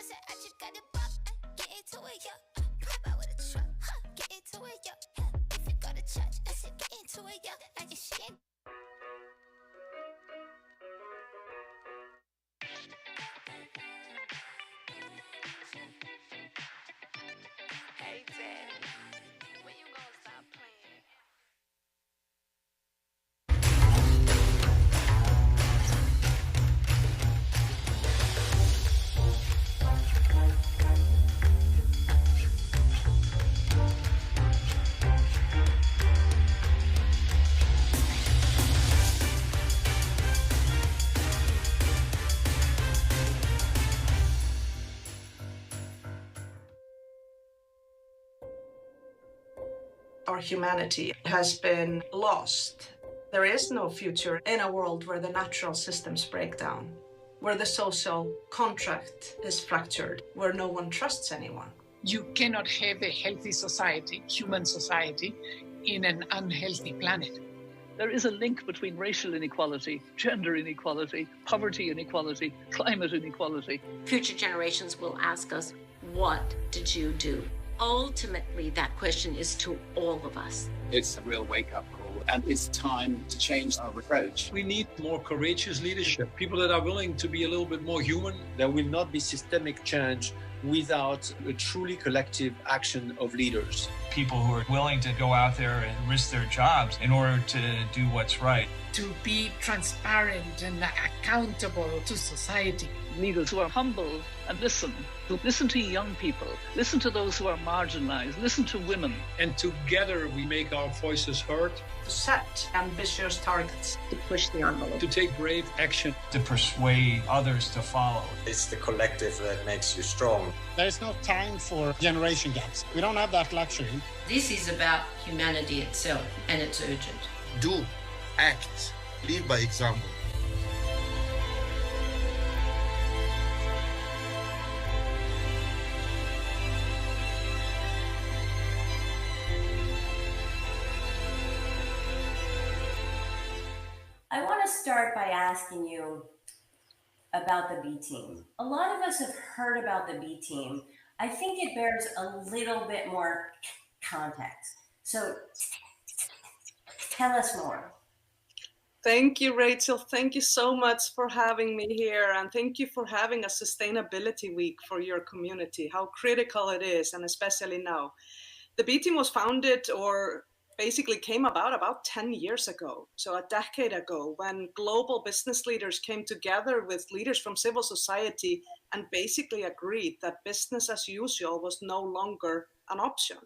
said I just got it buck, get into it, yeah. Pop out with a truck, get into it, yeah. If you go to church, I said get into it, yeah. I just shit. Hey, Daddy, when you gonna stop playing? Our humanity has been lost. There is no future in a world where the natural systems break down, where the social contract is fractured, where no one trusts anyone. You cannot have a healthy society, human society, in an unhealthy planet. There is a link between racial inequality, gender inequality, poverty inequality, climate inequality. Future generations will ask us, what did you do? Ultimately, that question is to all of us. It's a real wake-up call, and it's time to change our approach. We need more courageous leadership, people that are willing to be a little bit more human. There will not be systemic change without a truly collective action of leaders. People who are willing to go out there and risk their jobs in order to do what's right. To be transparent and accountable to society. Leaders who are humble and listen to young people, listen to those who are marginalized, listen to women. And together we make our voices heard. To set ambitious targets. To push the envelope. To take brave action. To persuade others to follow. It's the collective that makes you strong. There's no time for generation gaps. We don't have that luxury. This is about humanity itself, and it's urgent. Do, act, live by example. I want to start by asking you about the B team. A lot of us have heard about the B team. I think it bears a little bit more context. So tell us more. Thank you, Rachel. Thank you so much for having me here. And thank you for having a sustainability week for your community, how critical it is, and especially now. The B team was founded or basically came about 10 years ago, so a decade ago, when global business leaders came together with leaders from civil society and basically agreed that business as usual was no longer an option.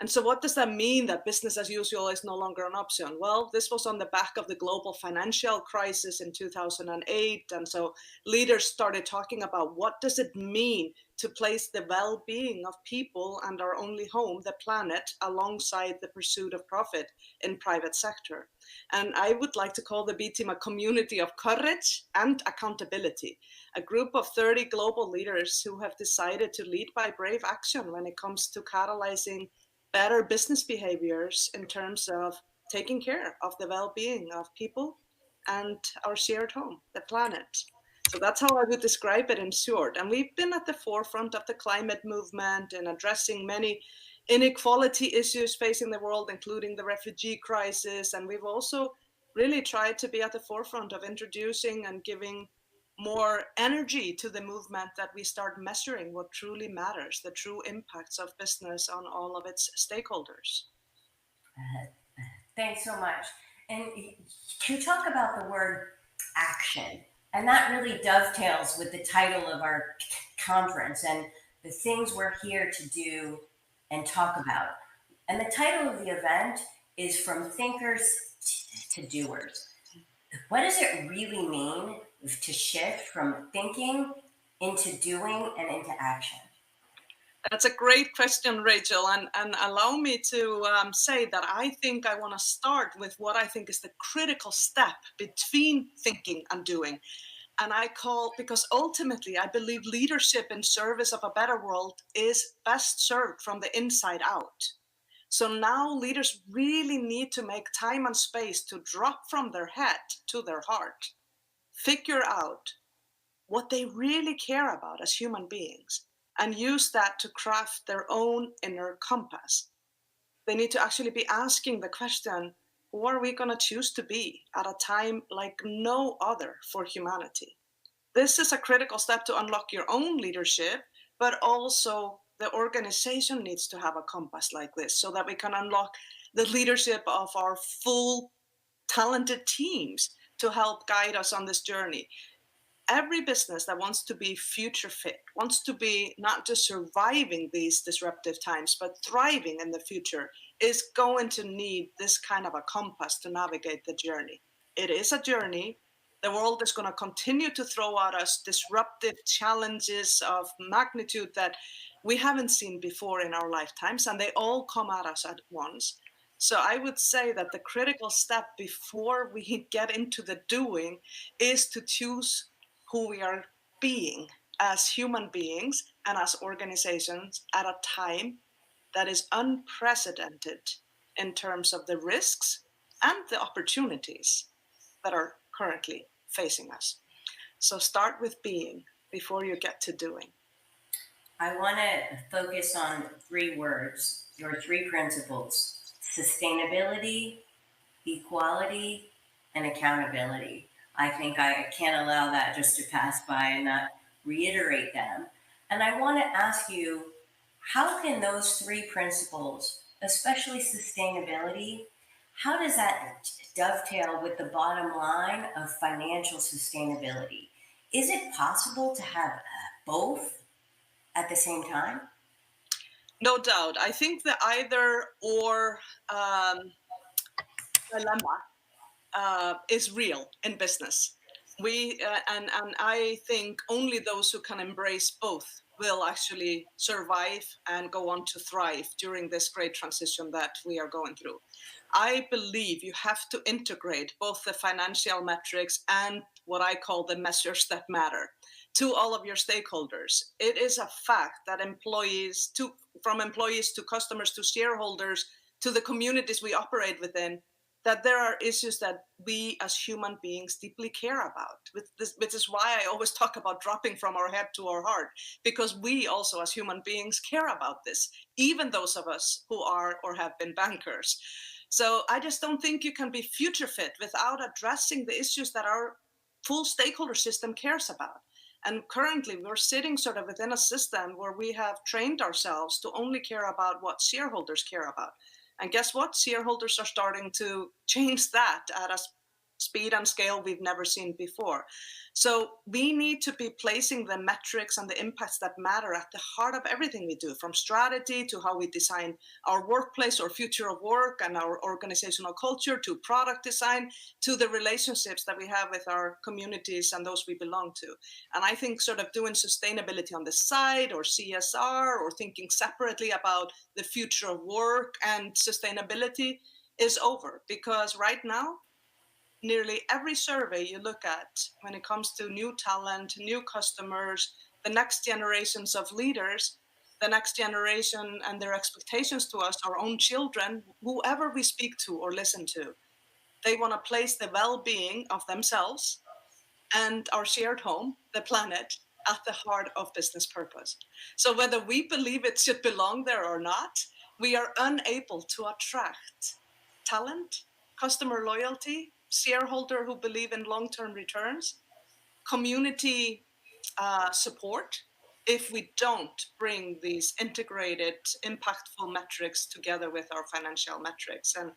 And so what does that mean, that business as usual is no longer an option? Well, this was on the back of the global financial crisis in 2008. And so leaders started talking about what does it mean to place the well-being of people and our only home, the planet, alongside the pursuit of profit in private sector. And I would like to call the B team a community of courage and accountability, a group of 30 global leaders who have decided to lead by brave action when it comes to catalyzing better business behaviors in terms of taking care of the well-being of people and our shared home, the planet. So that's how I would describe it in short. And we've been at the forefront of the climate movement and addressing many inequality issues facing the world, including the refugee crisis. And we've also really tried to be at the forefront of introducing and giving more energy to the movement, that we start measuring what truly matters, the true impacts of business on all of its stakeholders. Thanks so much. And you talk about the word action, and that really dovetails with the title of our conference and the things we're here to do and talk about. And the title of the event is From Thinkers to Doers. What does it really mean to shift from thinking into doing and into action? That's a great question, Rachel. And allow me to say that I think I want to start with what I think is the critical step between thinking and doing. And because ultimately I believe leadership in service of a better world is best served from the inside out. So now leaders really need to make time and space to drop from their head to their heart, figure out what they really care about as human beings and use that to craft their own inner compass. They need to actually be asking the question, who are we going to choose to be at a time like no other for humanity? This is a critical step to unlock your own leadership, but also the organization needs to have a compass like this so that we can unlock the leadership of our full talented teams to help guide us on this journey. Every business that wants to be future fit, wants to be not just surviving these disruptive times, but thriving in the future, is going to need this kind of a compass to navigate the journey. It is a journey. The world is going to continue to throw at us disruptive challenges of magnitude that we haven't seen before in our lifetimes, and they all come at us at once. So I would say that the critical step before we get into the doing is to choose who we are being as human beings and as organizations at a time that is unprecedented in terms of the risks and the opportunities that are currently facing us. So start with being before you get to doing. I want to focus on 3 words, your 3 principles: sustainability, equality, and accountability. I think I can't allow that just to pass by and not reiterate them. And I want to ask you, how can those 3 principles, especially sustainability, how does that dovetail with the bottom line of financial sustainability? Is it possible to have both at the same time? No doubt. I think the either or dilemma is real in business. And I think only those who can embrace both will actually survive and go on to thrive during this great transition that we are going through. I believe you have to integrate both the financial metrics and what I call the measures that matter to all of your stakeholders. It is a fact that from employees to customers to shareholders to the communities we operate within, that there are issues that we as human beings deeply care about, which is why I always talk about dropping from our head to our heart, because we also as human beings care about this, even those of us who are or have been bankers. So I just don't think you can be future fit without addressing the issues that our full stakeholder system cares about. And currently we're sitting sort of within a system where we have trained ourselves to only care about what shareholders care about. And guess what? Shareholders are starting to change that at a speed and scale we've never seen before. So we need to be placing the metrics and the impacts that matter at the heart of everything we do, from strategy to how we design our workplace or future of work and our organizational culture, to product design, to the relationships that we have with our communities and those we belong to. And I think sort of doing sustainability on the side or CSR or thinking separately about the future of work and sustainability is over, because right now, nearly every survey you look at when it comes to new talent, new customers, the next generations of leaders, the next generation and their expectations to us, our own children, whoever we speak to or listen to, they want to place the well-being of themselves and our shared home, the planet, at the heart of business purpose. So whether we believe it should belong there or not, we are unable to attract talent, customer loyalty, shareholder who believe in long-term returns, community support, if we don't bring these integrated, impactful metrics together with our financial metrics. And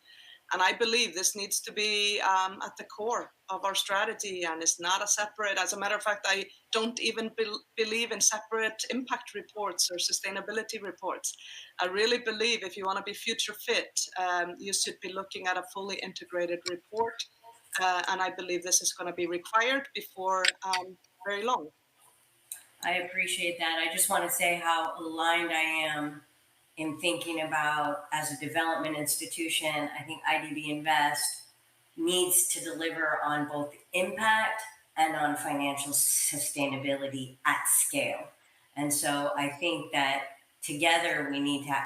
I believe this needs to be at the core of our strategy, and it's not a separate, as a matter of fact, I don't even believe in separate impact reports or sustainability reports. I really believe if you want to be future fit, you should be looking at a fully integrated report. And I believe this is going to be required before very long. I appreciate that. I just want to say how aligned I am in thinking about, as a development institution, I think IDB Invest needs to deliver on both impact and on financial sustainability at scale. And so I think that together we need to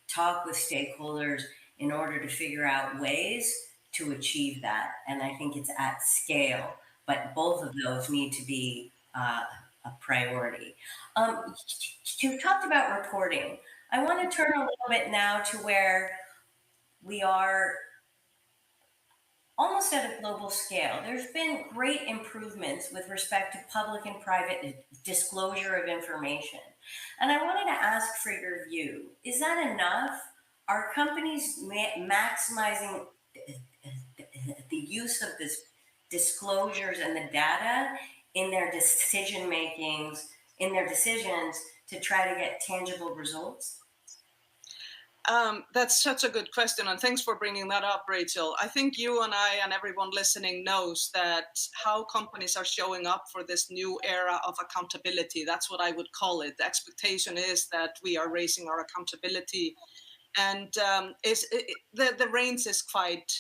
talk with stakeholders in order to figure out ways to achieve that. And I think it's at scale, but both of those need to be a priority. You talked about reporting. I want to turn a little bit now to where we are almost at a global scale. There's been great improvements with respect to public and private disclosure of information. And I wanted to ask for your view. Is that enough? Are companies maximizing the use of this disclosures and the data in their decision makings, in their decisions to try to get tangible results? That's such a good question, and thanks for bringing that up, Rachel. I think you and I and everyone listening knows that how companies are showing up for this new era of accountability. That's what I would call it. The expectation is that we are raising our accountability, and the range is quite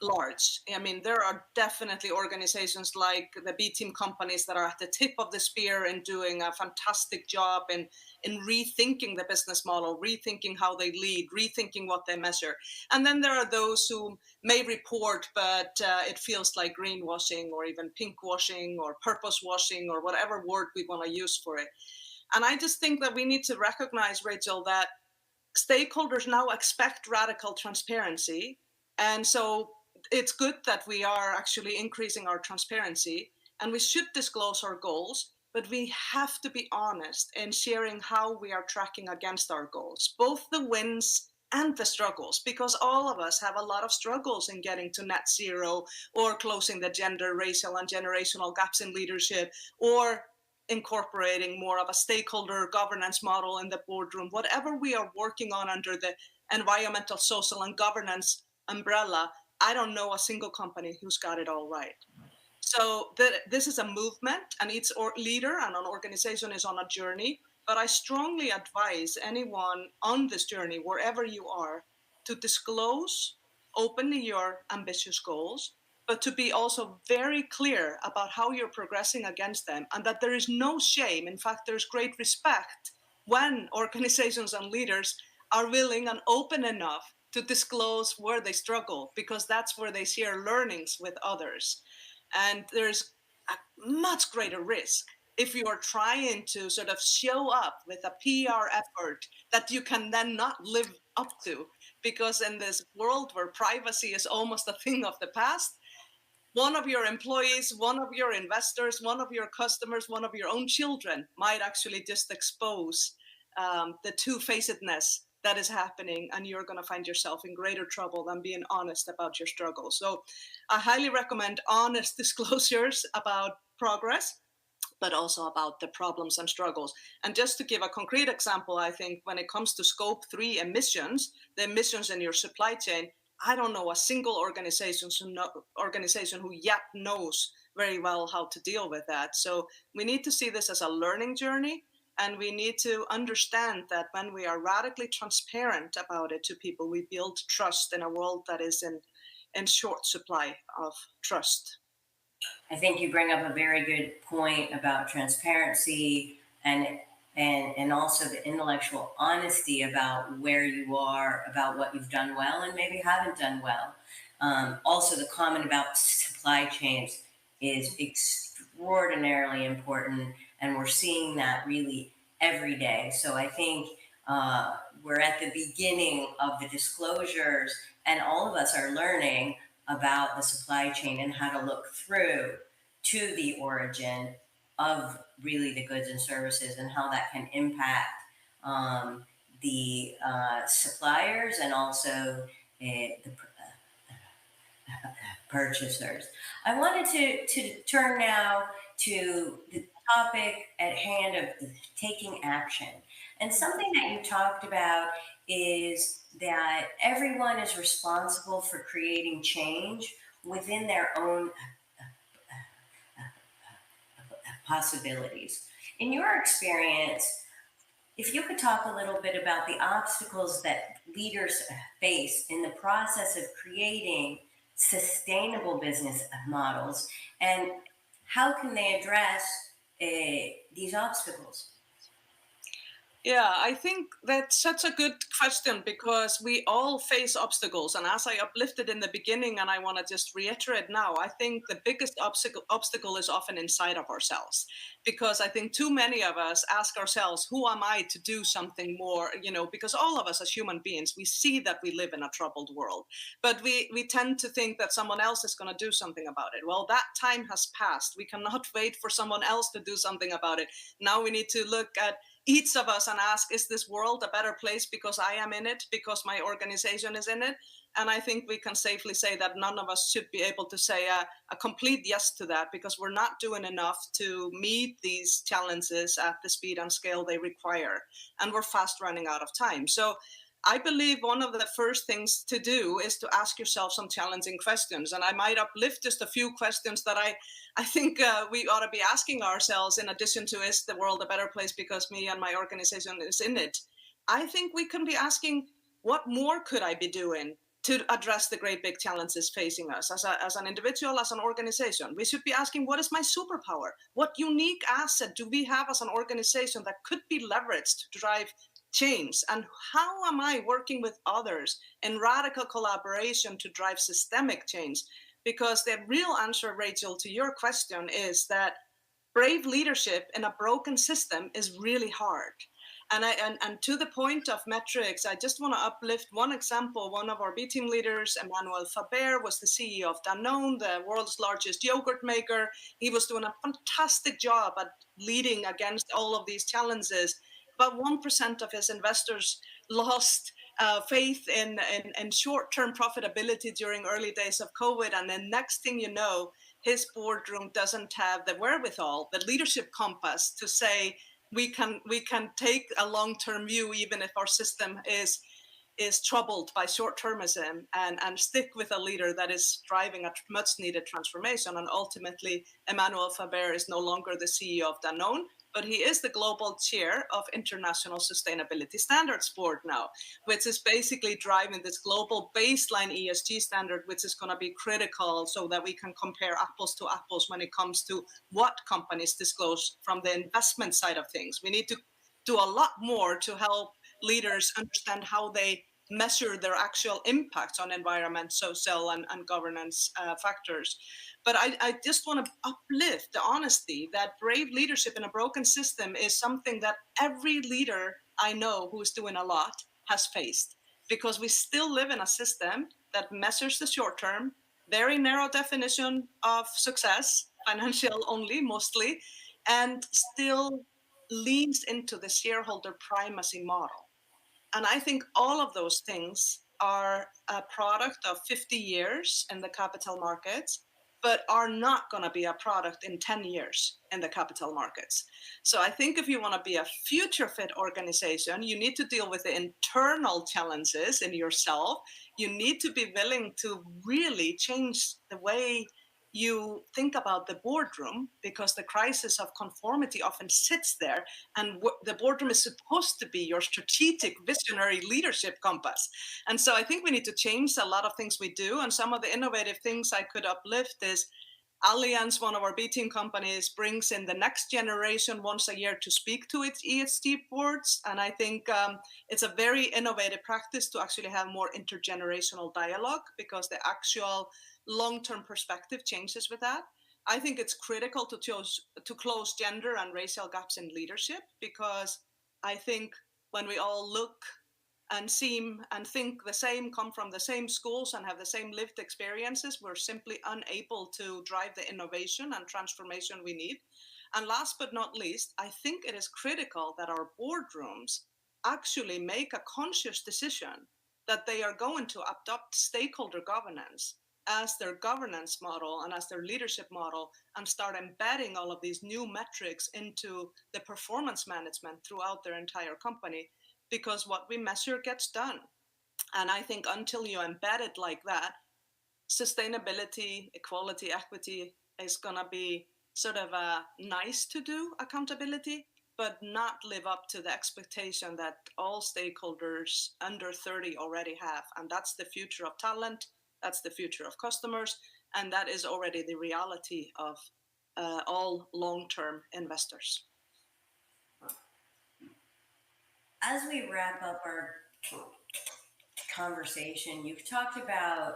large. I mean, there are definitely organizations like the B Team companies that are at the tip of the spear and doing a fantastic job in rethinking the business model, rethinking how they lead, rethinking what they measure. And then there are those who may report, but it feels like greenwashing or even pinkwashing or purpose washing or whatever word we want to use for it. And I just think that we need to recognize, Rachel, that stakeholders now expect radical transparency. And so it's good that we are actually increasing our transparency, and we should disclose our goals, but we have to be honest in sharing how we are tracking against our goals, both the wins and the struggles, because all of us have a lot of struggles in getting to net zero or closing the gender, racial, and generational gaps in leadership, or incorporating more of a stakeholder governance model in the boardroom. Whatever we are working on under the environmental, social, and governance umbrella, I don't know a single company who's got it all right. So this is a movement, and each leader and an organization is on a journey. But I strongly advise anyone on this journey, wherever you are, to disclose openly your ambitious goals, but to be also very clear about how you're progressing against them, and that there is no shame. In fact, there's great respect when organizations and leaders are willing and open enough to disclose where they struggle, because that's where they share learnings with others. And there's a much greater risk if you are trying to sort of show up with a PR effort that you can then not live up to, because in this world where privacy is almost a thing of the past, one of your employees, one of your investors, one of your customers, one of your own children might actually just expose the two-facedness that is happening, and you're going to find yourself in greater trouble than being honest about your struggles. So I highly recommend honest disclosures about progress, but also about the problems and struggles. And just to give a concrete example, I think when it comes to scope 3 emissions, the emissions in your supply chain, I don't know a single organization who yet knows very well how to deal with that. So we need to see this as a learning journey. And we need to understand that when we are radically transparent about it to people, we build trust in a world that is in short supply of trust. I think you bring up a very good point about transparency and also the intellectual honesty about where you are, about what you've done well and maybe haven't done well. Also, the comment about supply chains is extraordinarily important, and we're seeing that really every day. So I think we're at the beginning of the disclosures, and all of us are learning about the supply chain and how to look through to the origin of really the goods and services, and how that can impact the suppliers and also the purchasers. I wanted to turn now to the topic at hand of taking action. And something that you talked about is that everyone is responsible for creating change within their own possibilities. In your experience, if you could talk a little bit about the obstacles that leaders face in the process of creating sustainable business models, and how can they address these obstacles? Yeah, I think that's such a good question because we all face obstacles. And as I uplifted in the beginning, and I want to just reiterate now, I think the biggest obstacle is often inside of ourselves. Because I think too many of us ask ourselves, who am I to do something more? Because all of us as human beings, we see that we live in a troubled world, but we tend to think that someone else is going to do something about it. Well, that time has passed. We cannot wait for someone else to do something about it. Now we need to look at each of us and ask, is this world a better place because I am in it, because my organization is in it? And I think we can safely say that none of us should be able to say a complete yes to that, because we're not doing enough to meet these challenges at the speed and scale they require. And we're fast running out of time. So I believe one of the first things to do is to ask yourself some challenging questions. And I might uplift just a few questions that I think we ought to be asking ourselves, in addition to, is the world a better place because me and my organization is in it? I think we can be asking, what more could I be doing to address the great big challenges facing us as an individual, as an organization? We should be asking, what is my superpower? What unique asset do we have as an organization that could be leveraged to drive change? And how am I working with others in radical collaboration to drive systemic change? Because the real answer, Rachel, to your question is that brave leadership in a broken system is really hard. And to the point of metrics, I just want to uplift one example. One of our B team leaders, Emmanuel Faber, was the CEO of Danone, the world's largest yogurt maker. He was doing a fantastic job at leading against all of these challenges. About 1% of his investors lost faith in short-term profitability during early days of COVID. And then next thing you know, his boardroom doesn't have the wherewithal, the leadership compass to say, we can take a long-term view, even if our system is troubled by short-termism, and stick with a leader that is driving a much-needed transformation. And ultimately, Emmanuel Faber is no longer the CEO of Danone, but he is the global chair of International Sustainability Standards Board now, which is basically driving this global baseline ESG standard, which is going to be critical so that we can compare apples to apples when it comes to what companies disclose from the investment side of things. We need to do a lot more to help leaders understand how they measure their actual impacts on environment, social, and governance factors. But I just want to uplift the honesty that brave leadership in a broken system is something that every leader I know who is doing a lot has faced, because we still live in a system that measures the short term, very narrow definition of success, financial only mostly, and still leans into the shareholder primacy model. And I think all of those things are a product of 50 years in the capital markets, but are not going to be a product in 10 years in the capital markets. So I think if you want to be a future fit organization, you need to deal with the internal challenges in yourself. You need to be willing to really change the way you think about the boardroom, because the crisis of conformity often sits there, and the boardroom is supposed to be your strategic visionary leadership compass. And so I think we need to change a lot of things we do. And some of the innovative things I could uplift is Allianz, one of our B team companies, brings in the next generation once a year to speak to its ESG boards. And I think it's a very innovative practice to actually have more intergenerational dialogue, because the actual long-term perspective changes with that. I think it's critical to close gender and racial gaps in leadership, because I think when we all look and seem and think the same, come from the same schools, and have the same lived experiences, we're simply unable to drive the innovation and transformation we need. And last but not least, I think it is critical that our boardrooms actually make a conscious decision that they are going to adopt stakeholder governance as their governance model and as their leadership model, and start embedding all of these new metrics into the performance management throughout their entire company, because what we measure gets done. And I think until you embed it like that, sustainability, equality, equity is going to be sort of a nice to do accountability, but not live up to the expectation that all stakeholders under 30 already have. And that's the future of talent. That's the future of customers, and that is already the reality of all long-term investors. as we wrap up our conversation, you've talked about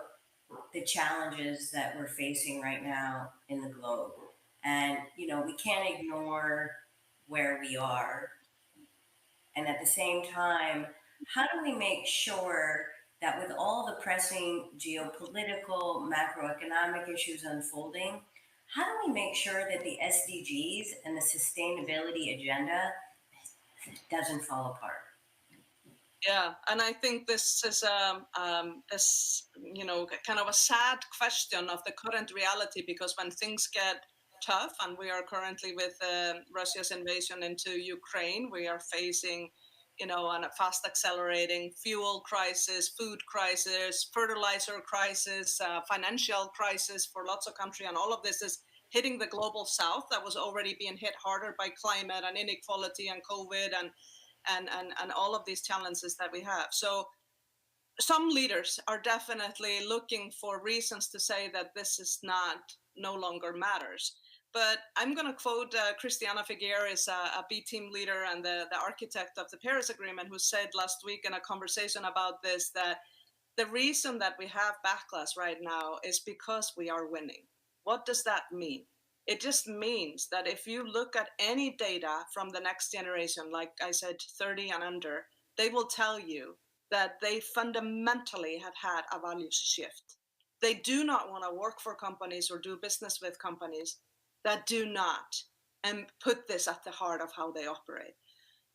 the challenges that we're facing right now in the globe. And, you know, we can't ignore where we are. And at the same time, how do we make sure that with all the pressing geopolitical, macroeconomic issues unfolding, how do we make sure that the SDGs and the sustainability agenda doesn't fall apart? Yeah, and I think this is this, you know, kind of a sad question of the current reality, because when things get tough, and we are currently with Russia's invasion into Ukraine, we are facing, you know, a fast accelerating fuel crisis, food crisis, fertilizer crisis, financial crisis for lots of countries, and all of this is hitting the global south that was already being hit harder by climate and inequality and COVID and all of these challenges that we have. So some leaders are definitely looking for reasons to say that this is no longer matters. But I'm going to quote Christiana Figueres, a B team leader and the architect of the Paris Agreement, who said last week in a conversation about this, that the reason that we have backlash right now is because we are winning. What does that mean? It just means that if you look at any data from the next generation, like I said, 30 and under, they will tell you that they fundamentally have had a values shift. They do not want to work for companies or do business with companies that do not and put this at the heart of how they operate.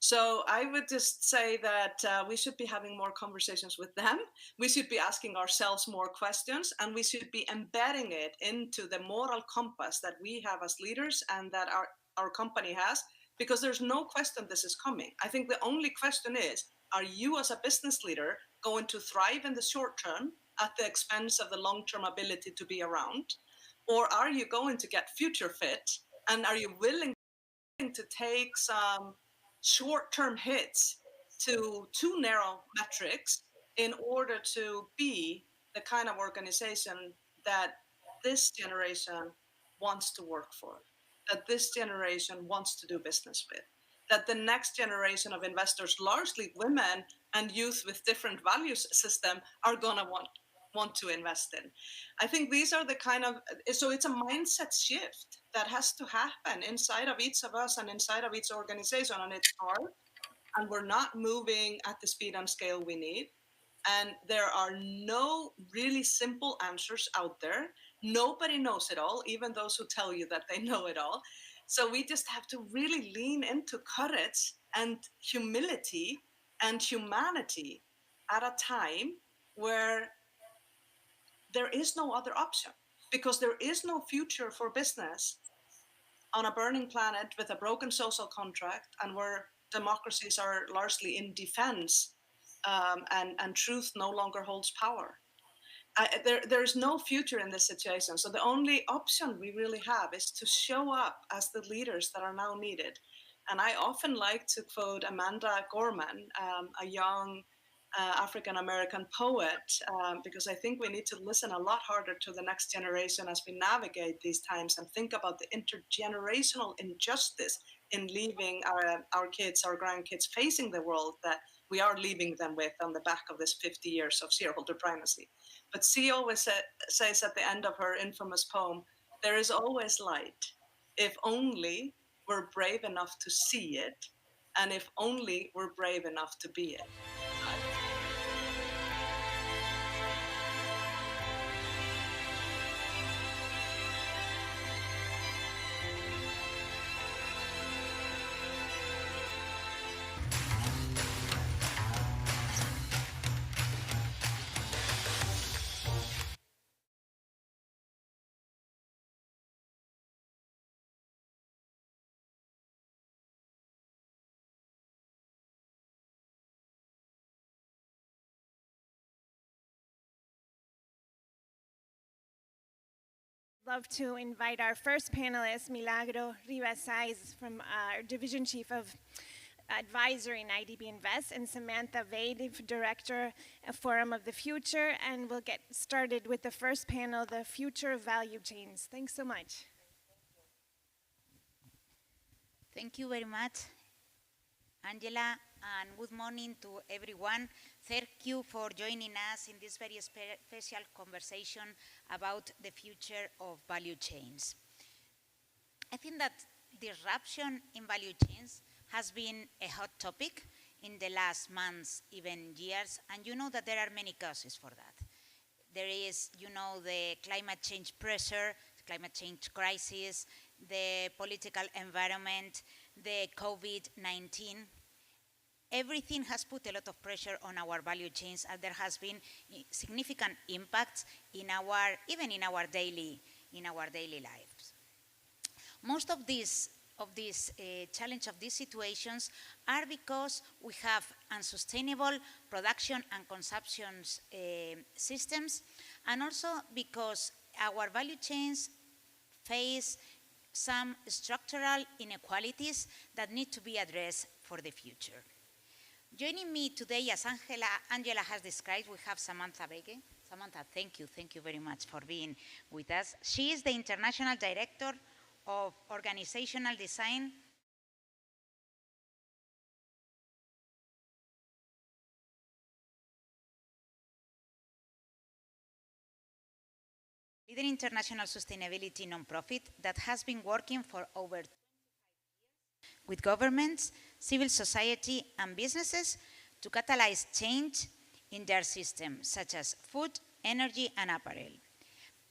So I would just say that we should be having more conversations with them. We should be asking ourselves more questions, and we should be embedding it into the moral compass that we have as leaders and that our company has, because there's no question this is coming. I think the only question is, are you as a business leader going to thrive in the short term at the expense of the long-term ability to be around? Or are you going to get future fit, and are you willing to take some short-term hits to too narrow metrics in order to be the kind of organization that this generation wants to work for, that this generation wants to do business with, that the next generation of investors, largely women and youth with different values system, are going to want to invest in. I think these are the kind of, so it's a mindset shift that has to happen inside of each of us and inside of each organization, and it's hard, and we're not moving at the speed and scale we need, and there are no really simple answers out there. Nobody knows it all, even those who tell you that they know it all. So we just have to really lean into courage and humility and humanity at a time where there is no other option, because there is no future for business on a burning planet with a broken social contract, and where democracies are largely in defense, and truth no longer holds power. There's no future in this situation. So the only option we really have is to show up as the leaders that are now needed. And I often like to quote Amanda Gorman, a young African-American poet, because I think we need to listen a lot harder to the next generation as we navigate these times and think about the intergenerational injustice in leaving our kids, our grandkids, facing the world that we are leaving them with on the back of this 50 years of shareholder primacy. But she always says at the end of her infamous poem, there is always light, if only we're brave enough to see it, and if only we're brave enough to be it. Love to invite our first panelist, Milagro Ribasais, from our Division Chief of Advisory in IDB Invest, and Samantha Vade, Director of Forum of the Future. And we'll get started with the first panel, The Future of Value Chains. Thanks so much. Thank you very much, Angela. and good morning to everyone. Thank you for joining us in this very special conversation about the future of value chains. I think that disruption in value chains has been a hot topic in the last months, even years, and you know that there are many causes for that. There is, you know, the climate change pressure, climate change crisis, the political environment, the COVID-19. Everything has put a lot of pressure on our value chains, and there has been significant impacts in even in our daily lives. Most of these challenge of these situations are because we have unsustainable production and consumption systems, and also because our value chains face some structural inequalities that need to be addressed for the future. Joining me today, as Angela has described, we have Samantha Bege. Samantha, thank you very much for being with us. She is the International Director of Organizational Design leading international sustainability nonprofit that has been working for over 25 years with governments, civil society, and businesses to catalyze change in their systems, such as food, energy, and apparel.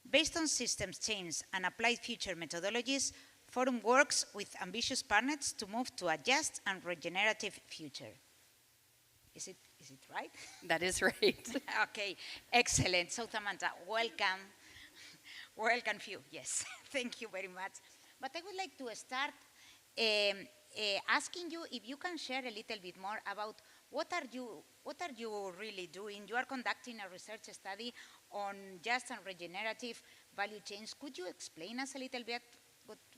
Based on systems change and applied future methodologies, Forum works with ambitious partners to move to a just and regenerative future. Is it right? That is right. Okay, excellent. So Samantha, welcome. Welcome you, yes. Thank you very much. But I would like to start asking you if you can share a little bit more about what are you really doing? You are conducting a research study on just and regenerative value chains. Could you explain us a little bit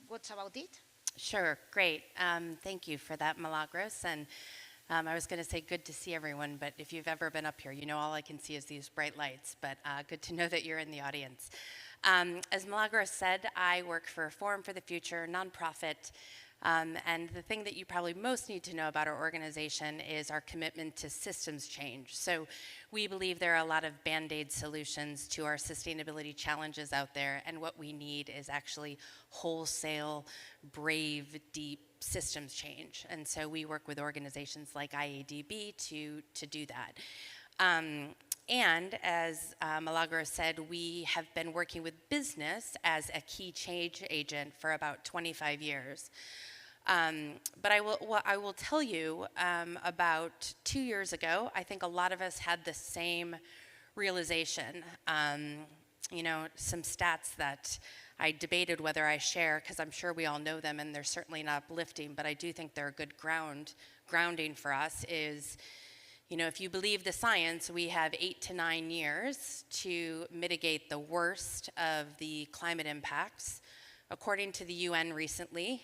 what's about it? Sure, great. Thank you for that, Milagros. And I was going to say good to see everyone, but if you've ever been up here, you know all I can see is these bright lights, but good to know that you're in the audience. As Milagros said, I work for Forum for the Future, nonprofit, and the thing that you probably most need to know about our organization is our commitment to systems change. So we believe there are a lot of Band-Aid solutions to our sustainability challenges out there, and what we need is actually wholesale, brave, deep systems change. And so we work with organizations like IDB to do that. And as Milagros said, we have been working with business as a key change agent for about 25 years. But I will tell you, about 2 years ago, I think a lot of us had the same realization. You know, some stats that I debated whether I share, because I'm sure we all know them, and they're certainly not uplifting, but I do think they're a good grounding for us is, you know, if you believe the science, we have 8 to 9 years to mitigate the worst of the climate impacts. According to the UN recently,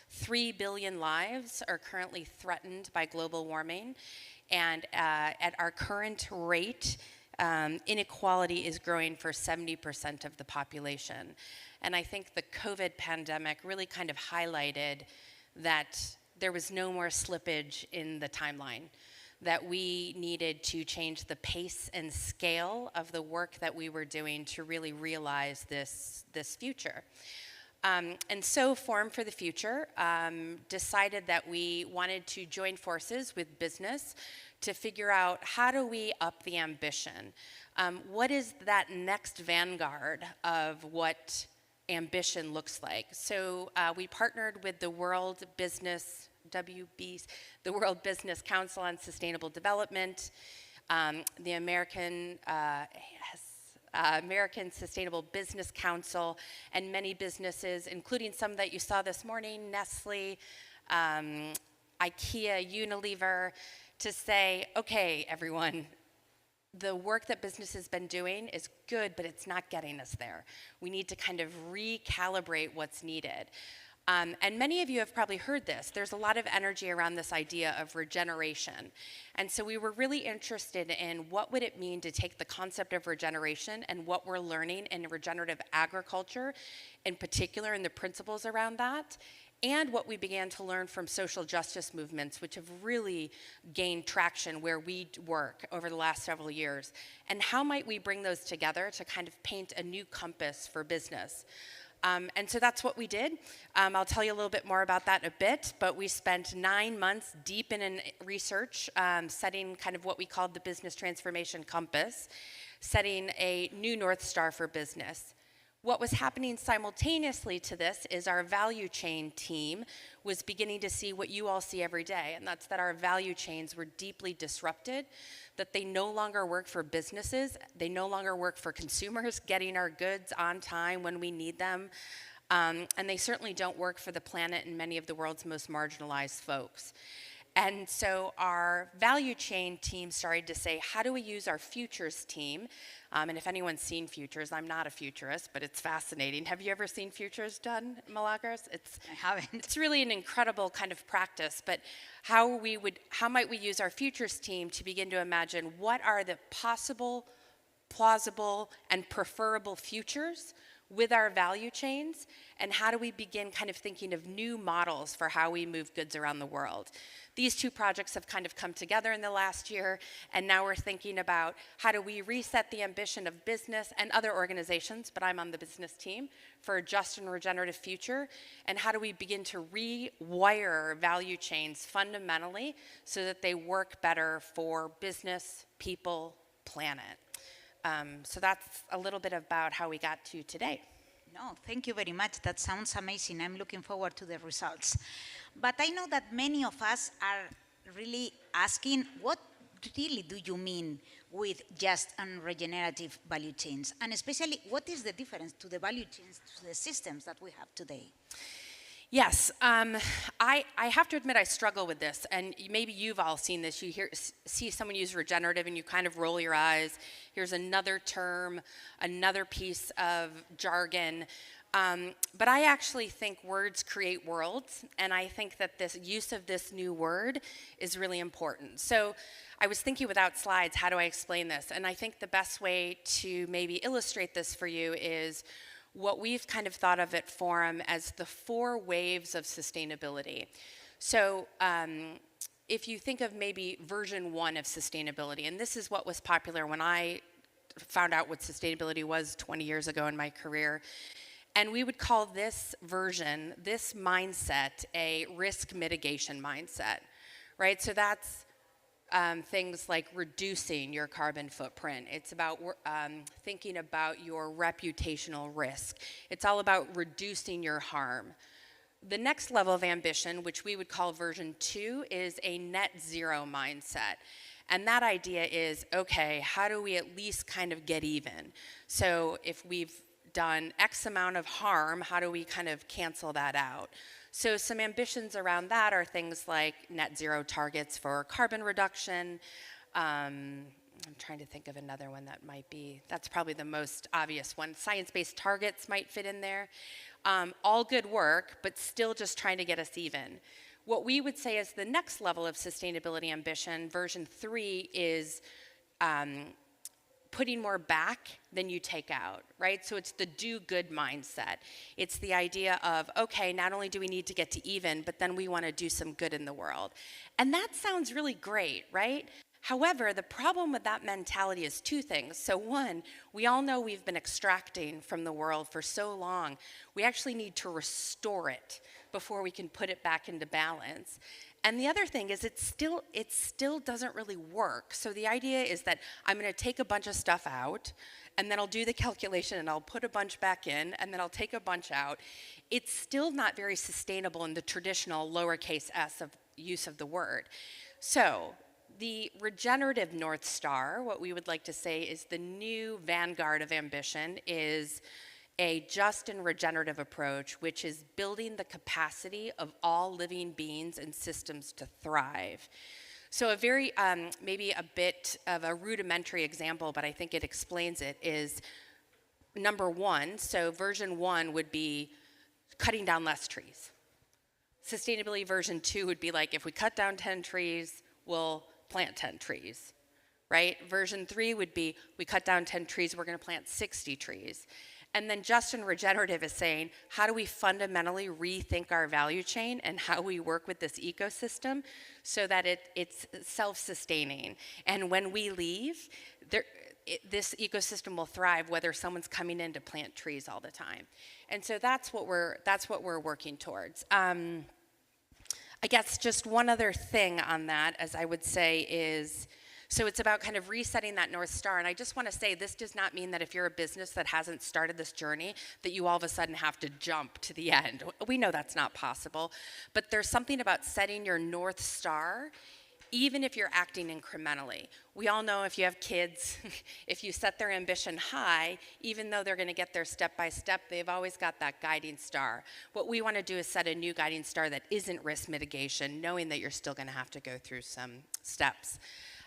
3 billion lives are currently threatened by global warming, and at our current rate, inequality is growing for 70% of the population. And I think the COVID pandemic really kind of highlighted that there was no more slippage in the timeline, that we needed to change the pace and scale of the work that we were doing to really realize this future. And so Forum for the Future decided that we wanted to join forces with business to figure out how do we up the ambition? What is that next vanguard of what ambition looks like? So we partnered with the World Business Council on Sustainable Development, the American Sustainable Business Council, and many businesses, including some that you saw this morning, Nestle, IKEA, Unilever, to say, okay, everyone, the work that business has been doing is good, but it's not getting us there. We need to kind of recalibrate what's needed. And many of you have probably heard this. There's a lot of energy around this idea of regeneration. And so we were really interested in what would it mean to take the concept of regeneration and what we're learning in regenerative agriculture, in particular, and the principles around that, and what we began to learn from social justice movements, which have really gained traction where we work over the last several years. And how might we bring those together to kind of paint a new compass for business? And so that's what we did. I'll tell you a little bit more about that in a bit, but we spent 9 months deep in research, setting kind of what we called the business transformation compass, setting a new North Star for business. What was happening simultaneously to this is our value chain team was beginning to see what you all see every day, and that's that our value chains were deeply disrupted, that they no longer work for businesses, they no longer work for consumers getting our goods on time when we need them, and they certainly don't work for the planet and many of the world's most marginalized folks. And so our value chain team started to say, how do we use our futures team? And if anyone's seen futures, I'm not a futurist, but it's fascinating. Have you ever seen futures done, Milagros? I haven't. It's really an incredible kind of practice, but how might we use our futures team to begin to imagine what are the possible, plausible, and preferable futures with our value chains, and how do we begin kind of thinking of new models for how we move goods around the world? These two projects have kind of come together in the last year, and now we're thinking about how do we reset the ambition of business and other organizations, but I'm on the business team, for a just and regenerative future, and how do we begin to rewire value chains fundamentally so that they work better for business, people, planet. So that's a little bit about how we got to today. No, thank you very much. That sounds amazing. I'm looking forward to the results. But I know that many of us are really asking, what really do you mean with just and regenerative value chains? And especially, what is the difference to the value chains, to the systems that we have today? Yes, I have to admit I struggle with this, and maybe you've all seen this. You see someone use regenerative and you kind of roll your eyes. Here's another term, another piece of jargon. But I actually think words create worlds, and I think that this use of this new word is really important. So I was thinking without slides, how do I explain this? And I think the best way to maybe illustrate this for you is what we've kind of thought of at Forum as the 4 waves of sustainability. So if you think of maybe version 1 of sustainability, and this is what was popular when I found out what sustainability was 20 years ago in my career, and we would call this version, this mindset, a risk mitigation mindset, right? So that's things like reducing your carbon footprint. It's about thinking about your reputational risk. It's all about reducing your harm. The next level of ambition, which we would call version 2, is a net zero mindset. And that idea is, okay, how do we at least kind of get even? So if we've done X amount of harm, how do we kind of cancel that out? So some ambitions around that are things like net zero targets for carbon reduction. I'm trying to think of another one that might be, that's probably the most obvious one. Science-based targets might fit in there. All good work, but still just trying to get us even. What we would say is the next level of sustainability ambition, version 3, is putting more back than you take out, right? So it's the do good mindset. It's the idea of, okay, not only do we need to get to even, but then we want to do some good in the world. And that sounds really great, right? However, the problem with that mentality is 2 things. So 1, we all know we've been extracting from the world for so long. We actually need to restore it before we can put it back into balance. And the other thing is it still doesn't really work. So the idea is that I'm going to take a bunch of stuff out, and then I'll do the calculation, and I'll put a bunch back in, and then I'll take a bunch out. It's still not very sustainable in the traditional lowercase s of use of the word. So the regenerative North Star, what we would like to say is the new vanguard of ambition, is a just and regenerative approach, which is building the capacity of all living beings and systems to thrive. So a very, maybe a bit of a rudimentary example, but I think it explains it, is number 1. So version 1 would be cutting down less trees. Sustainability version 2 would be like, if we cut down 10 trees, we'll plant 10 trees, right? Version 3 would be, we cut down 10 trees, we're gonna plant 60 trees. And then just and regenerative is saying, how do we fundamentally rethink our value chain and how we work with this ecosystem so that it's self-sustaining. And when we leave, this ecosystem will thrive whether someone's coming in to plant trees all the time. And so that's what we're working towards. I guess just one other thing on that, as I would say, is, so it's about kind of resetting that North Star. And I just want to say, this does not mean that if you're a business that hasn't started this journey, that you all of a sudden have to jump to the end. We know that's not possible. But there's something about setting your North Star, even if you're acting incrementally. We all know if you have kids, if you set their ambition high, even though they're going to get there step by step, they've always got that guiding star. What we want to do is set a new guiding star that isn't risk mitigation, knowing that you're still going to have to go through some steps.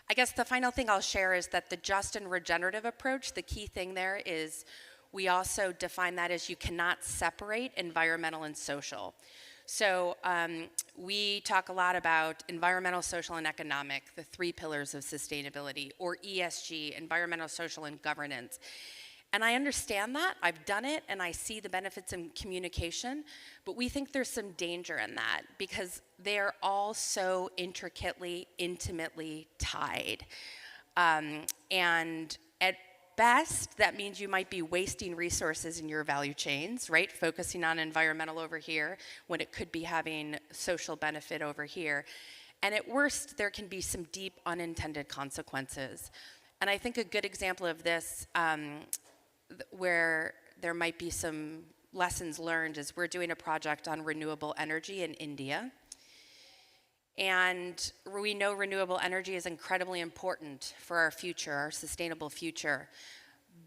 I guess the final thing I'll share is that the just and regenerative approach, the key thing there is we also define that as you cannot separate environmental and social. So we talk a lot about environmental, social, and economic, the 3 pillars of sustainability, or ESG, environmental, social, and governance. And I understand that, I've done it, and I see the benefits in communication, but we think there's some danger in that because they're all so intricately, intimately tied. And at best, that means you might be wasting resources in your value chains, right? Focusing on environmental over here when it could be having social benefit over here. And at worst, there can be some deep unintended consequences. And I think a good example of this, where there might be some lessons learned, is we're doing a project on renewable energy in India. And we know renewable energy is incredibly important for our future, our sustainable future.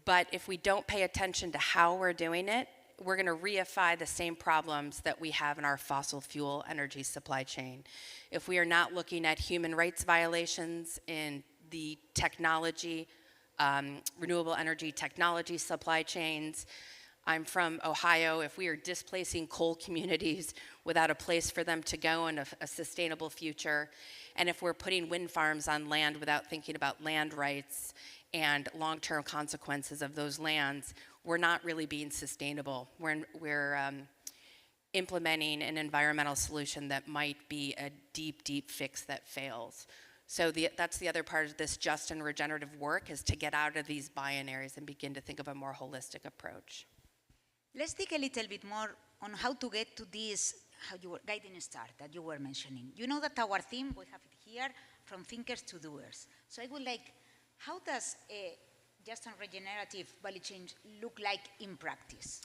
But if we don't pay attention to how we're doing it, we're going to reify the same problems that we have in our fossil fuel energy supply chain. If we are not looking at human rights violations in the technology, renewable energy technology supply chains. I'm from Ohio. If we are displacing coal communities without a place for them to go and a sustainable future, and if we're putting wind farms on land without thinking about land rights and long-term consequences of those lands, we're not really being sustainable. We're implementing an environmental solution that might be a deep, deep fix that fails. So that's the other part of this just and regenerative work, is to get out of these binaries and begin to think of a more holistic approach. Let's dig a little bit more on how to get to this, how you were guiding start that you were mentioning. You know that our theme, we have it here, from thinkers to doers. So I would like, how does a just and regenerative value chain look like in practice?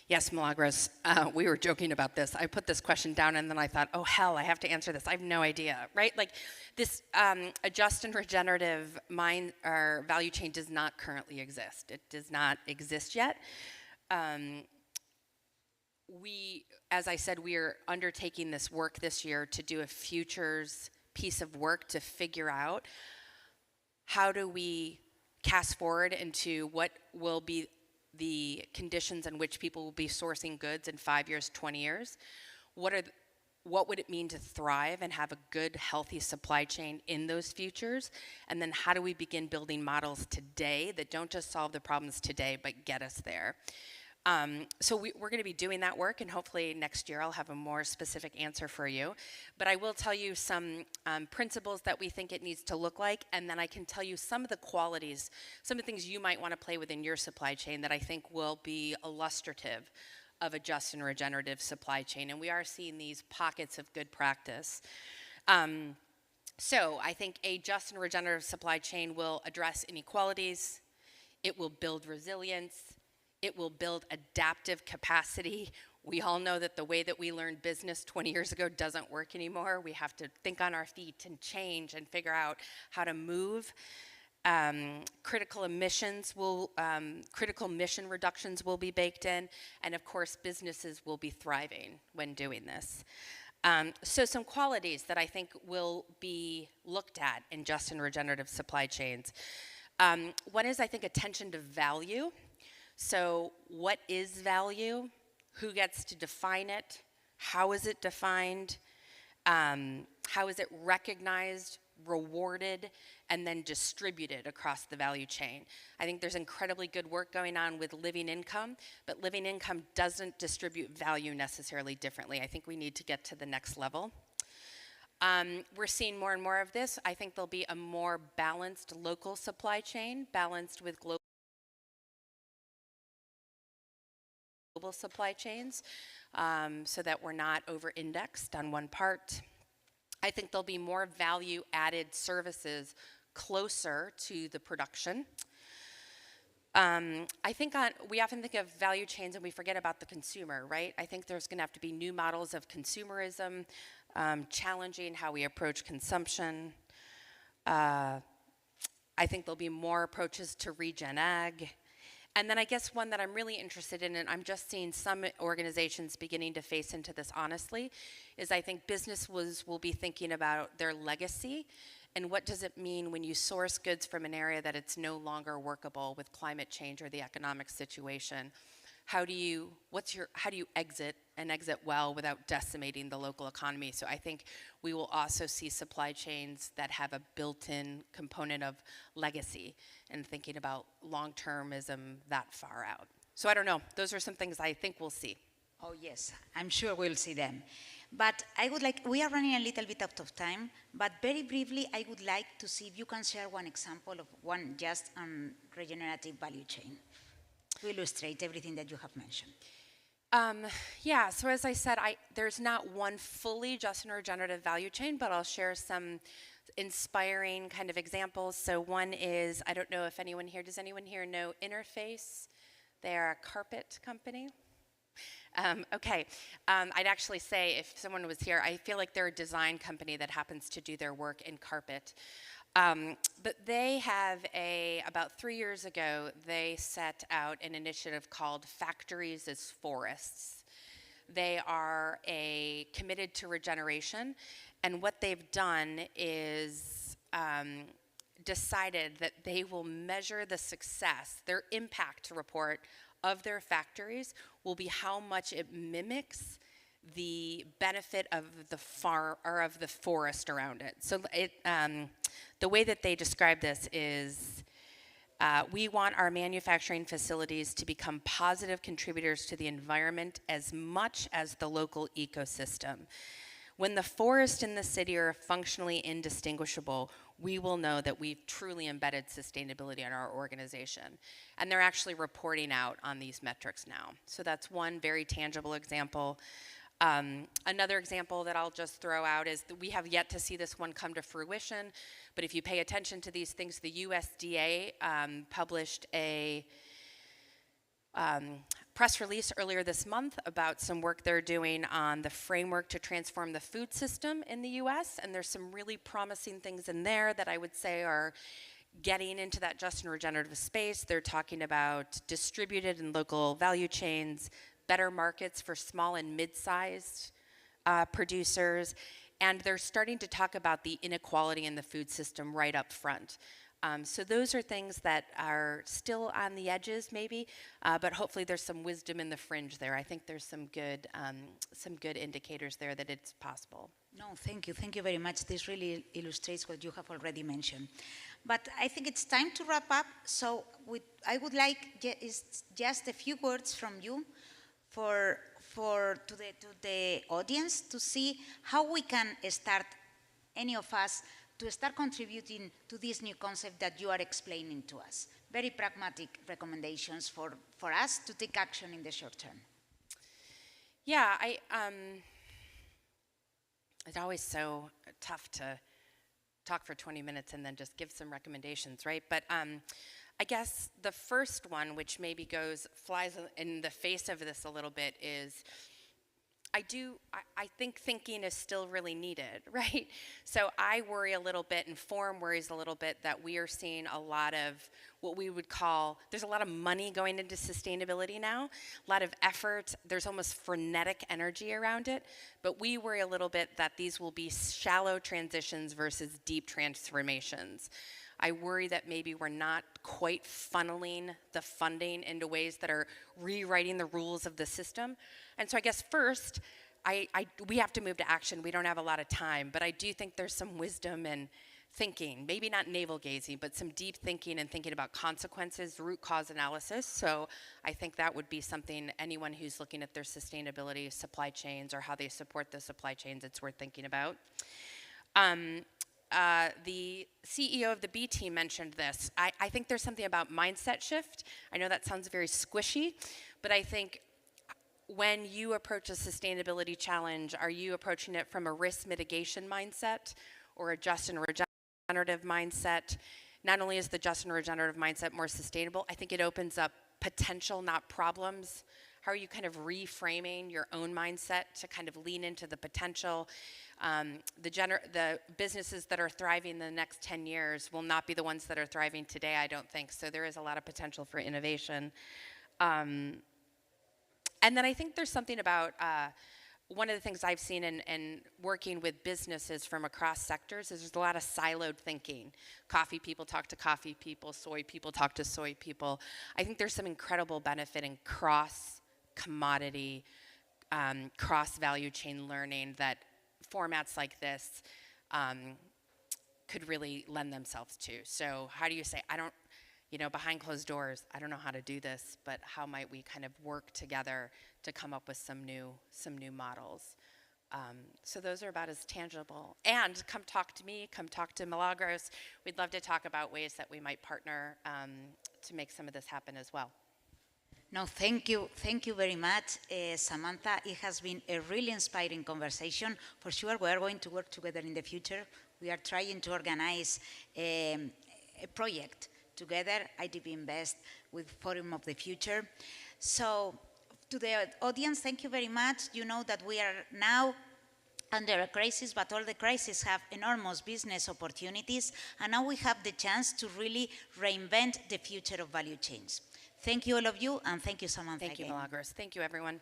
Yes, Milagros, we were joking about this. I put this question down and then I thought, oh hell, I have to answer this. I have no idea, right? Like this, a just and regenerative mind or value chain does not currently exist. It does not exist yet. As I said, we are undertaking this work this year to do a futures piece of work to figure out how do we cast forward into what will be the conditions in which people will be sourcing goods in 5 years, 20 years. What would it mean to thrive and have a good, healthy supply chain in those futures? And then how do we begin building models today that don't just solve the problems today, but get us there? So we're going to be doing that work, and hopefully next year I'll have a more specific answer for you. But I will tell you some principles that we think it needs to look like, and then I can tell you some of the qualities, some of the things you might want to play with in your supply chain that I think will be illustrative of a just and regenerative supply chain. And we are seeing these pockets of good practice. So I think a just and regenerative supply chain will address inequalities, it will build resilience, it will build adaptive capacity. We all know that the way that we learned business 20 years ago doesn't work anymore. We have to think on our feet and change and figure out how to move. Critical mission reductions will be baked in, and of course businesses will be thriving when doing this. So some qualities that I think will be looked at in just and regenerative supply chains. One is, I think, attention to value. So what is value? Who gets to define it? How is it defined? How is it recognized? rewarded and then distributed across the value chain. I think there's incredibly good work going on with living income, but living income doesn't distribute value necessarily differently. I think we need to get to the next level. We're seeing more and more of this. I think there'll be a more balanced local supply chain, balanced with global supply chains, so that we're not over-indexed on one part. I think there'll be more value-added services closer to the production. I think we often think of value chains and we forget about the consumer, right? I think there's going to have to be new models of consumerism, challenging how we approach consumption. I think there'll be more approaches to regen ag. And then I guess one that I'm really interested in, and I'm just seeing some organizations beginning to face into this honestly, is I think business will be thinking about their legacy and what does it mean when you source goods from an area that it's no longer workable with climate change or the economic situation. How do you exit and exit well without decimating the local economy? So I think we will also see supply chains that have a built-in component of legacy and thinking about long-termism that far out. So I don't know, those are some things I think we'll see. Oh yes, I'm sure we'll see them. But we are running a little bit out of time, but very briefly, I would like to see if you can share one example of one just regenerative value chain to illustrate everything that you have mentioned. Yeah, so as I said, there's not one fully just and regenerative value chain, but I'll share some inspiring kind of examples. So one is, I don't know if anyone here, does anyone here know Interface? They're a carpet company. Okay, I'd actually say if someone was here, I feel like they're a design company that happens to do their work in carpet. But they have about 3 years ago, they set out an initiative called Factories as Forests. They are committed to regeneration, and what they've done is decided that they will measure the success, their impact report of their factories will be how much it mimics the benefit of the forest around it. So the way that they describe this is, we want our manufacturing facilities to become positive contributors to the environment as much as the local ecosystem. When the forest and the city are functionally indistinguishable, we will know that we've truly embedded sustainability in our organization. And they're actually reporting out on these metrics now. So that's one very tangible example. Another example that I'll just throw out is that we have yet to see this one come to fruition, but if you pay attention to these things, the USDA published a press release earlier this month about some work they're doing on the framework to transform the food system in the US, and there's some really promising things in there that I would say are getting into that just and regenerative space. They're talking about distributed and local value chains, better markets for small and mid-sized producers, and they're starting to talk about the inequality in the food system right up front. So those are things that are still on the edges maybe, but hopefully there's some wisdom in the fringe there. I think there's some good indicators there that it's possible. No, thank you very much. This really illustrates what you have already mentioned. But I think it's time to wrap up, so I would like just a few words from you to the audience to see how we can start, any of us, to start contributing to this new concept that you are explaining to us. Very pragmatic recommendations for us to take action in the short term. Yeah, it's always so tough to talk for 20 minutes and then just give some recommendations, right? But I guess the first one, which maybe flies in the face of this a little bit, is I think thinking is still really needed, right? So I worry a little bit, and Forum worries a little bit, that we are seeing a lot of what we would call, there's a lot of money going into sustainability now, a lot of effort, there's almost frenetic energy around it, but we worry a little bit that these will be shallow transitions versus deep transformations. I worry that maybe we're not quite funneling the funding into ways that are rewriting the rules of the system. And so I guess first, we have to move to action. We don't have a lot of time, but I do think there's some wisdom in thinking, maybe not navel gazing, but some deep thinking and thinking about consequences, root cause analysis. So I think that would be something anyone who's looking at their sustainability supply chains or how they support the supply chains, it's worth thinking about. The CEO of the B team mentioned this. I think there's something about mindset shift. I know that sounds very squishy, but I think when you approach a sustainability challenge, are you approaching it from a risk mitigation mindset or a just and regenerative mindset? Not only is the just and regenerative mindset more sustainable, I think it opens up potential, not problems. How are you kind of reframing your own mindset to kind of lean into the potential? The businesses that are thriving in the next 10 years will not be the ones that are thriving today, I don't think. So there is a lot of potential for innovation. And then I think there's something about one of the things I've seen in working with businesses from across sectors is there's a lot of siloed thinking. Coffee people talk to coffee people, soy people talk to soy people. I think there's some incredible benefit in cross-commodity, cross-value chain learning that formats like this could really lend themselves to. So how do you say, behind closed doors, I don't know how to do this, but how might we kind of work together to come up with some new models? So those are about as tangible. And come talk to me, come talk to Milagros. We'd love to talk about ways that we might partner to make some of this happen as well. No, thank you very much, Samantha. It has been a really inspiring conversation. For sure, we are going to work together in the future. We are trying to organize a project together, IDB Invest with Forum of the Future. So to the audience, thank you very much. You know that we are now under a crisis, but all the crises have enormous business opportunities, and now we have the chance to really reinvent the future of value chains. Thank you, all of you, and thank you, Samantha. Thank you, Milagros. Thank you, everyone.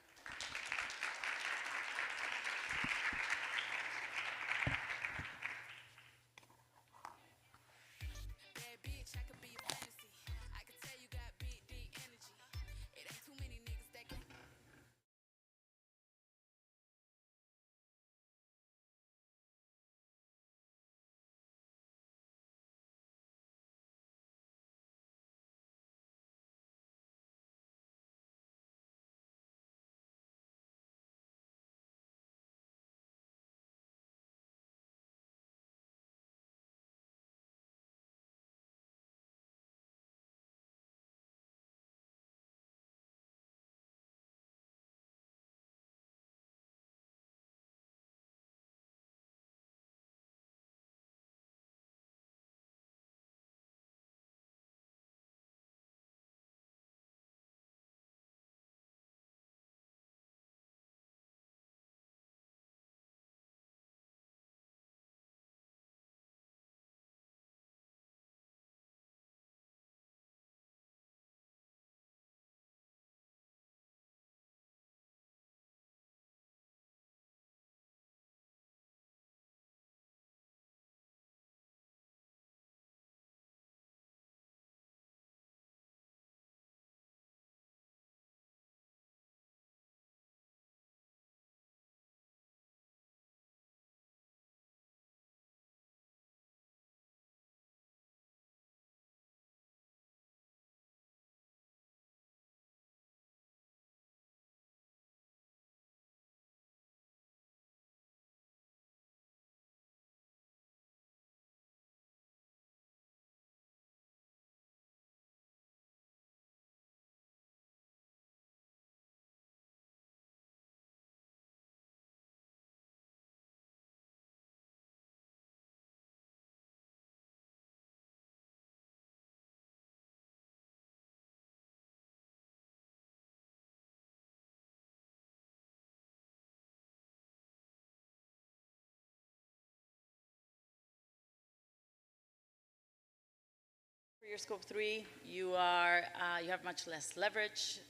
For your scope 3, you have much less leverage.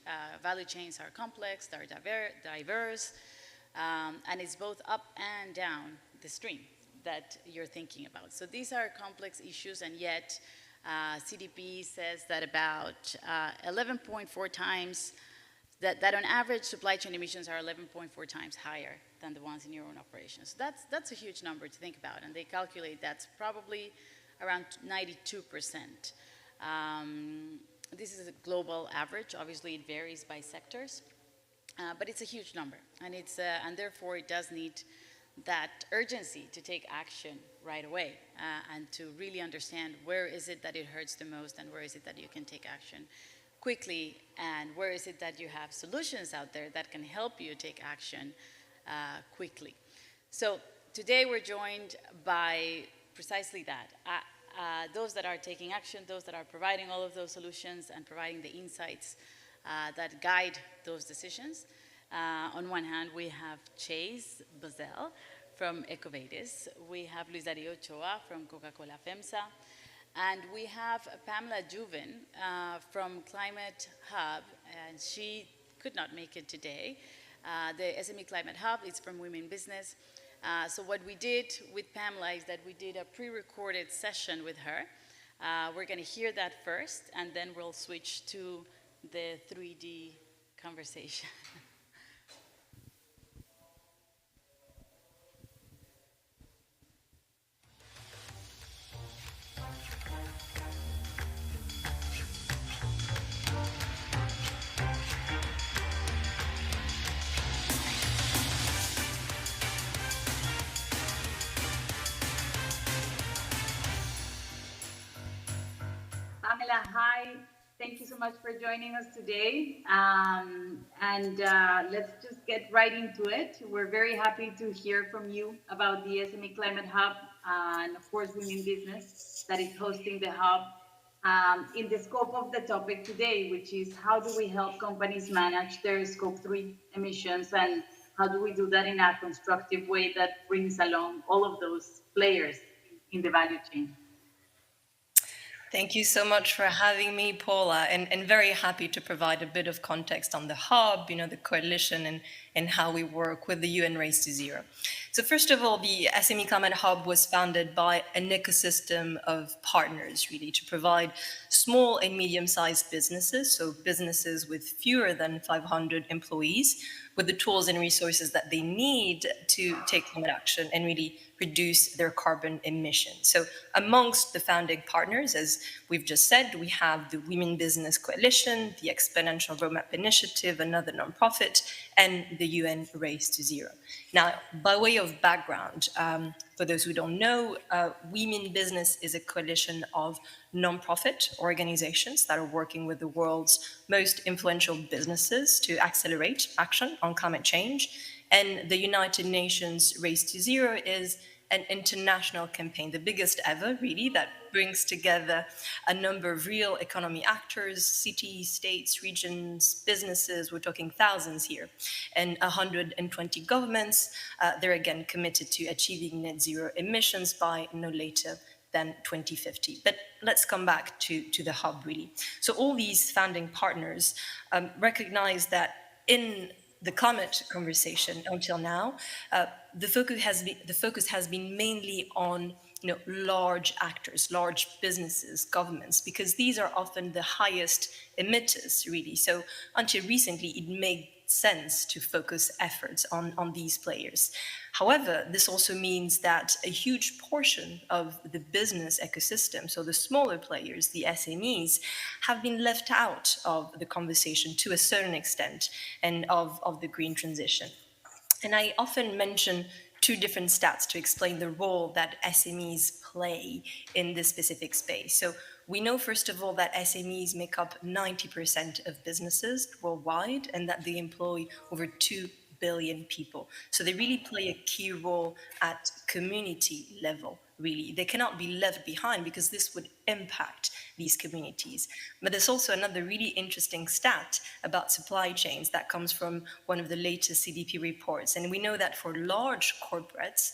Value chains are complex, they're diverse, and it's both up and down the stream that you're thinking about. So these are complex issues, and yet CDP says that about 11.4 times that on average supply chain emissions are 11.4 times higher than the ones in your own operations. That's a huge number to think about, and they calculate that's probably around 92%. This is a global average. Obviously, it varies by sectors, but it's a huge number, and and therefore it does need that urgency to take action right away and to really understand where is it that it hurts the most and where is it that you can take action quickly, and where is it that you have solutions out there that can help you take action quickly. So today we're joined by precisely that. Those that are taking action, those that are providing all of those solutions and providing the insights that guide those decisions. On one hand, we have Chase Bazell from Ecovadis. We have Luis Dario Ochoa from Coca-Cola FEMSA. And we have Pamela Juven from Climate Hub, and she could not make it today. The SME Climate Hub is from Women Business. So what we did with Pamela is that we did a pre-recorded session with her. We're going to hear that first, and then we'll switch to the 3D conversation. Pamela, hi. Thank you so much for joining us today. Let's just get right into it. We're very happy to hear from you about the SME Climate Hub and, of course, Women Business that is hosting the hub in the scope of the topic today, which is how do we help companies manage their Scope 3 emissions, and how do we do that in a constructive way that brings along all of those players in the value chain. Thank you so much for having me, Paula, and very happy to provide a bit of context on the hub, the coalition, and how we work with the UN Race to Zero. So first of all, the SME Climate Hub was founded by an ecosystem of partners, really, to provide small and medium-sized businesses, so businesses with fewer than 500 employees, with the tools and resources that they need to take climate action and really reduce their carbon emissions. So amongst the founding partners, as we've just said, we have the Women Business Coalition, the Exponential Roadmap Initiative, another nonprofit, and the UN Race to Zero. Now, by way of background, for those who don't know, Women Business is a coalition of nonprofit organizations that are working with the world's most influential businesses to accelerate action on climate change. And the United Nations Race to Zero is an international campaign, the biggest ever, really, that brings together a number of real economy actors, cities, states, regions, businesses, we're talking thousands here, and 120 governments. They're again committed to achieving net zero emissions by no later than 2050. But let's come back to the hub, really. So all these founding partners recognize that in the climate conversation until now, the focus has been mainly on large actors, large businesses, governments, because these are often the highest emitters, really. So until recently, it made sense to focus efforts on these players. However, this also means that a huge portion of the business ecosystem, so the smaller players, the SMEs, have been left out of the conversation to a certain extent and of the green transition. And I often mention two different stats to explain the role that SMEs play in this specific space. So we know, first of all, that SMEs make up 90% of businesses worldwide and that they employ over 2 billion people. So they really play a key role at community level, really. They cannot be left behind because this would impact these communities. But there's also another really interesting stat about supply chains that comes from one of the latest CDP reports. And we know that for large corporates,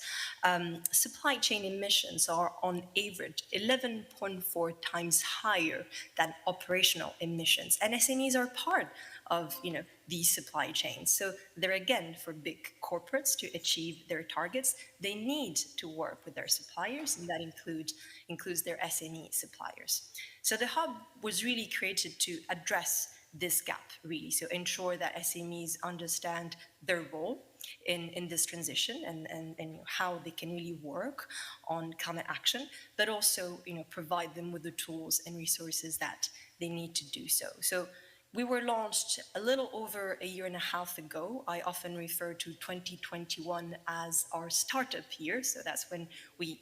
supply chain emissions are on average 11.4 times higher than operational emissions. And SMEs are part of these supply chains. So they're, again, for big corporates to achieve their targets, they need to work with their suppliers, and that includes their SME suppliers. So the hub was really created to address this gap, really. So ensure that SMEs understand their role in this transition and how they can really work on climate action, but also provide them with the tools and resources that they need to do so. So we were launched a little over a year and a half ago. I often refer to 2021 as our startup year. So that's when we,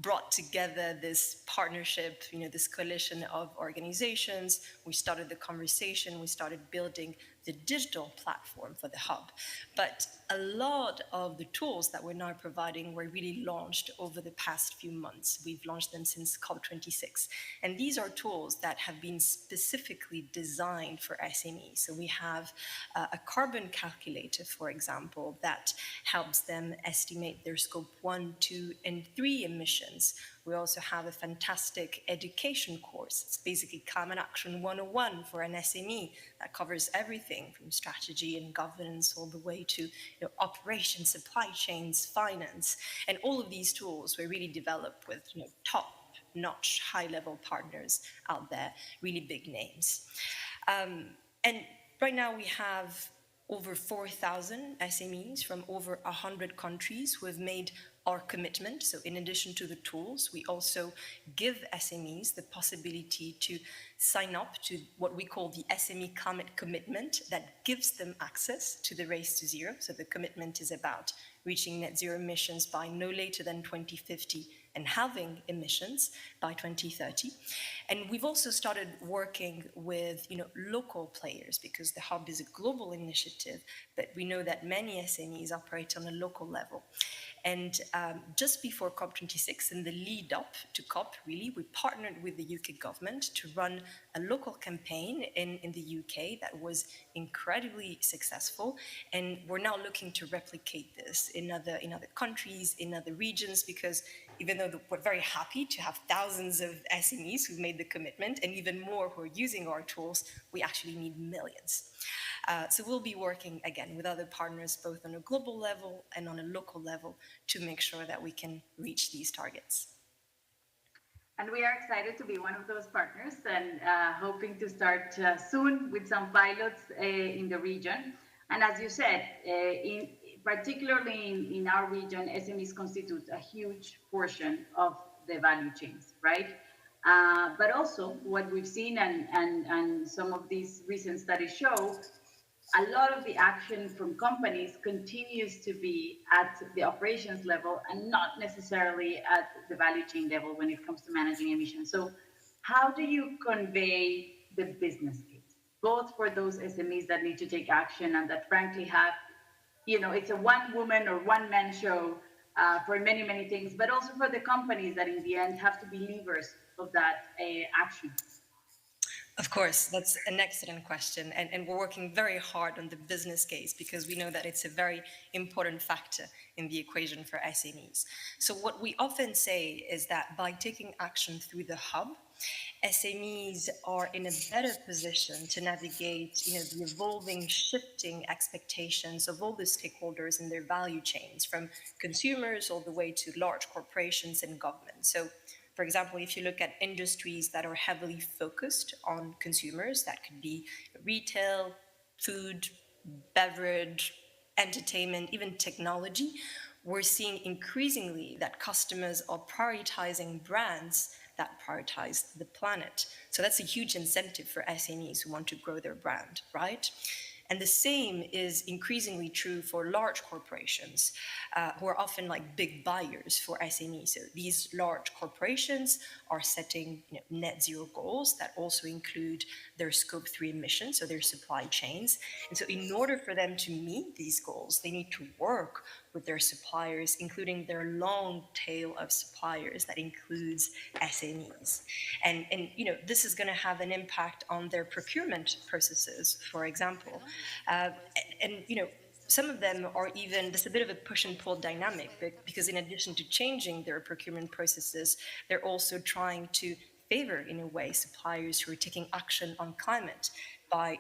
brought together this partnership, this coalition of organizations. We started the conversation. We started building the digital platform for the hub. But a lot of the tools that we're now providing were really launched over the past few months. We've launched them since COP26. And these are tools that have been specifically designed for SMEs. So we have a carbon calculator, for example, that helps them estimate their scope 1, 2, and 3 emissions. We also have a fantastic education course. It's basically Climate Action 101 for an SME that covers everything from strategy and governance all the way to operations, supply chains, finance. And all of these tools were really developed with top-notch, high-level partners out there, really big names. And right now we have over 4,000 SMEs from over 100 countries who have made our commitment. So in addition to the tools, we also give SMEs the possibility to sign up to what we call the SME Climate Commitment that gives them access to the Race to Zero. So the commitment is about reaching net zero emissions by no later than 2050 and halving emissions by 2030. And we've also started working with local players, because the hub is a global initiative, but we know that many SMEs operate on a local level. And just before COP26, in the lead up to COP, really, we partnered with the UK government to run a local campaign in the UK that was incredibly successful. And we're now looking to replicate this in other countries, in other regions, because even though we're very happy to have thousands of SMEs who've made the commitment and even more who are using our tools, we actually need millions. So we'll be working, again, with other partners, both on a global level and on a local level, to make sure that we can reach these targets. And we are excited to be one of those partners and hoping to start soon with some pilots in the region. And as you said, particularly in our region, SMEs constitute a huge portion of the value chains, right? But also what we've seen and some of these recent studies show, a lot of the action from companies continues to be at the operations level and not necessarily at the value chain level when it comes to managing emissions. So how do you convey the business case, both for those SMEs that need to take action and that frankly have, it's a one woman or one man show for many, many things, but also for the companies that in the end have to be levers of that action? Of course, that's an excellent question. And we're working very hard on the business case because we know that it's a very important factor in the equation for SMEs. So what we often say is that by taking action through the hub, SMEs are in a better position to navigate the evolving, shifting expectations of all the stakeholders in their value chains, from consumers all the way to large corporations and government. So for example, if you look at industries that are heavily focused on consumers, that could be retail, food, beverage, entertainment, even technology, we're seeing increasingly that customers are prioritizing brands that prioritize the planet. So that's a huge incentive for SMEs who want to grow their brand, right? And the same is increasingly true for large corporations who are often like big buyers for SMEs. So these large corporations are setting net zero goals that also include their scope 3 emissions, so their supply chains. And so in order for them to meet these goals, they need to work with their suppliers, including their long tail of suppliers that includes SMEs. And this is going to have an impact on their procurement processes, for example. Some of them are even, there's a bit of a push and pull dynamic, because in addition to changing their procurement processes, they're also trying to favor, in a way, suppliers who are taking action on climate by,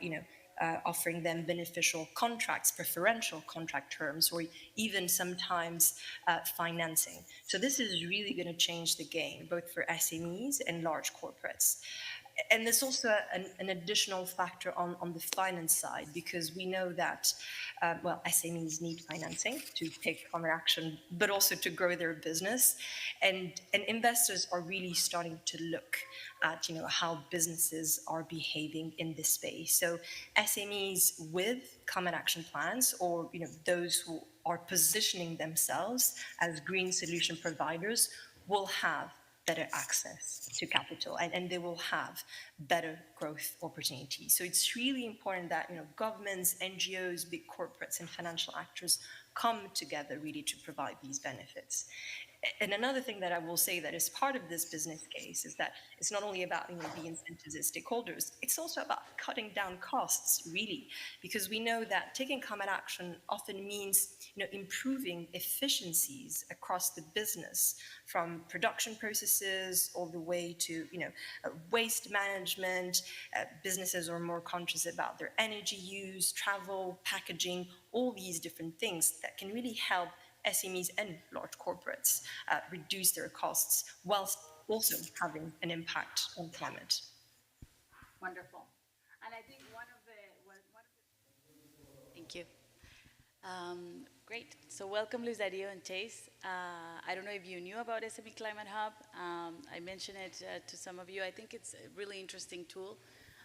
offering them beneficial contracts, preferential contract terms, or even sometimes financing. So this is really going to change the game, both for SMEs and large corporates. And there's also an additional factor on the finance side, because we know that, SMEs need financing to take common action, but also to grow their business. And investors are really starting to look at, how businesses are behaving in this space. So SMEs with common action plans, or, those who are positioning themselves as green solution providers, will have better access to capital, and they will have better growth opportunities. So it's really important that governments, NGOs, big corporates, and financial actors come together really to provide these benefits. And another thing that I will say that is part of this business case is that it's not only about the incentives as stakeholders, it's also about cutting down costs, really, because we know that taking common action often means improving efficiencies across the business, from production processes all the way to waste management. Businesses are more conscious about their energy use, travel, packaging, all these different things that can really help SMEs and large corporates reduce their costs whilst also having an impact on climate. Wonderful. And I think Thank you. Great. So welcome, Luis Dario and Chase. I don't know if you knew about SME Climate Hub. I mentioned it to some of you. I think it's a really interesting tool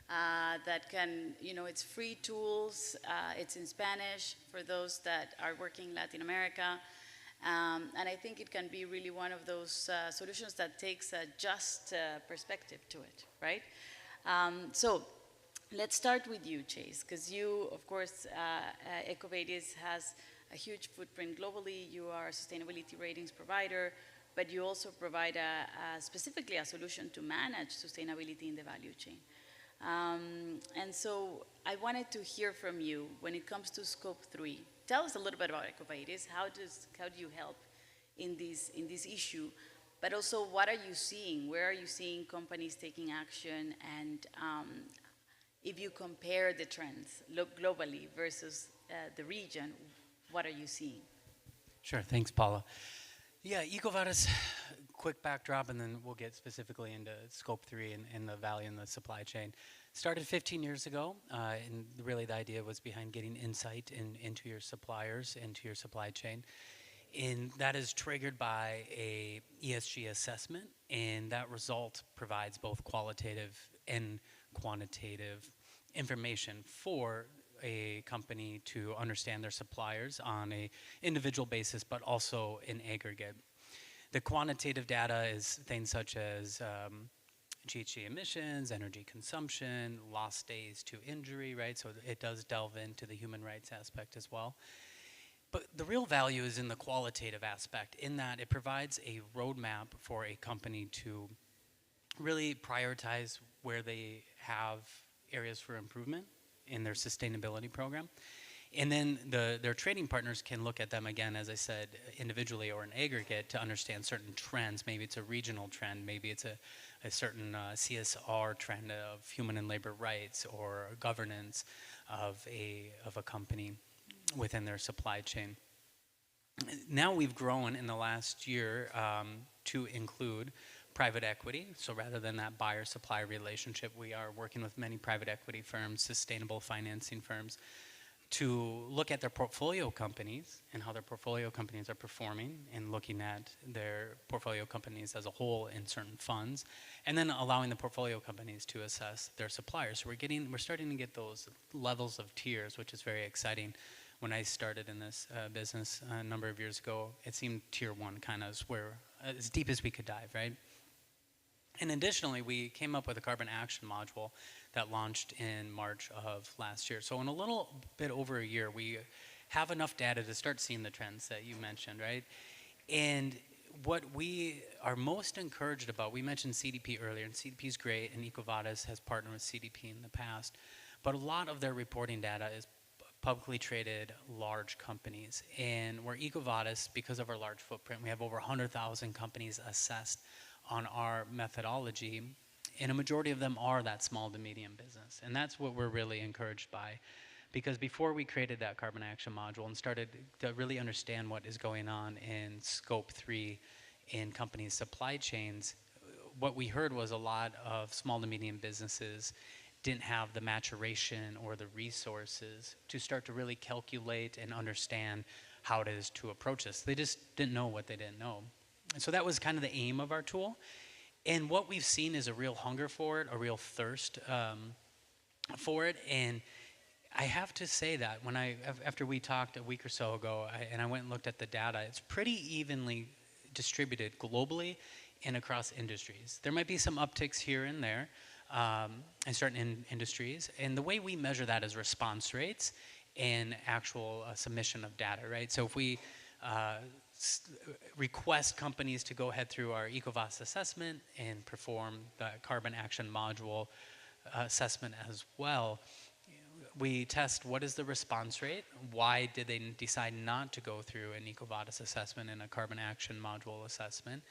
that can, it's free tools. It's in Spanish for those that are working in Latin America. And I think it can be really one of those solutions that takes a just perspective to it, right? So let's start with you, Chase, because you, of course, EcoVadis has a huge footprint globally. You are a sustainability ratings provider, but you also provide specifically a solution to manage sustainability in the value chain. And so I wanted to hear from you when it comes to Scope 3. Tell us a little bit about EcoVadis. How do you help in this issue? But also, what are you seeing? Where are you seeing companies taking action? And if you compare the trends globally versus the region, what are you seeing? Sure, thanks, Paula. Yeah, EcoVadis, quick backdrop, and then we'll get specifically into Scope 3 and the value in the supply chain. Started 15 years ago, and really the idea was behind getting insight into your suppliers, into your supply chain. And that is triggered by a ESG assessment, and that result provides both qualitative and quantitative information for a company to understand their suppliers on an individual basis, but also in aggregate. The quantitative data is things such as GHG emissions, energy consumption, lost days to injury, right? So it does delve into the human rights aspect as well. But the real value is in the qualitative aspect, in that it provides a roadmap for a company to really prioritize where they have areas for improvement in their sustainability program. And then their trading partners can look at them again, as I said, individually or in aggregate to understand certain trends. Maybe it's a regional trend, maybe it's a certain CSR trend of human and labor rights or governance of a company within their supply chain. Now we've grown in the last year to include private equity. So rather than that buyer-supplier relationship, we are working with many private equity firms, sustainable financing firms, to look at their portfolio companies and how their portfolio companies are performing, and looking at their portfolio companies as a whole in certain funds, and then allowing the portfolio companies to assess their suppliers. So we're starting to get those levels of tiers, which is very exciting. When I started in this business a number of years ago, it seemed tier one kind of is where as deep as we could dive, right? And additionally, we came up with a carbon action module that launched in March of last year. So in a little bit over a year, we have enough data to start seeing the trends that you mentioned, right? And what we are most encouraged about, we mentioned CDP earlier, and CDP is great, and EcoVadis has partnered with CDP in the past, but a lot of their reporting data is publicly traded large companies. And where EcoVadis, because of our large footprint, we have over 100,000 companies assessed on our methodology, and a majority of them are that small to medium business. And that's what we're really encouraged by, because before we created that carbon action module and started to really understand what is going on in Scope 3 in companies' supply chains, what we heard was a lot of small to medium businesses didn't have the maturation or the resources to start to really calculate and understand how it is to approach this. They just didn't know what they didn't know. And so that was kind of the aim of our tool. And what we've seen is a real hunger for it, a real thirst for it. And I have to say that after we talked a week or so ago, and I went and looked at the data, it's pretty evenly distributed globally and across industries. There might be some upticks here and there in certain industries. And the way we measure that is response rates and actual submission of data, right? So if we request companies to go ahead through our EcoVadis assessment and perform the carbon action module assessment as well, we test what is the response rate, why did they decide not to go through an EcoVadis assessment and a carbon action module assessment,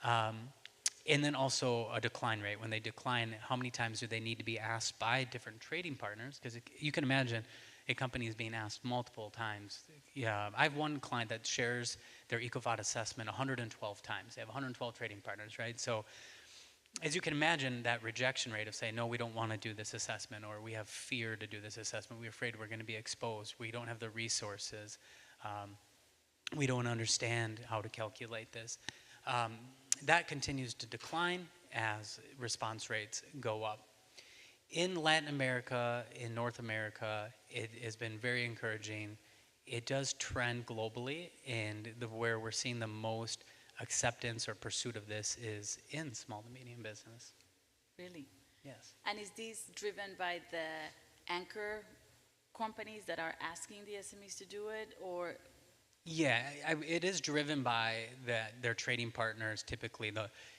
and then also a decline rate. When they decline, how many times do they need to be asked by different trading partners? Because you can imagine a company is being asked multiple times. Yeah, I have one client that shares their EcoVadis assessment 112 times. They have 112 trading partners, right? So as you can imagine, that rejection rate of saying, no, we don't want to do this assessment, or we have fear to do this assessment, we're afraid we're going to be exposed, we don't have the resources, we don't understand how to calculate this. That continues to decline as response rates go up. In Latin America, in North America, it has been very encouraging. It does trend globally, and where we're seeing the most acceptance or pursuit of this is in small to medium business. Really? Yes. And is this driven by the anchor companies that are asking the SMEs to do it, or? Yeah, it is driven by their trading partners. Typically,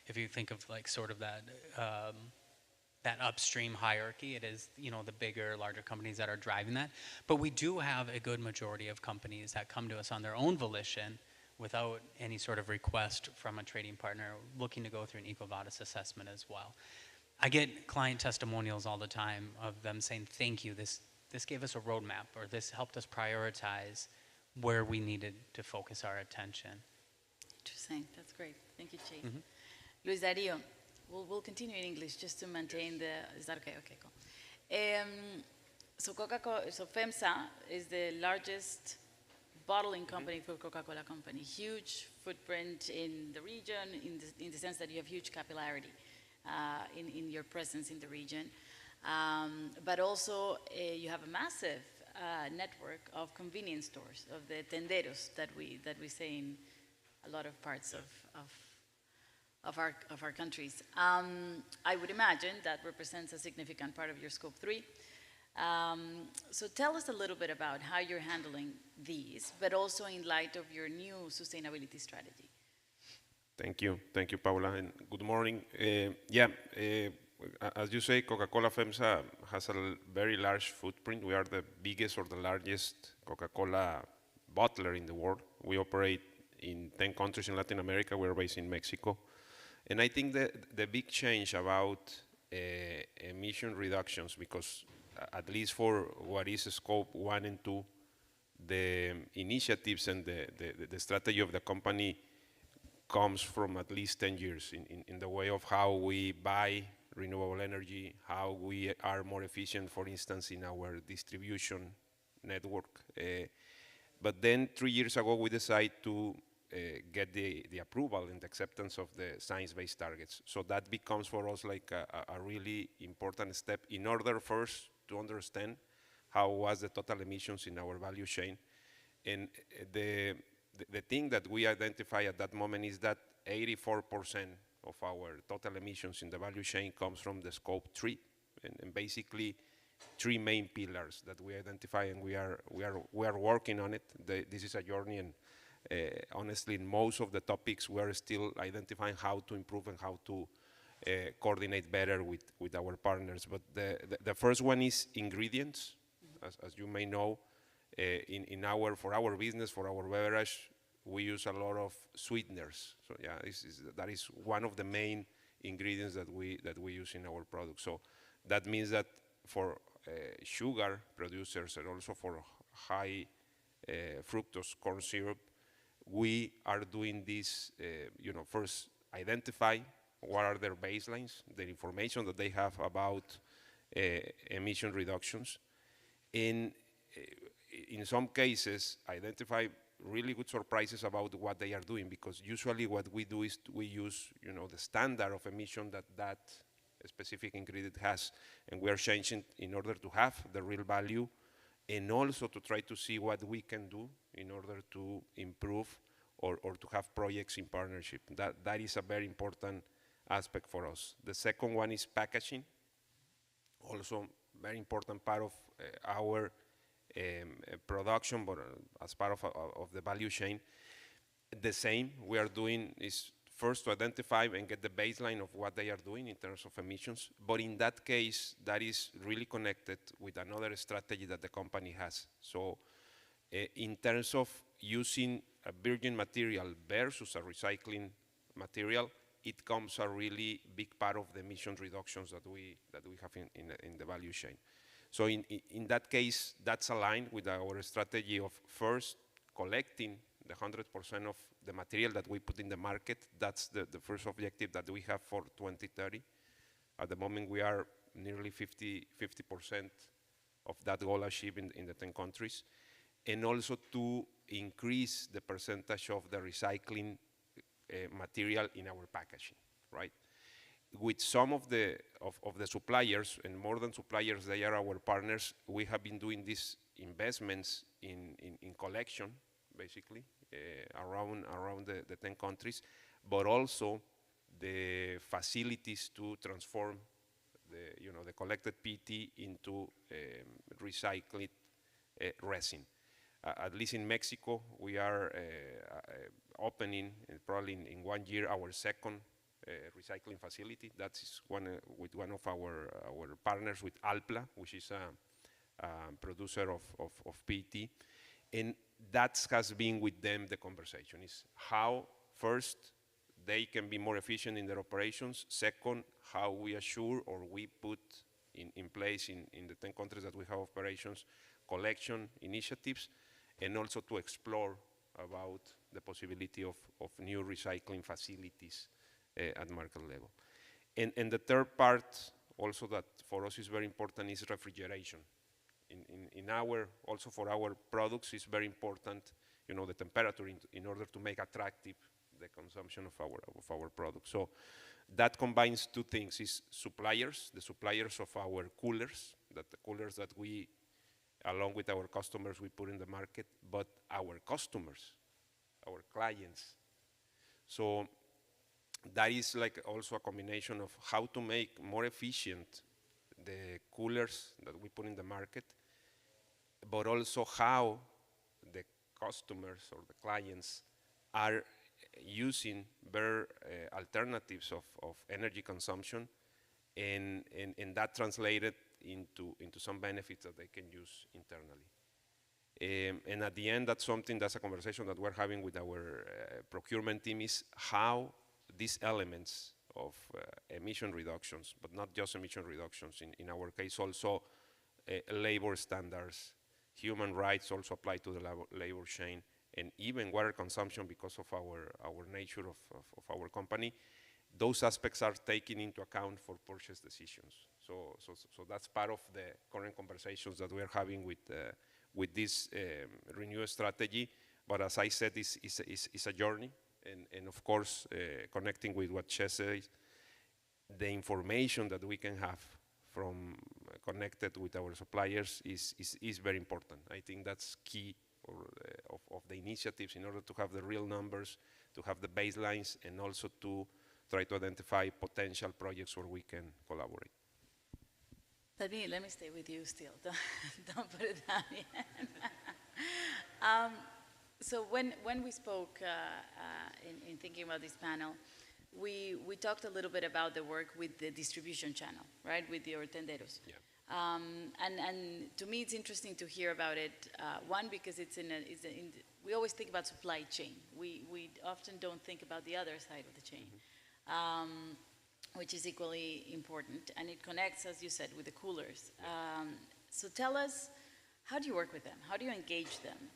if you think of like sort of that upstream hierarchy, it is, you know, the bigger, larger companies that are driving that. But we do have a good majority of companies that come to us on their own volition, without any sort of request from a trading partner, looking to go through an EcoVadis assessment as well. I get client testimonials all the time of them saying, thank you, this gave us a roadmap, or this helped us prioritize where we needed to focus our attention. Interesting, that's great. Thank you, Chief. Mm-hmm. Luis Dario, we'll continue in English just to maintain is that okay? Okay, cool. So FEMSA is the largest bottling company for Coca-Cola company. Huge footprint in the region, in the sense that you have huge capillarity in your presence in the region. But also you have a massive network of convenience stores, of the tenderos that we say in a lot of parts of our countries. I would imagine that represents a significant part of your scope 3. So tell us a little bit about how you're handling these, but also in light of your new sustainability strategy. Thank you, Paula, and good morning. As you say, Coca-Cola FEMSA has a very large footprint. We are the biggest or the largest Coca-Cola bottler in the world. We operate in 10 countries in Latin America. We're based in Mexico. And I think the big change about emission reductions, because at least for what is scope 1 and 2, the initiatives and the strategy of the company comes from at least 10 years in the way of how we buy renewable energy, how we are more efficient, for instance, in our distribution network. But then 3 years ago, we decided to get the approval and the acceptance of the science-based targets. So that becomes for us like a really important step in order first to understand how was the total emissions in our value chain. And the thing that we identify at that moment is that 84% of our total emissions in the value chain comes from the scope 3, and basically 3 main pillars that we identify, and we are working on it. This is a journey, and honestly, in most of the topics, we are still identifying how to improve and how to coordinate better with our partners. But the first one is ingredients. As you may know, for our business, for our beverage, we use a lot of sweeteners. So yeah, that is one of the main ingredients that we use in our products. So that means that for sugar producers and also for high fructose corn syrup, we are doing this, first identify what are their baselines, the information that they have about emission reductions, and in some cases identify really good surprises about what they are doing, because usually what we do is we use, the standard of emission that specific ingredient has, and we are changing in order to have the real value, and also to try to see what we can do in order to improve or to have projects in partnership. That is a very important aspect for us. The second one is packaging, also very important part of our production, but as part of the value chain. The same we are doing is first to identify and get the baseline of what they are doing in terms of emissions, but in that case, that is really connected with another strategy that the company has. So in terms of using a virgin material versus a recycling material, it comes a really big part of the emission reductions that we have in the value chain. So in that case, that's aligned with our strategy of first collecting the 100% of the material that we put in the market. That's the first objective that we have for 2030. At the moment, we are nearly 50% of that goal achieved in the 10 countries. And also to increase the percentage of the recycling material in our packaging, right? With some of the suppliers, and more than suppliers, they are our partners, we have been doing these investments in collection, basically, around the 10 countries, but also the facilities to transform the collected PET into recycled resin. At least in Mexico, we are opening, probably in 1 year, our second recycling facility. That is with one of our partners, with Alpla, which is a producer of PET. And that has been with them the conversation, is how first they can be more efficient in their operations. Second, how we assure or we put in place in the 10 countries that we have operations, collection initiatives, and also to explore about the possibility of new recycling facilities at market level. And the third part also that for us is very important is refrigeration. Also for our products, it's very important, the temperature in order to make attractive the consumption of our products. So that combines two things: is suppliers, the suppliers of our coolers, the coolers that we, along with our customers, we put in the market, but our customers, our clients. So that is like also a combination of how to make more efficient the coolers that we put in the market, but also how the customers or the clients are using better alternatives of energy consumption, and that translated into some benefits that they can use internally. And at the end, that's a conversation that we're having with our procurement team, is how these elements of emission reductions, but not just emission reductions, in our case also labor standards, human rights also apply to the labor chain, and even water consumption because of our nature of our company. Those aspects are taken into account for purchase decisions. So that's part of the current conversations that we are having with this renewed strategy. But as I said, it's a journey, and of course, connecting with what Che says, the information that we can have from connected with our suppliers is very important. I think that's key of the initiatives, in order to have the real numbers, to have the baselines, and also to try to identify potential projects where we can collaborate. Let me stay with you still. Don't put it down yet. So when we spoke in thinking about this panel, we talked a little bit about the work with the distribution channel, right, with your tenderos. Yeah. And to me, it's interesting to hear about it. One, because we always think about supply chain. We often don't think about the other side of the chain, which is equally important. And it connects, as you said, with the coolers. So tell us, how do you work with them? How do you engage them?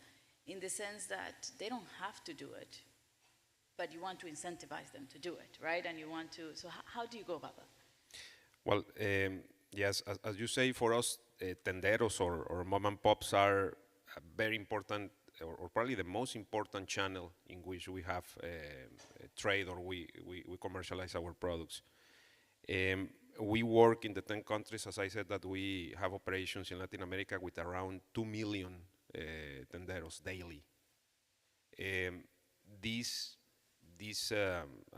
In the sense that they don't have to do it. but you want to incentivize them to do it, right? And you want to, so how do you go about that? Well, yes, as you say, for us, tenderos or mom and pops are a very important, or probably the most important channel in which we have trade or we commercialize our products. We work in the 10 countries, as I said, that we have operations in Latin America with around 2 million tenderos daily.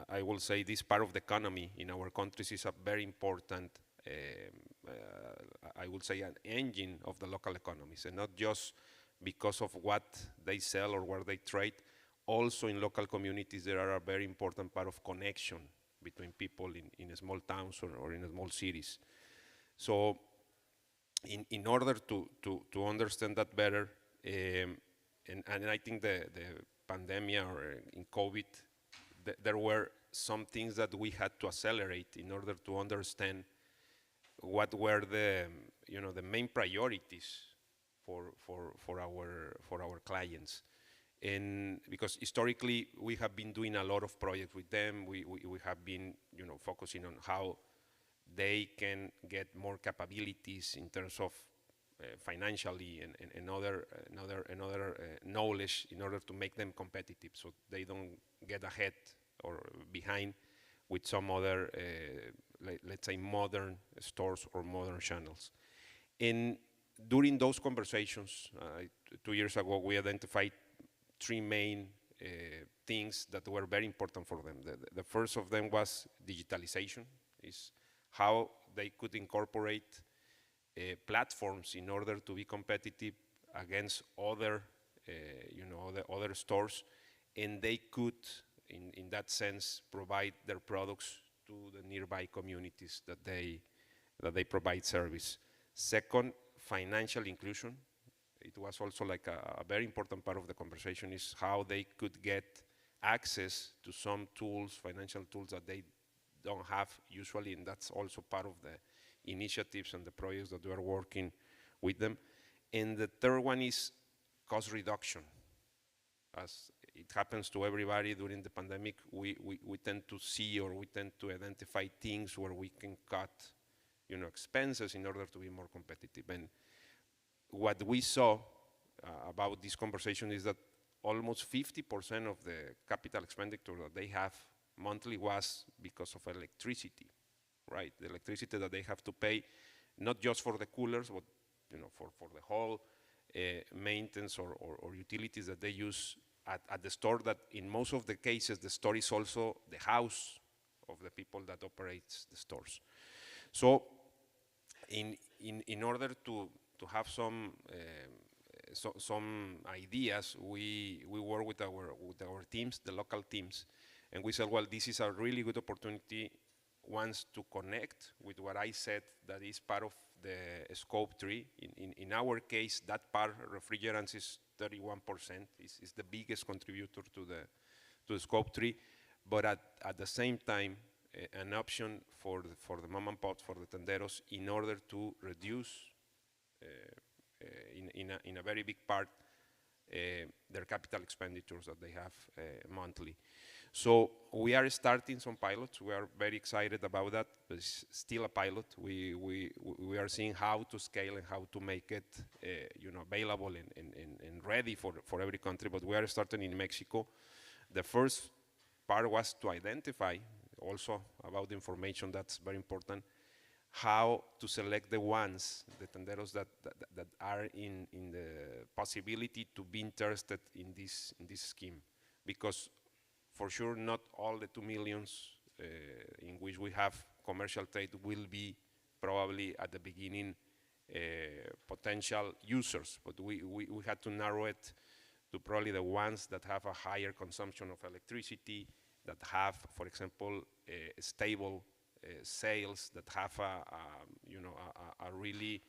I will say this part of the economy in our countries is a very important, I would say, an engine of the local economies, and not just because of what they sell or where they trade. Also in local communities, there are a very important part of connection between people in small towns or in small cities. So in order to understand that better, and I think the pandemic or in COVID, there were some things that we had to accelerate in order to understand what were the main priorities for our clients. And because historically we have been doing a lot of projects with them, we have been focusing on how they can get more capabilities in terms of financially and other knowledge in order to make them competitive, so they don't get ahead or behind with some other, let's say, modern stores or modern channels. And during those conversations, 2 years ago, we identified 3 main things that were very important for them. The first of them was digitalization, is how they could incorporate platforms in order to be competitive against other, other stores, and they could, in that sense, provide their products to the nearby communities that they provide service. Second, financial inclusion. It was also like a very important part of the conversation, is how they could get access to some tools, financial tools that they don't have usually, and that's also part of the initiatives and the projects that we are working with them. And the third one is cost reduction. As it happens to everybody during the pandemic, we tend to see, or we tend to identify things where we can cut expenses in order to be more competitive. And what we saw about this conversation is that almost 50% of the capital expenditure that they have monthly was because of electricity, right? The electricity that they have to pay, not just for the coolers, but for the whole maintenance or utilities that they use at the store, that in most of the cases, the store is also the house of the people that operates the stores. So in order to have some ideas, we work with our teams, the local teams, and we said, well, this is a really good opportunity once to connect with what I said that is part of the scope 3. In our case, that part, refrigerants, is 31%, is the biggest contributor to the scope 3, but at the same time, an option for the mom and pop, for the tenderos, in order to reduce in a very big part their capital expenditures that they have monthly. So we are starting some pilots. We are very excited about that, but it's still a pilot. We are seeing how to scale and how to make it available and ready for every country, but we are starting in Mexico. The first part was to identify, also about the information that's very important, how to select the ones, the tenderos that are in the possibility to be interested in this scheme, because for sure not all the 2 millions in which we have commercial trade will be probably at the beginning potential users, but we had to narrow it to probably the ones that have a higher consumption of electricity, that have, for example, stable sales, that have a really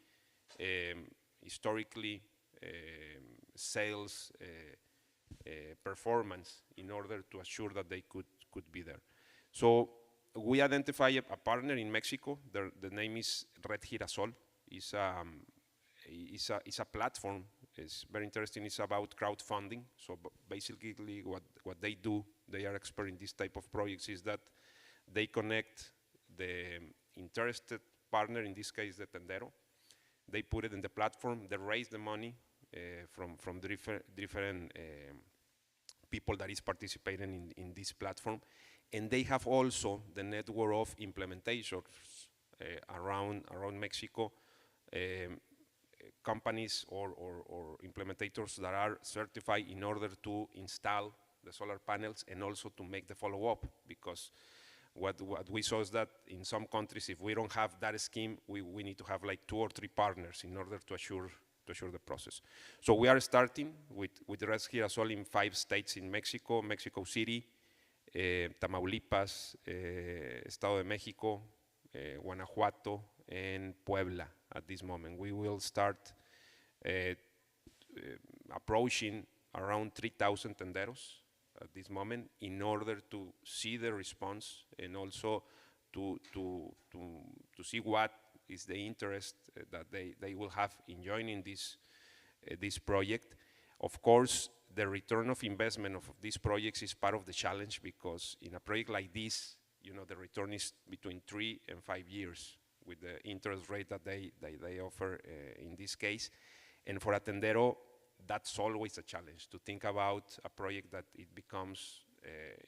historically sales performance in order to assure that they could be there. So we identify a partner in Mexico. The name is Red Girasol. It's a platform is very interesting. It's about crowdfunding. So basically what they do, they are expert in this type of projects, is that they connect the interested partner, in this case the tendero. They put it in the platform, they raise the money from different people that is participating in this platform. And they have also the network of implementators around Mexico, companies or implementators that are certified in order to install the solar panels and also to make the follow-up, because what we saw is that in some countries, if we don't have that scheme, we need to have like 2 or 3 partners in order to assure the process. So we are starting with Res Girasol in 5 states in Mexico: Mexico City, Tamaulipas, Estado de México, Guanajuato, and Puebla at this moment. We will start approaching around 3,000 tenderos at this moment in order to see the response and also to see what is the interest that they will have in joining this project. Of course, the return of investment of these projects is part of the challenge, because in a project like this, the return is between 3 and 5 years with the interest rate that they offer in this case. And for a tendero, that's always a challenge, to think about a project that it becomes,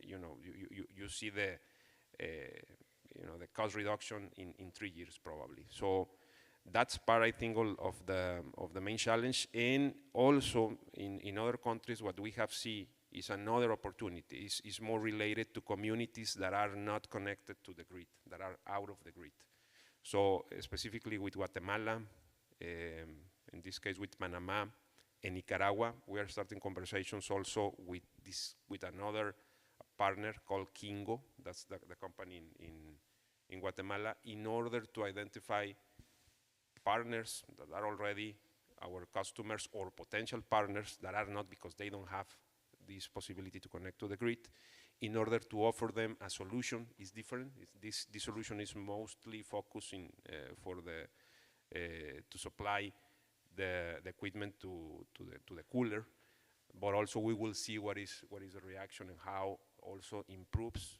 you see the cost reduction in 3 years probably. So that's part, I think, of the main challenge. And also in other countries, what we have seen is another opportunity. Is more related to communities that are not connected to the grid, that are out of the grid. So specifically with Guatemala, in this case with Panama and Nicaragua, we are starting conversations also with another partner called Kingo, that's the company in Guatemala, in order to identify partners that are already our customers or potential partners that are not, because they don't have this possibility to connect to the grid, in order to offer them a solution. Is different. This solution is mostly focusing to supply the equipment to the cooler, but also we will see what is the reaction and how also improves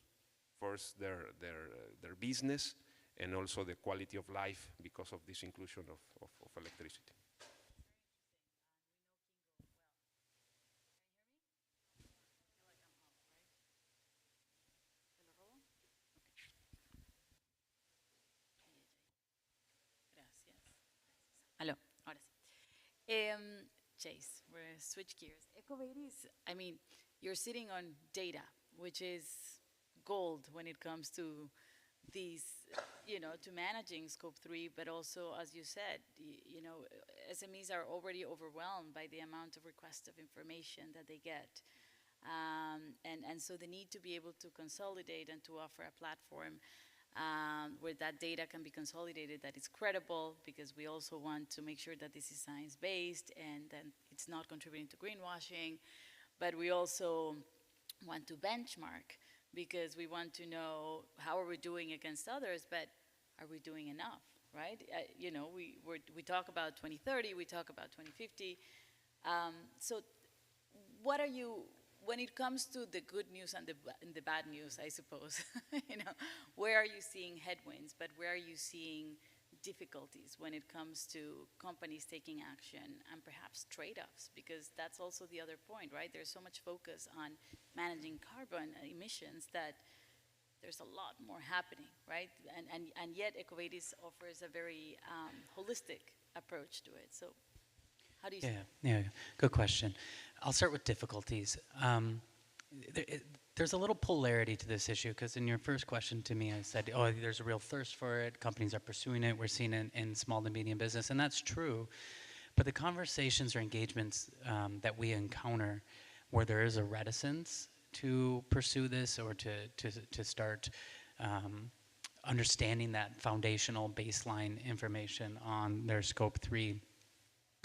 first their business and also the quality of life because of this inclusion of electricity. Aló, ahora sí. Chase, we're gonna switch gears. EcoVadis, I mean, you're sitting on data, which is gold when it comes to these, to managing Scope 3, but also, as you said, SMEs are already overwhelmed by the amount of requests of information that they get. And so the need to be able to consolidate and to offer a platform where that data can be consolidated, that it's credible, because we also want to make sure that this is science-based and then it's not contributing to greenwashing, but we also want to benchmark, because we want to know how are we doing against others, but are we doing enough, right? We talk about 2030, we talk about 2050. So what are you, when it comes to the good news and the bad news, I suppose, where are you seeing headwinds, but where are you seeing difficulties when it comes to companies taking action and perhaps trade-offs? Because that's also the other point, right? There's so much focus on managing carbon emissions that there's a lot more happening, right? And yet EcoVadis offers a very holistic approach to it. So how do you see that? Yeah, good question. I'll start with difficulties. There's a little polarity to this issue, because in your first question to me, I said, oh, there's a real thirst for it. Companies are pursuing it. We're seeing it in small to medium business, and that's true. But the conversations or engagements that we encounter where there is a reticence to pursue this or to start understanding that foundational baseline information on their Scope 3,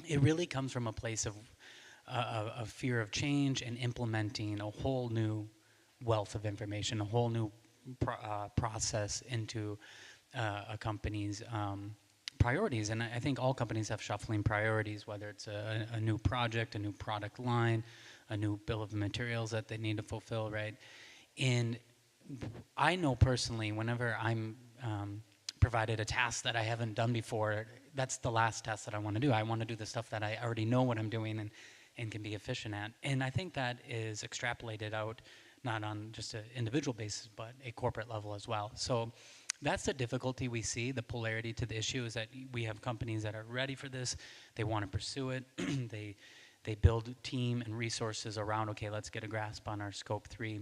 it really comes from a place of fear of change and implementing a whole new wealth of information, a whole new process into a company's priorities. And I think all companies have shuffling priorities, whether it's a new project, a new product line, a new bill of materials that they need to fulfill, right? And I know personally, whenever I'm provided a task that I haven't done before, that's the last task that I want to do. I want to do the stuff that I already know what I'm doing and can be efficient at. And I think that is extrapolated out, not on just an individual basis, but a corporate level as well. So that's the difficulty we see. The polarity to the issue is that we have companies that are ready for this. They want to pursue it. They build team and resources around, okay, let's get a grasp on our scope 3.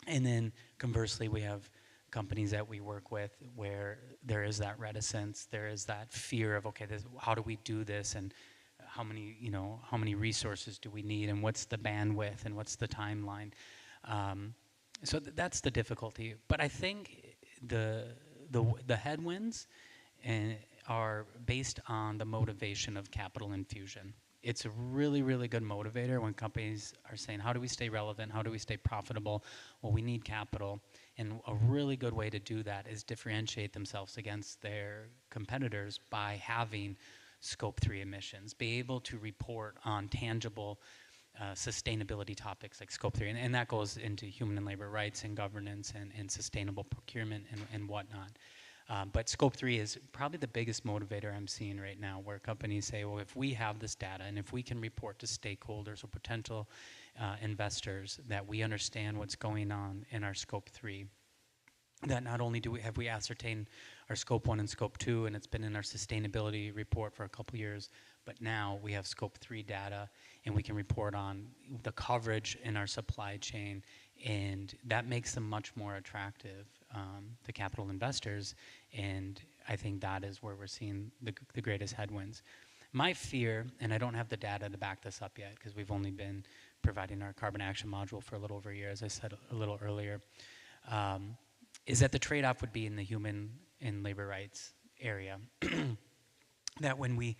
And then conversely, we have companies that we work with where there is that reticence, there is that fear of, okay, how do we do this, and how many resources do we need, and what's the bandwidth, and what's the timeline. So that's the difficulty. But I think the headwinds are based on the motivation of capital infusion. It's a really, really good motivator when companies are saying, how do we stay relevant? How do we stay profitable? Well, we need capital. And a really good way to do that is differentiate themselves against their competitors by having scope 3 emissions, be able to report on tangible sustainability topics like scope 3. And that goes into human and labor rights and governance and sustainable procurement and whatnot. But scope 3 is probably the biggest motivator I'm seeing right now, where companies say, well, if we have this data and if we can report to stakeholders or potential investors that we understand what's going on in our scope 3, that not only have we ascertained our scope 1 and scope 2, and it's been in our sustainability report for a couple years, but now we have scope 3 data and we can report on the coverage in our supply chain, and that makes them much more attractive to capital investors. And I think that is where we're seeing the greatest headwinds. My fear, and I don't have the data to back this up yet because we've only been providing our carbon action module for a little over a year, as I said a little earlier, is that the trade-off would be in the human and labor rights area. That when we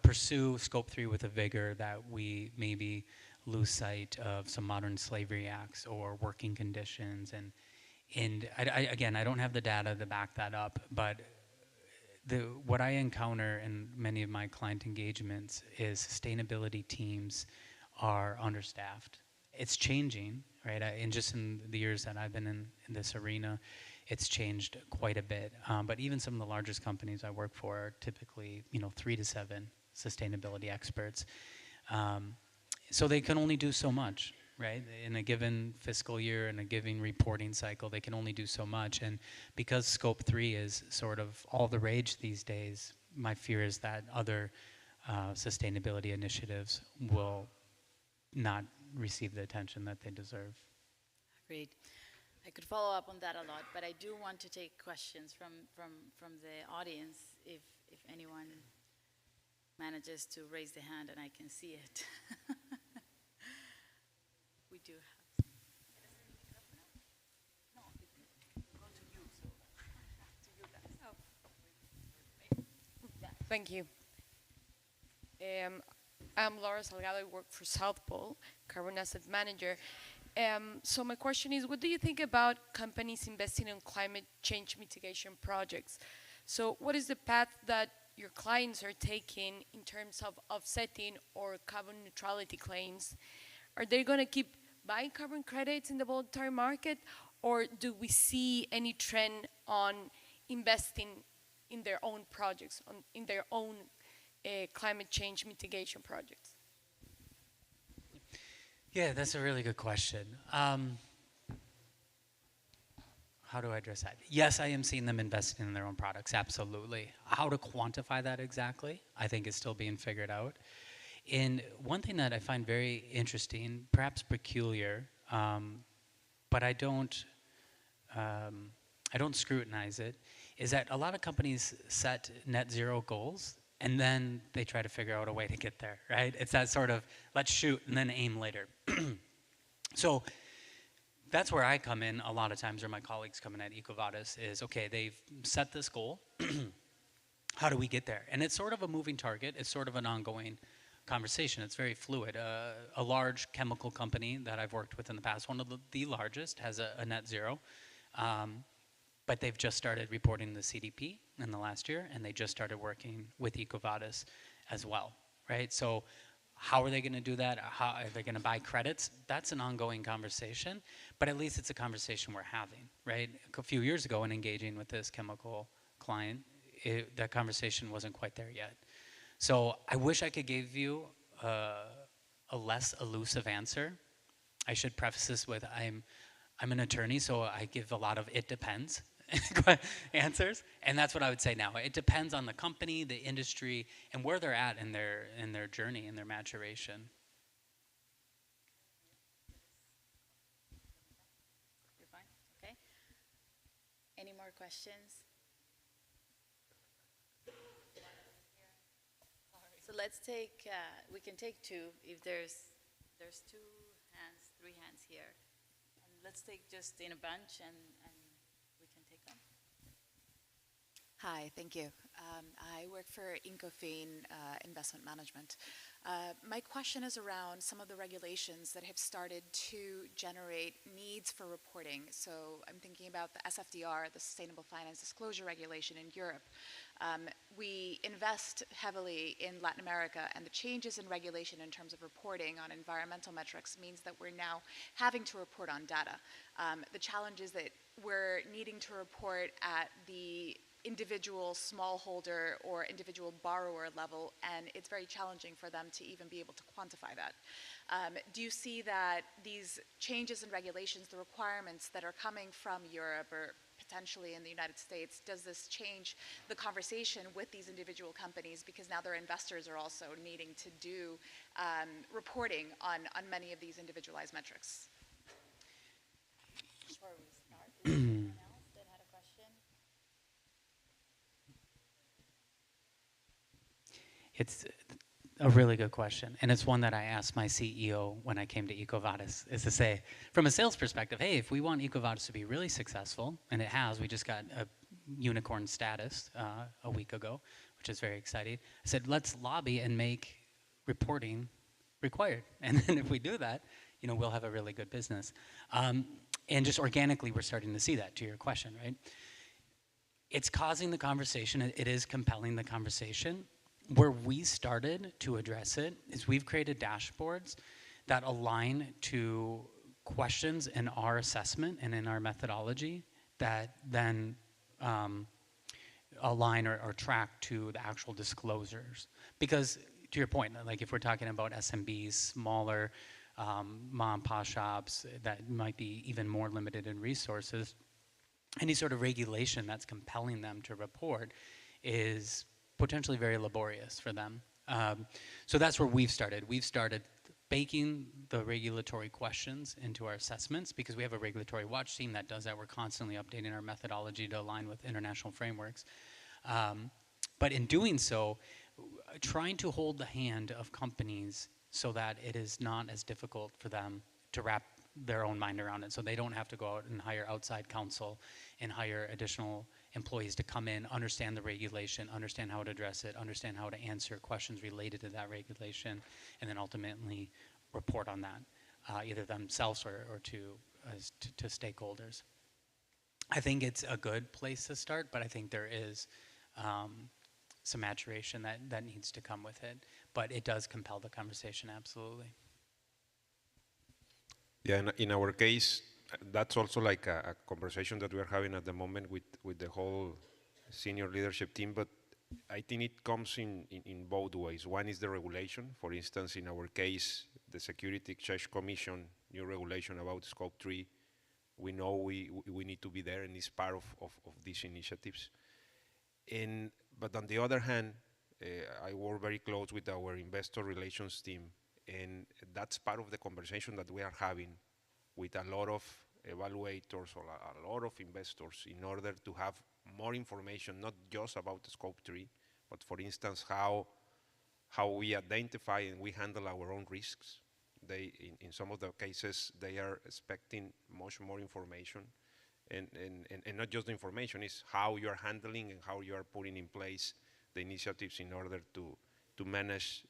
pursue scope 3 with a vigor, that we maybe lose sight of some modern slavery acts or working conditions. And again, I don't have the data to back that up, but what I encounter in many of my client engagements is sustainability teams are understaffed. It's changing, right? And just in the years that I've been in this arena, it's changed quite a bit. But even some of the largest companies I work for are typically, 3 to 7 sustainability experts. So they can only do so much, right? In a given fiscal year, in a given reporting cycle, they can only do so much. And because scope 3 is sort of all the rage these days, my fear is that other sustainability initiatives will not receive the attention that they deserve. Great. I could follow up on that a lot, but I do want to take questions from the audience if anyone manages to raise the hand and I can see it. We do have some. No, to you, so to you guys. Thank you. I'm Laura Salgado. I work for South Pole, Carbon Asset Manager. So my question is, what do you think about companies investing in climate change mitigation projects? So what is the path that your clients are taking in terms of offsetting or carbon neutrality claims? Are they going to keep buying carbon credits in the voluntary market, or do we see any trend on investing in their own projects, in their own climate change mitigation projects? Yeah, that's a really good question. How do I address that? Yes, I am seeing them investing in their own products, absolutely. How to quantify that exactly, I think is still being figured out. And one thing that I find very interesting, perhaps peculiar, but I don't scrutinize it, is that a lot of companies set net zero goals and then they try to figure out a way to get there, right? It's that sort of, let's shoot and then aim later. So that's where I come in a lot of times, or my colleagues come in at EcoVadis, is, okay, they've set this goal. How do we get there? And it's sort of a moving target. It's sort of an ongoing conversation. It's very fluid. A large chemical company that I've worked with in the past, one of the largest, has a net zero. but they've just started reporting the CDP in the last year, and they just started working with EcoVadis as well, right? So how are they going to do that? How are they going to buy credits? That's an ongoing conversation, but at least it's a conversation we're having, right? A few years ago in engaging with this chemical client, that conversation wasn't quite there yet. So I wish I could give you a less elusive answer. I should preface this with I'm an attorney, so I give a lot of "it depends" answers, and that's what I would say now. It depends on the company, the industry, and where they're at in their journey, in their maturation. You're fine. Okay. Any more questions? So let's take. We can take two if there's 2 hands, 3 hands here, and let's take just in a bunch and we can take them. Hi, thank you. I work for Incofin Investment Management. My question is around some of the regulations that have started to generate needs for reporting. So I'm thinking about the SFDR, the Sustainable Finance Disclosure Regulation in Europe. We invest heavily in Latin America, and the changes in regulation in terms of reporting on environmental metrics means that we're now having to report on data. The challenge is that we're needing to report at the individual smallholder or individual borrower level, and it's very challenging for them to even be able to quantify that. Do you see that these changes in regulations, the requirements that are coming from Europe or potentially in the United States, does this change the conversation with these individual companies, because now their investors are also needing to do reporting on many of these individualized metrics? Before we start, is there anyone else that had a question? It's a really good question, and it's one that I asked my CEO when I came to EcoVadis, is to say, from a sales perspective, hey, if we want EcoVadis to be really successful, and it has, we just got a unicorn status a week ago, which is very exciting. I said, let's lobby and make reporting required, and then if we do that, we'll have a really good business. And just organically, we're starting to see that, to your question, right? It's causing the conversation, it is compelling the conversation. Where we started to address it is we've created dashboards that align to questions in our assessment and in our methodology that then align or track to the actual disclosures. Because to your point, like if we're talking about SMBs, smaller mom and pop shops that might be even more limited in resources, any sort of regulation that's compelling them to report is potentially very laborious for them. So that's where we've started. We've started baking the regulatory questions into our assessments because we have a regulatory watch team that does that. We're constantly updating our methodology to align with international frameworks. But in doing so, trying to hold the hand of companies so that it is not as difficult for them to wrap their own mind around it. So they don't have to go out and hire outside counsel and hire additional employees to come in, understand the regulation, understand how to address it, understand how to answer questions related to that regulation, and then ultimately report on that, either themselves or to stakeholders. I think it's a good place to start, but I think there is some maturation that needs to come with it. But it does compel the conversation, absolutely. Yeah, in our case, that's also like a conversation that we're having at the moment with the whole senior leadership team, but I think it comes in both ways. One is the regulation. For instance, in our case, the Security Exchange Commission, new regulation about Scope 3, we know we need to be there, and it's part of these initiatives. But on the other hand, I work very close with our investor relations team, and that's part of the conversation that we are having with a lot of evaluators or a lot of investors in order to have more information, not just about the Scope 3, but for instance, how we identify and we handle our own risks. In some of the cases, they are expecting much more information, and not just the information, is how you are handling and how you are putting in place the initiatives in order to manage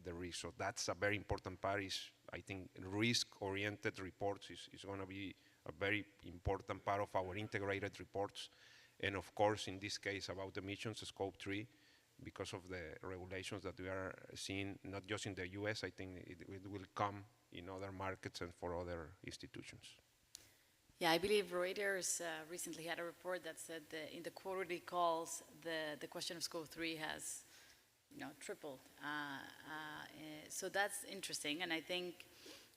the risk. So that's a very important part. I think risk-oriented reports is going to be a very important part of our integrated reports. And of course, in this case, about emissions, Scope 3, because of the regulations that we are seeing, not just in the US, I think it will come in other markets and for other institutions. Yeah, I believe Reuters recently had a report that said that in the quarterly calls, the question of Scope 3 has, tripled. So that's interesting, and I think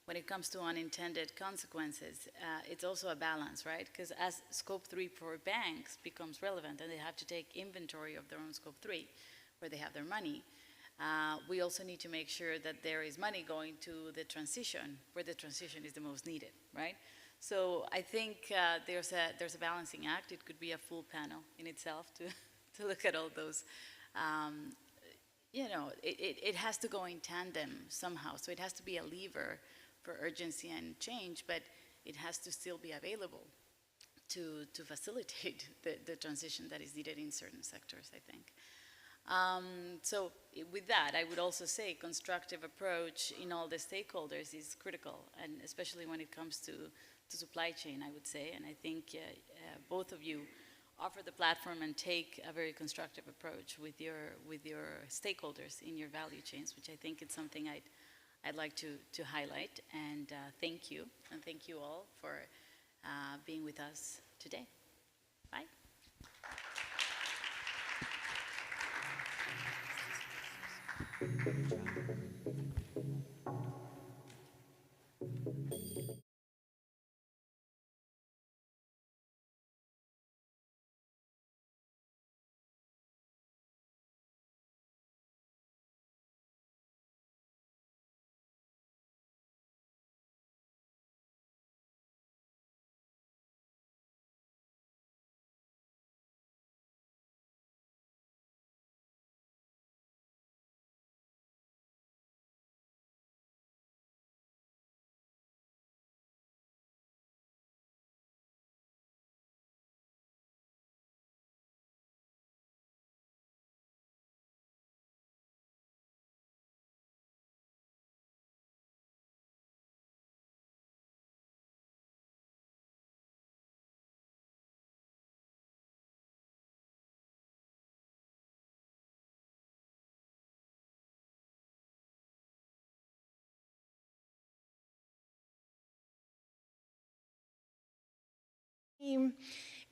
when it comes to unintended consequences, it's also a balance, right? Because as Scope 3 for banks becomes relevant and they have to take inventory of their own Scope 3, where they have their money, we also need to make sure that there is money going to the transition, where the transition is the most needed, right? So I think there's a balancing act. It could be a full panel in itself to look at all those. It has to go in tandem somehow. So it has to be a lever for urgency and change, but it has to still be available to facilitate the transition that is needed in certain sectors, I think. So with that, I would also say constructive approach in all the stakeholders is critical, and especially when it comes to supply chain, I would say. And I think both of you offer the platform and take a very constructive approach with your stakeholders in your value chains, which I think it's something I'd like to highlight. And thank you, and thank you all for being with us today. Bye.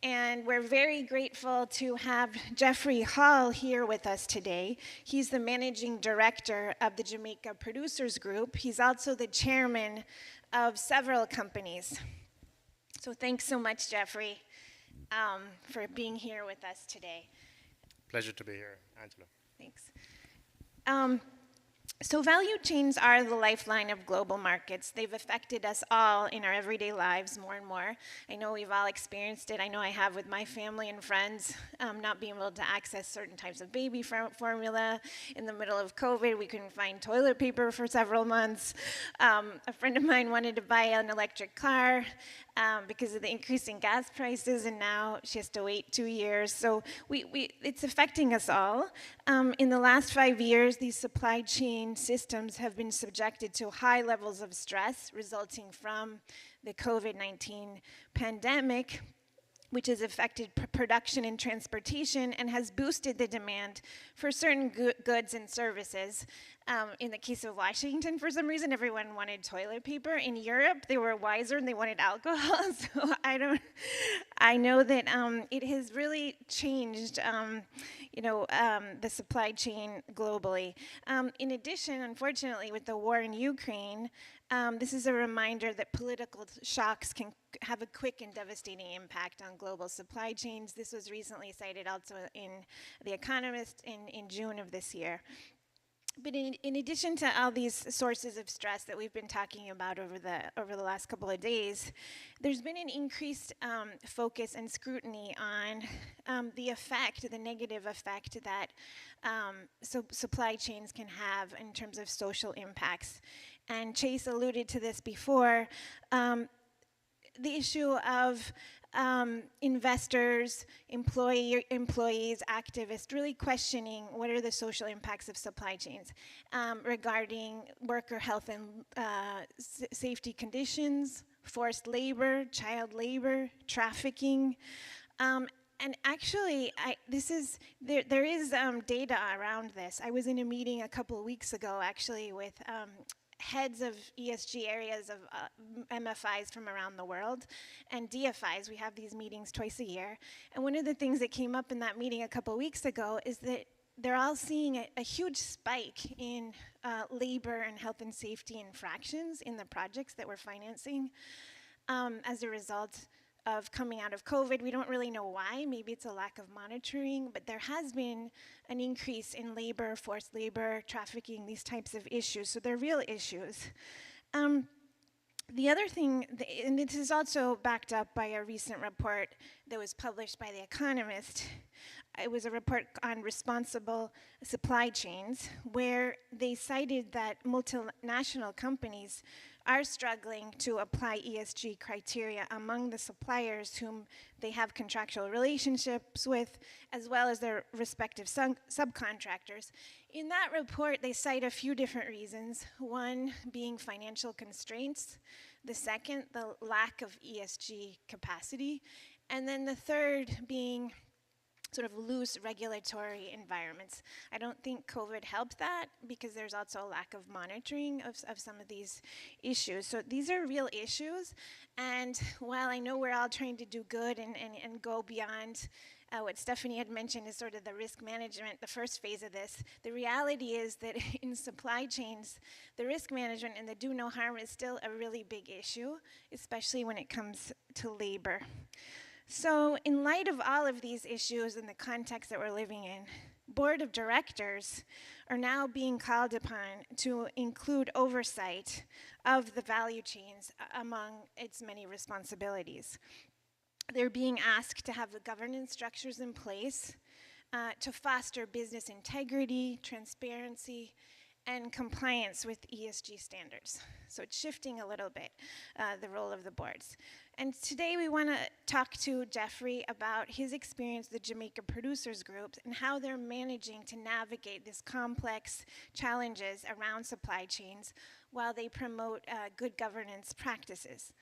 And we're very grateful to have Jeffrey Hall here with us today. He's the managing director of the Jamaica Producers Group. He's also the chairman of several companies. So thanks so much, Jeffrey, for being here with us today. Pleasure to be here, Angela. Thanks. So value chains are the lifeline of global markets. They've affected us all in our everyday lives more and more. I know we've all experienced it. I know I have with my family and friends, not being able to access certain types of baby formula. In the middle of COVID, we couldn't find toilet paper for several months. A friend of mine wanted to buy an electric car because of the increasing gas prices, and now she has to wait 2 years. So it's affecting us all. In the last 5 years, these supply chain systems have been subjected to high levels of stress resulting from the COVID-19 pandemic, which has affected production and transportation and has boosted the demand for certain goods and services. In the case of Washington, for some reason, everyone wanted toilet paper. In Europe, they were wiser and they wanted alcohol. So I know that it has really changed, the supply chain globally. In addition, unfortunately, with the war in Ukraine, this is a reminder that political shocks can have a quick and devastating impact on global supply chains. This was recently cited also in The Economist in June of this year. But in addition to all these sources of stress that we've been talking about over the last couple of days, there's been an increased focus and scrutiny on the negative effect that supply chains can have in terms of social impacts. And Chase alluded to this before, the issue of investors, employees, activists, really questioning what are the social impacts of supply chains regarding worker health and safety conditions, forced labor, child labor, trafficking. And actually, there is data around this. I was in a meeting a couple of weeks ago, actually, with heads of ESG areas of MFIs from around the world and DFIs. We have these meetings twice a year. And one of the things that came up in that meeting a couple of weeks ago is that they're all seeing a huge spike in labor and health and safety infractions in the projects that we're financing as a result of coming out of COVID. We don't really know why. Maybe it's a lack of monitoring, but there has been an increase in labor, forced labor, trafficking, these types of issues. So they're real issues. The other thing, and this is also backed up by a recent report that was published by The Economist. It was a report on responsible supply chains, where they cited that multinational companies are struggling to apply ESG criteria among the suppliers whom they have contractual relationships with, as well as their respective subcontractors. In that report, they cite a few different reasons. One being financial constraints, the second, the lack of ESG capacity, and then the third being sort of loose regulatory environments. I don't think COVID helped that because there's also a lack of monitoring of some of these issues. So these are real issues, and while I know we're all trying to do good and go beyond what Stephanie had mentioned is sort of the risk management, the first phase of this, the reality is that in supply chains, the risk management and the do no harm is still a really big issue, especially when it comes to labor. So in light of all of these issues and the context that we're living in, board of directors are now being called upon to include oversight of the value chains among its many responsibilities. They're being asked to have the governance structures in place to foster business integrity, transparency, and compliance with ESG standards. So it's shifting a little bit, the role of the boards. And today we want to talk to Jeffrey about his experience with the Jamaica Producers Group and how they're managing to navigate these complex challenges around supply chains while they promote good governance practices.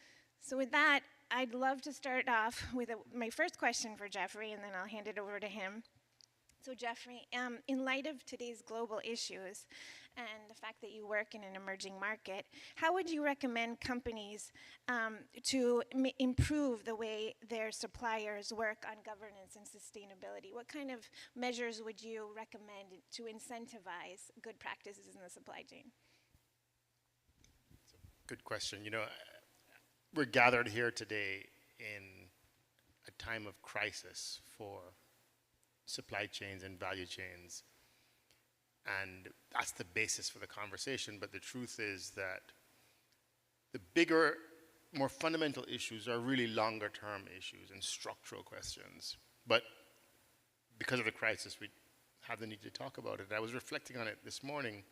So with that, I'd love to start off with my first question for Jeffrey, and then I'll hand it over to him. So Jeffrey, in light of today's global issues and the fact that you work in an emerging market, how would you recommend companies to improve the way their suppliers work on governance and sustainability? What kind of measures would you recommend to incentivize good practices in the supply chain? Good question. You know, we're gathered here today in a time of crisis for supply chains and value chains. And that's the basis for the conversation. But the truth is that the bigger, more fundamental issues are really longer term issues and structural questions. But because of the crisis, we have the need to talk about it. I was reflecting on it this morning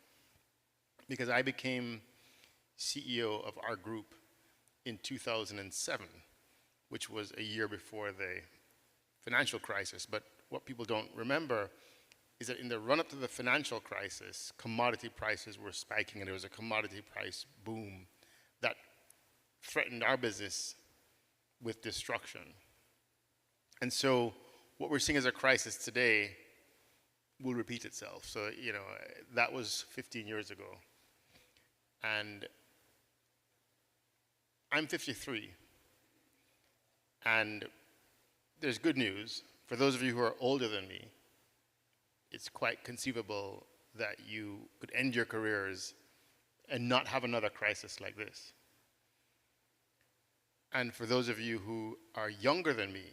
because I became CEO of our group in 2007, which was a year before the financial crisis. But what people don't remember is that in the run-up to the financial crisis, commodity prices were spiking, and there was a commodity price boom that threatened our business with destruction. And so what we're seeing as a crisis today will repeat itself. So, you know, that was 15 years ago. And I'm 53. And there's good news. For those of you who are older than me, it's quite conceivable that you could end your careers and not have another crisis like this. And for those of you who are younger than me,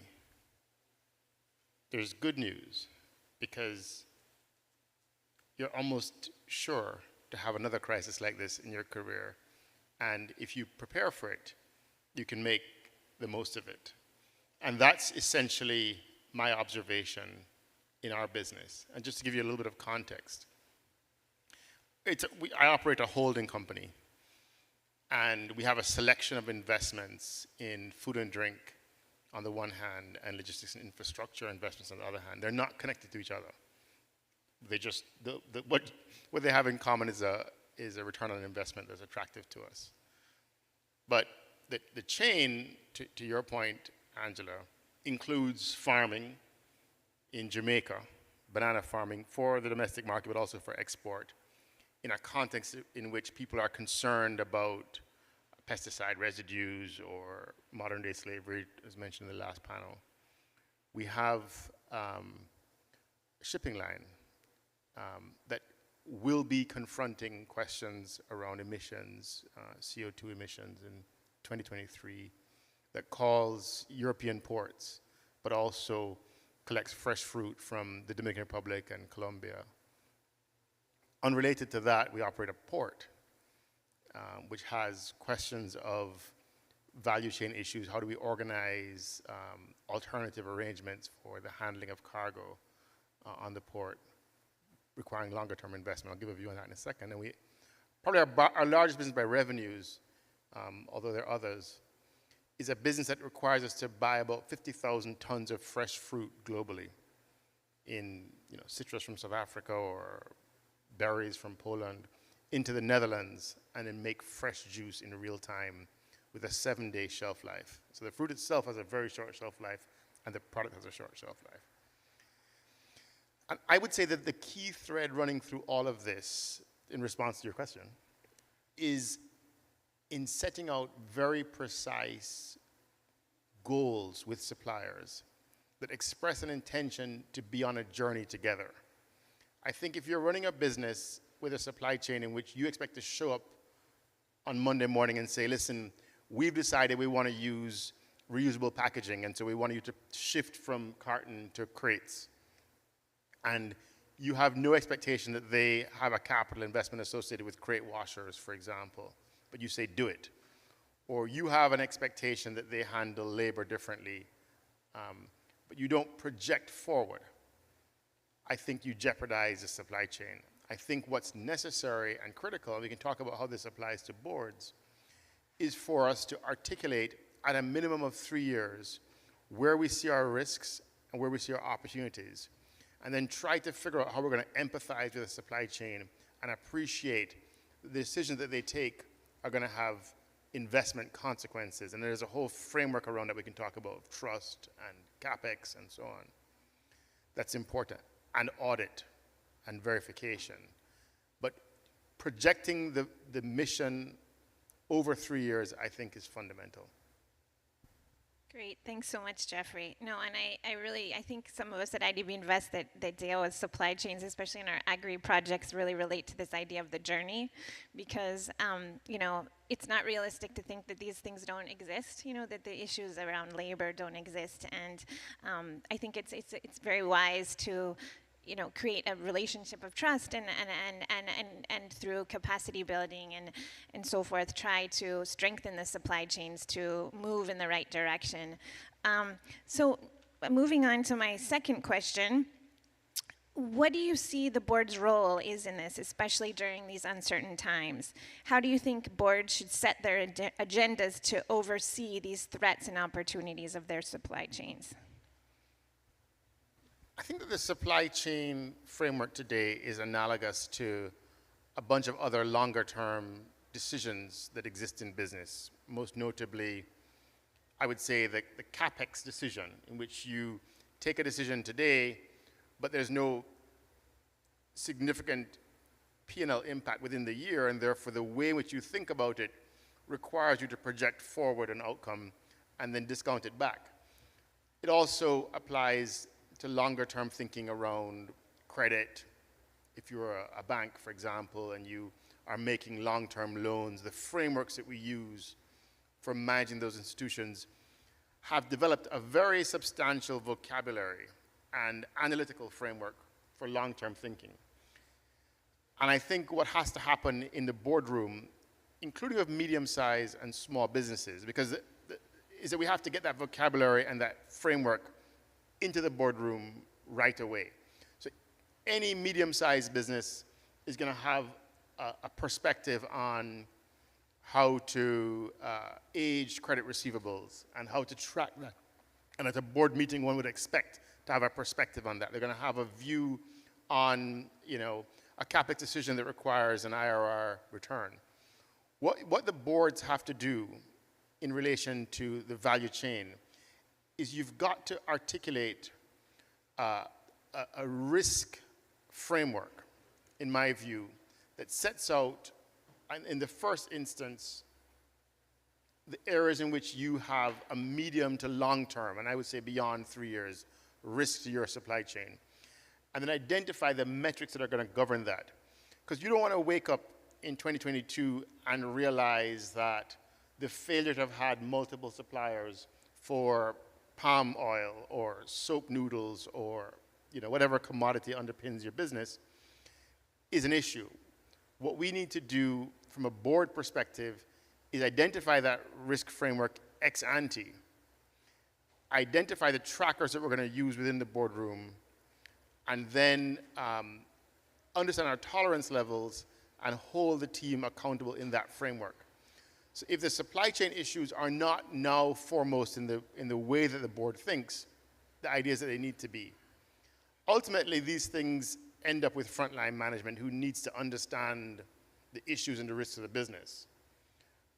there's good news because you're almost sure to have another crisis like this in your career. And if you prepare for it, you can make the most of it. And that's essentially my observation in our business. And just to give you a little bit of context, I operate a holding company, and we have a selection of investments in food and drink on the one hand, and logistics and infrastructure investments on the other hand. They're not connected to each other. They just, what they have in common is a return on investment that's attractive to us. But the chain, to your point, Angela, includes farming in Jamaica, banana farming for the domestic market, but also for export, in a context in which people are concerned about pesticide residues or modern-day slavery, as mentioned in the last panel. We have a shipping line that will be confronting questions around emissions, CO2 emissions in 2023, that calls European ports, but also collects fresh fruit from the Dominican Republic and Colombia. Unrelated to that, we operate a port, which has questions of value chain issues. How do we organize alternative arrangements for the handling of cargo on the port, requiring longer term investment? I'll give a view on that in a second. And we probably our largest business by revenues, although there are others, is a business that requires us to buy about 50,000 tons of fresh fruit globally in citrus from South Africa or berries from Poland into the Netherlands, and then make fresh juice in real time with a 7-day shelf life. So the fruit itself has a very short shelf life, and the product has a short shelf life. And I would say that the key thread running through all of this, in response to your question, is in setting out very precise goals with suppliers that express an intention to be on a journey together. I think if you're running a business with a supply chain in which you expect to show up on Monday morning and say, listen, we've decided we want to use reusable packaging, and so we want you to shift from carton to crates, and you have no expectation that they have a capital investment associated with crate washers, for example, but you say do it. Or you have an expectation that they handle labor differently, but you don't project forward. I think you jeopardize the supply chain. I think what's necessary and critical, and we can talk about how this applies to boards, is for us to articulate at a minimum of 3 years where we see our risks and where we see our opportunities, and then try to figure out how we're going to empathize with the supply chain and appreciate the decisions that they take are going to have investment consequences. And there's a whole framework around that we can talk about, trust and CapEx and so on. That's important. And audit and verification. But projecting the mission over 3 years, I think, is fundamental. Great, thanks so much, Jeffrey. No, and I think some of us at IDB Invest that deal with supply chains, especially in our agri projects, really relate to this idea of the journey, because it's not realistic to think that these things don't exist. That the issues around labor don't exist, and I think it's very wise to create a relationship of trust and through capacity building and so forth, try to strengthen the supply chains to move in the right direction. So moving on to my second question, what do you see the board's role is in this, especially during these uncertain times? How do you think boards should set their agendas to oversee these threats and opportunities of their supply chains? I think that the supply chain framework today is analogous to a bunch of other longer-term decisions that exist in business. Most notably, I would say the CapEx decision, in which you take a decision today, but there's no significant P&L impact within the year, and therefore the way in which you think about it requires you to project forward an outcome and then discount it back. It also applies to longer term thinking around credit. If you're a bank, for example, and you are making long-term loans, the frameworks that we use for managing those institutions have developed a very substantial vocabulary and analytical framework for long-term thinking. And I think what has to happen in the boardroom, including of medium-sized and small businesses, is that we have to get that vocabulary and that framework into the boardroom right away. So any medium-sized business is going to have a perspective on how to age credit receivables and how to track that. And at a board meeting, one would expect to have a perspective on that. They're going to have a view on, a CapEx decision that requires an IRR return. What the boards have to do in relation to the value chain is you've got to articulate a risk framework, in my view, that sets out, in the first instance, the areas in which you have a medium to long term, and I would say beyond 3 years, risk to your supply chain. And then identify the metrics that are going to govern that. Because you don't want to wake up in 2022 and realize that the failure to have had multiple suppliers for palm oil or soap noodles or whatever commodity underpins your business is an issue. What we need to do from a board perspective is identify that risk framework ex ante, identify the trackers that we're going to use within the boardroom, and then understand our tolerance levels and hold the team accountable in that framework. So if the supply chain issues are not now foremost in the way that the board thinks, the ideas that they need to be. Ultimately, these things end up with frontline management who needs to understand the issues and the risks of the business.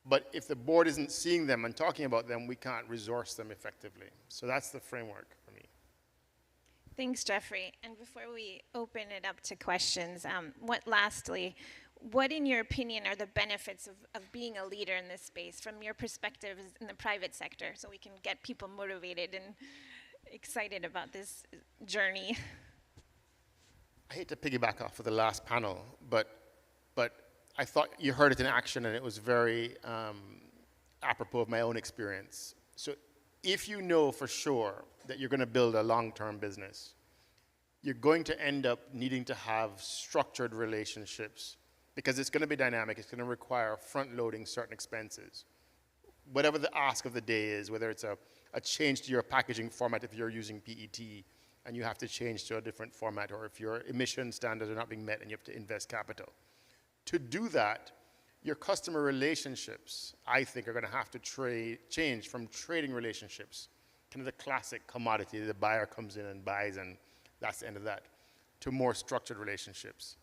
But if the board isn't seeing them and talking about them, we can't resource them effectively. So that's the framework for me. Thanks, Jeffrey. And before we open it up to questions, what in your opinion are the benefits of being a leader in this space from your perspective in the private sector, so we can get people motivated and excited about this journey? I hate to piggyback off of the last panel, but I thought you heard it in action, and it was very apropos of my own experience. So if you know for sure that you're going to build a long-term business, you're going to end up needing to have structured relationships because it's going to be dynamic. It's going to require front-loading certain expenses. Whatever the ask of the day is, whether it's a change to your packaging format if you're using PET and you have to change to a different format, or if your emission standards are not being met and you have to invest capital. To do that, your customer relationships, I think, are going to have to change from trading relationships, kind of the classic commodity, the buyer comes in and buys and that's the end of that, to more structured relationships.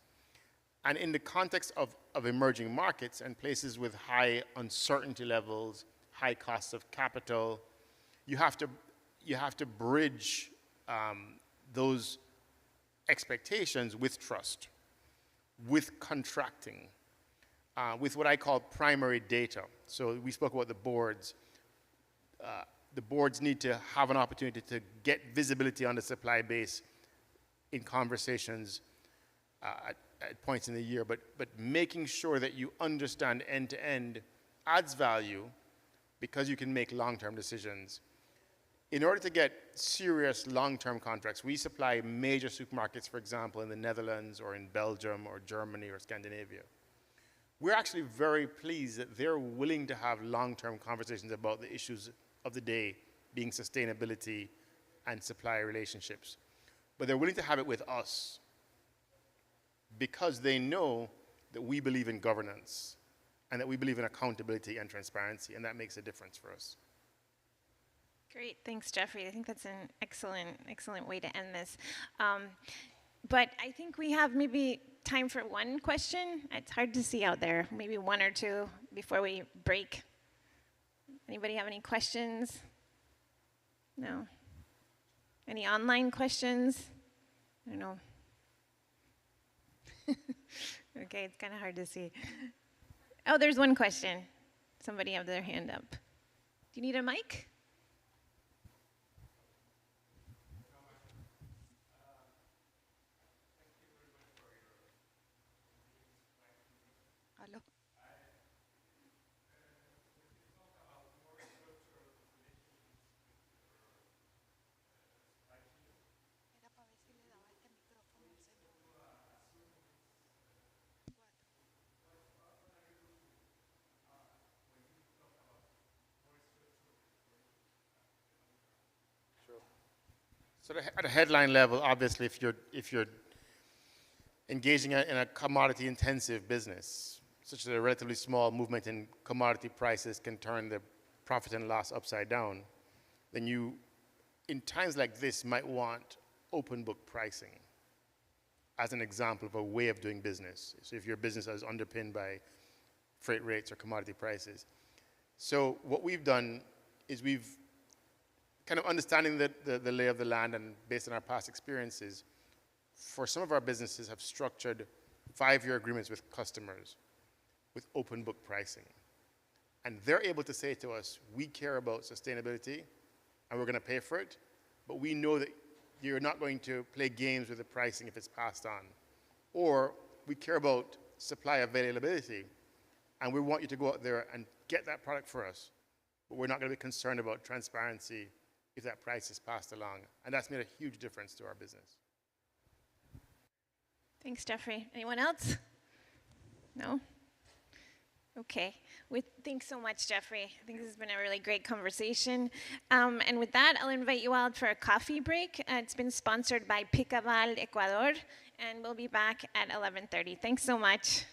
And in the context of emerging markets and places with high uncertainty levels, high costs of capital, you have to bridge those expectations with trust, with contracting, with what I call primary data. So we spoke about the boards. The boards need to have an opportunity to get visibility on the supply base in conversations at points in the year, but making sure that you understand end-to-end adds value because you can make long-term decisions. In order to get serious long-term contracts, we supply major supermarkets, for example, in the Netherlands or in Belgium or Germany or Scandinavia. We're actually very pleased that they're willing to have long-term conversations about the issues of the day, being sustainability and supplier relationships. But they're willing to have it with us because they know that we believe in governance and that we believe in accountability and transparency, and that makes a difference for us. Great, thanks, Jeffrey. I think that's an excellent way to end this. But I think we have maybe time for one question. It's hard to see out there. Maybe one or two before we break. Anybody have any questions? No? Any online questions? I don't know. Okay, it's kind of hard to see. Oh, there's one question. Somebody have their hand up. Do you need a mic? Hello. So at a headline level, obviously, if you're engaging in a commodity-intensive business, such as a relatively small movement in commodity prices can turn the profit and loss upside down, then you, in times like this, might want open book pricing as an example of a way of doing business. So if your business is underpinned by freight rates or commodity prices. So what we've done is we've kind of understanding the lay of the land, and based on our past experiences, for some of our businesses have structured 5-year agreements with customers with open book pricing. And they're able to say to us, we care about sustainability and we're going to pay for it, but we know that you're not going to play games with the pricing if it's passed on. Or we care about supply availability and we want you to go out there and get that product for us, but we're not going to be concerned about transparency if that price is passed along. And that's made a huge difference to our business. Thanks, Jeffrey. Anyone else? No? Okay. Thanks so much, Jeffrey. I think this has been a really great conversation. And with that, I'll invite you all for a coffee break. It's been sponsored by Picaval Ecuador, and we'll be back at 11:30. Thanks so much.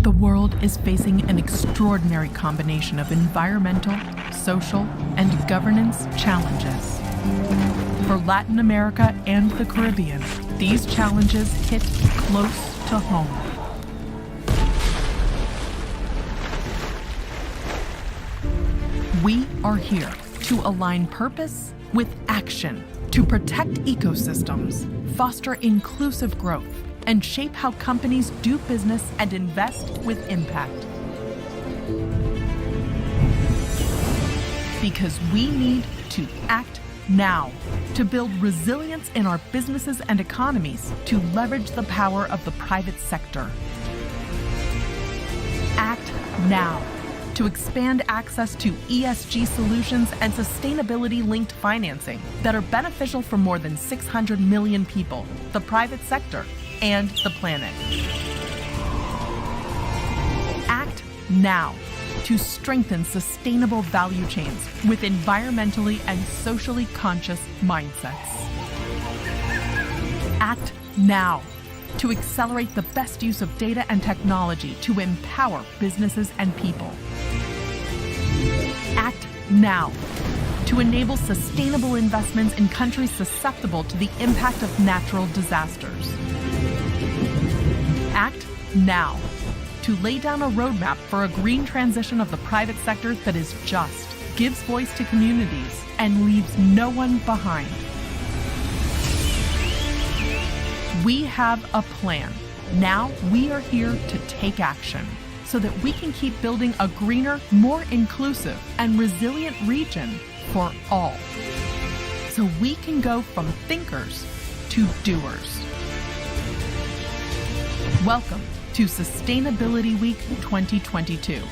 The world is facing an extraordinary combination of environmental, social, and governance challenges. For Latin America and the Caribbean, these challenges hit close to home. We are here to align purpose with action, to protect ecosystems, foster inclusive growth, and shape how companies do business and invest with impact. Because we need to act now to build resilience in our businesses and economies to leverage the power of the private sector. Act now to expand access to ESG solutions and sustainability-linked financing that are beneficial for more than 600 million people, the private sector, and the planet. Act now to strengthen sustainable value chains with environmentally and socially conscious mindsets. Act now to accelerate the best use of data and technology to empower businesses and people. Act now to enable sustainable investments in countries susceptible to the impact of natural disasters. Act now to lay down a roadmap for a green transition of the private sector that is just, gives voice to communities, and leaves no one behind. We have a plan. Now we are here to take action so that we can keep building a greener, more inclusive, and resilient region for all. So we can go from thinkers to doers. Welcome to Sustainability Week 2022.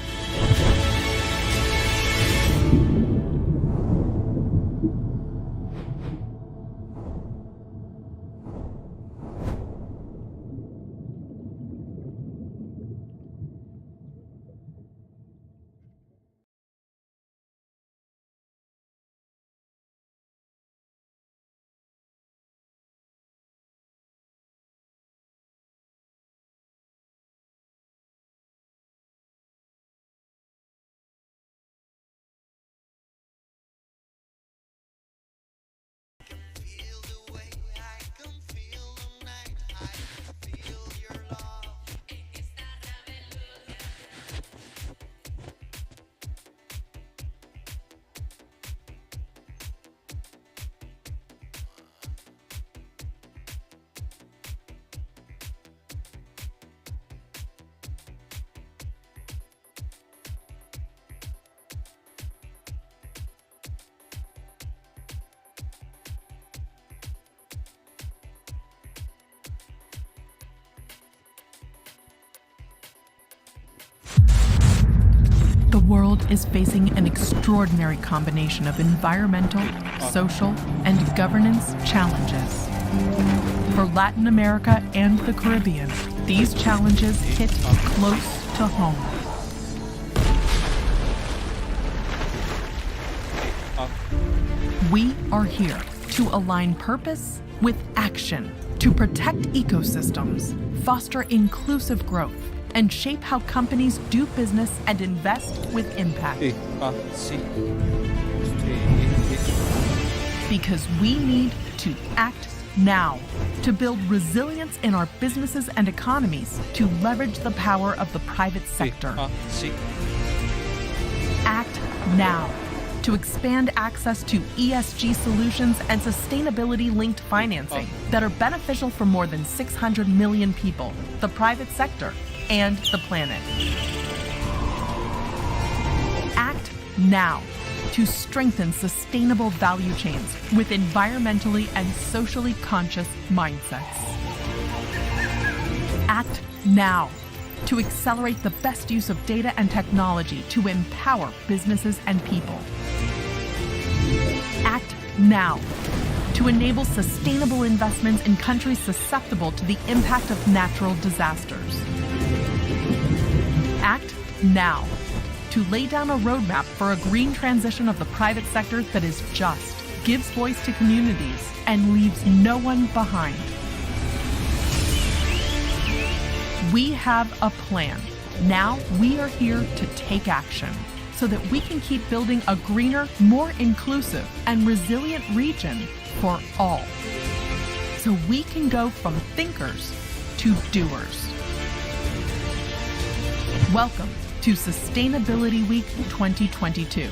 The world is facing an extraordinary combination of environmental, social, and governance challenges. For Latin America and the Caribbean, these challenges hit close to home. We are here to align purpose with action, to protect ecosystems, foster inclusive growth, and shape how companies do business and invest with impact. Because we need to act now to build resilience in our businesses and economies to leverage the power of the private sector. Act now to expand access to ESG solutions and sustainability-linked financing that are beneficial for more than 600 million people, the private sector, and the planet. Act now to strengthen sustainable value chains with environmentally and socially conscious mindsets. Act now to accelerate the best use of data and technology to empower businesses and people. Act now to enable sustainable investments in countries susceptible to the impact of natural disasters. Act now to lay down a roadmap for a green transition of the private sector that is just, gives voice to communities, and leaves no one behind. We have a plan. Now we are here to take action so that we can keep building a greener, more inclusive, and resilient region for all. So we can go from thinkers to doers. Welcome to Sustainability Week 2022.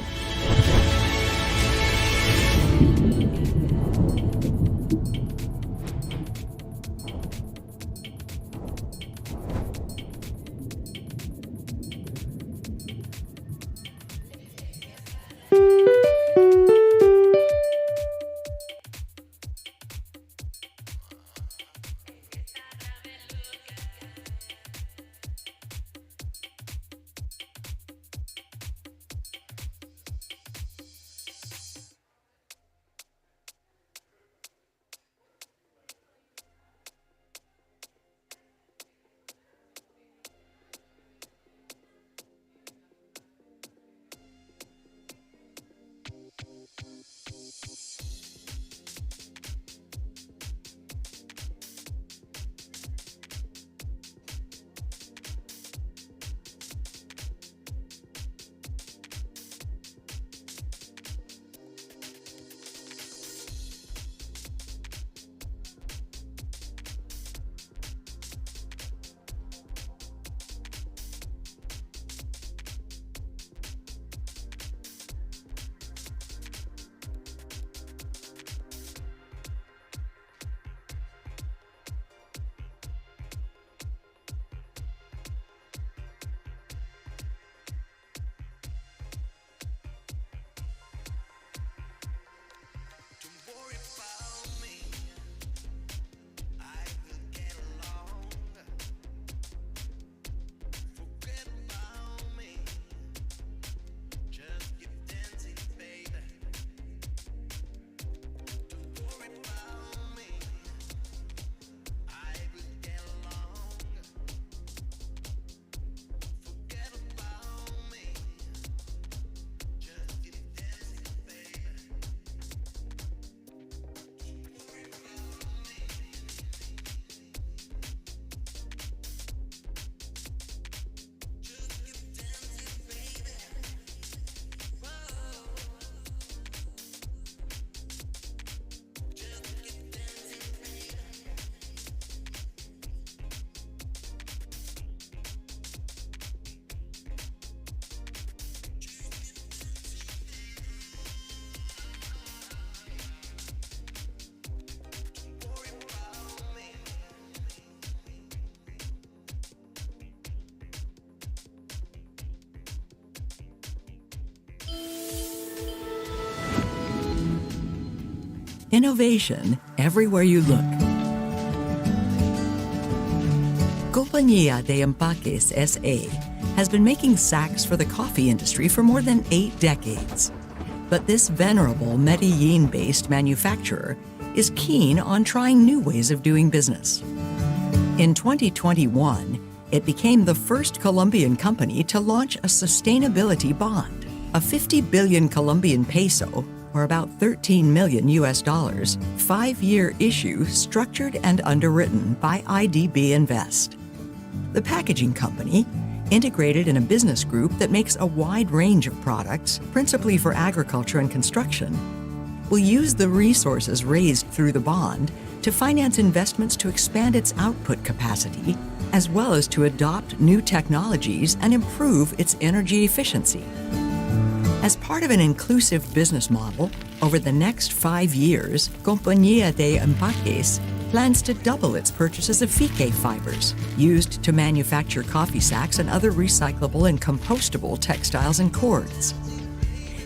Innovation everywhere you look. Compañía de Empaques S.A. has been making sacks for the coffee industry for more than 8 decades. But this venerable Medellin-based manufacturer is keen on trying new ways of doing business. In 2021, it became the first Colombian company to launch a sustainability bond, a 50 billion Colombian peso, or about $13 million, 5-year issue structured and underwritten by IDB Invest. The packaging company, integrated in a business group that makes a wide range of products, principally for agriculture and construction, will use the resources raised through the bond to finance investments to expand its output capacity, as well as to adopt new technologies and improve its energy efficiency. As part of an inclusive business model, over the next 5 years, Compañía de Empaques plans to double its purchases of fique fibers, used to manufacture coffee sacks and other recyclable and compostable textiles and cords.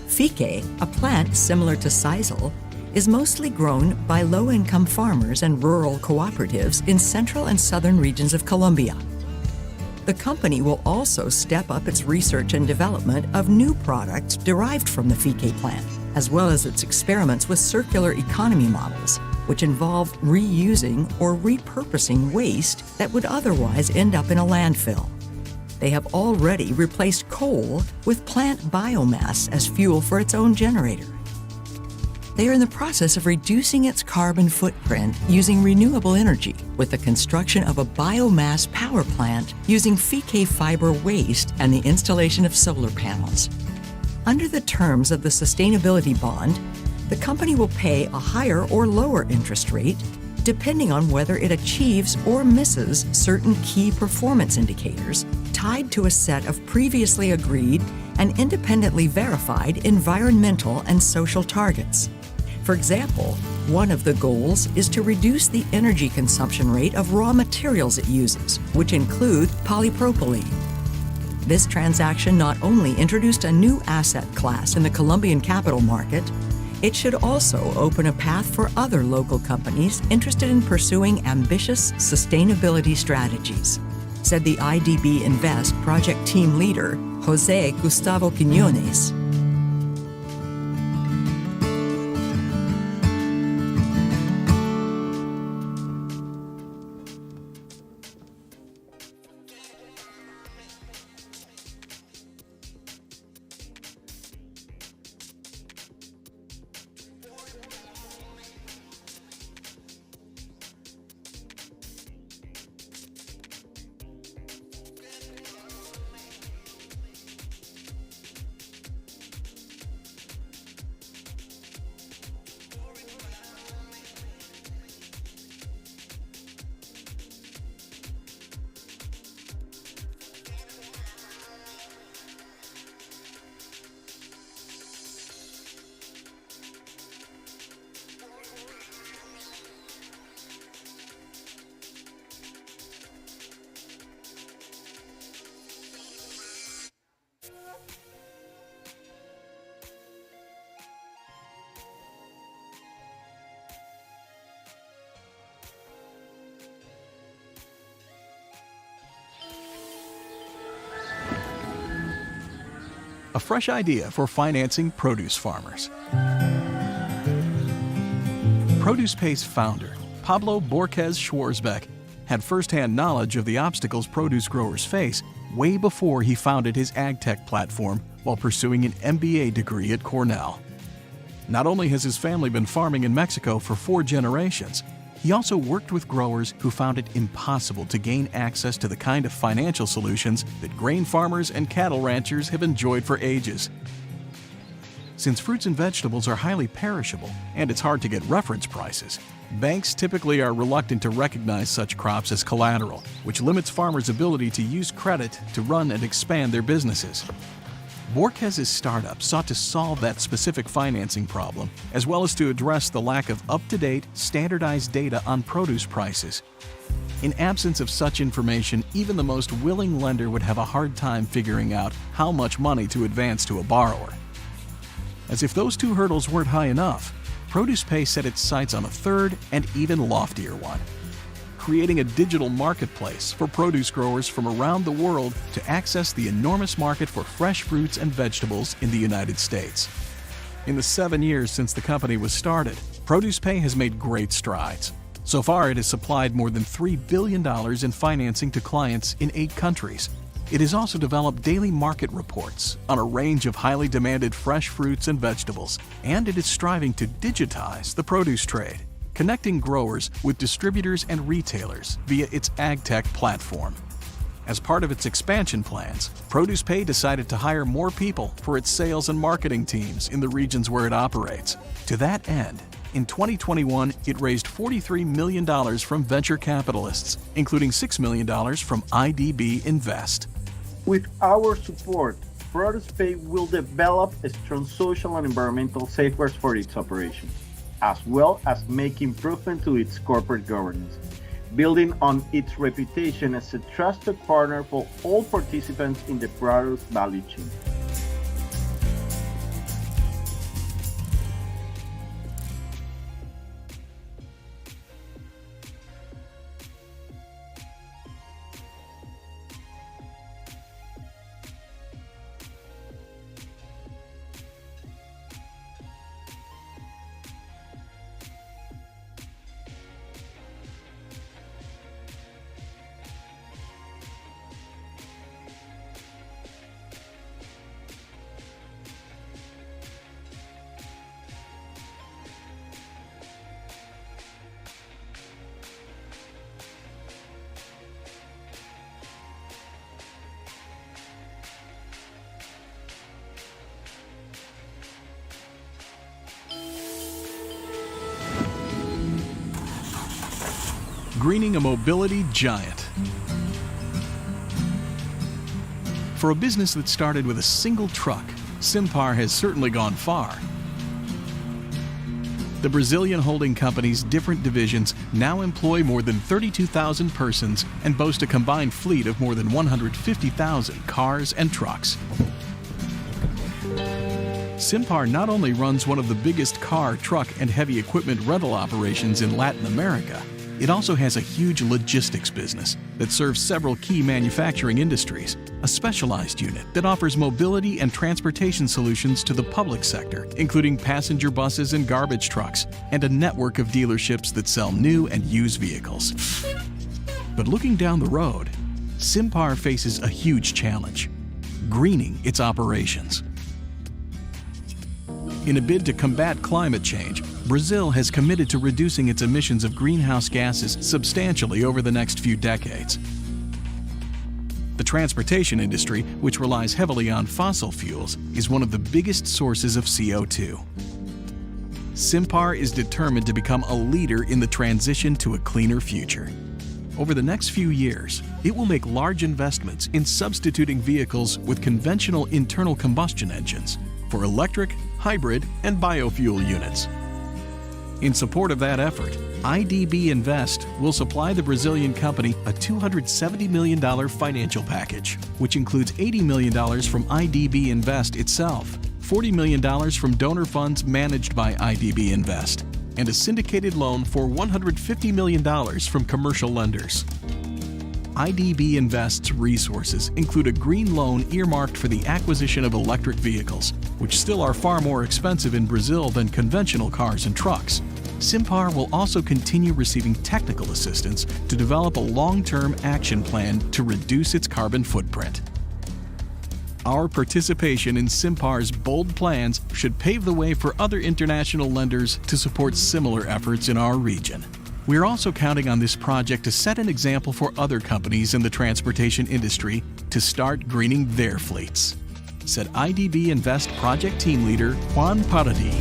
Fique, a plant similar to sisal, is mostly grown by low-income farmers and rural cooperatives in central and southern regions of Colombia. The company will also step up its research and development of new products derived from the fique plant, as well as its experiments with circular economy models, which involve reusing or repurposing waste that would otherwise end up in a landfill. They have already replaced coal with plant biomass as fuel for its own generator. They are in the process of reducing its carbon footprint using renewable energy with the construction of a biomass power plant using fique fiber waste and the installation of solar panels. Under the terms of the sustainability bond, the company will pay a higher or lower interest rate depending on whether it achieves or misses certain key performance indicators tied to a set of previously agreed and independently verified environmental and social targets. For example, one of the goals is to reduce the energy consumption rate of raw materials it uses, which include polypropylene. This transaction not only introduced a new asset class in the Colombian capital market, it should also open a path for other local companies interested in pursuing ambitious sustainability strategies, said the IDB Invest project team leader, Jose Gustavo Quiñones. A fresh idea for financing produce farmers. ProducePay's founder, Pablo Borquez Schwarzbeck, had firsthand knowledge of the obstacles produce growers face way before he founded his AgTech platform while pursuing an MBA degree at Cornell. Not only has his family been farming in Mexico for 4 generations, he also worked with growers who found it impossible to gain access to the kind of financial solutions that grain farmers and cattle ranchers have enjoyed for ages. Since fruits and vegetables are highly perishable and it's hard to get reference prices, banks typically are reluctant to recognize such crops as collateral, which limits farmers' ability to use credit to run and expand their businesses. Borquez's startup sought to solve that specific financing problem, as well as to address the lack of up-to-date, standardized data on produce prices. In absence of such information, even the most willing lender would have a hard time figuring out how much money to advance to a borrower. As if those 2 hurdles weren't high enough, ProducePay set its sights on a third and even loftier one: creating a digital marketplace for produce growers from around the world to access the enormous market for fresh fruits and vegetables in the United States. In the 7 years since the company was started, ProducePay has made great strides. So far, it has supplied more than $3 billion in financing to clients in 8 countries. It has also developed daily market reports on a range of highly demanded fresh fruits and vegetables, and it is striving to digitize the produce trade, connecting growers with distributors and retailers via its AgTech platform. As part of its expansion plans, ProducePay decided to hire more people for its sales and marketing teams in the regions where it operates. To that end, in 2021, it raised $43 million from venture capitalists, including $6 million from IDB Invest. With our support, ProducePay will develop strong social and environmental safeguards for its operations, as well as make improvement to its corporate governance, building on its reputation as a trusted partner for all participants in the produce value chain. Greening a mobility giant. For a business that started with a single truck, Simpar has certainly gone far. The Brazilian holding company's different divisions now employ more than 32,000 persons and boast a combined fleet of more than 150,000 cars and trucks. Simpar not only runs one of the biggest car, truck, and heavy equipment rental operations in Latin America, it also has a huge logistics business that serves several key manufacturing industries, a specialized unit that offers mobility and transportation solutions to the public sector, including passenger buses and garbage trucks, and a network of dealerships that sell new and used vehicles. But looking down the road, Simpar faces a huge challenge: greening its operations. In a bid to combat climate change, Brazil has committed to reducing its emissions of greenhouse gases substantially over the next few decades. The transportation industry, which relies heavily on fossil fuels, is one of the biggest sources of CO2. Simpar is determined to become a leader in the transition to a cleaner future. Over the next few years, it will make large investments in substituting vehicles with conventional internal combustion engines for electric, hybrid, and biofuel units. In support of that effort, IDB Invest will supply the Brazilian company a $270 million financial package, which includes $80 million from IDB Invest itself, $40 million from donor funds managed by IDB Invest, and a syndicated loan for $150 million from commercial lenders. IDB Invest's resources include a green loan earmarked for the acquisition of electric vehicles, which still are far more expensive in Brazil than conventional cars and trucks. Simpar will also continue receiving technical assistance to develop a long-term action plan to reduce its carbon footprint. Our participation in Simpar's bold plans should pave the way for other international lenders to support similar efforts in our region. We're also counting on this project to set an example for other companies in the transportation industry to start greening their fleets, said IDB Invest project team leader Juan Paradi.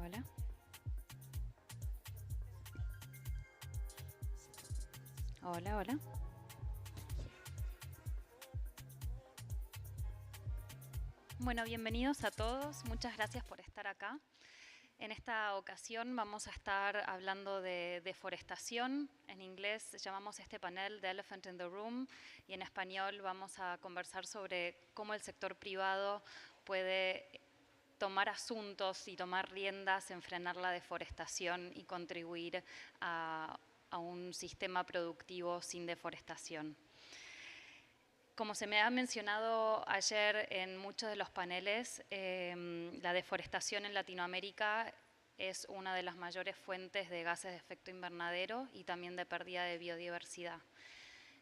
Hola. Hola, hola. Bueno, bienvenidos a todos. Muchas gracias por estar acá. En esta ocasión vamos a estar hablando de deforestación. En inglés llamamos este panel The Elephant in the Room y en español vamos a conversar sobre cómo el sector privado puede tomar asuntos y tomar riendas en frenar la deforestación y contribuir a un sistema productivo sin deforestación. Como se me ha mencionado ayer en muchos de los paneles, la deforestación en Latinoamérica es una de las mayores fuentes de gases de efecto invernadero y también de pérdida de biodiversidad.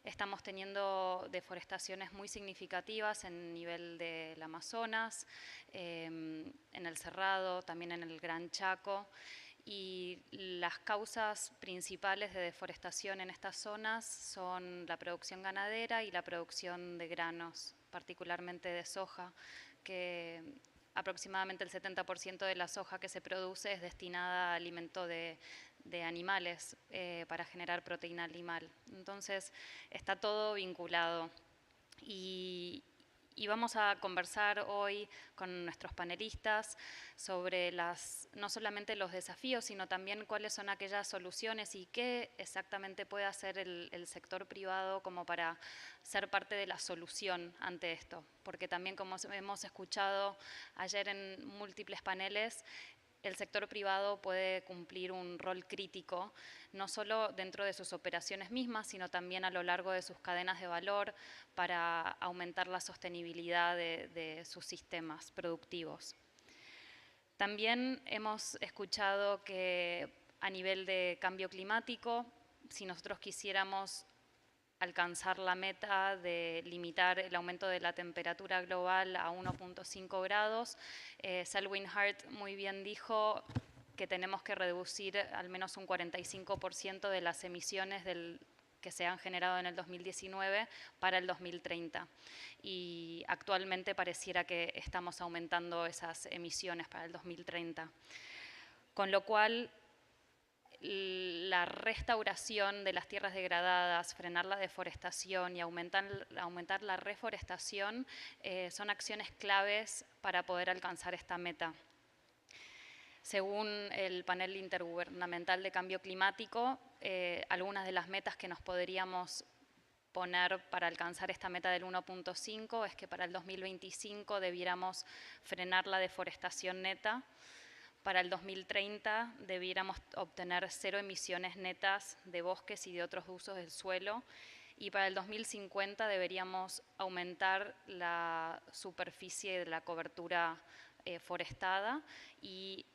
Estamos teniendo deforestaciones muy significativas en el nivel del Amazonas, en el Cerrado, también en el Gran Chaco. Y las causas principales de deforestación en estas zonas son la producción ganadera y la producción de granos, particularmente de soja, que aproximadamente el 70% de la soja que se produce es destinada a alimento de animales para generar proteína animal. Entonces está todo vinculado. Y vamos a conversar hoy con nuestros panelistas sobre no solamente los desafíos, sino también cuáles son aquellas soluciones y qué exactamente puede hacer el sector privado como para ser parte de la solución ante esto. Porque también, como hemos escuchado ayer en múltiples paneles, el sector privado puede cumplir un rol crítico, no solo dentro de sus operaciones mismas, sino también a lo largo de sus cadenas de valor para aumentar la sostenibilidad de sus sistemas productivos. También hemos escuchado que a nivel de cambio climático, si nosotros quisiéramos alcanzar la meta de limitar el aumento de la temperatura global a 1.5 grados. Selwyn Hart muy bien dijo que tenemos que reducir al menos un 45% de las emisiones que se han generado en el 2019 para el 2030. Y actualmente pareciera que estamos aumentando esas emisiones para el 2030. Con lo cual, la restauración de las tierras degradadas, frenar la deforestación y aumentar la reforestación son acciones claves para poder alcanzar esta meta. Según el panel intergubernamental de cambio climático, algunas de las metas que nos podríamos poner para alcanzar esta meta del 1.5 es que para el 2025 debiéramos frenar la deforestación neta. Para el 2030 debiéramos obtener 0 emisiones netas de bosques y de otros usos del suelo y para el 2050 deberíamos aumentar la superficie de la cobertura forestada y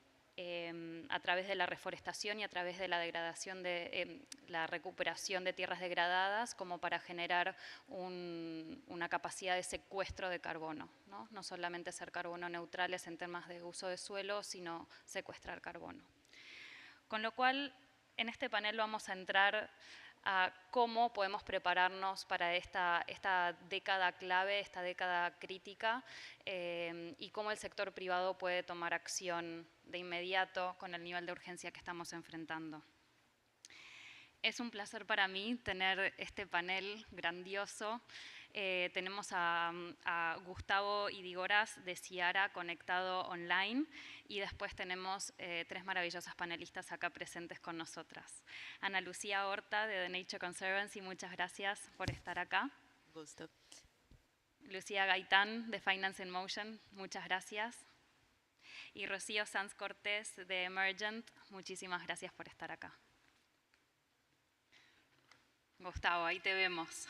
a través de la reforestación y a través de la degradación la recuperación de tierras degradadas como para generar una capacidad de secuestro de carbono, no solamente ser carbono neutrales en temas de uso de suelo, sino secuestrar carbono. Con lo cual, en este panel vamos a entrar a cómo podemos prepararnos para esta década clave, esta década crítica, y cómo el sector privado puede tomar acción de inmediato con el nivel de urgencia que estamos enfrentando. Es un placer para mí tener este panel grandioso. Tenemos a Gustavo Idigoras de Ciara conectado online y después tenemos 3 maravillosas panelistas acá presentes con nosotras. Ana Lucía Horta de The Nature Conservancy, muchas gracias por estar acá. Gusto. Lucía Gaitán de Finance in Motion, muchas gracias. Y Rocío Sanz Cortés de Emergent, muchísimas gracias por estar acá. Gustavo, ahí te vemos.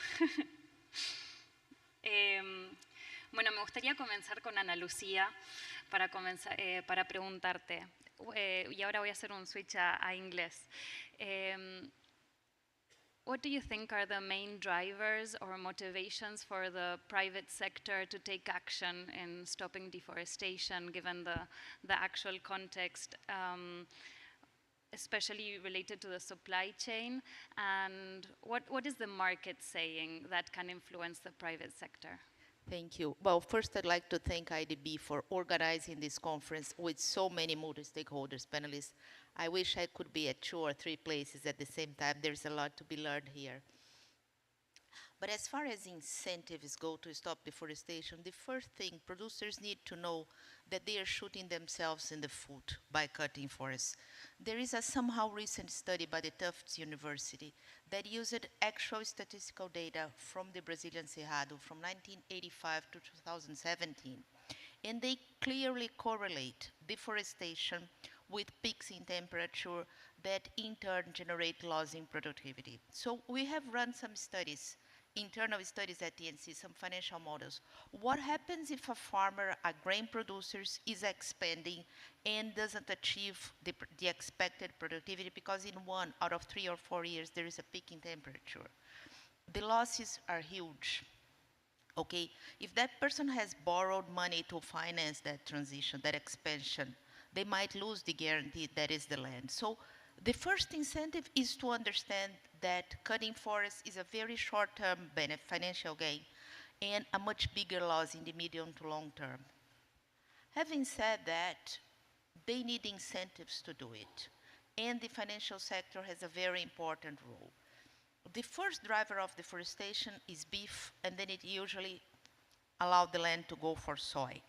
Bueno, me gustaría comenzar con Ana Lucía para preguntarte, y ahora voy a hacer un switch a inglés. What do you think are the main drivers or motivations for the private sector to take action in stopping deforestation, given the actual context, especially related to the supply chain? And what is the market saying that can influence the private sector? Thank you. Well, first I'd like to thank IDB for organizing this conference with so many multi-stakeholders, panelists. I wish I could be at 2 or 3 places at the same time. There's a lot to be learned here. But as far as incentives go to stop deforestation, the first thing producers need to know that they are shooting themselves in the foot by cutting forests. There is a somehow recent study by the Tufts University that used actual statistical data from the Brazilian Cerrado from 1985 to 2017. And they clearly correlate deforestation with peaks in temperature that in turn generate loss in productivity. So we have run some studies, internal studies at TNC, some financial models. What happens if a farmer, a grain producer, is expanding and doesn't achieve the expected productivity because in 1 out of 3 or 4 years there is a peak in temperature? The losses are huge. Okay, if that person has borrowed money to finance that transition, that expansion, they might lose the guarantee that is the land. So the first incentive is to understand that cutting forests is a very short-term financial gain and a much bigger loss in the medium to long term. Having said that, they need incentives to do it. And the financial sector has a very important role. The first driver of deforestation is beef, and then it usually allows the land to go for soy.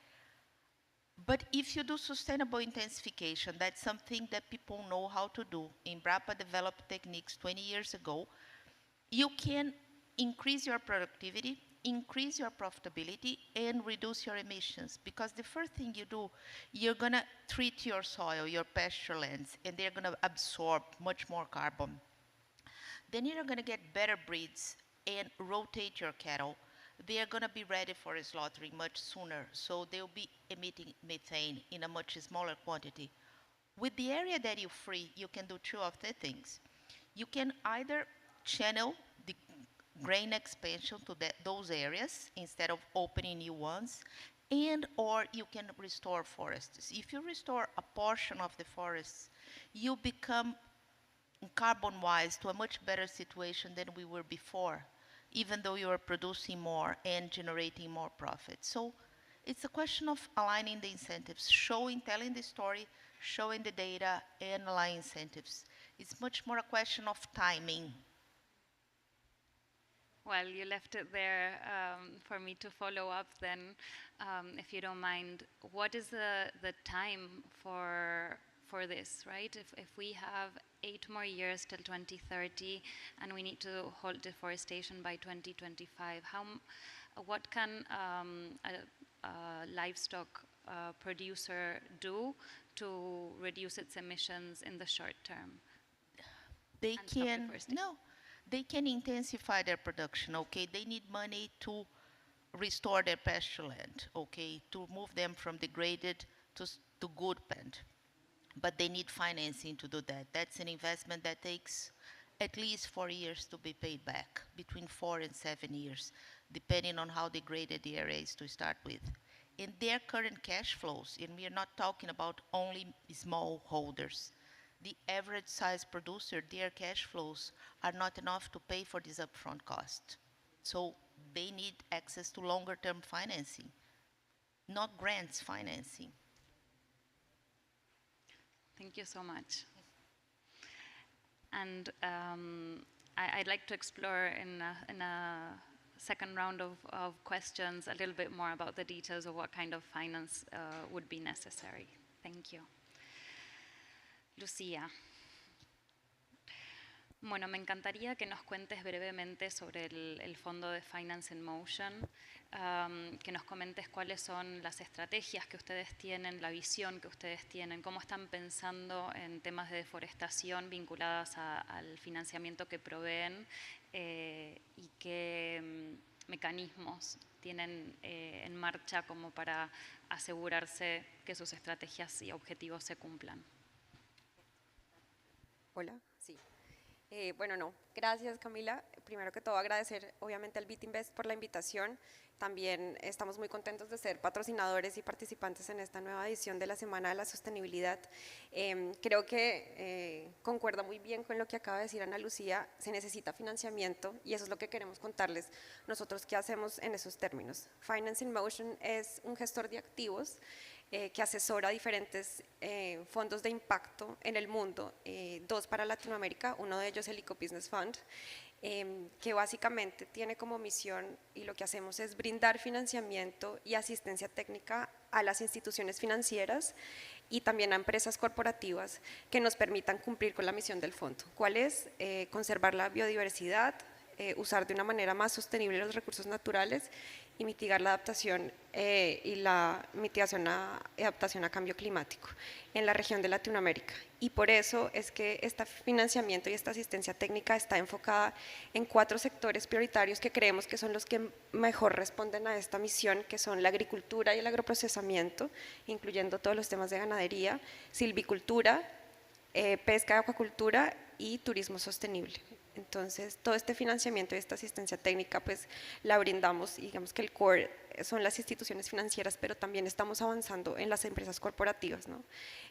But if you do sustainable intensification, that's something that people know how to do. Embrapa developed techniques 20 years ago. You can increase your productivity, increase your profitability, and reduce your emissions. Because the first thing you do, you're going to treat your soil, your pasture lands, and they're going to absorb much more carbon. Then you're going to get better breeds and rotate your cattle. They are going to be ready for slaughtering much sooner, so they'll be emitting methane in a much smaller quantity. With the area that you free, you can do 2 of the things. You can either channel the grain expansion to those areas instead of opening new ones, and or you can restore forests. If you restore a portion of the forests, you become carbon-wise to a much better situation than we were before, even though you are producing more and generating more profit. So it's a question of aligning the incentives, telling the story, showing the data, and aligning incentives. It's much more a question of timing. Well, you left it there for me to follow up then, if you don't mind. What is the time for this, right? If we have 8 more years till 2030 and we need to halt deforestation by 2025, what can a livestock producer do to reduce its emissions in the short term? They can intensify their production, okay? They need money to restore their pasture land, okay? To move them from degraded to good land. But they need financing to do that. That's an investment that takes at least 4 years to be paid back, between 4 and 7 years, depending on how degraded the area is to start with. In their current cash flows, and we are not talking about only small holders, the average size producer, their cash flows are not enough to pay for this upfront cost. So they need access to longer term financing, not grants financing. Thank you so much. And I'd like to explore in a second round of questions a little bit more about the details of what kind of finance would be necessary. Thank you. Lucía. Bueno, me encantaría que nos cuentes brevemente sobre el fondo de Finance in Motion, que nos comentes cuáles son las estrategias que ustedes tienen, la visión que ustedes tienen, cómo están pensando en temas de deforestación vinculadas al financiamiento que proveen y qué mecanismos tienen en marcha como para asegurarse que sus estrategias y objetivos se cumplan. Hola, sí. Bueno, no, gracias Camila. Primero que todo agradecer obviamente al IDB Invest por la invitación, También estamos muy contentos de ser patrocinadores y participantes en esta nueva edición de la Semana de la Sostenibilidad. Creo que concuerda muy bien con lo que acaba de decir Ana Lucía, se necesita financiamiento y eso es lo que queremos contarles nosotros qué hacemos en esos términos. Finance in Motion es un gestor de activos que asesora a diferentes fondos de impacto en el mundo, 2 para Latinoamérica, uno de ellos el Eco Business Fund, que básicamente tiene como misión y lo que hacemos es brindar financiamiento y asistencia técnica a las instituciones financieras y también a empresas corporativas que nos permitan cumplir con la misión del fondo. ¿Cuál es? Conservar la biodiversidad, usar de una manera más sostenible los recursos naturales y mitigar la adaptación y la mitigación a adaptación a cambio climático en la región de Latinoamérica. Y por eso es que este financiamiento y esta asistencia técnica está enfocada en 4 sectores prioritarios que creemos que son los que mejor responden a esta misión, que son la agricultura y el agroprocesamiento, incluyendo todos los temas de ganadería, silvicultura, pesca y acuacultura y turismo sostenible. Entonces, todo este financiamiento y esta asistencia técnica, pues la brindamos, digamos que el core son las instituciones financieras, pero también estamos avanzando en las empresas corporativas, ¿no?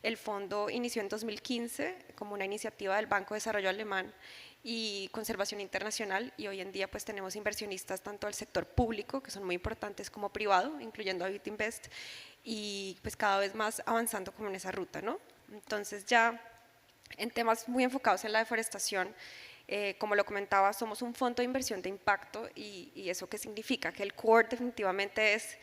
El fondo inició en 2015 como una iniciativa del Banco de Desarrollo Alemán y Conservación Internacional, y hoy en día pues tenemos inversionistas tanto del sector público, que son muy importantes, como privado, incluyendo IDB Invest, y pues cada vez más avanzando como en esa ruta, ¿no? Entonces ya en temas muy enfocados en la deforestación, como lo comentaba, somos un fondo de inversión de impacto y eso qué significa, que el core definitivamente es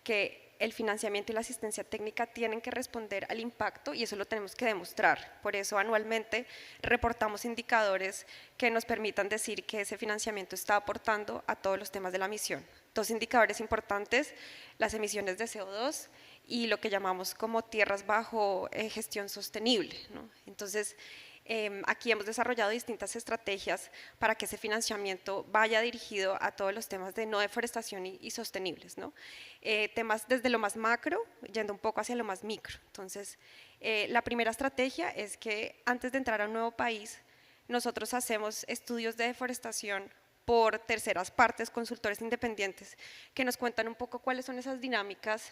que el financiamiento y la asistencia técnica tienen que responder al impacto y eso lo tenemos que demostrar. Por eso anualmente reportamos indicadores que nos permitan decir que ese financiamiento está aportando a todos los temas de la misión. 2 indicadores importantes, las emisiones de CO2 y lo que llamamos como tierras bajo gestión sostenible, ¿no? Entonces, aquí hemos desarrollado distintas estrategias para que ese financiamiento vaya dirigido a todos los temas de no deforestación y sostenibles, ¿no? Temas desde lo más macro, yendo un poco hacia lo más micro. Entonces, la primera estrategia es que antes de entrar a un nuevo país, nosotros hacemos estudios de deforestación por terceras partes, consultores independientes, que nos cuentan un poco cuáles son esas dinámicas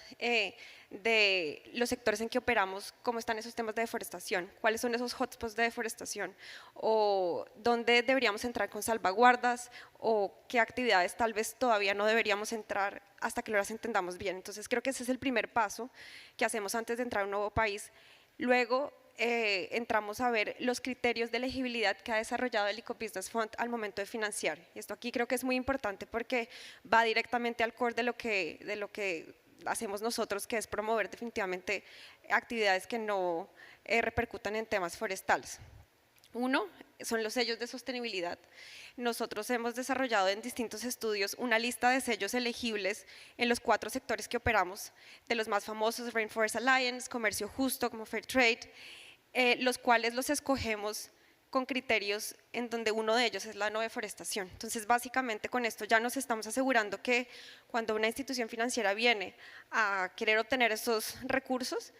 de los sectores en que operamos, cómo están esos temas de deforestación, cuáles son esos hotspots de deforestación, o dónde deberíamos entrar con salvaguardas, o qué actividades tal vez todavía no deberíamos entrar hasta que las entendamos bien. Entonces creo que ese es el primer paso que hacemos antes de entrar a un nuevo país. Luego, entramos a ver los criterios de elegibilidad que ha desarrollado el Eco Business Fund al momento de financiar. Y esto aquí creo que es muy importante porque va directamente al core de lo que hacemos nosotros, que es promover definitivamente actividades que no repercutan en temas forestales. Uno, son los sellos de sostenibilidad. Nosotros hemos desarrollado en distintos estudios una lista de sellos elegibles en los 4 sectores que operamos, de los más famosos, Rainforest Alliance, Comercio Justo, como Fair Trade, los cuales los escogemos con criterios en donde uno de ellos es la no deforestación. Entonces, básicamente con esto ya nos estamos asegurando que cuando una institución financiera viene a querer obtener estos recursos,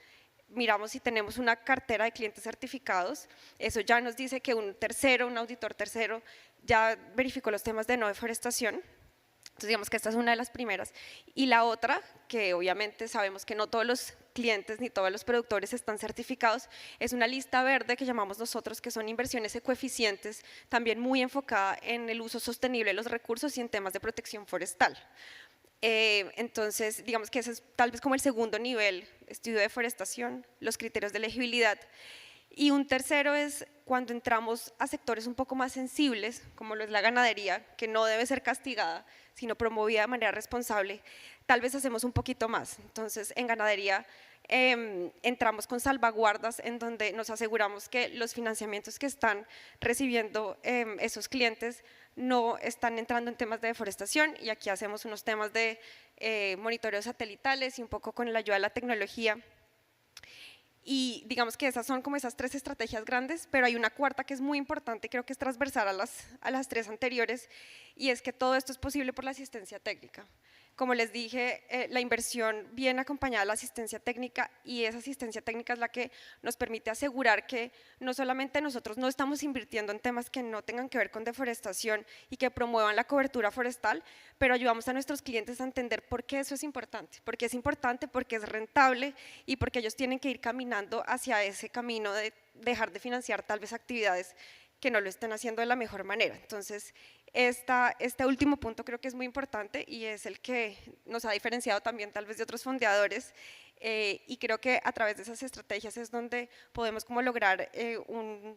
miramos si tenemos una cartera de clientes certificados, eso ya nos dice que un auditor tercero, ya verificó los temas de no deforestación. Entonces digamos que esta es una de las primeras. Y la otra, que obviamente sabemos que no todos los clientes ni todos los productores están certificados, es una lista verde que llamamos nosotros, que son inversiones ecoeficientes, también muy enfocada en el uso sostenible de los recursos y en temas de protección forestal. Entonces, digamos que ese es tal vez como el segundo nivel, estudio de deforestación, los criterios de elegibilidad. Y un tercero es cuando entramos a sectores un poco más sensibles, como lo es la ganadería, que no debe ser castigada, sino promovida de manera responsable, tal vez hacemos un poquito más. Entonces, en ganadería entramos con salvaguardas en donde nos aseguramos que los financiamientos que están recibiendo esos clientes no están entrando en temas de deforestación, y aquí hacemos unos temas de monitoreo satelitales y un poco con la ayuda de la tecnología. Y digamos que esas son como esas 3 estrategias grandes, pero hay una cuarta que es muy importante, creo que es transversal a las 3 anteriores, y es que todo esto es posible por la asistencia técnica. Como les dije, la inversión viene acompañada de la asistencia técnica y esa asistencia técnica es la que nos permite asegurar que no solamente nosotros no estamos invirtiendo en temas que no tengan que ver con deforestación y que promuevan la cobertura forestal, pero ayudamos a nuestros clientes a entender por qué eso es importante, porque es rentable y porque ellos tienen que ir caminando hacia ese camino de dejar de financiar tal vez actividades que no lo estén haciendo de la mejor manera. Entonces, este último punto creo que es muy importante y es el que nos ha diferenciado también tal vez de otros fondeadores y creo que a través de esas estrategias es donde podemos como lograr digamos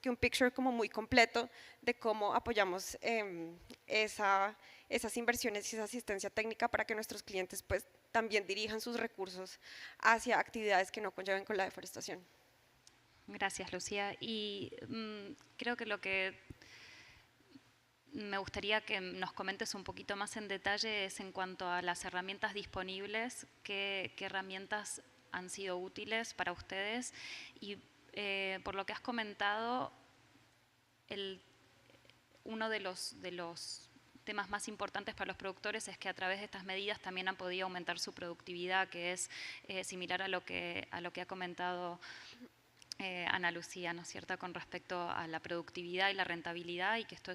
que un picture como muy completo de cómo apoyamos esas inversiones y esa asistencia técnica para que nuestros clientes pues también dirijan sus recursos hacia actividades que no conlleven con la deforestación. Gracias, Lucía. Y creo que lo que me gustaría que nos comentes un poquito más en detalle es en cuanto a las herramientas disponibles, qué herramientas han sido útiles para ustedes y por lo que has comentado, uno de los temas más importantes para los productores es que a través de estas medidas también han podido aumentar su productividad, que es similar a lo que ha comentado Ana Lucía, ¿no es cierto?, con respecto a la productividad y la rentabilidad y que esto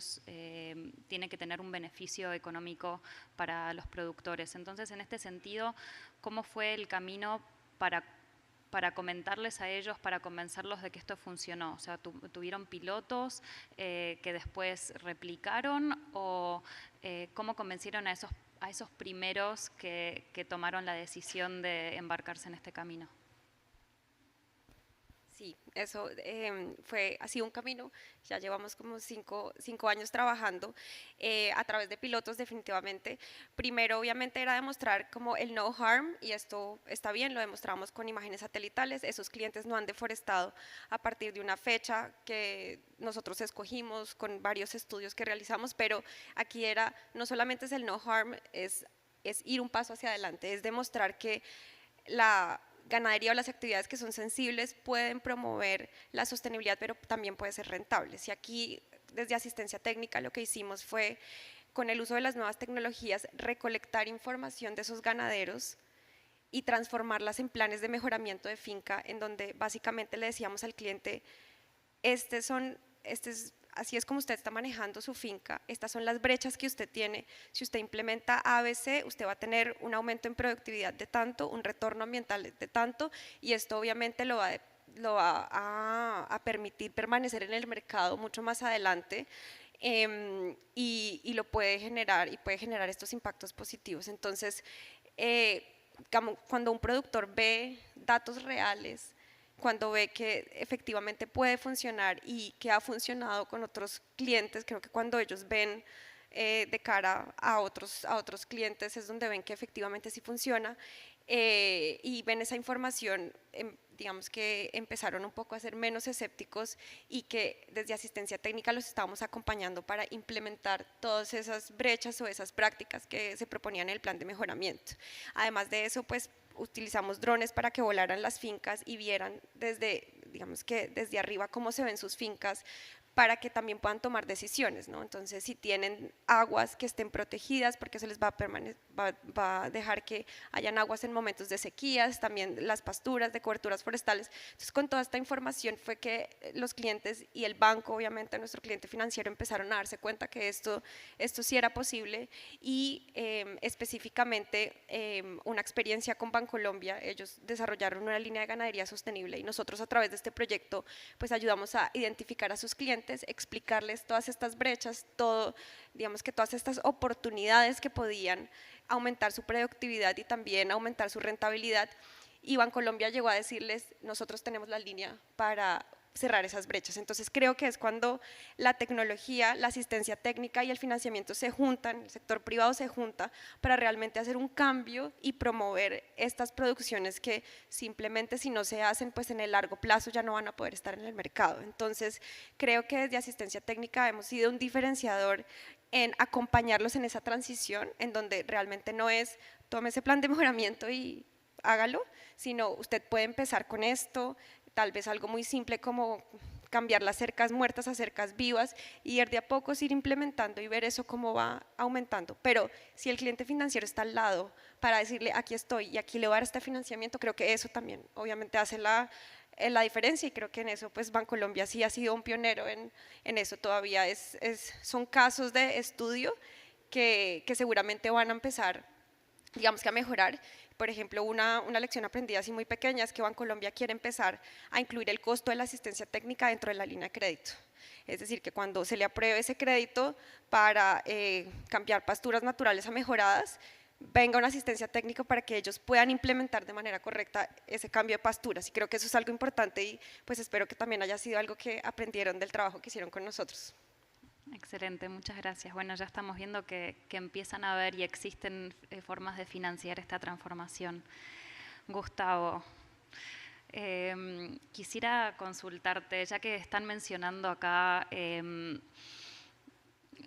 tiene que tener un beneficio económico para los productores. Entonces, en este sentido, ¿cómo fue el camino para comentarles a ellos, para convencerlos de que esto funcionó? O sea, ¿tuvieron pilotos que después replicaron o cómo convencieron a esos primeros que tomaron la decisión de embarcarse en este camino? Sí, eso ha sido un camino, ya llevamos como cinco años trabajando a través de pilotos definitivamente. Primero obviamente era demostrar como el no harm y esto está bien, lo demostramos con imágenes satelitales, esos clientes no han deforestado a partir de una fecha que nosotros escogimos con varios estudios que realizamos, pero aquí no solamente es el no harm, es ir un paso hacia adelante, es demostrar que la ganadería o las actividades que son sensibles pueden promover la sostenibilidad, pero también puede ser rentables. Y aquí, desde asistencia técnica, lo que hicimos fue, con el uso de las nuevas tecnologías, recolectar información de esos ganaderos y transformarlas en planes de mejoramiento de finca, en donde básicamente le decíamos al cliente, así es como usted está manejando su finca, estas son las brechas que usted tiene, si usted implementa ABC, usted va a tener un aumento en productividad de tanto, un retorno ambiental de tanto, y esto obviamente lo va a permitir permanecer en el mercado mucho más adelante y lo puede generar estos impactos positivos. Entonces, cuando un productor ve datos reales, cuando ve que efectivamente puede funcionar y que ha funcionado con otros clientes, creo que cuando ellos ven de cara a otros clientes es donde ven que efectivamente sí funciona y ven esa información, digamos que empezaron un poco a ser menos escépticos y que desde asistencia técnica los estábamos acompañando para implementar todas esas brechas o esas prácticas que se proponían en el plan de mejoramiento. Además de eso, pues utilizamos drones para que volaran las fincas y vieran desde arriba cómo se ven sus fincas para que también puedan tomar decisiones, ¿no? Entonces, si tienen aguas que estén protegidas, porque eso les va a dejar que hayan aguas en momentos de sequías, también las pasturas de coberturas forestales. Entonces, con toda esta información fue que los clientes y el banco, obviamente nuestro cliente financiero, empezaron a darse cuenta que esto sí era posible y específicamente una experiencia con Bancolombia, ellos desarrollaron una línea de ganadería sostenible y nosotros a través de este proyecto pues ayudamos a identificar a sus clientes, explicarles todas estas brechas, digamos que todas estas oportunidades que podían aumentar su productividad y también aumentar su rentabilidad. Y Bancolombia llegó a decirles, nosotros tenemos la línea para cerrar esas brechas. Entonces creo que es cuando la tecnología, la asistencia técnica y el financiamiento se juntan, el sector privado se junta para realmente hacer un cambio y promover estas producciones que simplemente si no se hacen, pues en el largo plazo ya no van a poder estar en el mercado. Entonces creo que desde asistencia técnica hemos sido un diferenciador en acompañarlos en esa transición, en donde realmente no es tome ese plan de mejoramiento y hágalo, sino usted puede empezar con esto, tal vez algo muy simple como cambiar las cercas muertas a cercas vivas y de a poco ir implementando y ver eso cómo va aumentando. Pero si el cliente financiero está al lado para decirle aquí estoy y aquí le voy a dar este financiamiento, creo que eso también obviamente hace la diferencia, y creo que en eso pues Bancolombia sí ha sido un pionero en eso. Todavía son casos de estudio que seguramente van a empezar, digamos que a mejorar. Por ejemplo, una lección aprendida así muy pequeña es que Bancolombia quiere empezar a incluir el costo de la asistencia técnica dentro de la línea de crédito. Es decir, que cuando se le apruebe ese crédito para cambiar pasturas naturales a mejoradas, venga una asistencia técnica para que ellos puedan implementar de manera correcta ese cambio de pasturas. Y creo que eso es algo importante, y pues espero que también haya sido algo que aprendieron del trabajo que hicieron con nosotros. Excelente, muchas gracias. Bueno, ya estamos viendo que empiezan a haber y existen formas de financiar esta transformación. Gustavo, quisiera consultarte, ya que están mencionando acá,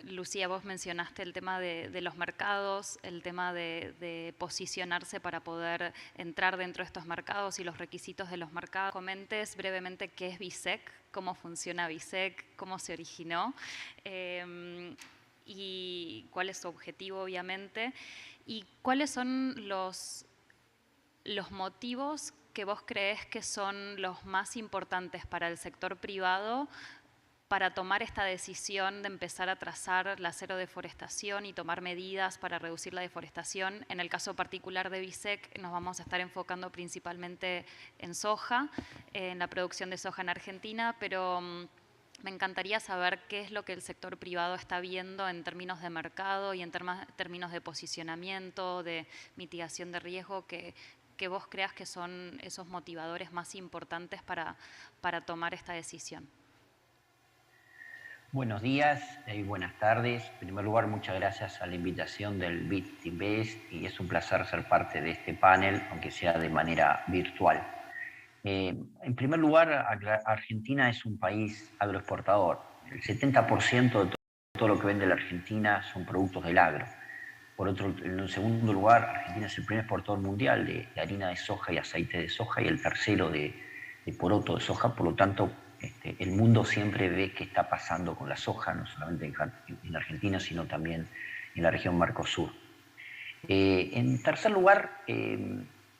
Lucía, vos mencionaste el tema de los mercados, el tema de posicionarse para poder entrar dentro de estos mercados y los requisitos de los mercados. Comentes brevemente qué es BISEC, cómo funciona BISEC, cómo se originó y cuál es su objetivo, obviamente, y cuáles son los motivos que vos crees que son los más importantes para el sector privado para tomar esta decisión de empezar a trazar la cero deforestación y tomar medidas para reducir la deforestación. En el caso particular de BISEC nos vamos a estar enfocando principalmente en soja, en la producción de soja en Argentina, pero me encantaría saber qué es lo que el sector privado está viendo en términos de mercado y en términos de posicionamiento, de mitigación de riesgo, que vos creas que son esos motivadores más importantes para tomar esta decisión. Buenos días y buenas tardes. En primer lugar, muchas gracias a la invitación del IDB Invest, y es un placer ser parte de este panel, aunque sea de manera virtual. En primer lugar, Argentina es un país agroexportador. El 70% de todo lo que vende la Argentina son productos del agro. En segundo lugar, Argentina es el primer exportador mundial de harina de soja y aceite de soja, y el tercero de poroto de soja. Por lo tanto, el mundo siempre ve qué está pasando con la soja, no solamente en Argentina, sino también en la región Mercosur. En tercer lugar,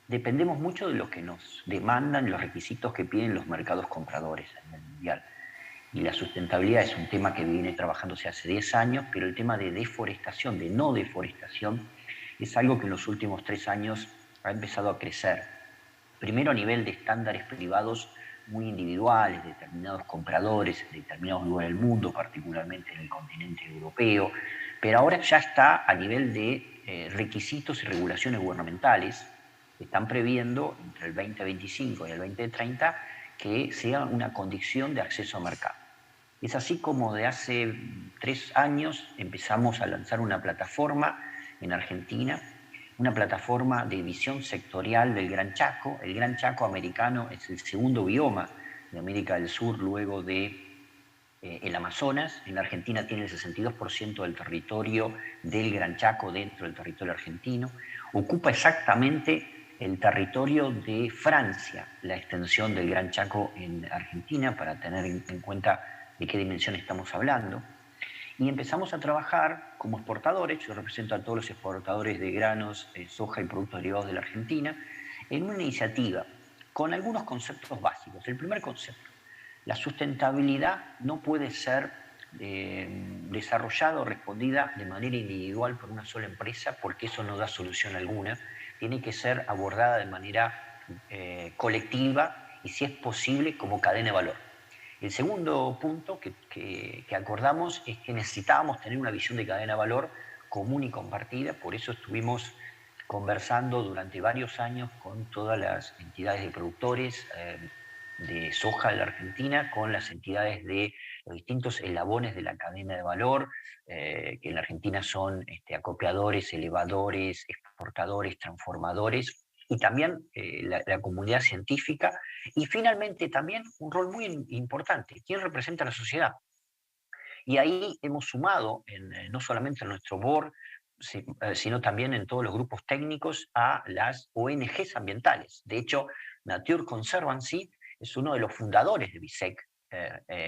dependemos mucho de lo que nos demandan, los requisitos que piden los mercados compradores a nivel mundial. Y la sustentabilidad es un tema que viene trabajándose hace 10 años, pero el tema de deforestación, de no deforestación, es algo que en los últimos 3 años ha empezado a crecer. Primero a nivel de estándares privados muy individuales, determinados compradores en determinados lugares del mundo, particularmente en el continente europeo, pero ahora ya está a nivel de requisitos y regulaciones gubernamentales que están previendo entre el 2025 y el 2030 que sea una condición de acceso a mercado. Es así como de hace 3 años empezamos a lanzar una plataforma en Argentina, una plataforma de visión sectorial del Gran Chaco. El Gran Chaco americano es el segundo bioma de América del Sur luego de el Amazonas. En la Argentina tiene el 62% del territorio del Gran Chaco dentro del territorio argentino. Ocupa exactamente el territorio de Francia, la extensión del Gran Chaco en Argentina, para tener en cuenta de qué dimensión estamos hablando. Y empezamos a trabajar como exportadores, yo represento a todos los exportadores de granos, soja y productos derivados de la Argentina, en una iniciativa con algunos conceptos básicos. El primer concepto, la sustentabilidad no puede ser desarrollada o respondida de manera individual por una sola empresa, porque eso no da solución alguna. Tiene que ser abordada de manera colectiva y, si es posible, como cadena de valor. El segundo punto que acordamos es que necesitábamos tener una visión de cadena de valor común y compartida. Por eso estuvimos conversando durante varios años con todas las entidades de productores de soja de la Argentina, con las entidades de los distintos eslabones de la cadena de valor, que en la Argentina son acopiadores, elevadores, exportadores, transformadores, y también la comunidad científica, y finalmente también un rol muy importante, ¿quién representa a la sociedad? Y ahí hemos sumado, no solamente en nuestro board, sino también en todos los grupos técnicos, a las ONGs ambientales. De hecho, Nature Conservancy es uno de los fundadores de BISEC,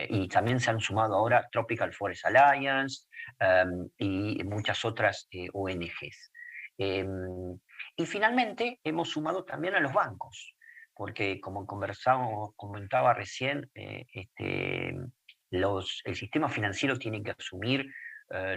y también se han sumado ahora Tropical Forest Alliance y muchas otras ONGs. Y finalmente hemos sumado también a los bancos, porque como comentaba recién, el sistema financiero tiene que asumir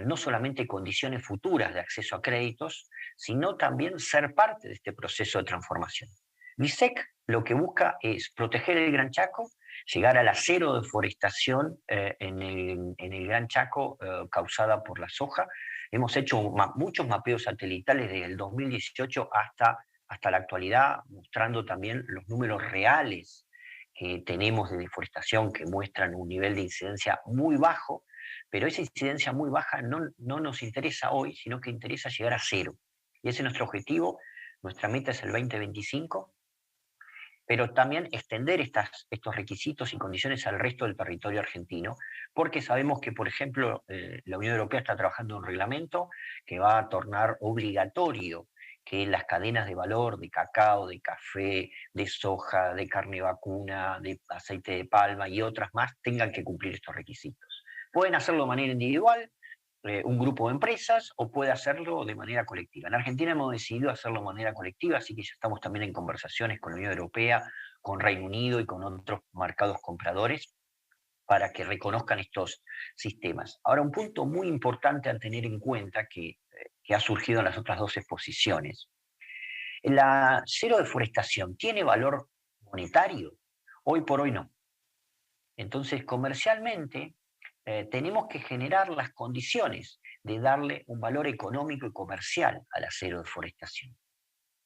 no solamente condiciones futuras de acceso a créditos, sino también ser parte de este proceso de transformación. BISEC lo que busca es proteger el Gran Chaco, llegar a la cero deforestación en el Gran Chaco causada por la soja. Hemos hecho muchos mapeos satelitales desde el 2018 hasta la actualidad, mostrando también los números reales que tenemos de deforestación, que muestran un nivel de incidencia muy bajo, pero esa incidencia muy baja no nos interesa hoy, sino que interesa llegar a cero. Y ese es nuestro objetivo. Nuestra meta es el 2025, pero también extender estos requisitos y condiciones al resto del territorio argentino, porque sabemos que, por ejemplo, la Unión Europea está trabajando en un reglamento que va a tornar obligatorio que las cadenas de valor de cacao, de café, de soja, de carne vacuna, de aceite de palma y otras más tengan que cumplir estos requisitos. Pueden hacerlo de manera individual, un grupo de empresas, o puede hacerlo de manera colectiva. En Argentina hemos decidido hacerlo de manera colectiva, así que ya estamos también en conversaciones con la Unión Europea, con Reino Unido y con otros mercados compradores para que reconozcan estos sistemas. Ahora, un punto muy importante a tener en cuenta que ha surgido en las otras dos exposiciones. La cero deforestación tiene valor monetario, hoy por hoy no. Entonces, comercialmente, tenemos que generar las condiciones de darle un valor económico y comercial a la cero deforestación.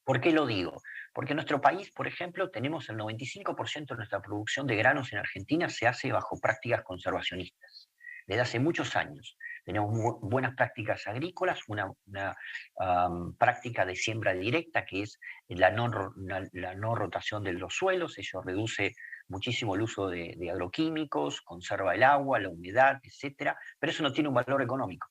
¿Por qué lo digo? Porque en nuestro país, por ejemplo, tenemos el 95% de nuestra producción de granos en Argentina se hace bajo prácticas conservacionistas, desde hace muchos años. Tenemos buenas prácticas agrícolas, una práctica de siembra directa, que es la no rotación de los suelos. Ello reduce muchísimo el uso de agroquímicos, conserva el agua, la humedad, etc. Pero eso no tiene un valor económico.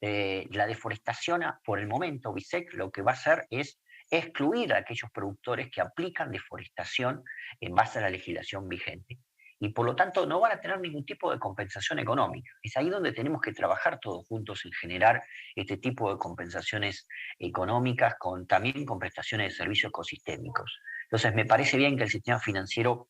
La deforestación, por el momento, BISEC lo que va a hacer es excluir a aquellos productores que aplican deforestación en base a la legislación vigente. Y por lo tanto no van a tener ningún tipo de compensación económica. Es ahí donde tenemos que trabajar todos juntos en generar este tipo de compensaciones económicas, también con prestaciones de servicios ecosistémicos. Entonces me parece bien que el sistema financiero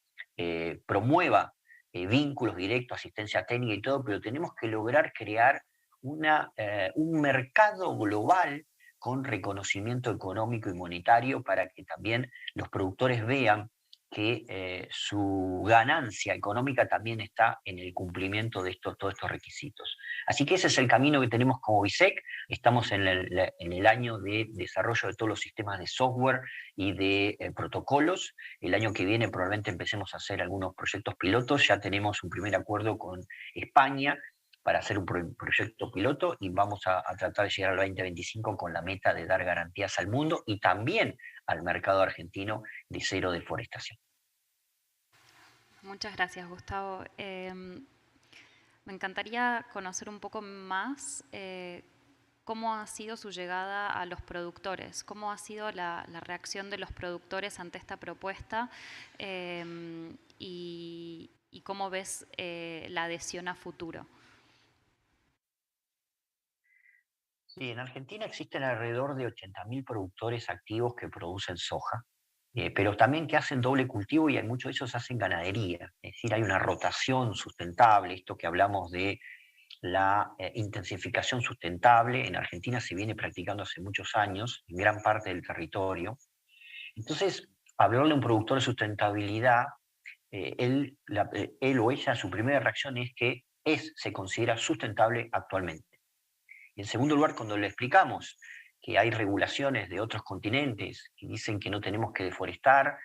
promueva vínculos directos, asistencia técnica y todo, pero tenemos que lograr crear un mercado global con reconocimiento económico y monetario para que también los productores vean que su ganancia económica también está en el cumplimiento de todos estos requisitos. Así que ese es el camino que tenemos como BISEC. Estamos en el año de desarrollo de todos los sistemas de software y de protocolos. El año que viene probablemente empecemos a hacer algunos proyectos pilotos. Ya tenemos un primer acuerdo con España para hacer un proyecto piloto y vamos a tratar de llegar al 2025 con la meta de dar garantías al mundo y también al mercado argentino de cero deforestación. Muchas gracias, Gustavo. Me encantaría conocer un poco más cómo ha sido su llegada a los productores, cómo ha sido la reacción de los productores ante esta propuesta y cómo ves la adhesión a futuro. Sí, en Argentina existen alrededor de 80.000 productores activos que producen soja, pero también que hacen doble cultivo y muchos de ellos hacen ganadería. Es decir, hay una rotación sustentable, esto que hablamos de la intensificación sustentable. En Argentina se viene practicando hace muchos años, en gran parte del territorio. Entonces, hablarle a un productor de sustentabilidad, él o ella, su primera reacción es que se considera sustentable actualmente. Y en segundo lugar, cuando le explicamos que hay regulaciones de otros continentes que dicen que no tenemos que deforestar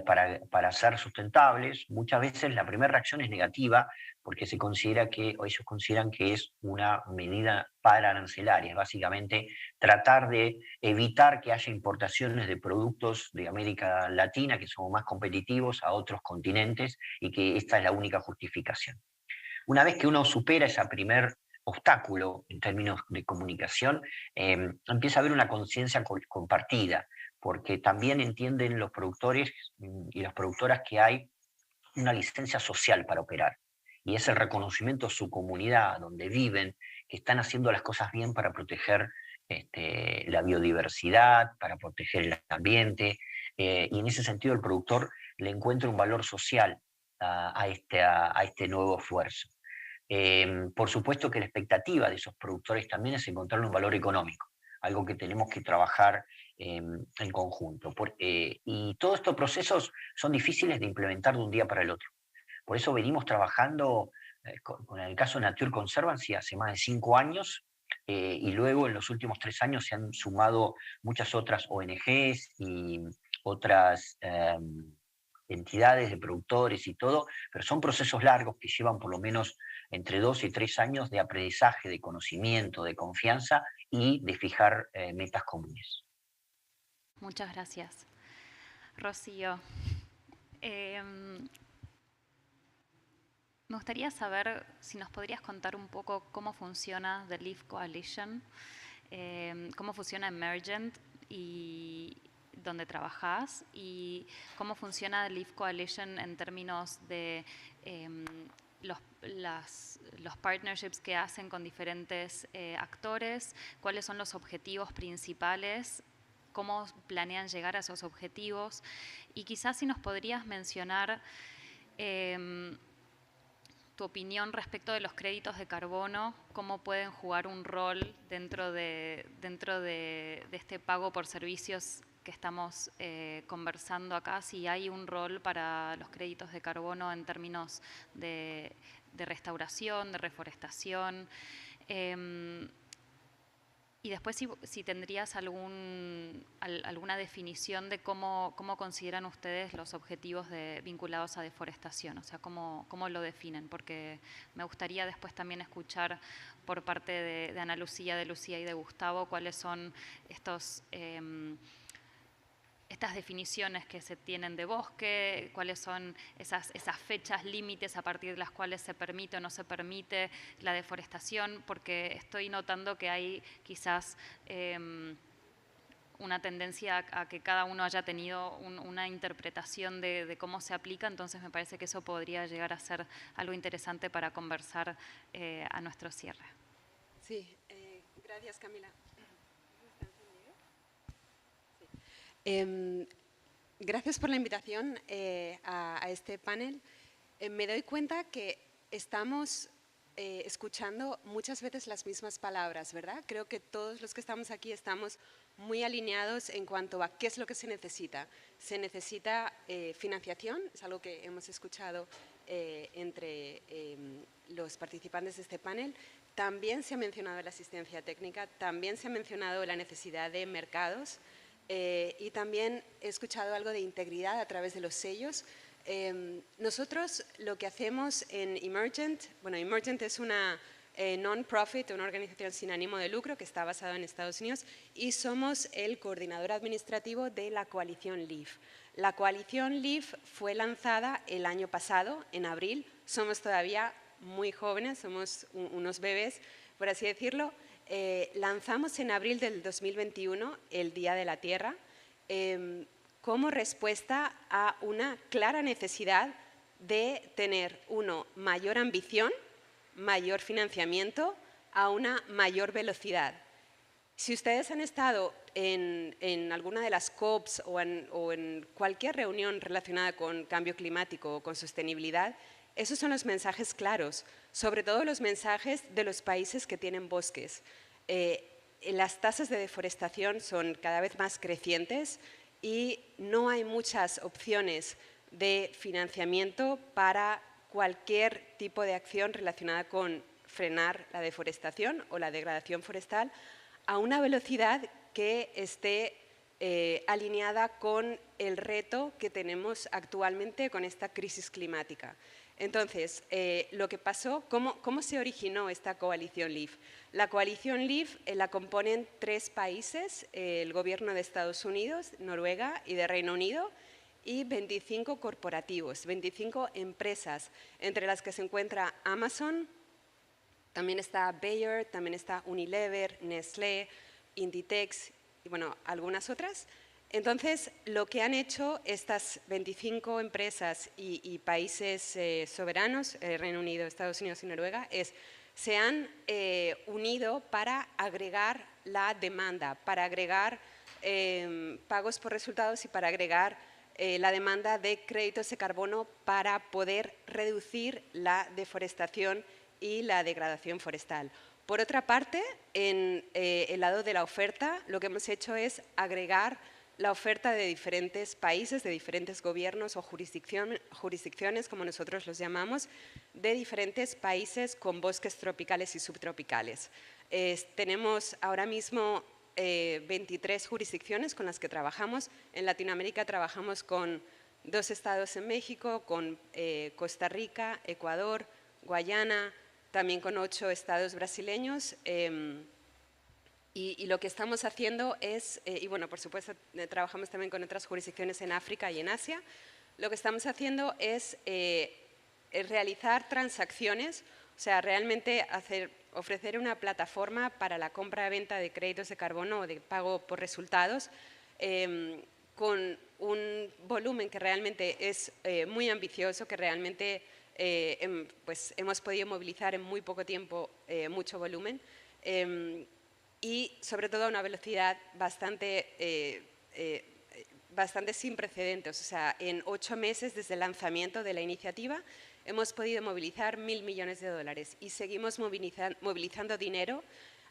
para ser sustentables, muchas veces la primera reacción es negativa porque ellos consideran que es una medida paraarancelaria, básicamente tratar de evitar que haya importaciones de productos de América Latina que son más competitivos a otros continentes y que esta es la única justificación. Una vez que uno supera esa primer obstáculo en términos de comunicación, empieza a haber una conciencia compartida, porque también entienden los productores y las productoras que hay una licencia social para operar. Y es el reconocimiento a su comunidad, donde viven, que están haciendo las cosas bien para proteger la biodiversidad, para proteger el ambiente, y en ese sentido el productor le encuentra un valor social a este nuevo esfuerzo. Por supuesto que la expectativa de esos productores también es encontrarle un valor económico, algo que tenemos que trabajar en conjunto. Y todos estos procesos son difíciles de implementar de un día para el otro. Por eso venimos trabajando con el caso de Nature Conservancy hace más de 5 años, y luego en los últimos 3 años se han sumado muchas otras ONGs y otras entidades de productores y todo, pero son procesos largos que llevan por lo menos entre 2 y 3 años de aprendizaje, de conocimiento, de confianza y de fijar metas comunes. Muchas gracias. Rocío, me gustaría saber si nos podrías contar un poco cómo funciona The Leaf Coalition, cómo funciona Emergent y dónde trabajás, y cómo funciona The Leaf Coalition en términos de los partnerships que hacen con diferentes actores, cuáles son los objetivos principales, cómo planean llegar a esos objetivos, y quizás si nos podrías mencionar tu opinión respecto de los créditos de carbono, cómo pueden jugar un rol dentro de este pago por servicios que estamos conversando acá, si hay un rol para los créditos de carbono en términos de restauración, de reforestación. Y después si tendrías alguna definición de cómo consideran ustedes los objetivos vinculados a deforestación, o sea, cómo lo definen, porque me gustaría después también escuchar por parte de Ana Lucía, de Lucía y de Gustavo cuáles son estas definiciones que se tienen de bosque, cuáles son esas fechas límites a partir de las cuales se permite o no se permite la deforestación, porque estoy notando que hay quizás una tendencia a que cada uno haya tenido una interpretación de cómo se aplica, entonces me parece que eso podría llegar a ser algo interesante para conversar a nuestro cierre. Sí, gracias Camila. Gracias por la invitación a este panel. Me doy cuenta que estamos escuchando muchas veces las mismas palabras, ¿verdad? Creo que todos los que estamos aquí estamos muy alineados en cuanto a qué es lo que se necesita. Se necesita financiación, es algo que hemos escuchado entre los participantes de este panel. También se ha mencionado la asistencia técnica, también se ha mencionado la necesidad de mercados. Y también he escuchado algo de integridad a través de los sellos. Nosotros lo que hacemos en Emergent, bueno, Emergent es una non-profit, una organización sin ánimo de lucro que está basada en Estados Unidos, y somos el coordinador administrativo de la coalición LEAF. La coalición LEAF fue lanzada el año pasado, en abril. Somos todavía muy jóvenes, somos unos bebés, por así decirlo. Lanzamos en abril del 2021 el Día de la Tierra como respuesta a una clara necesidad de tener, mayor ambición, mayor financiamiento a una mayor velocidad. Si ustedes han estado en alguna de las COPs o en cualquier reunión relacionada con cambio climático o con sostenibilidad, esos son los mensajes claros, sobre todo los mensajes de los países que tienen bosques. Las tasas de deforestación son cada vez más crecientes y no hay muchas opciones de financiamiento para cualquier tipo de acción relacionada con frenar la deforestación o la degradación forestal a una velocidad que esté alineada con el reto que tenemos actualmente con esta crisis climática. Entonces, lo que pasó, ¿cómo se originó esta coalición LEAF? La coalición LEAF la componen 3 países, el gobierno de Estados Unidos, Noruega y de Reino Unido, y 25 corporativos, 25 empresas, entre las que se encuentra Amazon, también está Bayer, también está Unilever, Nestlé, Inditex y bueno, algunas otras. Entonces, lo que han hecho estas 25 empresas y países soberanos, Reino Unido, Estados Unidos y Noruega, es se han unido para agregar la demanda, para agregar pagos por resultados y para agregar la demanda de créditos de carbono para poder reducir la deforestación y la degradación forestal. Por otra parte, en el lado de la oferta, lo que hemos hecho es agregar la oferta de diferentes países, de diferentes gobiernos o jurisdicciones, como nosotros los llamamos, de diferentes países con bosques tropicales y subtropicales. Tenemos ahora mismo 23 jurisdicciones con las que trabajamos. En Latinoamérica trabajamos con 2 estados en México, con Costa Rica, Ecuador, Guayana, también con 8 estados brasileños. Y lo que estamos haciendo es, y bueno, por supuesto, trabajamos también con otras jurisdicciones en África y en Asia. Lo que estamos haciendo es realizar transacciones, o sea, realmente ofrecer una plataforma para la compra-venta de créditos de carbono o de pago por resultados con un volumen que realmente es muy ambicioso, que realmente pues hemos podido movilizar en muy poco tiempo mucho volumen y sobre todo a una velocidad bastante sin precedentes. O sea, en 8 meses desde el lanzamiento de la iniciativa hemos podido movilizar 1.000 millones de dólares y seguimos movilizando dinero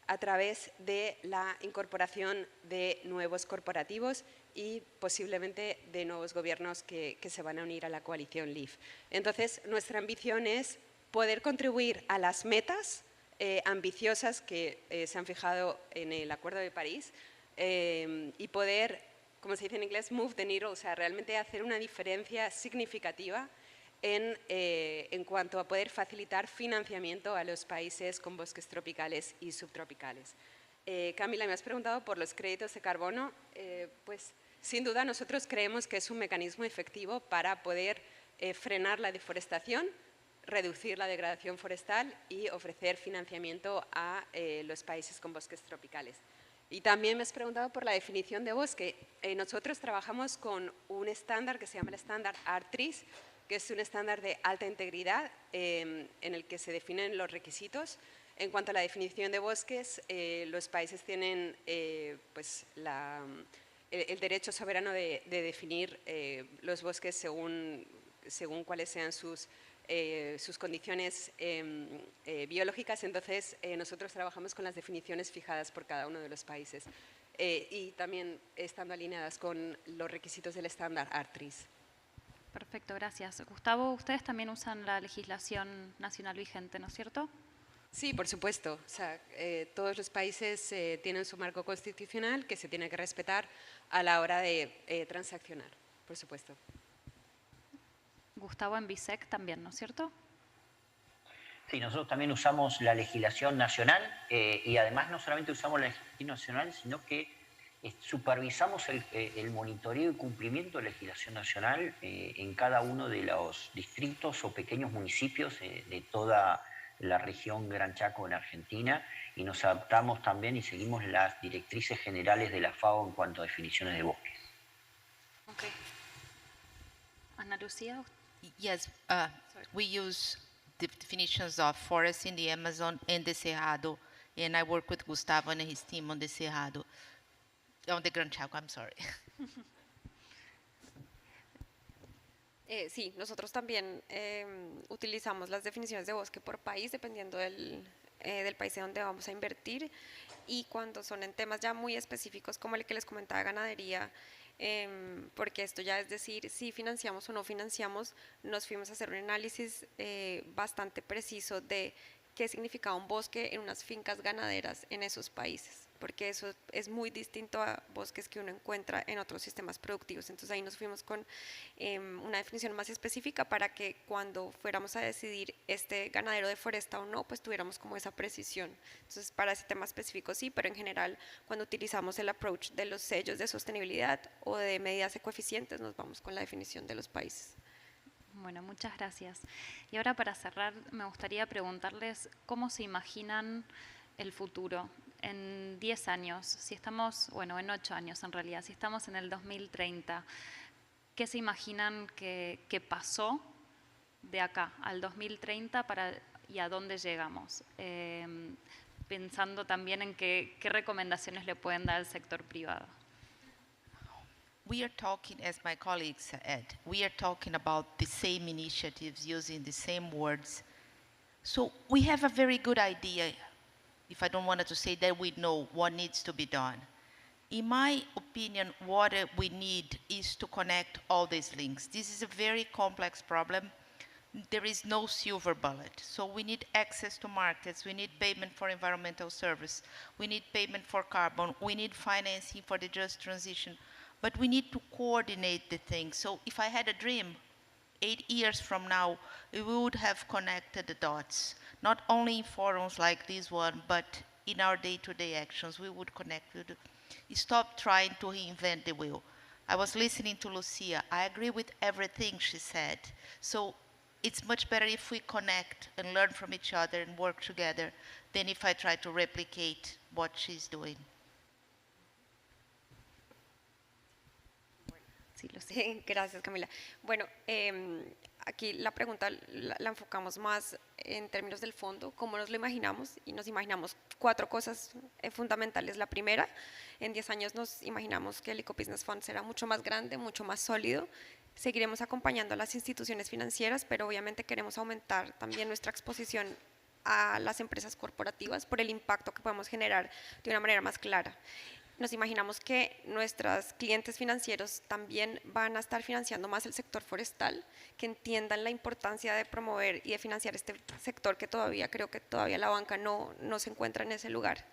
a través de la incorporación de nuevos corporativos y posiblemente de nuevos gobiernos que se van a unir a la coalición LEAF. Entonces, nuestra ambición es poder contribuir a las metas ambiciosas que se han fijado en el Acuerdo de París y poder, como se dice en inglés, move the needle, o sea, realmente hacer una diferencia significativa en cuanto a poder facilitar financiamiento a los países con bosques tropicales y subtropicales. Camila, me has preguntado por los créditos de carbono. Pues sin duda nosotros creemos que es un mecanismo efectivo para poder frenar la deforestación, reducir la degradación forestal y ofrecer financiamiento a los países con bosques tropicales. Y también me has preguntado por la definición de bosque. Nosotros trabajamos con un estándar que se llama el estándar R3, que es un estándar de alta integridad en el que se definen los requisitos. En cuanto a la definición de bosques, los países tienen pues el derecho soberano de definir los bosques según cuáles sean sus condiciones biológicas. Entonces, nosotros trabajamos con las definiciones fijadas por cada uno de los países y también estando alineadas con los requisitos del estándar R3. Perfecto, gracias. Gustavo, ustedes también usan la legislación nacional vigente, ¿no es cierto? Sí, por supuesto. O sea, todos los países tienen su marco constitucional que se tiene que respetar a la hora de transaccionar, por supuesto. Gustavo, en BISEC también, ¿no es cierto? Sí, nosotros también usamos la legislación nacional y además no solamente usamos la legislación nacional, sino que supervisamos el monitoreo y cumplimiento de la legislación nacional en cada uno de los distritos o pequeños municipios de toda la región Gran Chaco en Argentina y nos adaptamos también y seguimos las directrices generales de la FAO en cuanto a definiciones de bosques. Okay. Ana Lucía. Yes, we use the definitions of forest in the Amazon and the Cerrado, and I work with Gustavo and his team on the Cerrado, on the Gran Chaco, I'm sorry. Sí, nosotros también utilizamos las definiciones de bosque por país, dependiendo del país en donde vamos a invertir, y cuando son en temas ya muy específicos como el que les comentaba, ganadería, porque esto ya es decir, si financiamos o no financiamos, nos fuimos a hacer un análisis bastante preciso de qué significaba un bosque en unas fincas ganaderas en esos países, porque eso es muy distinto a bosques que uno encuentra en otros sistemas productivos. Entonces ahí nos fuimos con una definición más específica para que cuando fuéramos a decidir este ganadero de foresta o no, pues tuviéramos como esa precisión. Entonces para ese tema específico sí, pero en general cuando utilizamos el approach de los sellos de sostenibilidad o de medidas ecoeficientes, nos vamos con la definición de los países. Bueno, muchas gracias. Y ahora para cerrar, me gustaría preguntarles cómo se imaginan el futuro. en 10 años, si estamos, bueno, en 8 años en realidad, si estamos en el 2030, ¿qué se imaginan que pasó de acá al 2030 y a dónde llegamos? Pensando también en qué recomendaciones le pueden dar al sector privado. We are talking, as my colleague said, we are talking about the same initiatives using the same words. So we have a very good idea, if I don't want to say that we know what needs to be done. In my opinion, what we need is to connect all these links. This is a very complex problem. There is no silver bullet. So we need access to markets, we need payment for environmental service, we need payment for carbon, we need financing for the just transition, but we need to coordinate the things. So if I had a dream, 8 years from now, we would have connected the dots, not only in forums like this one, but in our day-to-day actions, we would connect. We would stop trying to reinvent the wheel. I was listening to Lucia. I agree with everything she said. So it's much better if we connect and learn from each other and work together than if I try to replicate what she's doing. Gracias, Camila. Bueno, aquí la pregunta la enfocamos más en términos del fondo, cómo nos lo imaginamos, y nos imaginamos 4 cosas fundamentales. La primera, en 10 años nos imaginamos que el Eco-Business Fund será mucho más grande, mucho más sólido. Seguiremos acompañando a las instituciones financieras, pero obviamente queremos aumentar también nuestra exposición a las empresas corporativas por el impacto que podemos generar de una manera más clara. Nos imaginamos que nuestros clientes financieros también van a estar financiando más el sector forestal, que entiendan la importancia de promover y de financiar este sector que todavía, creo que todavía la banca no se encuentra en ese lugar.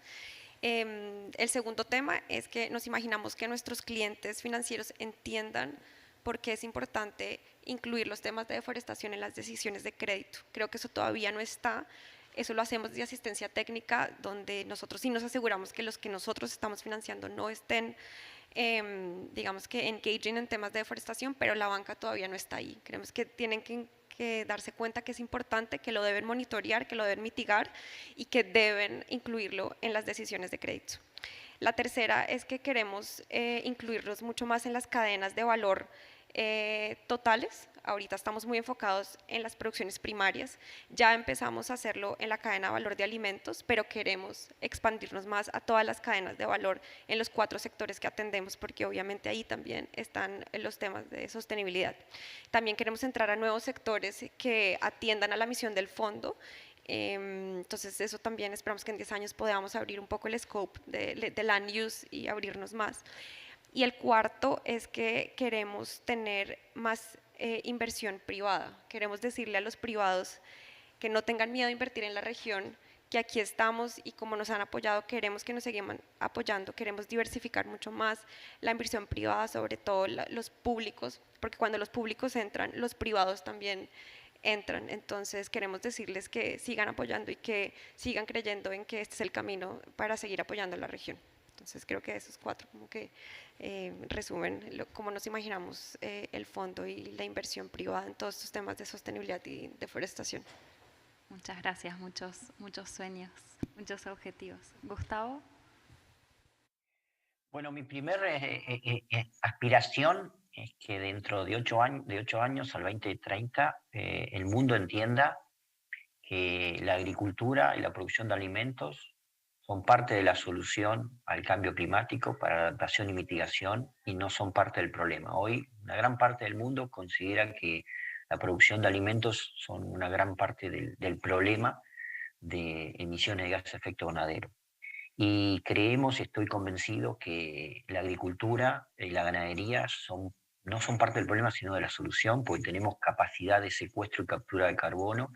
El segundo tema es que nos imaginamos que nuestros clientes financieros entiendan por qué es importante incluir los temas de deforestación en las decisiones de crédito. Creo que eso todavía no está. Eso lo hacemos de asistencia técnica, donde nosotros sí nos aseguramos que los que nosotros estamos financiando no estén, digamos que engaging en temas de deforestación, pero la banca todavía no está ahí. Creemos que tienen que darse cuenta que es importante, que lo deben monitorear, que lo deben mitigar y que deben incluirlo en las decisiones de crédito. La tercera es que queremos incluirlos mucho más en las cadenas de valor totales. Ahorita estamos muy enfocados en las producciones primarias, ya empezamos a hacerlo en la cadena de valor de alimentos, pero queremos expandirnos más a todas las cadenas de valor en los 4 sectores que atendemos, porque obviamente ahí también están los temas de sostenibilidad. También queremos entrar a nuevos sectores que atiendan a la misión del fondo. Entonces eso también esperamos que en 10 años podamos abrir un poco el scope de land use y abrirnos más. Y el cuarto es que queremos tener más inversión privada. Queremos decirle a los privados que no tengan miedo a invertir en la región, que aquí estamos y como nos han apoyado, queremos que nos sigan apoyando, queremos diversificar mucho más la inversión privada, sobre todo los públicos, porque cuando los públicos entran, los privados también entran. Entonces queremos decirles que sigan apoyando y que sigan creyendo en que este es el camino para seguir apoyando a la región. Entonces creo que esos 4 como que resumen cómo nos imaginamos el fondo y la inversión privada en todos estos temas de sostenibilidad y deforestación. Muchas gracias, muchos sueños, muchos objetivos. Gustavo. Bueno, mi primer aspiración es que dentro de 8 años al 2030 el mundo entienda que la agricultura y la producción de alimentos son parte de la solución al cambio climático para adaptación y mitigación y no son parte del problema. Hoy una gran parte del mundo considera que la producción de alimentos son una gran parte del problema de emisiones de gases de efecto invernadero. Y creemos, estoy convencido, que la agricultura y la ganadería no son parte del problema, sino de la solución, porque tenemos capacidad de secuestro y captura de carbono,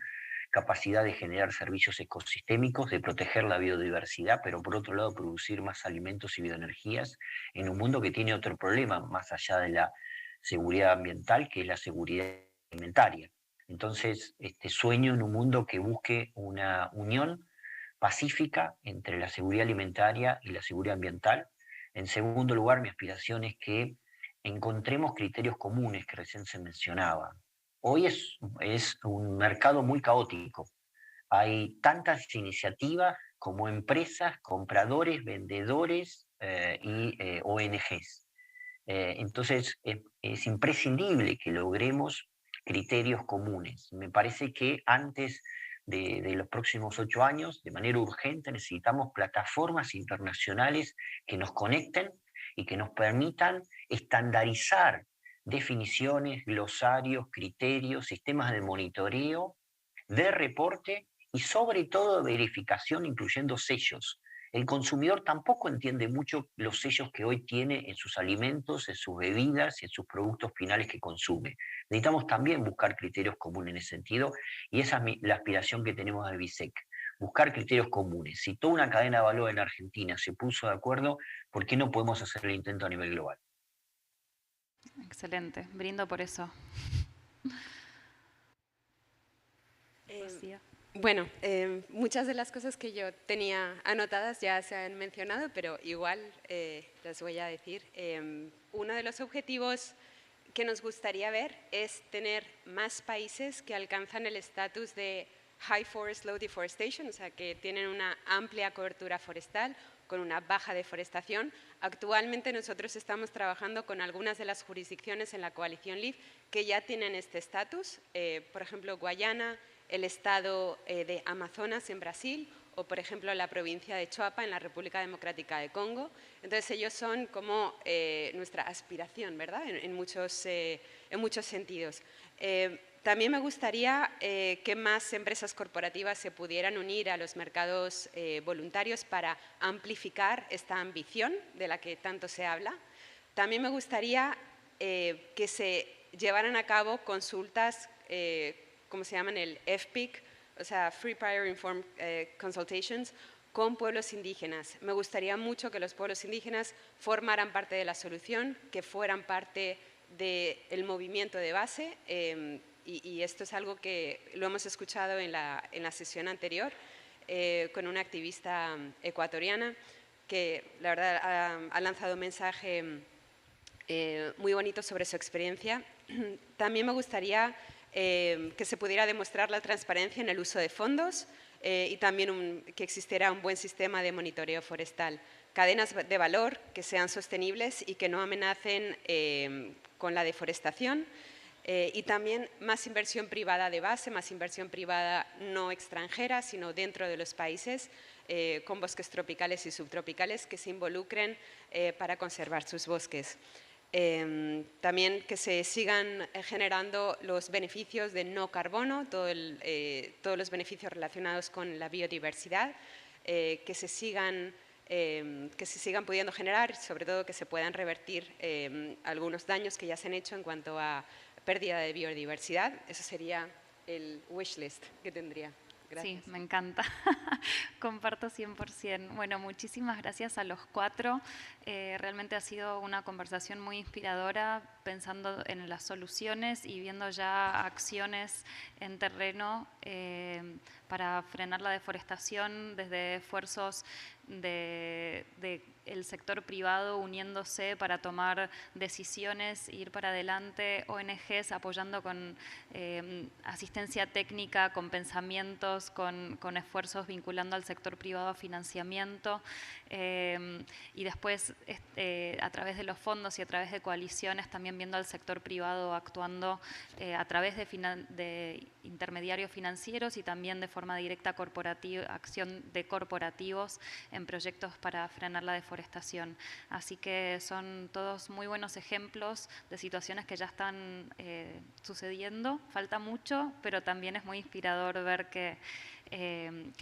capacidad de generar servicios ecosistémicos, de proteger la biodiversidad, pero por otro lado producir más alimentos y bioenergías en un mundo que tiene otro problema, más allá de la seguridad ambiental, que es la seguridad alimentaria. Entonces, sueño en un mundo que busque una unión pacífica entre la seguridad alimentaria y la seguridad ambiental. En segundo lugar, mi aspiración es que encontremos criterios comunes que recién se mencionaban. Hoy es un mercado muy caótico. Hay tantas iniciativas como empresas, compradores, vendedores y ONGs. Entonces, es imprescindible que logremos criterios comunes. Me parece que antes de los próximos 8 años, de manera urgente, necesitamos plataformas internacionales que nos conecten y que nos permitan estandarizar definiciones, glosarios, criterios, sistemas de monitoreo, de reporte y sobre todo de verificación, incluyendo sellos. El consumidor tampoco entiende mucho los sellos que hoy tiene en sus alimentos, en sus bebidas y en sus productos finales que consume. Necesitamos también buscar criterios comunes en ese sentido, y esa es la aspiración que tenemos de BISEC, buscar criterios comunes. Si toda una cadena de valor en Argentina se puso de acuerdo, ¿por qué no podemos hacer el intento a nivel global? Excelente, brindo por eso. Bueno, muchas de las cosas que yo tenía anotadas ya se han mencionado, pero igual las voy a decir. Uno de los objetivos que nos gustaría ver es tener más países que alcanzan el estatus de High Forest Low Deforestation, o sea, que tienen una amplia cobertura forestal con una baja deforestación. Actualmente nosotros estamos trabajando con algunas de las jurisdicciones en la coalición LEAF que ya tienen este estatus, por ejemplo, Guayana, el estado de Amazonas en Brasil o, por ejemplo, la provincia de Choapa en la República Democrática de Congo. Entonces, ellos son como nuestra aspiración, ¿verdad? En muchos sentidos. También me gustaría que más empresas corporativas se pudieran unir a los mercados voluntarios para amplificar esta ambición de la que tanto se habla. También me gustaría que se llevaran a cabo consultas como se llaman el FPIC, o sea, Free Prior Informed Consultations, con pueblos indígenas. Me gustaría mucho que los pueblos indígenas formaran parte de la solución, que fueran parte del movimiento de base, y esto es algo que lo hemos escuchado en la sesión anterior con una activista ecuatoriana que la verdad ha lanzado un mensaje muy bonito sobre su experiencia. También me gustaría que se pudiera demostrar la transparencia en el uso de fondos y también que existiera un buen sistema de monitoreo forestal. Cadenas de valor que sean sostenibles y que no amenacen con la deforestación, y también más inversión privada de base, más inversión privada no extranjera, sino dentro de los países, con bosques tropicales y subtropicales que se involucren para conservar sus bosques. También que se sigan generando los beneficios de no carbono, todos los beneficios relacionados con la biodiversidad, que se sigan pudiendo generar, sobre todo que se puedan revertir algunos daños que ya se han hecho en cuanto a pérdida de biodiversidad. Eso sería el wish list que tendría. Gracias. Sí, me encanta. Comparto 100%. Bueno, muchísimas gracias a los 4. Realmente ha sido una conversación muy inspiradora, pensando en las soluciones y viendo ya acciones en terreno para frenar la deforestación, desde esfuerzos del sector privado uniéndose para tomar decisiones, ir para adelante, ONGs apoyando con asistencia técnica, con pensamientos, con esfuerzos vinculando al sector privado a financiamiento, y después a través de los fondos y a través de coaliciones también viendo al sector privado actuando a través de intermediarios financieros y también de forma directa corporativa, acción de corporativos en proyectos para frenar la deforestación. Así que son todos muy buenos ejemplos de situaciones que ya están sucediendo. Falta mucho, pero también es muy inspirador ver que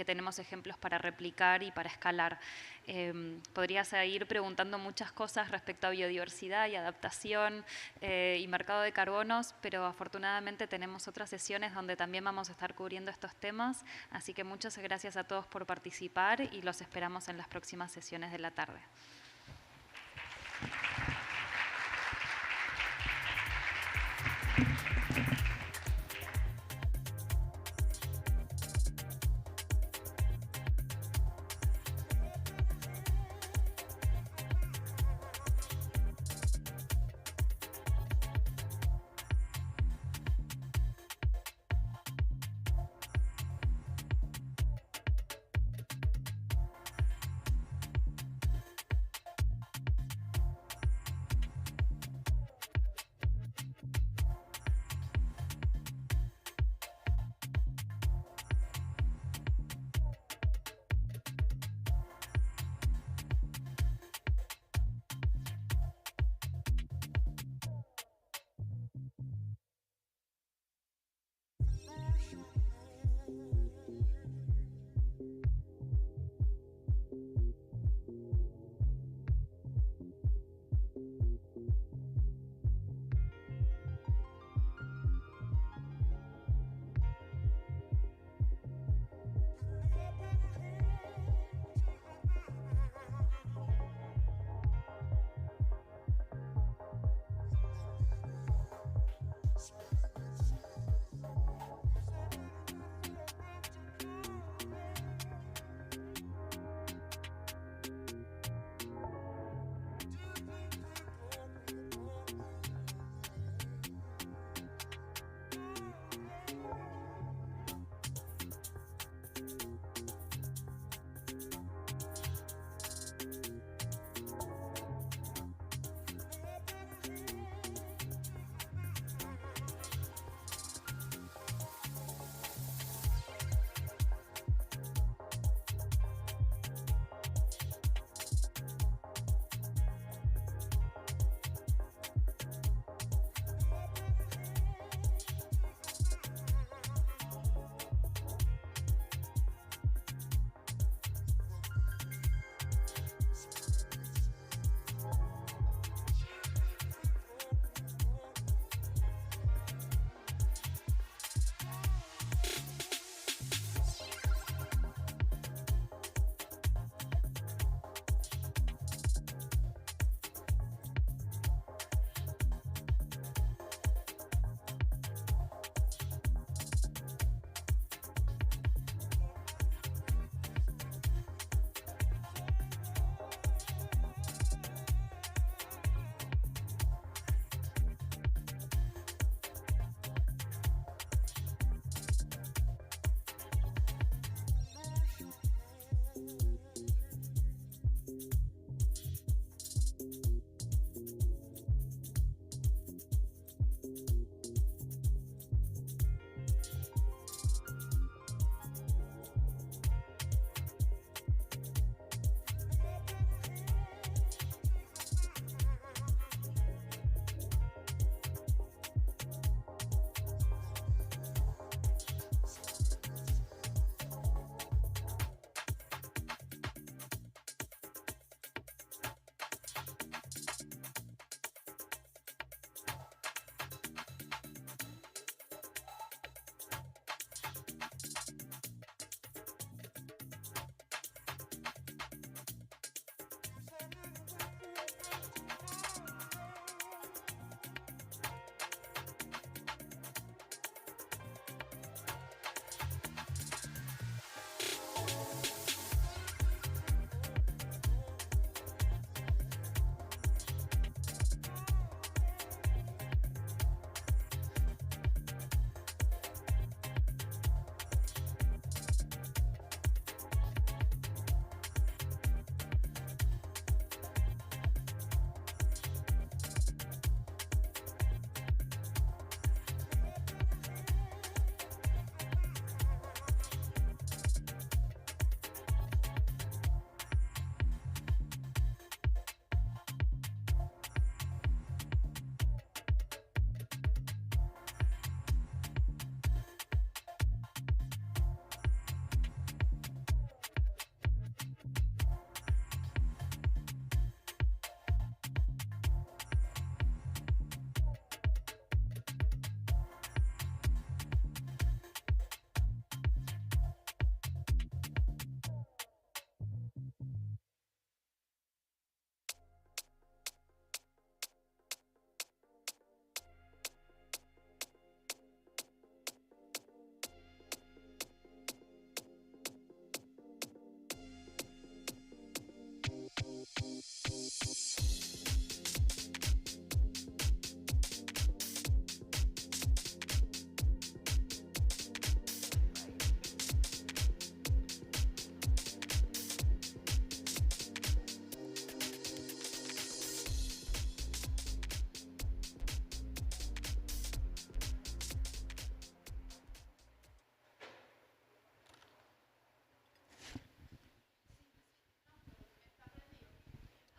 tenemos ejemplos para replicar y para escalar. Podría seguir preguntando muchas cosas respecto a biodiversidad y adaptación y mercado de carbonos, pero afortunadamente tenemos otras sesiones donde también vamos a estar cubriendo estos temas, así que muchas gracias a todos por participar y los esperamos en las próximas sesiones de la tarde.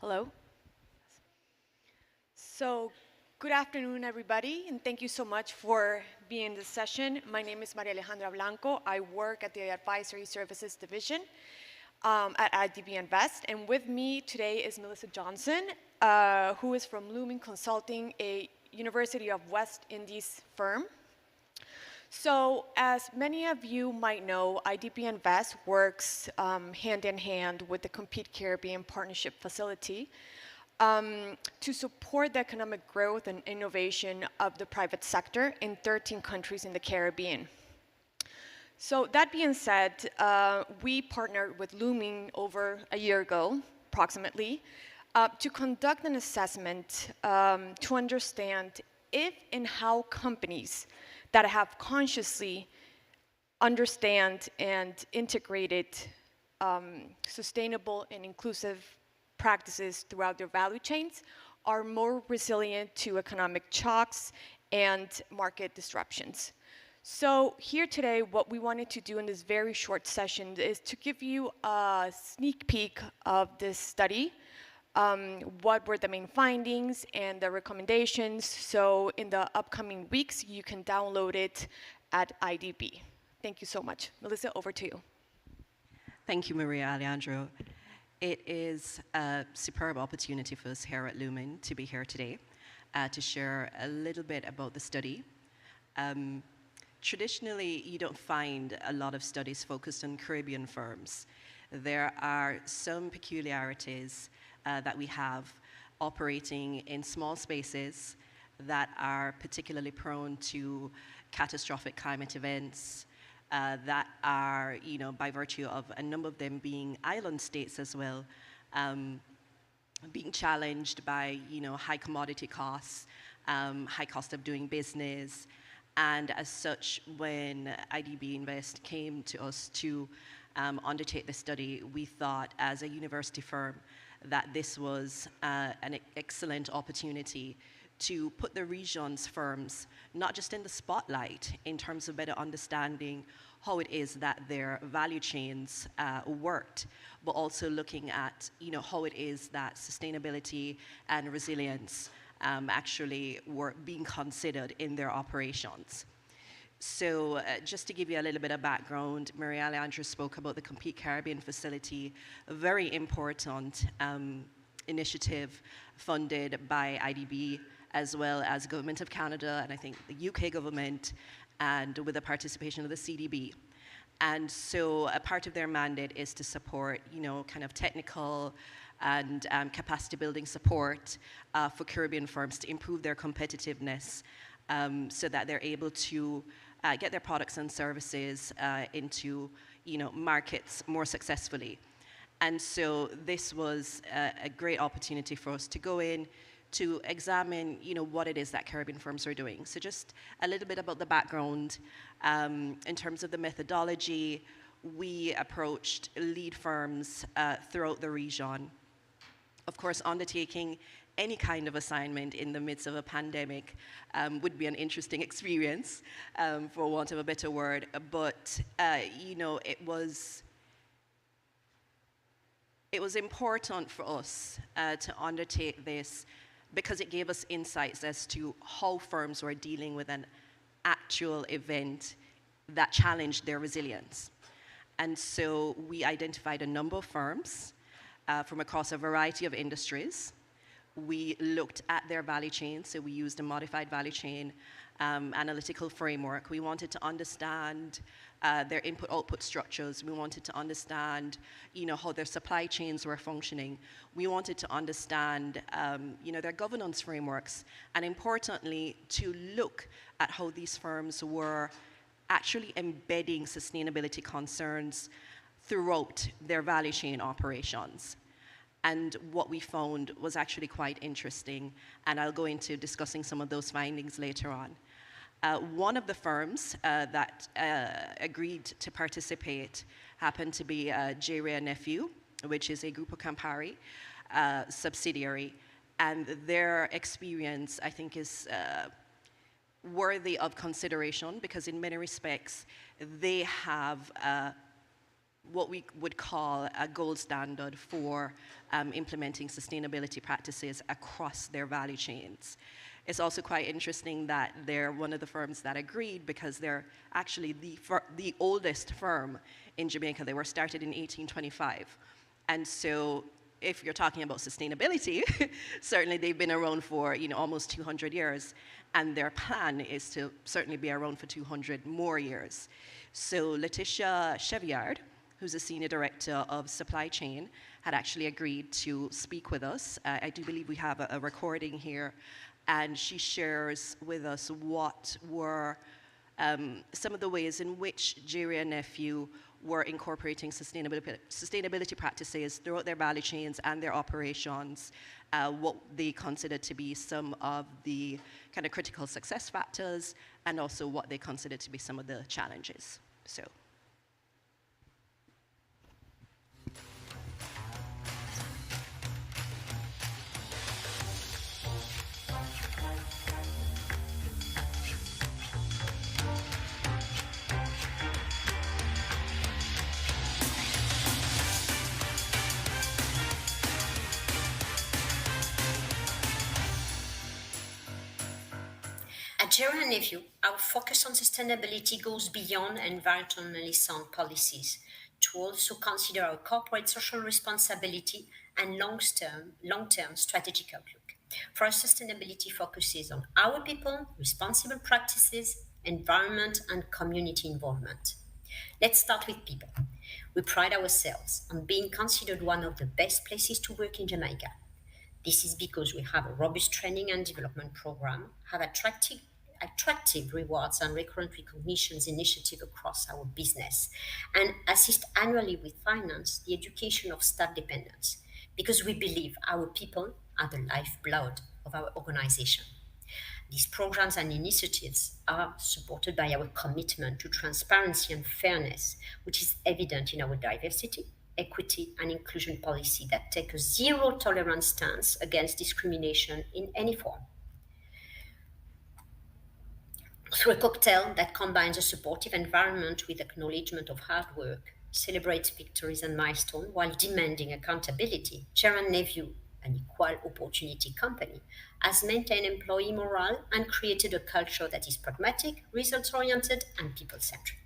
Hello. So, good afternoon, everybody, and thank you so much for being in this session. My name is Maria Alejandra Blanco. I work at the Advisory Services Division at IDB Invest, and with me today is Melissa Johnson, who is from Lumen Consulting, a University of West Indies firm. So, as many of you might know, IDB Invest works hand in hand with the Compete Caribbean Partnership Facility to support the economic growth and innovation of the private sector in 13 countries in the Caribbean. So that being said, we partnered with Lumen over a year ago, approximately, to conduct an assessment to understand if and how companies that have consciously understand and integrated sustainable and inclusive practices throughout their value chains are more resilient to economic shocks and market disruptions. So here today, what we wanted to do in this very short session is to give you a sneak peek of this study, what were the main findings and the recommendations. So in the upcoming weeks, you can download it at IDB. Thank you so much. Melissa, over to you. Thank you, Maria Alejandro. It is a superb opportunity for us here at Lumen to be here today to share a little bit about the study. Traditionally, you don't find a lot of studies focused on Caribbean firms. There are some peculiarities that we have operating in small spaces that are particularly prone to catastrophic climate events, that are, by virtue of a number of them being island states as well, being challenged by, high commodity costs, high cost of doing business. And as such, when IDB Invest came to us to undertake the study, we thought as a university firm that this was an excellent opportunity to put the region's firms not just in the spotlight in terms of better understanding how it is that their value chains worked, but also looking at how it is that sustainability and resilience actually were being considered in their operations. So just to give you a little bit of background, Maria Alejandra spoke about the Compete Caribbean facility, a very important initiative funded by IDB as well as Government of Canada and I think the UK government, and with the participation of the CDB. And so a part of their mandate is to support, kind of technical and capacity building support for Caribbean firms to improve their competitiveness so that they're able to get their products and services into, markets more successfully. And so this was a great opportunity for us to go in to examine, what it is that Caribbean firms are doing. So just a little bit about the background. In terms of the methodology, we approached lead firms throughout the region. Of course, undertaking any kind of assignment in the midst of a pandemic would be an interesting experience, for want of a better word. But, it was important for us to undertake this because it gave us insights as to how firms were dealing with an actual event that challenged their resilience. And so we identified a number of firms from across a variety of industries. We looked at their value chain, so we used a modified value chain analytical framework. We wanted to understand their input-output structures. We wanted to understand, how their supply chains were functioning. We wanted to understand, their governance frameworks, and importantly, to look at how these firms were actually embedding sustainability concerns throughout their value chain operations. And what we found was actually quite interesting, and I'll go into discussing some of those findings later on. One of the firms that agreed to participate happened to be J-Ray & Nephew, which is a Grupo Campari subsidiary, and their experience, I think, is worthy of consideration because in many respects, they have what we would call a gold standard for implementing sustainability practices across their value chains. It's also quite interesting that they're one of the firms that agreed, because they're actually the oldest firm in Jamaica. They were started in 1825. And so if you're talking about sustainability, certainly they've been around for almost 200 years. And their plan is to certainly be around for 200 more years. So Letitia Cheviard, who's a senior director of supply chain, had actually agreed to speak with us. I do believe we have a recording here, and she shares with us what were some of the ways in which Jerry and Nephew were incorporating sustainability practices throughout their value chains and their operations, what they consider to be some of the kind of critical success factors, and also what they consider to be some of the challenges. So. At Jerry & Nephew, our focus on sustainability goes beyond environmentally sound policies to also consider our corporate social responsibility and long-term strategic outlook. For us, sustainability focuses on our people, responsible practices, environment, and community involvement. Let's start with people. We pride ourselves on being considered one of the best places to work in Jamaica. This is because we have a robust training and development program, have attractive rewards and recurrent recognitions initiative across our business, and assist annually with finance the education of staff dependents, because we believe our people are the lifeblood of our organization. These programs and initiatives are supported by our commitment to transparency and fairness, which is evident in our diversity, equity, and inclusion policy that take a zero-tolerance stance against discrimination in any form. Through a cocktail that combines a supportive environment with acknowledgement of hard work, celebrates victories and milestones while demanding accountability, Jerry & Nephew, an equal opportunity company, has maintained employee morale and created a culture that is pragmatic, results-oriented, and people-centric.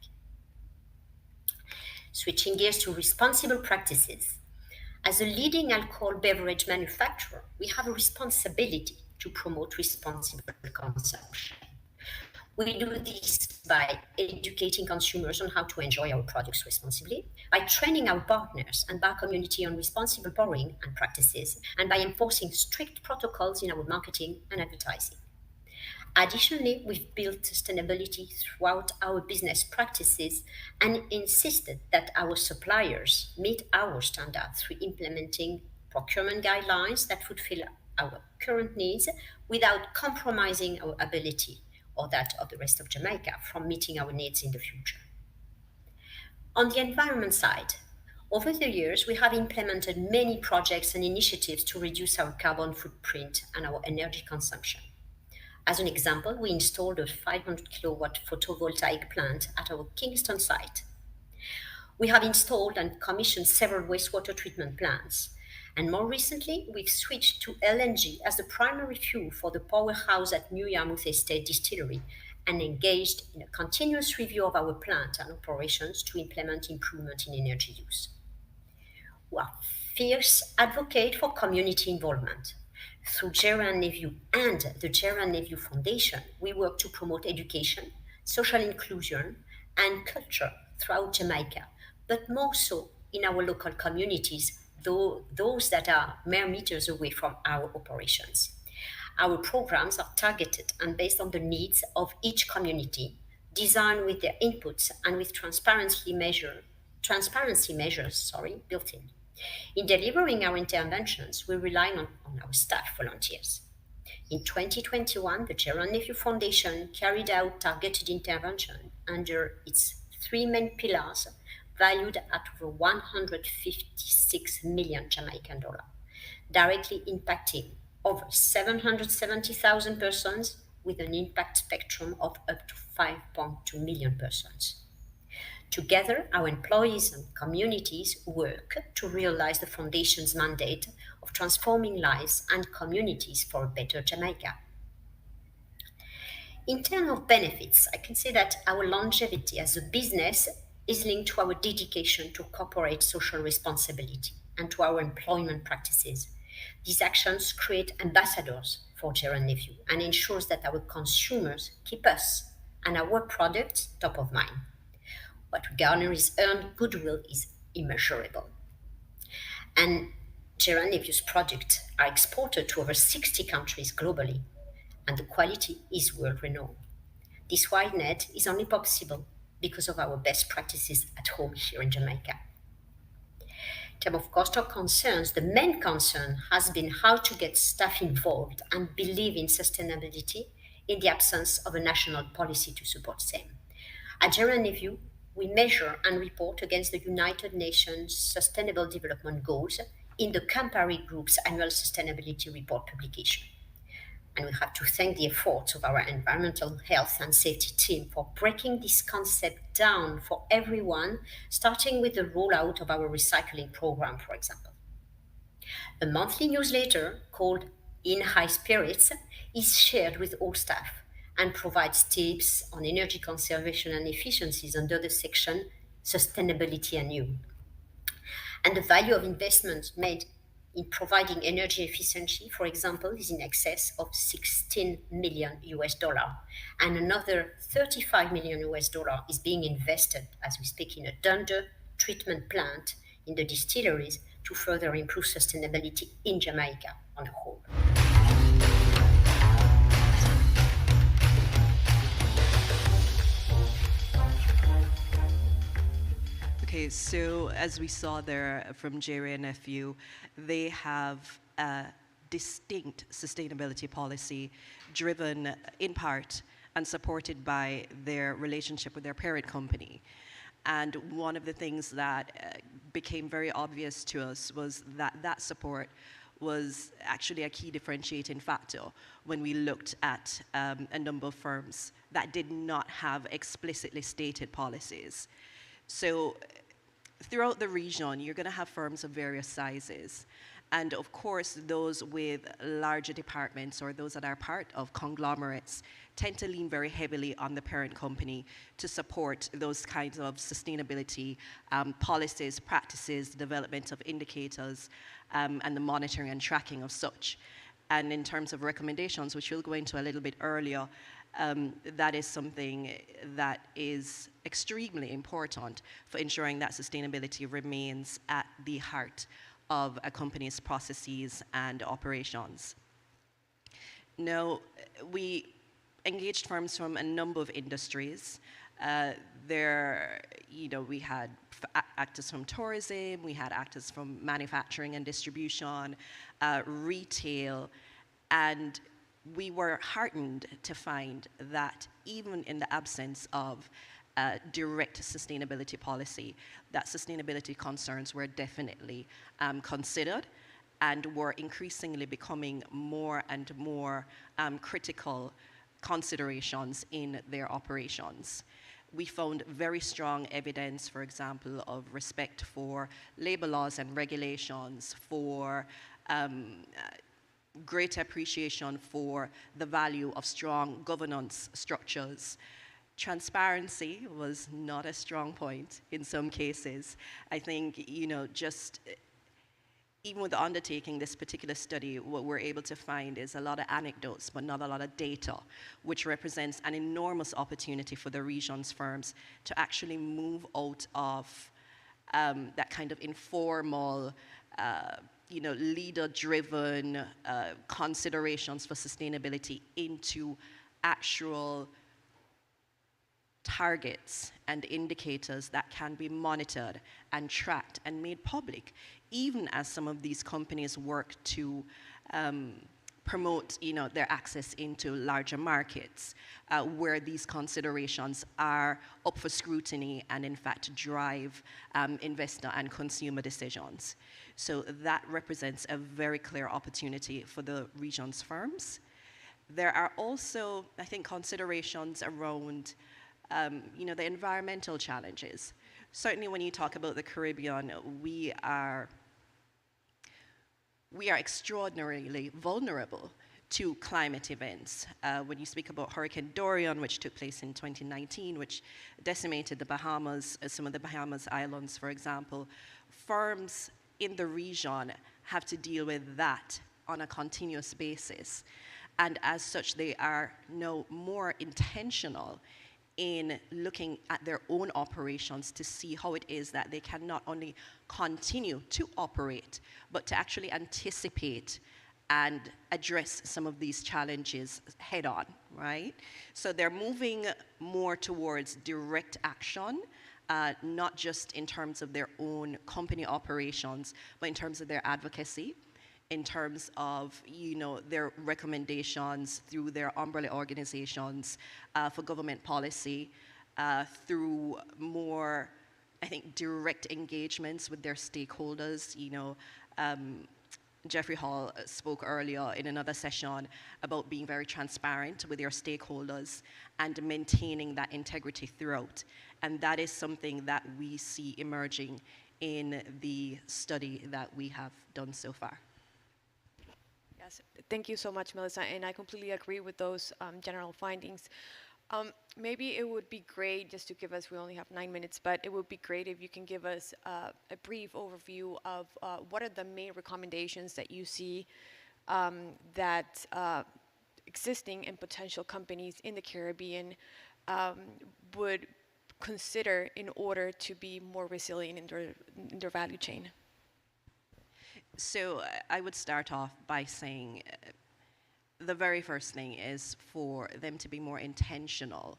Switching gears to responsible practices. As a leading alcohol beverage manufacturer, we have a responsibility to promote responsible consumption. We do this by educating consumers on how to enjoy our products responsibly, by training our partners and bar community on responsible borrowing and practices, and by enforcing strict protocols in our marketing and advertising. Additionally, we've built sustainability throughout our business practices and insisted that our suppliers meet our standards through implementing procurement guidelines that fulfill our current needs without compromising our ability or that of the rest of Jamaica from meeting our needs in the future. On the environment side, over the years, we have implemented many projects and initiatives to reduce our carbon footprint and our energy consumption. As an example, we installed a 500 kilowatt photovoltaic plant at our Kingston site. We have installed and commissioned several wastewater treatment plants. And more recently, we've switched to LNG as the primary fuel for the powerhouse at New Yarmouth Estate Distillery and engaged in a continuous review of our plant and operations to implement improvement in energy use. We are fierce advocates for community involvement. Through Jerry & Nephew and the Jerry & Nephew Foundation, we work to promote education, social inclusion, and culture throughout Jamaica, but more so in our local communities, those that are mere meters away from our operations. Our programs are targeted and based on the needs of each community, designed with their inputs and with transparency measures built in. In delivering our interventions, we rely on our staff volunteers. In 2021, the Jerry & Nephew Foundation carried out targeted intervention under its three main pillars, valued at over 156 million Jamaican dollars, directly impacting over 770,000 persons with an impact spectrum of up to 5.2 million persons. Together, our employees and communities work to realize the Foundation's mandate of transforming lives and communities for a better Jamaica. In terms of benefits, I can say that our longevity as a business is linked to our dedication to corporate social responsibility and to our employment practices. These actions create ambassadors for J. Nephew and ensures that our consumers keep us and our products top of mind. What we garner is earned goodwill is immeasurable. And J. Nephew's products are exported to over 60 countries globally, and the quality is world-renowned. This wide net is only possible because of our best practices at home here in Jamaica. In terms of cost or concerns, the main concern has been how to get staff involved and believe in sustainability in the absence of a national policy to support same. At J. Nephew, we measure and report against the United Nations Sustainable Development Goals in the Campari Group's annual sustainability report publication. And we have to thank the efforts of our environmental health and safety team for breaking this concept down for everyone, starting with the rollout of our recycling program, for example. A monthly newsletter called In High Spirits is shared with all staff and provides tips on energy conservation and efficiencies under the section Sustainability and You. And the value of investments made in providing energy efficiency, for example, is in excess of $16 million US, and another $35 million US is being invested as we speak in a Dunder treatment plant in the distilleries to further improve sustainability in Jamaica on the whole. Okay, so as we saw there from Jerry and Nephew, they have a distinct sustainability policy driven in part and supported by their relationship with their parent company. And one of the things that became very obvious to us was that that support was actually a key differentiating factor when we looked at a number of firms that did not have explicitly stated policies. So throughout the region, you're going to have firms of various sizes. And of course, those with larger departments or those that are part of conglomerates tend to lean very heavily on the parent company to support those kinds of sustainability policies, practices, development of indicators, and the monitoring and tracking of such. And in terms of recommendations, which we'll go into a little bit earlier, that is something that is extremely important for ensuring that sustainability remains at the heart of a company's processes and operations. Now, we engaged firms from a number of industries. We had actors from tourism, we had actors from manufacturing and distribution, retail, and we were heartened to find that even in the absence of direct sustainability policy, that sustainability concerns were definitely considered and were increasingly becoming more and more critical considerations in their operations. We found very strong evidence, for example, of respect for labor laws and regulations, for great appreciation for the value of strong governance structures. Transparency was not a strong point in some cases. I think, just even with undertaking this particular study, what we're able to find is a lot of anecdotes, but not a lot of data, which represents an enormous opportunity for the region's firms to actually move out of that kind of informal, leader-driven considerations for sustainability into actual targets and indicators that can be monitored and tracked and made public, even as some of these companies work to promote their access into larger markets where these considerations are up for scrutiny and in fact drive investor and consumer decisions. So that represents a very clear opportunity for the region's firms. There are also, I think, considerations around the environmental challenges. Certainly when you talk about the Caribbean, we are extraordinarily vulnerable to climate events. When you speak about Hurricane Dorian, which took place in 2019, which decimated the Bahamas, some of the Bahamas Islands, for example, firms in the region have to deal with that on a continuous basis. And as such, they are now more intentional in looking at their own operations to see how it is that they can not only continue to operate, but to actually anticipate and address some of these challenges head on, right? So they're moving more towards direct action, not just in terms of their own company operations, but in terms of their advocacy, in terms of their recommendations through their umbrella organizations for government policy, through more, I think, direct engagements with their stakeholders. Jeffrey Hall spoke earlier in another session about being very transparent with your stakeholders and maintaining that integrity throughout. And that is something that we see emerging in the study that we have done so far. Yes, thank you so much, Melissa, and I completely agree with those general findings. Maybe it would be great just to give us, we only have 9 minutes, but it would be great if you can give us a brief overview of what are the main recommendations that you see that existing and potential companies in the Caribbean would consider in order to be more resilient in their value chain. So I would start off by saying the very first thing is for them to be more intentional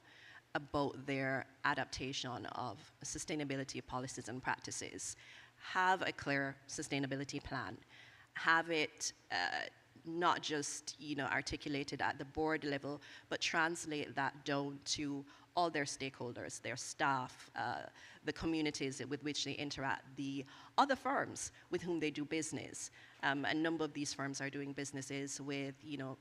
about their adaptation of sustainability policies and practices. Have a clear sustainability plan. Have it not just articulated at the board level, but translate that down to all their stakeholders, their staff, the communities with which they interact, the other firms with whom they do business. A number of these firms are doing businesses with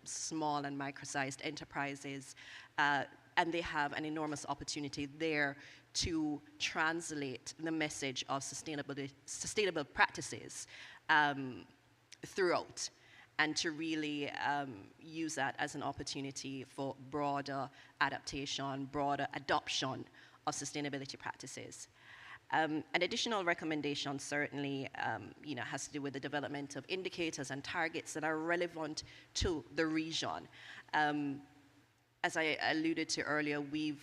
small and micro-sized enterprises, and they have an enormous opportunity there to translate the message of sustainable practices throughout, and to really use that as an opportunity for broader adaptation, broader adoption of sustainability practices. An additional recommendation certainly has to do with the development of indicators and targets that are relevant to the region. As I alluded to earlier, we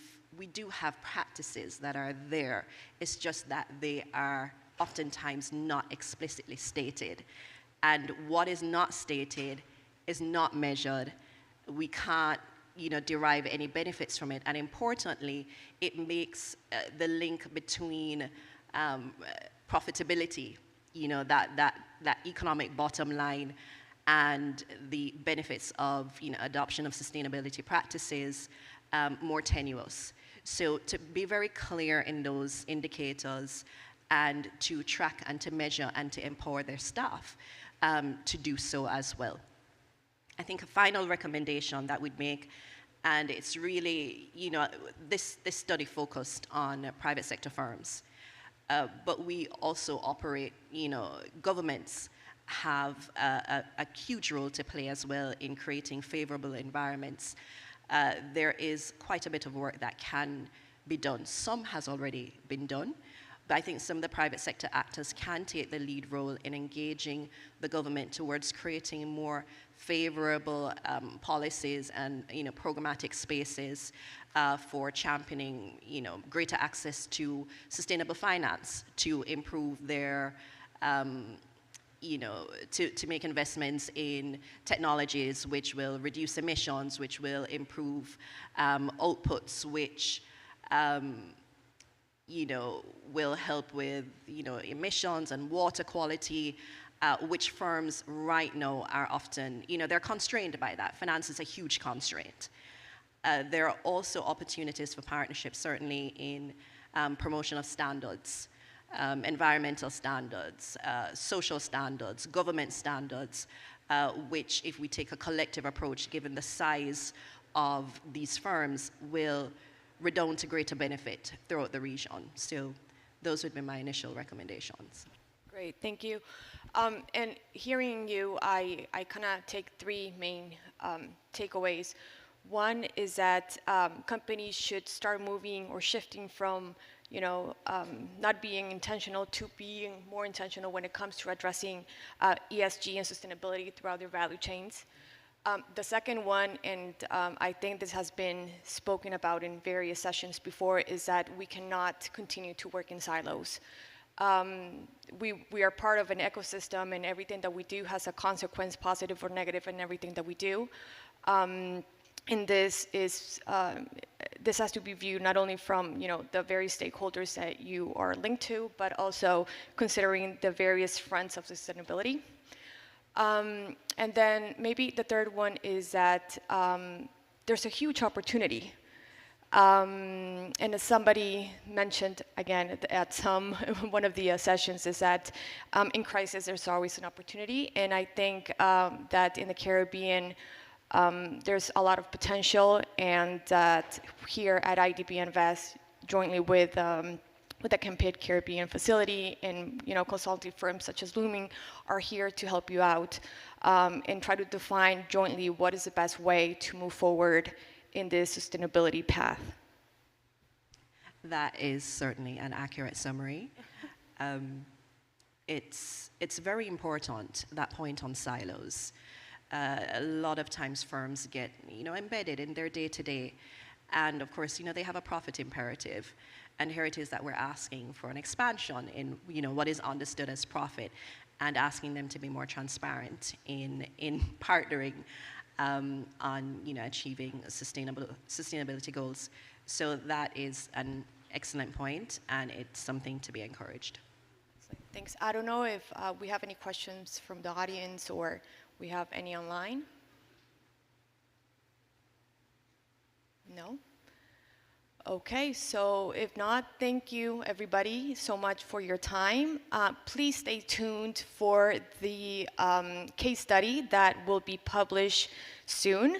do have practices that are there. It's just that they are oftentimes not explicitly stated. And what is not stated is not measured. We can't derive any benefits from it. And importantly, it makes the link between profitability, that economic bottom line, and the benefits of adoption of sustainability practices more tenuous. So to be very clear in those indicators and to track and to measure and to empower their staff to do so as well. I think a final recommendation that we'd make, and it's really, this study focused on private sector firms, but we also operate, governments have a huge role to play as well in creating favorable environments. There is quite a bit of work that can be done. Some has already been done, but I think some of the private sector actors can take the lead role in engaging the government towards creating more favorable policies and programmatic spaces for championing greater access to sustainable finance, to improve their to make investments in technologies which will reduce emissions, which will improve outputs, which will help with emissions and water quality, which firms right now are often, they're constrained by that. Finance is a huge constraint. There are also opportunities for partnerships, certainly in promotion of standards, environmental standards, social standards, government standards, which, if we take a collective approach, given the size of these firms, will redound to greater benefit throughout the region. So those would be my initial recommendations. Great, thank you. And hearing you, I kind of take three main takeaways. One is that companies should start moving or shifting from, not being intentional to being more intentional when it comes to addressing ESG and sustainability throughout their value chains. The second one, and I think this has been spoken about in various sessions before, is that we cannot continue to work in silos. We are part of an ecosystem, and everything that we do has a consequence, positive or negative, in everything that we do. And this has to be viewed not only from the various stakeholders that you are linked to, but also considering the various fronts of sustainability. And then maybe the third one is that there's a huge opportunity. And as somebody mentioned again at one of the sessions, is that in crisis there's always an opportunity, and I think that in the Caribbean there's a lot of potential, and that here at IDB Invest, jointly with the Campid Caribbean facility and consulting firms such as Looming, are here to help you out and try to define jointly what is the best way to move forward in this sustainability path. That is certainly an accurate summary. It's very important, that point on silos. A lot of times firms get embedded in their day-to-day, and of course they have a profit imperative, and here it is that we're asking for an expansion in what is understood as profit, and asking them to be more transparent in partnering on achieving sustainability goals. So that is an excellent point, and it's something to be encouraged. Thanks. I don't know if we have any questions from the audience, or we have any online. No? Okay, so if not, thank you everybody so much for your time. Please stay tuned for the case study that will be published soon.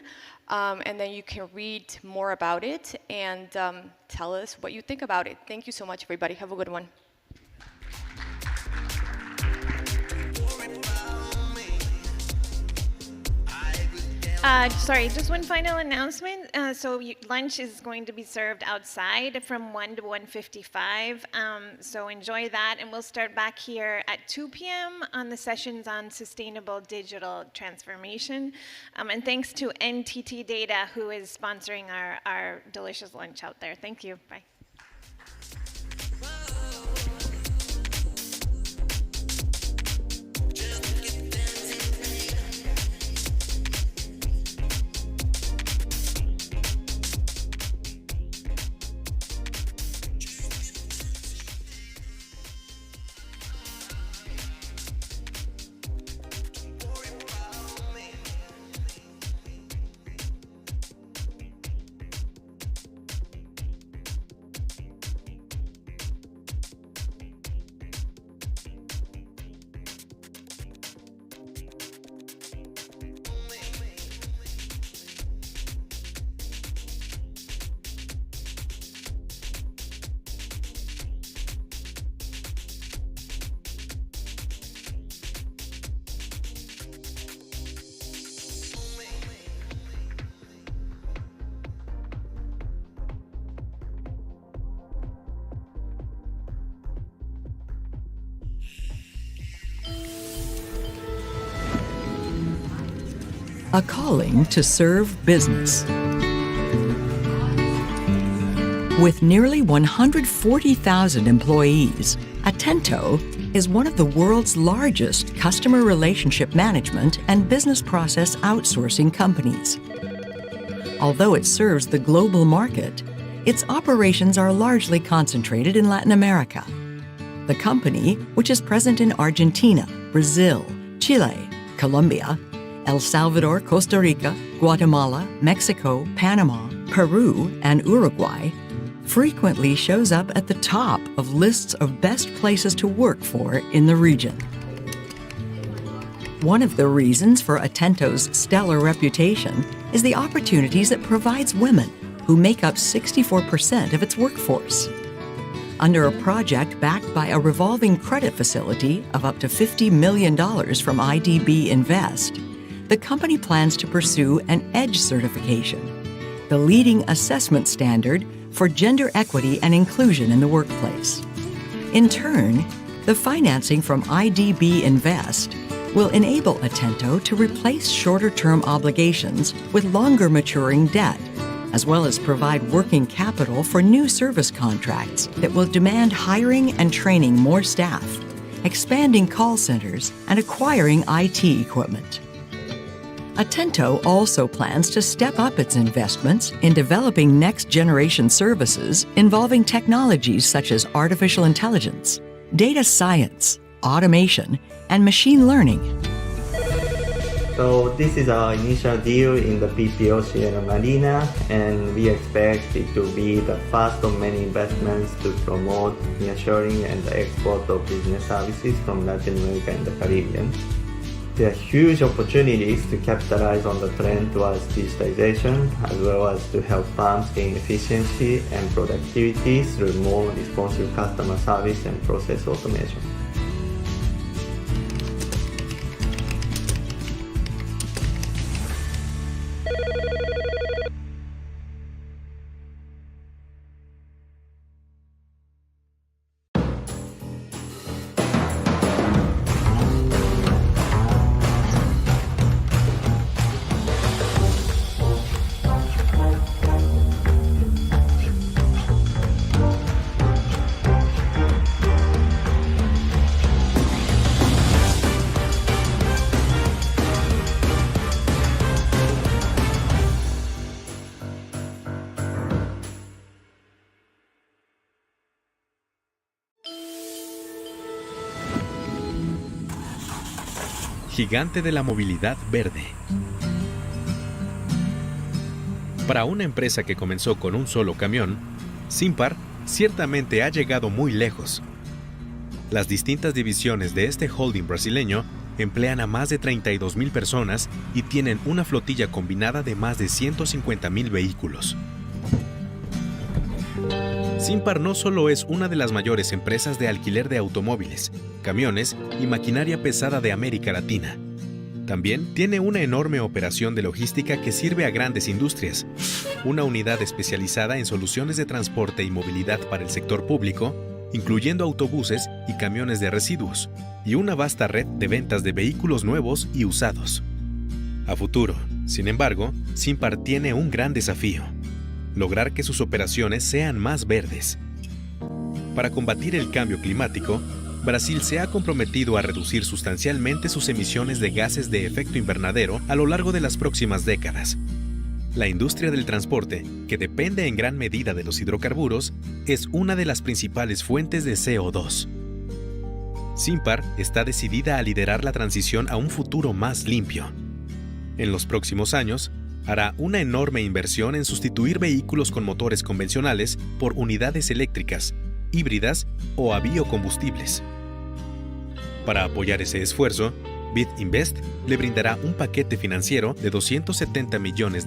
And then you can read more about it and tell us what you think about it. Thank you so much, everybody. Have a good one. Sorry, just one final announcement. So lunch is going to be served outside from 1 to 1:55. So enjoy that, and we'll start back here at 2 p.m. on the sessions on sustainable digital transformation. And thanks to NTT Data, who is sponsoring our delicious lunch out there. Thank you. Bye. A calling to serve business. With nearly 140,000 employees, Atento is one of the world's largest customer relationship management and business process outsourcing companies. Although it serves the global market, its operations are largely concentrated in Latin America. The company, which is present in Argentina, Brazil, Chile, Colombia, El Salvador, Costa Rica, Guatemala, Mexico, Panama, Peru, and Uruguay, frequently shows up at the top of lists of best places to work for in the region. One of the reasons for Atento's stellar reputation is the opportunities it provides women, who make up 64% of its workforce. Under a project backed by a revolving credit facility of up to $50 million from IDB Invest, the company plans to pursue an EDGE certification, the leading assessment standard for gender equity and inclusion in the workplace. In turn, the financing from IDB Invest will enable Atento to replace shorter-term obligations with longer maturing debt, as well as provide working capital for new service contracts that will demand hiring and training more staff, expanding call centers, and acquiring IT equipment. Atento also plans to step up its investments in developing next-generation services involving technologies such as artificial intelligence, data science, automation, and machine learning. So this is our initial deal in the PPO Sierra Marina, and we expect it to be the first of many investments to promote nearshoring and the export of business services from Latin America and the Caribbean. There are huge opportunities to capitalize on the trend towards digitization, as well as to help firms gain efficiency and productivity through more responsive customer service and process automation. Gigante de la movilidad verde. Para una empresa que comenzó con un solo camión, Simpar ciertamente ha llegado muy lejos. Las distintas divisiones de este holding brasileño emplean a más de 32,000 personas y tienen una flotilla combinada de más de 150,000 vehículos. Simpar no solo es una de las mayores empresas de alquiler de automóviles, camiones y maquinaria pesada de América Latina. También tiene una enorme operación de logística que sirve a grandes industrias, una unidad especializada en soluciones de transporte y movilidad para el sector público, incluyendo autobuses y camiones de residuos, y una vasta red de ventas de vehículos nuevos y usados. A futuro, sin embargo, Simpar tiene un gran desafío: lograr que sus operaciones sean más verdes. Para combatir el cambio climático, Brasil se ha comprometido a reducir sustancialmente sus emisiones de gases de efecto invernadero a lo largo de las próximas décadas. La industria del transporte, que depende en gran medida de los hidrocarburos, es una de las principales fuentes de CO2. Simpar está decidida a liderar la transición a un futuro más limpio. En los próximos años, hará una enorme inversión en sustituir vehículos con motores convencionales por unidades eléctricas, híbridas o a biocombustibles. Para apoyar ese esfuerzo, IDB Invest le brindará un paquete financiero de $270 millones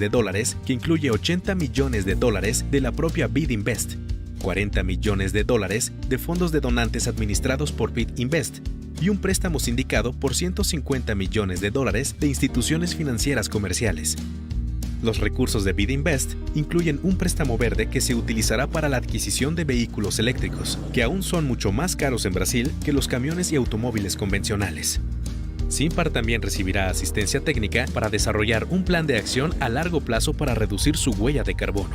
que incluye $80 millones de la propia IDB Invest, $40 millones de fondos de donantes administrados por IDB Invest y un préstamo sindicado por $150 millones de instituciones financieras comerciales. Los recursos de IDB Invest incluyen un préstamo verde que se utilizará para la adquisición de vehículos eléctricos, que aún son mucho más caros en Brasil que los camiones y automóviles convencionales. Simpar también recibirá asistencia técnica para desarrollar un plan de acción a largo plazo para reducir su huella de carbono.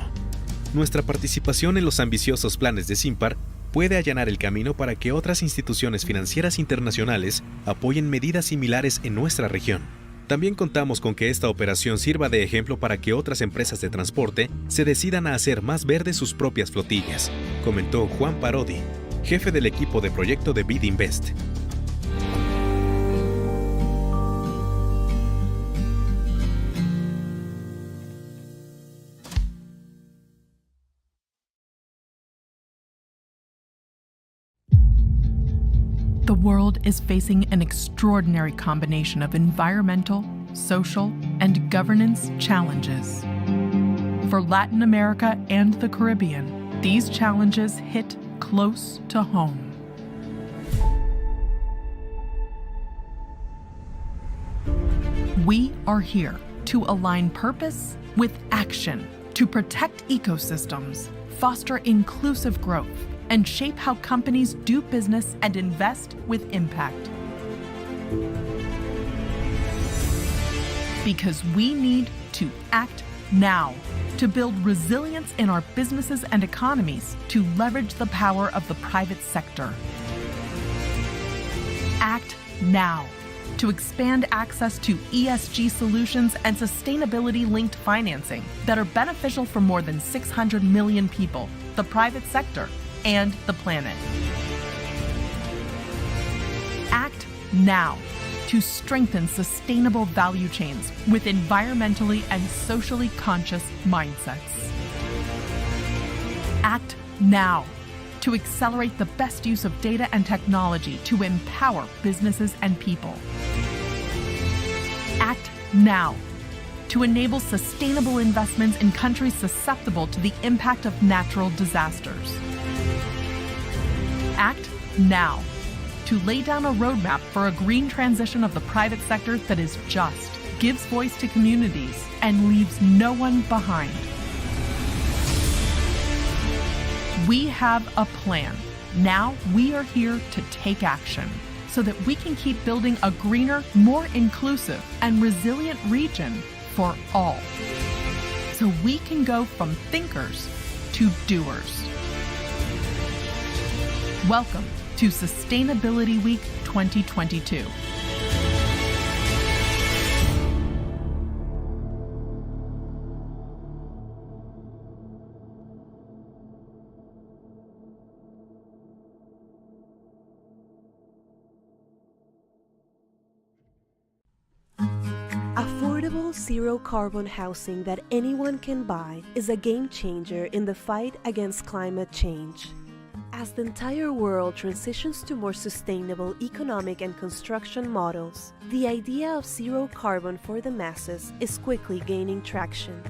Nuestra participación en los ambiciosos planes de Simpar puede allanar el camino para que otras instituciones financieras internacionales apoyen medidas similares en nuestra región. También contamos con que esta operación sirva de ejemplo para que otras empresas de transporte se decidan a hacer más verdes sus propias flotillas, comentó Juan Parodi, jefe del equipo de proyecto de IDB Invest. The world is facing an extraordinary combination of environmental, social, and governance challenges. For Latin America and the Caribbean, these challenges hit close to home. We are here to align purpose with action, to protect ecosystems, foster inclusive growth, and shape how companies do business and invest with impact. Because we need to act now to build resilience in our businesses and economies, to leverage the power of the private sector. Act now to expand access to ESG solutions and sustainability-linked financing that are beneficial for more than 600 million people, the private sector, and the planet. Act now to strengthen sustainable value chains with environmentally and socially conscious mindsets. Act now to accelerate the best use of data and technology to empower businesses and people. Act now to enable sustainable investments in countries susceptible to the impact of natural disasters. Act now to lay down a roadmap for a green transition of the private sector that is just, gives voice to communities, and leaves no one behind. We have a plan. Now we are here to take action so that we can keep building a greener, more inclusive, and resilient region for all. So we can go from thinkers to doers. Welcome to Sustainability Week 2022. Affordable zero-carbon housing that anyone can buy is a game changer in the fight against climate change. As the entire world transitions to more sustainable economic and construction models, the idea of zero carbon for the masses is quickly gaining traction.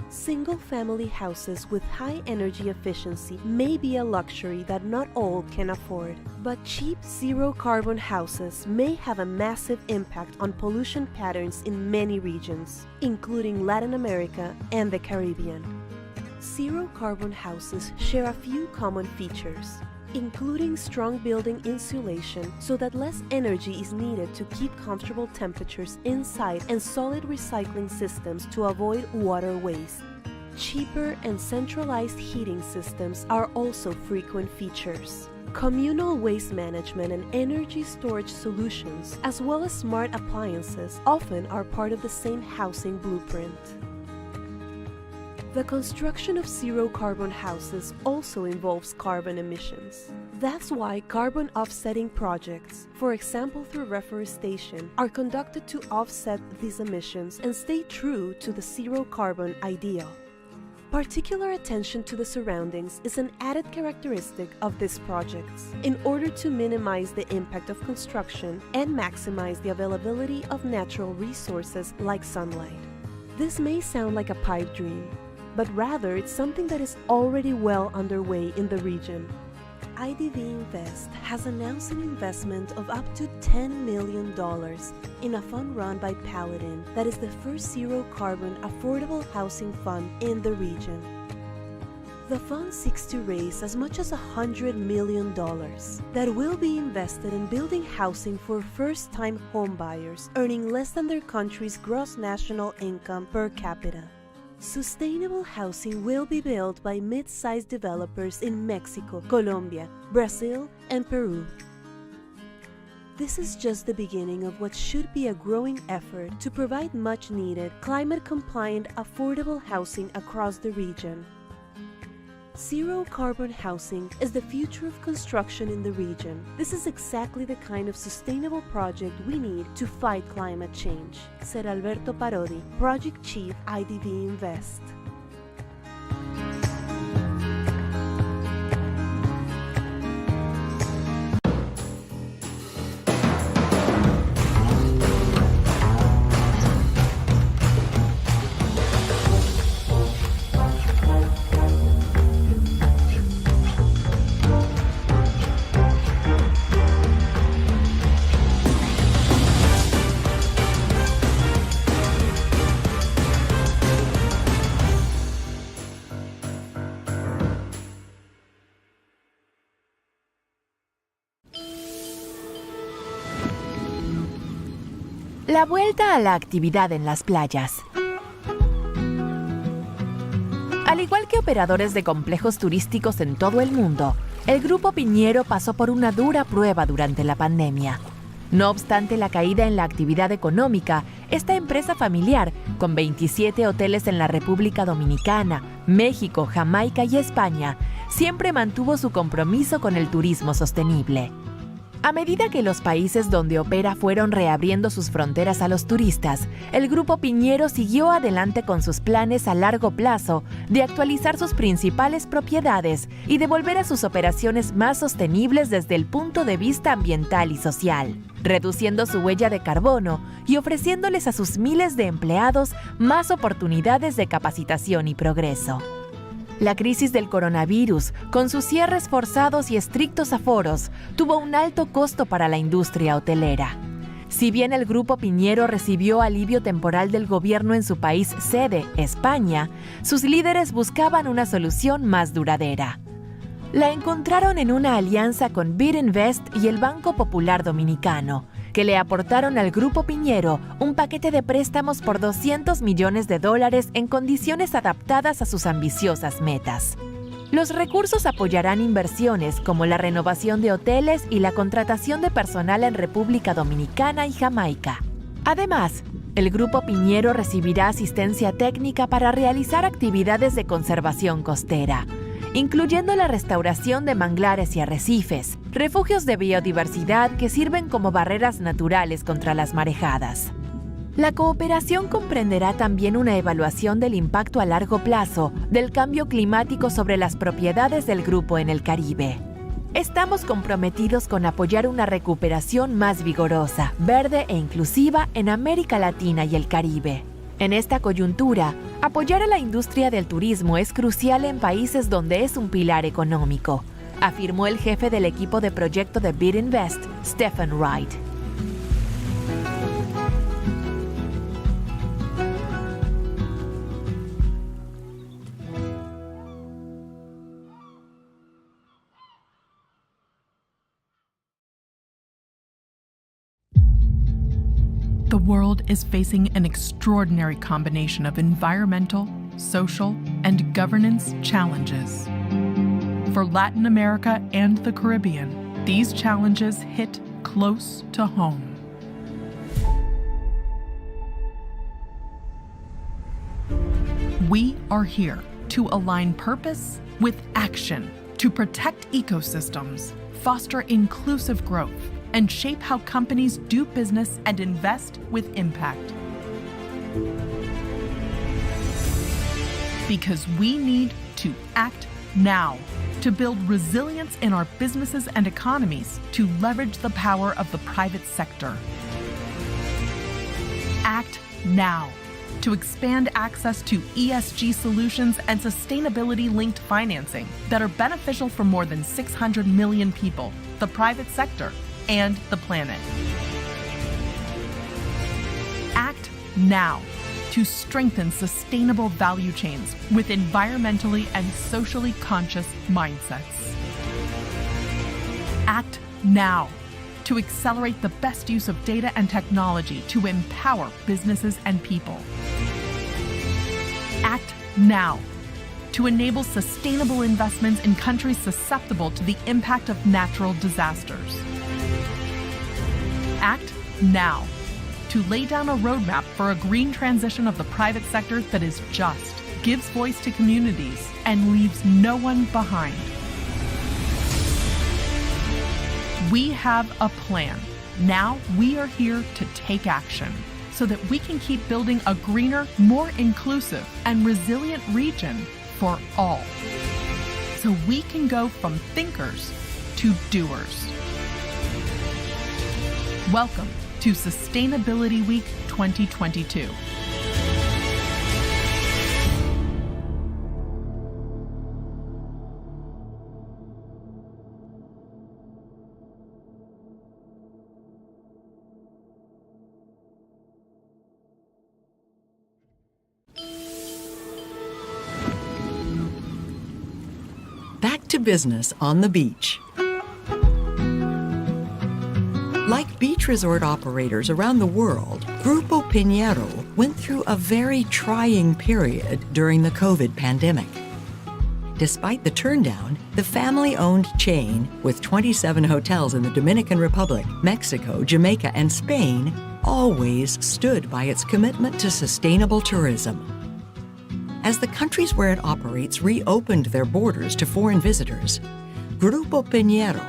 Single-family houses with high energy efficiency may be a luxury that not all can afford, but cheap zero-carbon houses may have a massive impact on pollution patterns in many regions, including Latin America and the Caribbean. Zero-carbon houses share a few common features, including strong building insulation so that less energy is needed to keep comfortable temperatures inside and solid recycling systems to avoid water waste. Cheaper and centralized heating systems are also frequent features. Communal waste management and energy storage solutions, as well as smart appliances, often are part of the same housing blueprint. The construction of zero-carbon houses also involves carbon emissions. That's why carbon offsetting projects, for example through reforestation, are conducted to offset these emissions and stay true to the zero-carbon ideal. Particular attention to the surroundings is an added characteristic of these projects in order to minimize the impact of construction and maximize the availability of natural resources like sunlight. This may sound like a pipe dream, but rather it's something that is already well underway in the region. IDB Invest has announced an investment of up to $10 million in a fund run by Paladin that is the first zero-carbon affordable housing fund in the region. The fund seeks to raise as much as $100 million that will be invested in building housing for first-time homebuyers earning less than their country's gross national income per capita. Sustainable housing will be built by mid-sized developers in Mexico, Colombia, Brazil, and Peru. This is just the beginning of what should be a growing effort to provide much-needed, climate-compliant, affordable housing across the region. Zero-carbon housing is the future of construction in the region. This is exactly the kind of sustainable project we need to fight climate change, said Alberto Parodi, Project Chief, IDB Invest. La vuelta a la actividad en las playas. Al igual que operadores de complejos turísticos en todo el mundo, el Grupo Piñero pasó por una dura prueba durante la pandemia. No obstante la caída en la actividad económica, esta empresa familiar, con 27 hoteles en la República Dominicana, México, Jamaica y España, siempre mantuvo su compromiso con el turismo sostenible. A medida que los países donde opera fueron reabriendo sus fronteras a los turistas, el Grupo Piñero siguió adelante con sus planes a largo plazo de actualizar sus principales propiedades y de volver a sus operaciones más sostenibles desde el punto de vista ambiental y social, reduciendo su huella de carbono y ofreciéndoles a sus miles de empleados más oportunidades de capacitación y progreso. La crisis del coronavirus, con sus cierres forzados y estrictos aforos, tuvo un alto costo para la industria hotelera. Si bien el Grupo Piñero recibió alivio temporal del gobierno en su país sede, España, sus líderes buscaban una solución más duradera. La encontraron en una alianza con IDB Invest y el Banco Popular Dominicano, que le aportaron al Grupo Piñero un paquete de préstamos por $200 millones en condiciones adaptadas a sus ambiciosas metas. Los recursos apoyarán inversiones como la renovación de hoteles y la contratación de personal en República Dominicana y Jamaica. Además, el Grupo Piñero recibirá asistencia técnica para realizar actividades de conservación costera, incluyendo la restauración de manglares y arrecifes, refugios de biodiversidad que sirven como barreras naturales contra las marejadas. La cooperación comprenderá también una evaluación del impacto a largo plazo del cambio climático sobre las propiedades del grupo en el Caribe. Estamos comprometidos con apoyar una recuperación más vigorosa, verde e inclusiva en América Latina y el Caribe. En esta coyuntura, apoyar a la industria del turismo es crucial en países donde es un pilar económico, afirmó el jefe del equipo de proyecto de IDB Invest, Stephen Wright. The world is facing an extraordinary combination of environmental, social, and governance challenges. For Latin America and the Caribbean, these challenges hit close to home. We are here to align purpose with action, to protect ecosystems, foster inclusive growth, and shape how companies do business and invest with impact. Because we need to act now to build resilience in our businesses and economies to leverage the power of the private sector. Act now to expand access to ESG solutions and sustainability-linked financing that are beneficial for more than 600 million people, the private sector, and the planet. Act now to strengthen sustainable value chains with environmentally and socially conscious mindsets. Act now to accelerate the best use of data and technology to empower businesses and people. Act now to enable sustainable investments in countries susceptible to the impact of natural disasters. Act now to lay down a roadmap for a green transition of the private sector that is just, gives voice to communities, and leaves no one behind. We have a plan. Now we are here to take action so that we can keep building a greener, more inclusive, and resilient region for all. So we can go from thinkers to doers. Welcome to Sustainability Week 2022. Back to business on the beach. Like beach resort operators around the world, Grupo Piñero went through a very trying period during the COVID pandemic. Despite the turndown, the family-owned chain, with 27 hotels in the Dominican Republic, Mexico, Jamaica, and Spain, always stood by its commitment to sustainable tourism. As the countries where it operates reopened their borders to foreign visitors, Grupo Piñero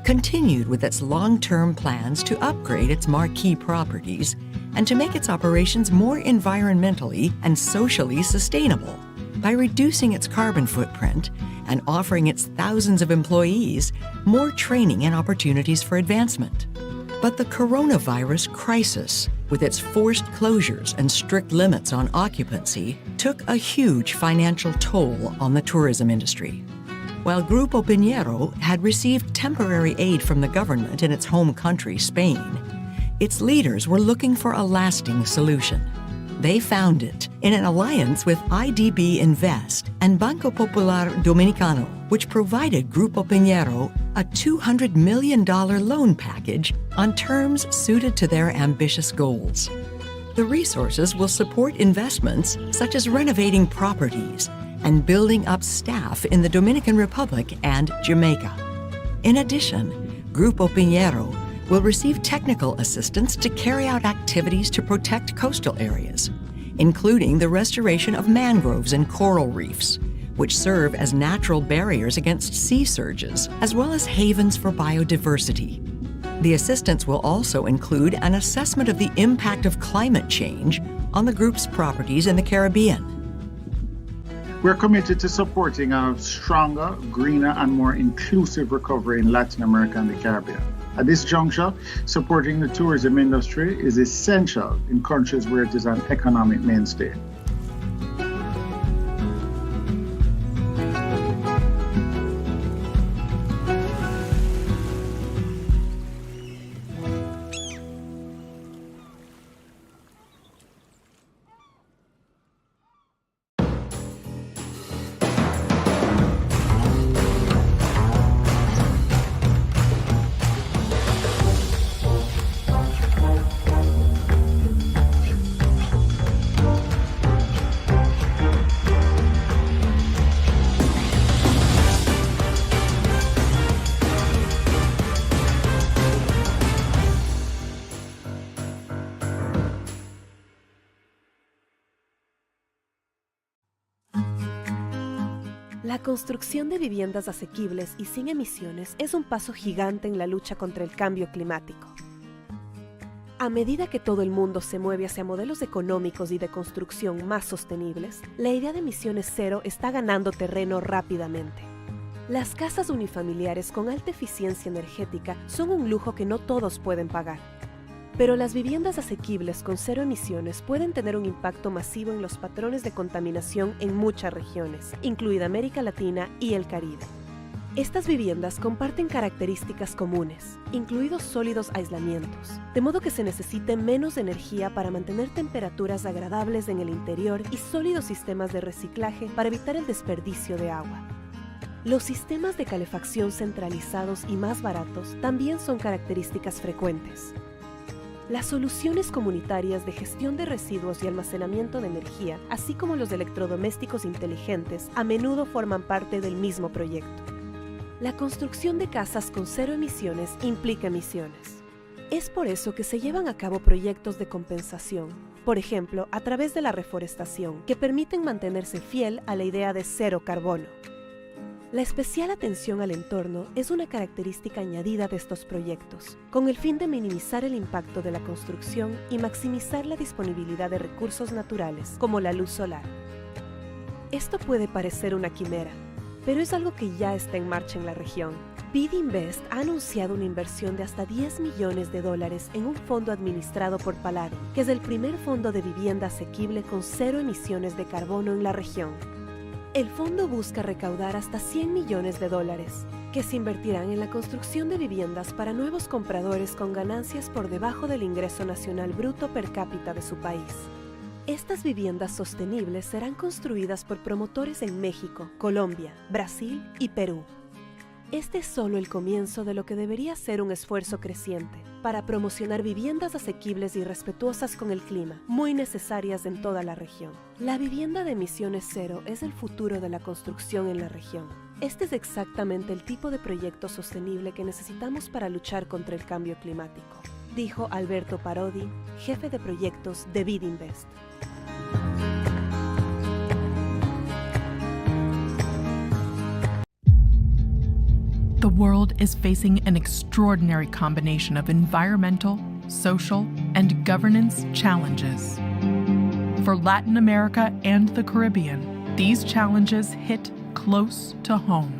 continued with its long-term plans to upgrade its marquee properties and to make its operations more environmentally and socially sustainable by reducing its carbon footprint and offering its thousands of employees more training and opportunities for advancement. But the coronavirus crisis, with its forced closures and strict limits on occupancy, took a huge financial toll on the tourism industry. While Grupo Piñero had received temporary aid from the government in its home country, Spain, its leaders were looking for a lasting solution. They found it in an alliance with IDB Invest and Banco Popular Dominicano, which provided Grupo Piñero a $200 million loan package on terms suited to their ambitious goals. The resources will support investments such as renovating properties and building up staff in the Dominican Republic and Jamaica. In addition, Grupo Piñero will receive technical assistance to carry out activities to protect coastal areas, including the restoration of mangroves and coral reefs, which serve as natural barriers against sea surges, as well as havens for biodiversity. The assistance will also include an assessment of the impact of climate change on the group's properties in the Caribbean. We're committed to supporting a stronger, greener, and more inclusive recovery in Latin America and the Caribbean. At this juncture, supporting the tourism industry is essential in countries where it is an economic mainstay. La construcción de viviendas asequibles y sin emisiones es un paso gigante en la lucha contra el cambio climático. A medida que todo el mundo se mueve hacia modelos económicos y de construcción más sostenibles, la idea de emisiones cero está ganando terreno rápidamente. Las casas unifamiliares con alta eficiencia energética son un lujo que no todos pueden pagar. Pero las viviendas asequibles con cero emisiones pueden tener un impacto masivo en los patrones de contaminación en muchas regiones, incluida América Latina y el Caribe. Estas viviendas comparten características comunes, incluidos sólidos aislamientos, de modo que se necesite menos energía para mantener temperaturas agradables en el interior y sólidos sistemas de reciclaje para evitar el desperdicio de agua. Los sistemas de calefacción centralizados y más baratos también son características frecuentes. Las soluciones comunitarias de gestión de residuos y almacenamiento de energía, así como los electrodomésticos inteligentes, a menudo forman parte del mismo proyecto. La construcción de casas con cero emisiones implica emisiones. Es por eso que se llevan a cabo proyectos de compensación, por ejemplo, a través de la reforestación, que permiten mantenerse fiel a la idea de cero carbono. La especial atención al entorno es una característica añadida de estos proyectos, con el fin de minimizar el impacto de la construcción y maximizar la disponibilidad de recursos naturales, como la luz solar. Esto puede parecer una quimera, pero es algo que ya está en marcha en la región. IDB Invest ha anunciado una inversión de hasta $10 millones en un fondo administrado por Valor, que es el primer fondo de vivienda asequible con cero emisiones de carbono en la región. El fondo busca recaudar hasta $100 millones, que se invertirán en la construcción de viviendas para nuevos compradores con ganancias por debajo del ingreso nacional bruto per cápita de su país. Estas viviendas sostenibles serán construidas por promotores en México, Colombia, Brasil y Perú. Este es solo el comienzo de lo que debería ser un esfuerzo creciente para promocionar viviendas asequibles y respetuosas con el clima, muy necesarias en toda la región. La vivienda de emisiones cero es el futuro de la construcción en la región. Este es exactamente el tipo de proyecto sostenible que necesitamos para luchar contra el cambio climático, dijo Alberto Parodi, jefe de proyectos de IDB Invest. The world is facing an extraordinary combination of environmental, social, and governance challenges. For Latin America and the Caribbean, these challenges hit close to home.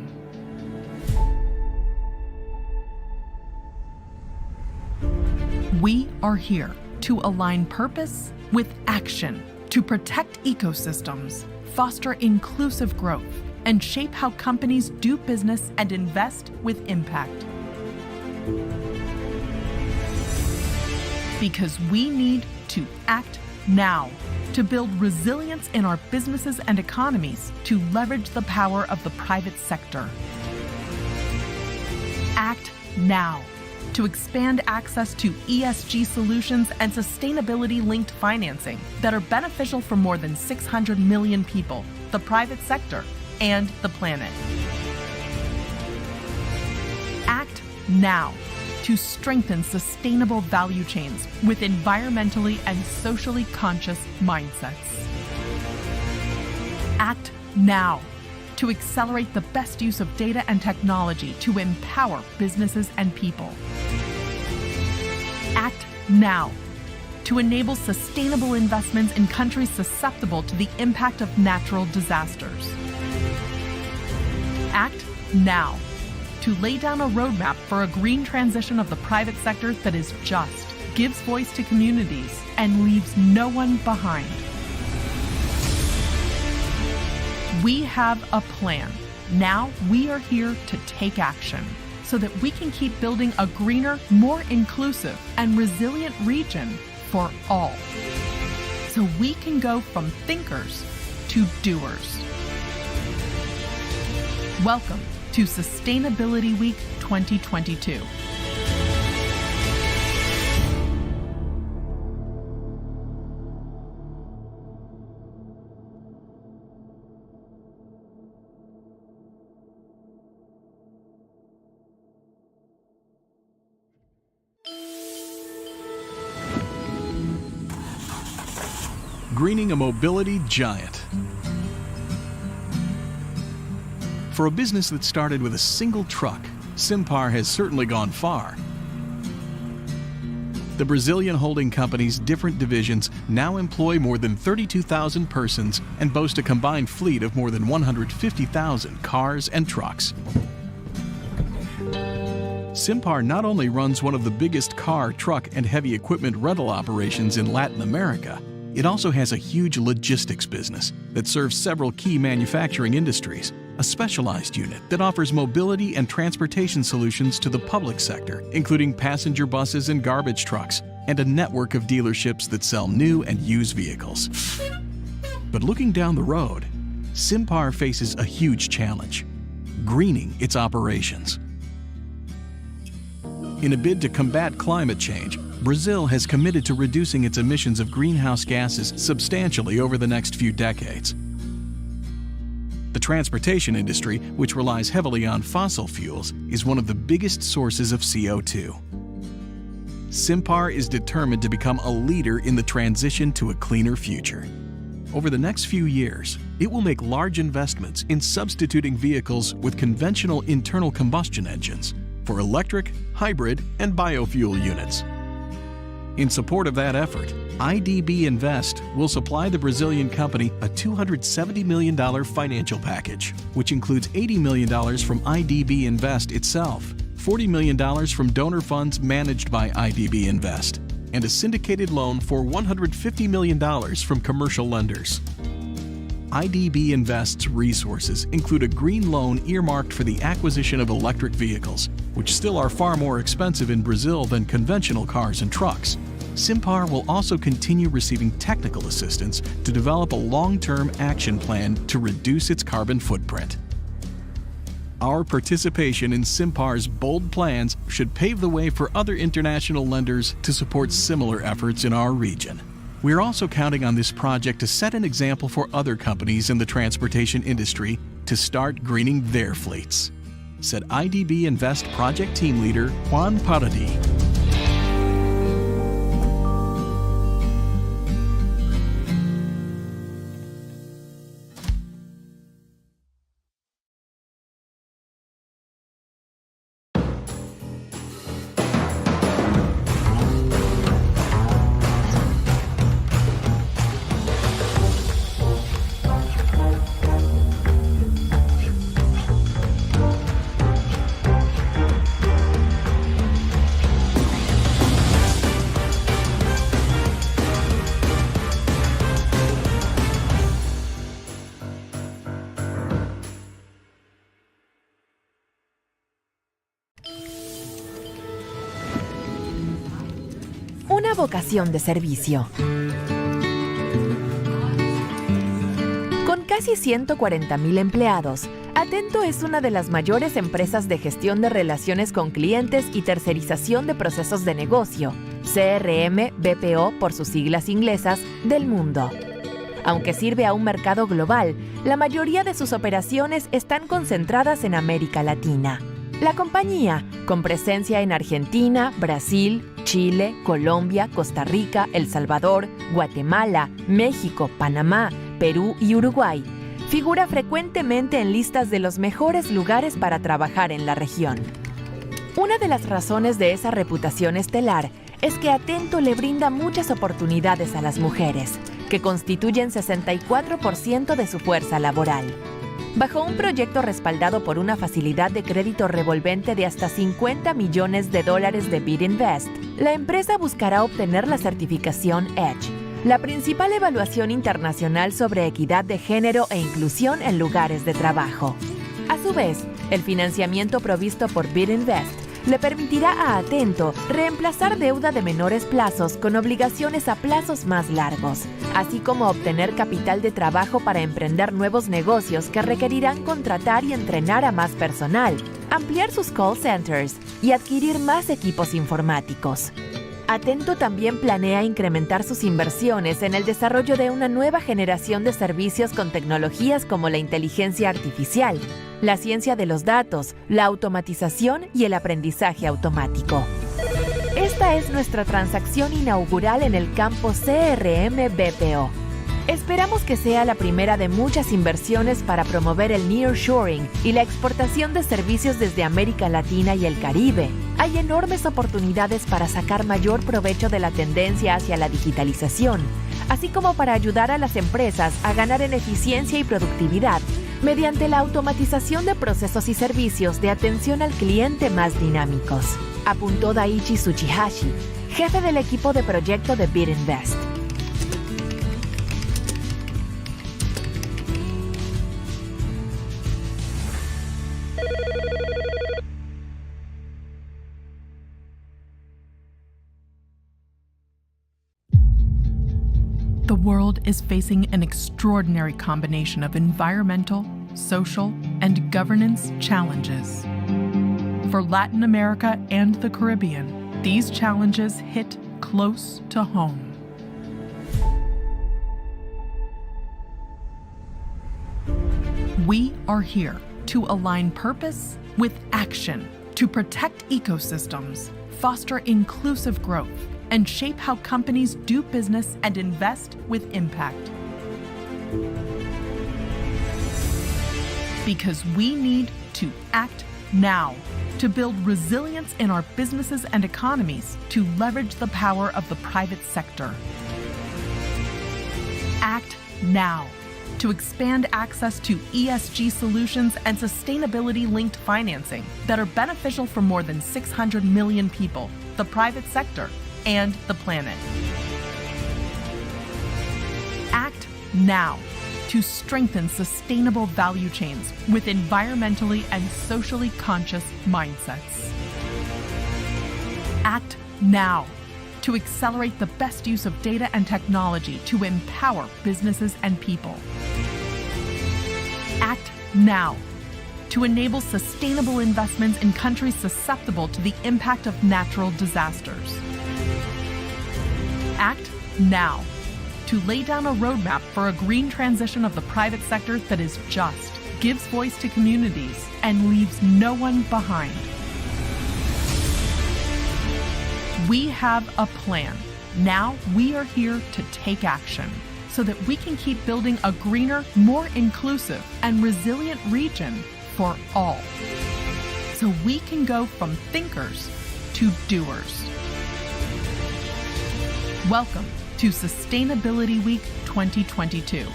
We are here to align purpose with action, to protect ecosystems, foster inclusive growth, and shape how companies do business and invest with impact. Because we need to act now to build resilience in our businesses and economies to leverage the power of the private sector. Act now to expand access to ESG solutions and sustainability-linked financing that are beneficial for more than 600 million people, the private sector, and the planet. Act now to strengthen sustainable value chains with environmentally and socially conscious mindsets. Act now to accelerate the best use of data and technology to empower businesses and people. Act now to enable sustainable investments in countries susceptible to the impact of natural disasters. Act now to lay down a roadmap for a green transition of the private sector that is just, gives voice to communities, and leaves no one behind. We have a plan. Now we are here to take action so that we can keep building a greener, more inclusive, and resilient region for all. So we can go from thinkers to doers. Welcome to Sustainability Week 2022. Greening a mobility giant. For a business that started with a single truck, Simpar has certainly gone far. The Brazilian holding company's different divisions now employ more than 32,000 persons and boast a combined fleet of more than 150,000 cars and trucks. Simpar not only runs one of the biggest car, truck, and heavy equipment rental operations in Latin America, it also has a huge logistics business that serves several key manufacturing industries, a specialized unit that offers mobility and transportation solutions to the public sector, including passenger buses and garbage trucks, and a network of dealerships that sell new and used vehicles. But looking down the road, Simpar faces a huge challenge: greening its operations. In a bid to combat climate change, Brazil has committed to reducing its emissions of greenhouse gases substantially over the next few decades. The transportation industry, which relies heavily on fossil fuels, is one of the biggest sources of CO2. Simpar is determined to become a leader in the transition to a cleaner future. Over the next few years, it will make large investments in substituting vehicles with conventional internal combustion engines for electric, hybrid, and biofuel units. In support of that effort, IDB Invest will supply the Brazilian company a $270 million financial package, which includes $80 million from IDB Invest itself, $40 million from donor funds managed by IDB Invest, and a syndicated loan for $150 million from commercial lenders. IDB Invest's resources include a green loan earmarked for the acquisition of electric vehicles, which still are far more expensive in Brazil than conventional cars and trucks. Simpar will also continue receiving technical assistance to develop a long-term action plan to reduce its carbon footprint. Our participation in SIMPAR's bold plans should pave the way for other international lenders to support similar efforts in our region. We're also counting on this project to set an example for other companies in the transportation industry to start greening their fleets, said IDB Invest project team leader Juan Paradis. Una vocación de servicio. Con casi 140,000 empleados, Atento es una de las mayores empresas de gestión de relaciones con clientes y tercerización de procesos de negocio, CRM, BPO por sus siglas inglesas, del mundo. Aunque sirve a un mercado global, la mayoría de sus operaciones están concentradas en América Latina. La compañía, con presencia en Argentina, Brasil, Chile, Colombia, Costa Rica, El Salvador, Guatemala, México, Panamá, Perú y Uruguay, figura frecuentemente en listas de los mejores lugares para trabajar en la región. Una de las razones de esa reputación estelar es que Atento le brinda muchas oportunidades a las mujeres, que constituyen 64% de su fuerza laboral. Bajo un proyecto respaldado por una facilidad de crédito revolvente de hasta $50 millones de IDB Invest, la empresa buscará obtener la certificación EDGE, la principal evaluación internacional sobre equidad de género e inclusión en lugares de trabajo. A su vez, el financiamiento provisto por IDB Invest le permitirá a Atento reemplazar deuda de menores plazos con obligaciones a plazos más largos, así como obtener capital de trabajo para emprender nuevos negocios que requerirán contratar y entrenar a más personal, ampliar sus call centers y adquirir más equipos informáticos. Atento también planea incrementar sus inversiones en el desarrollo de una nueva generación de servicios con tecnologías como la inteligencia artificial, la ciencia de los datos, la automatización y el aprendizaje automático. Esta es nuestra transacción inaugural en el campo CRM-BPO. Esperamos que sea la primera de muchas inversiones para promover el nearshoring y la exportación de servicios desde América Latina y el Caribe. Hay enormes oportunidades para sacar mayor provecho de la tendencia hacia la digitalización, así como para ayudar a las empresas a ganar en eficiencia y productividad mediante la automatización de procesos y servicios de atención al cliente más dinámicos, apuntó Daichi Tsuchihashi, jefe del equipo de proyecto de IDB Invest. The world is facing an extraordinary combination of environmental, social, and governance challenges. For Latin America and the Caribbean, these challenges hit close to home. We are here to align purpose with action, to protect ecosystems, foster inclusive growth, and shape how companies do business and invest with impact. Because we need to act now to build resilience in our businesses and economies to leverage the power of the private sector. Act now to expand access to ESG solutions and sustainability-linked financing that are beneficial for more than 600 million people, the private sector, and the planet. Act now to strengthen sustainable value chains with environmentally and socially conscious mindsets. Act now to accelerate the best use of data and technology to empower businesses and people. Act now to enable sustainable investments in countries susceptible to the impact of natural disasters. Act now to lay down a roadmap for a green transition of the private sector that is just, gives voice to communities, and leaves no one behind. We have a plan. Now we are here to take action so that we can keep building a greener, more inclusive, and resilient region for all. So we can go from thinkers to doers. Welcome to Sustainability Week 2022.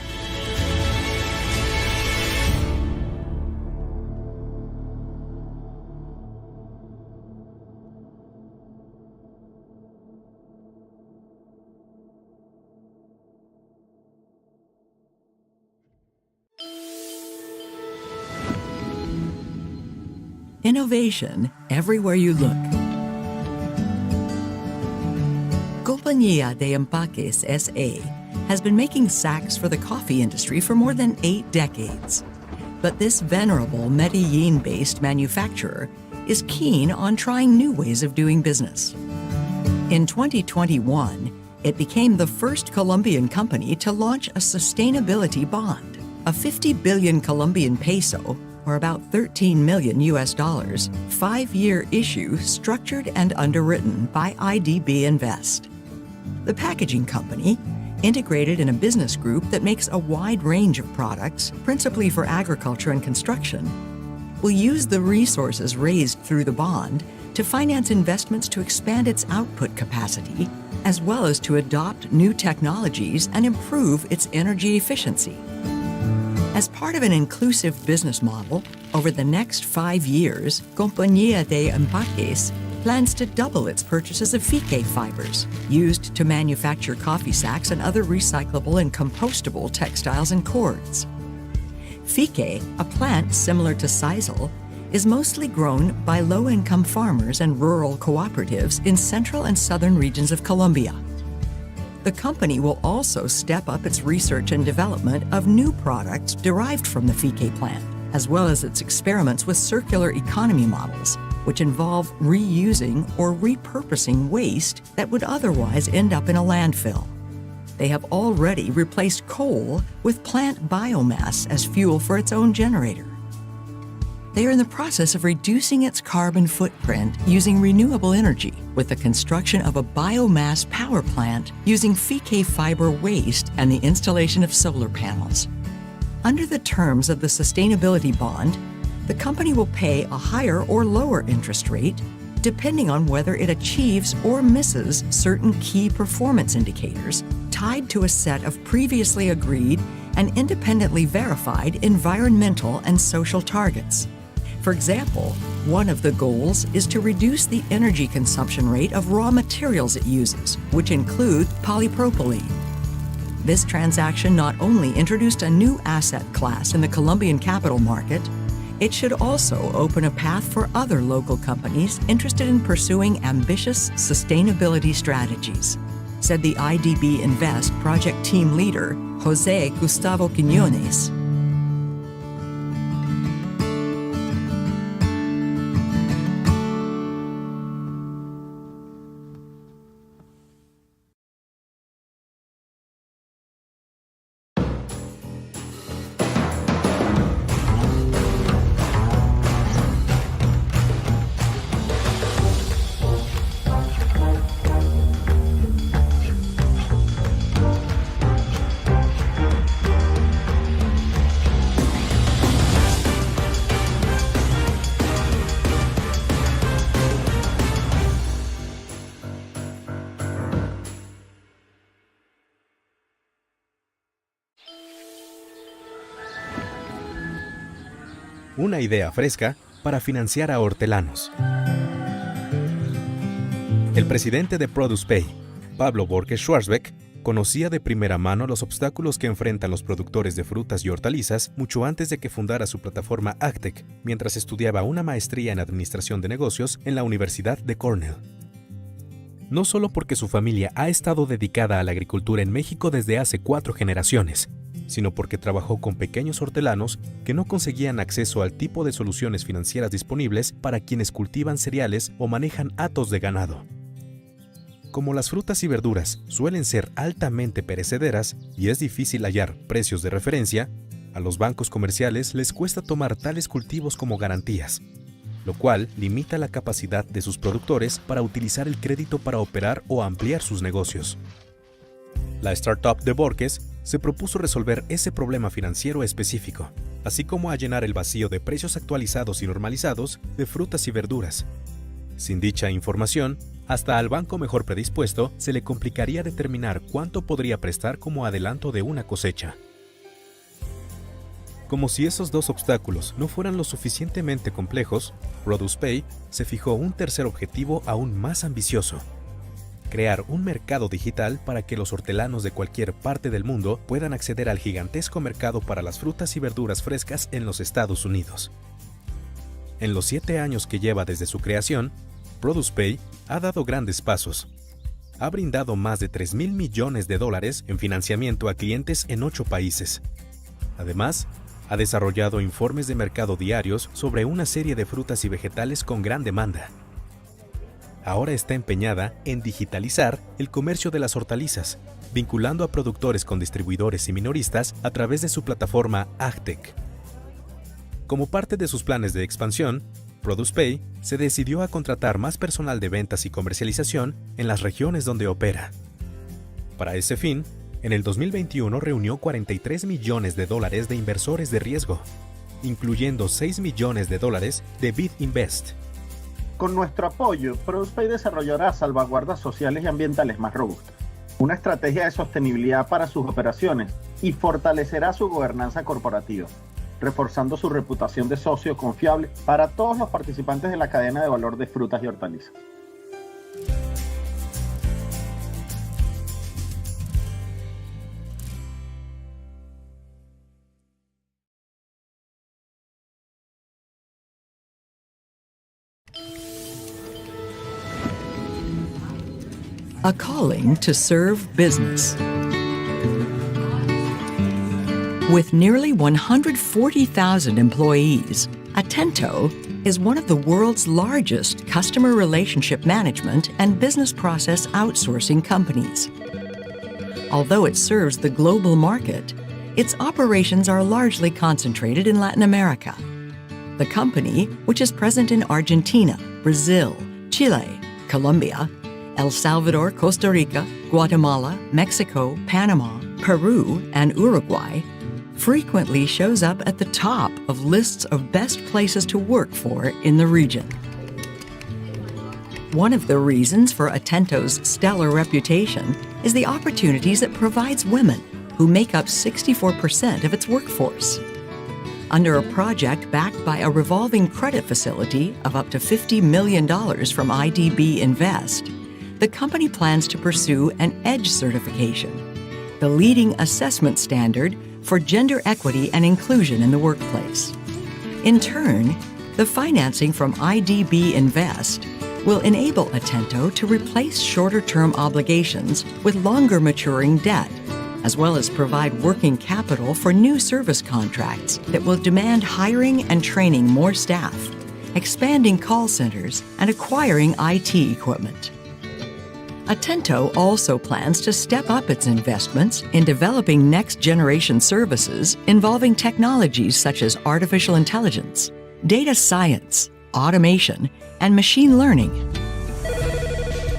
Innovation everywhere you look. Compañía de Empaques S.A. has been making sacks for the coffee industry for more than 8 decades. But this venerable Medellin-based manufacturer is keen on trying new ways of doing business. In 2021, it became the first Colombian company to launch a sustainability bond, a 50 billion Colombian peso, or about $13 million US, 5-year issue structured and underwritten by IDB Invest. The packaging company, integrated in a business group that makes a wide range of products, principally for agriculture and construction, will use the resources raised through the bond to finance investments to expand its output capacity, as well as to adopt new technologies and improve its energy efficiency. As part of an inclusive business model, over the next 5 years, Compañía de Empaques plans to double its purchases of fique fibers, used to manufacture coffee sacks and other recyclable and compostable textiles and cords. Fique, a plant similar to sisal, is mostly grown by low-income farmers and rural cooperatives in central and southern regions of Colombia. The company will also step up its research and development of new products derived from the fique plant, as well as its experiments with circular economy models, which involve reusing or repurposing waste that would otherwise end up in a landfill. They have already replaced coal with plant biomass as fuel for its own generator. They are in the process of reducing its carbon footprint using renewable energy with the construction of a biomass power plant using fique fiber waste and the installation of solar panels. Under the terms of the sustainability bond, the company will pay a higher or lower interest rate depending on whether it achieves or misses certain key performance indicators tied to a set of previously agreed and independently verified environmental and social targets. For example, one of the goals is to reduce the energy consumption rate of raw materials it uses, which include polypropylene. This transaction not only introduced a new asset class in the Colombian capital market, it should also open a path for other local companies interested in pursuing ambitious sustainability strategies, said the IDB Invest project team leader, Jose Gustavo Quiñones. Una idea fresca para financiar a hortelanos. El presidente de Produce Pay, Pablo Borges Schwarzbeck, conocía de primera mano los obstáculos que enfrentan los productores de frutas y hortalizas mucho antes de que fundara su plataforma Agtech, mientras estudiaba una maestría en Administración de Negocios en la Universidad de Cornell. No solo porque su familia ha estado dedicada a la agricultura en México desde hace 4 generaciones, sino porque trabajó con pequeños hortelanos que no conseguían acceso al tipo de soluciones financieras disponibles para quienes cultivan cereales o manejan hatos de ganado. Como las frutas y verduras suelen ser altamente perecederas y es difícil hallar precios de referencia, a los bancos comerciales les cuesta tomar tales cultivos como garantías, lo cual limita la capacidad de sus productores para utilizar el crédito para operar o ampliar sus negocios. La startup de Borges se propuso resolver ese problema financiero específico, así como a llenar el vacío de precios actualizados y normalizados de frutas y verduras. Sin dicha información, hasta al banco mejor predispuesto se le complicaría determinar cuánto podría prestar como adelanto de una cosecha. Como si esos dos obstáculos no fueran lo suficientemente complejos, ProducePay se fijó un tercer objetivo aún más ambicioso: crear un mercado digital para que los hortelanos de cualquier parte del mundo puedan acceder al gigantesco mercado para las frutas y verduras frescas en los Estados Unidos. En los 7 años que lleva desde su creación, ProducePay ha dado grandes pasos. Ha brindado más de $3,000 millones en financiamiento a clientes en 8 países. Además, ha desarrollado informes de mercado diarios sobre una serie de frutas y vegetales con gran demanda. Ahora está empeñada en digitalizar el comercio de las hortalizas, vinculando a productores con distribuidores y minoristas a través de su plataforma AgTech. Como parte de sus planes de expansión, ProducePay se decidió a contratar más personal de ventas y comercialización en las regiones donde opera. Para ese fin, en el 2021 reunió $43 millones de inversores de riesgo, incluyendo $6 millones de IDB Invest. Con nuestro apoyo, ProducePay desarrollará salvaguardas sociales y ambientales más robustas, una estrategia de sostenibilidad para sus operaciones y fortalecerá su gobernanza corporativa, reforzando su reputación de socio confiable para todos los participantes de la cadena de valor de frutas y hortalizas. A calling to serve business. With nearly 140,000 employees, Atento is one of the world's largest customer relationship management and business process outsourcing companies. Although it serves the global market, its operations are largely concentrated in Latin America. The company, which is present in Argentina, Brazil, Chile, Colombia, El Salvador, Costa Rica, Guatemala, Mexico, Panama, Peru, and Uruguay, frequently shows up at the top of lists of best places to work for in the region. One of the reasons for Atento's stellar reputation is the opportunities it provides women, who make up 64% of its workforce. Under a project backed by a revolving credit facility of up to $50 million from IDB Invest, the company plans to pursue an EDGE certification, the leading assessment standard for gender equity and inclusion in the workplace. In turn, the financing from IDB Invest will enable Atento to replace shorter-term obligations with longer maturing debt, as well as provide working capital for new service contracts that will demand hiring and training more staff, expanding call centers, and acquiring IT equipment. Atento also plans to step up its investments in developing next-generation services involving technologies such as artificial intelligence, data science, automation, and machine learning.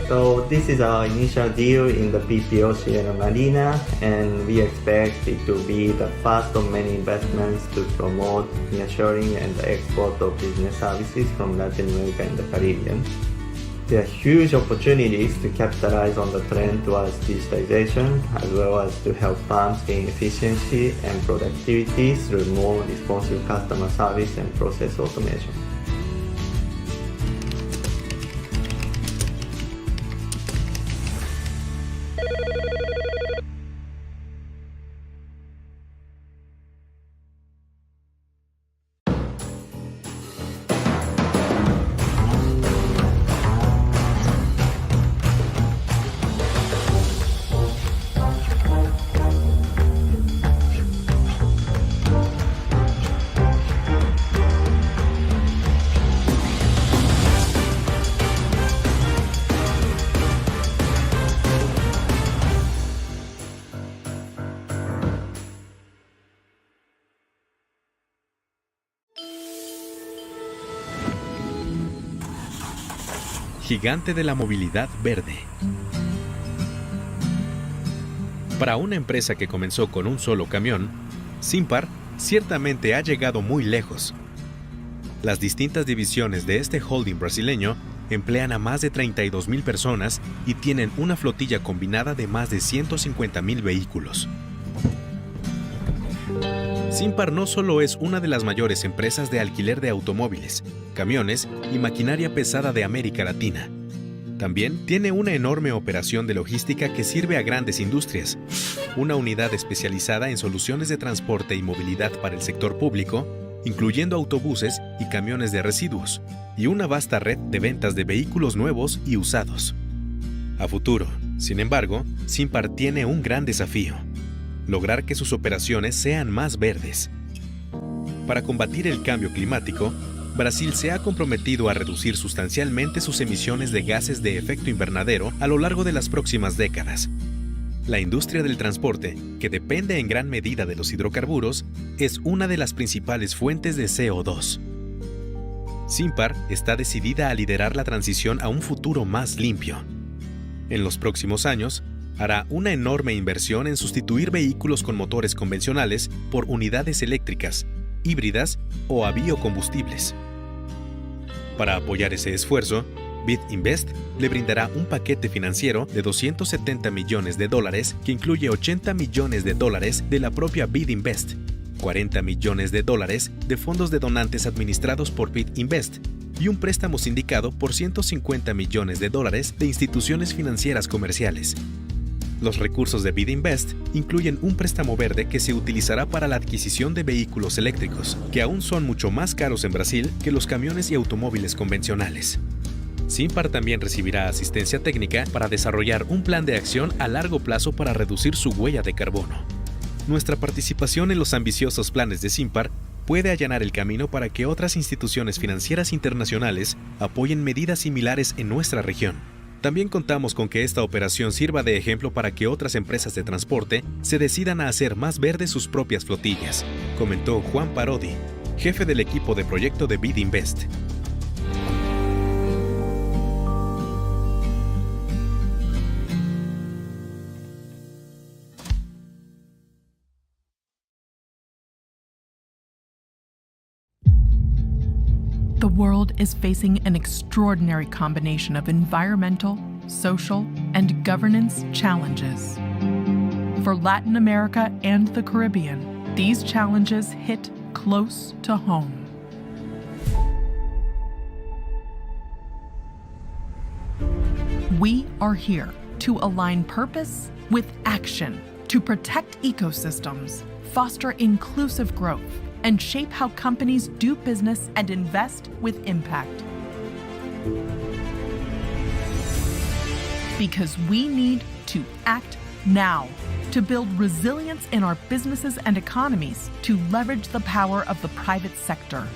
So this is our initial deal in the PPO Sierra Marina, and we expect it to be the first of many investments to promote nearshoring and the export of business services from Latin America and the Caribbean. There are huge opportunities to capitalize on the trend towards digitization, as well as to help firms gain efficiency and productivity through more responsive customer service and process automation. gigante de la movilidad verde. Para una empresa que comenzó con un solo camión, Simpar ciertamente ha llegado muy lejos. Las distintas divisiones de este holding brasileño emplean a más de 32,000 personas y tienen una flotilla combinada de más de 150,000 vehículos. Simpar no solo es una de las mayores empresas de alquiler de automóviles, camiones y maquinaria pesada de América Latina. También tiene una enorme operación de logística que sirve a grandes industrias, una unidad especializada en soluciones de transporte y movilidad para el sector público, incluyendo autobuses y camiones de residuos, y una vasta red de ventas de vehículos nuevos y usados. A futuro, sin embargo, Simpar tiene un gran desafío: lograr que sus operaciones sean más verdes. Para combatir el cambio climático, Brasil se ha comprometido a reducir sustancialmente sus emisiones de gases de efecto invernadero a lo largo de las próximas décadas. La industria del transporte, que depende en gran medida de los hidrocarburos, es una de las principales fuentes de CO2. Simpar está decidida a liderar la transición a un futuro más limpio. En los próximos años, hará una enorme inversión en sustituir vehículos con motores convencionales por unidades eléctricas, híbridas o a biocombustibles. Para apoyar ese esfuerzo, IDB Invest le brindará un paquete financiero de $270 millones que incluye $80 millones de la propia IDB Invest, $40 millones de fondos de donantes administrados por IDB Invest y un préstamo sindicado por $150 millones de instituciones financieras comerciales. Los recursos de IDB Invest incluyen un préstamo verde que se utilizará para la adquisición de vehículos eléctricos, que aún son mucho más caros en Brasil que los camiones y automóviles convencionales. Simpar también recibirá asistencia técnica para desarrollar un plan de acción a largo plazo para reducir su huella de carbono. Nuestra participación en los ambiciosos planes de Simpar puede allanar el camino para que otras instituciones financieras internacionales apoyen medidas similares en nuestra región. También contamos con que esta operación sirva de ejemplo para que otras empresas de transporte se decidan a hacer más verdes sus propias flotillas, comentó Juan Parodi, jefe del equipo de proyecto de IDB Invest. The world is facing an extraordinary combination of environmental, social, and governance challenges. For Latin America and the Caribbean, these challenges hit close to home. We are here to align purpose with action, to protect ecosystems, foster inclusive growth, and shape how companies do business and invest with impact. Because we need to act now to build resilience in our businesses and economies to leverage the power of the private sector.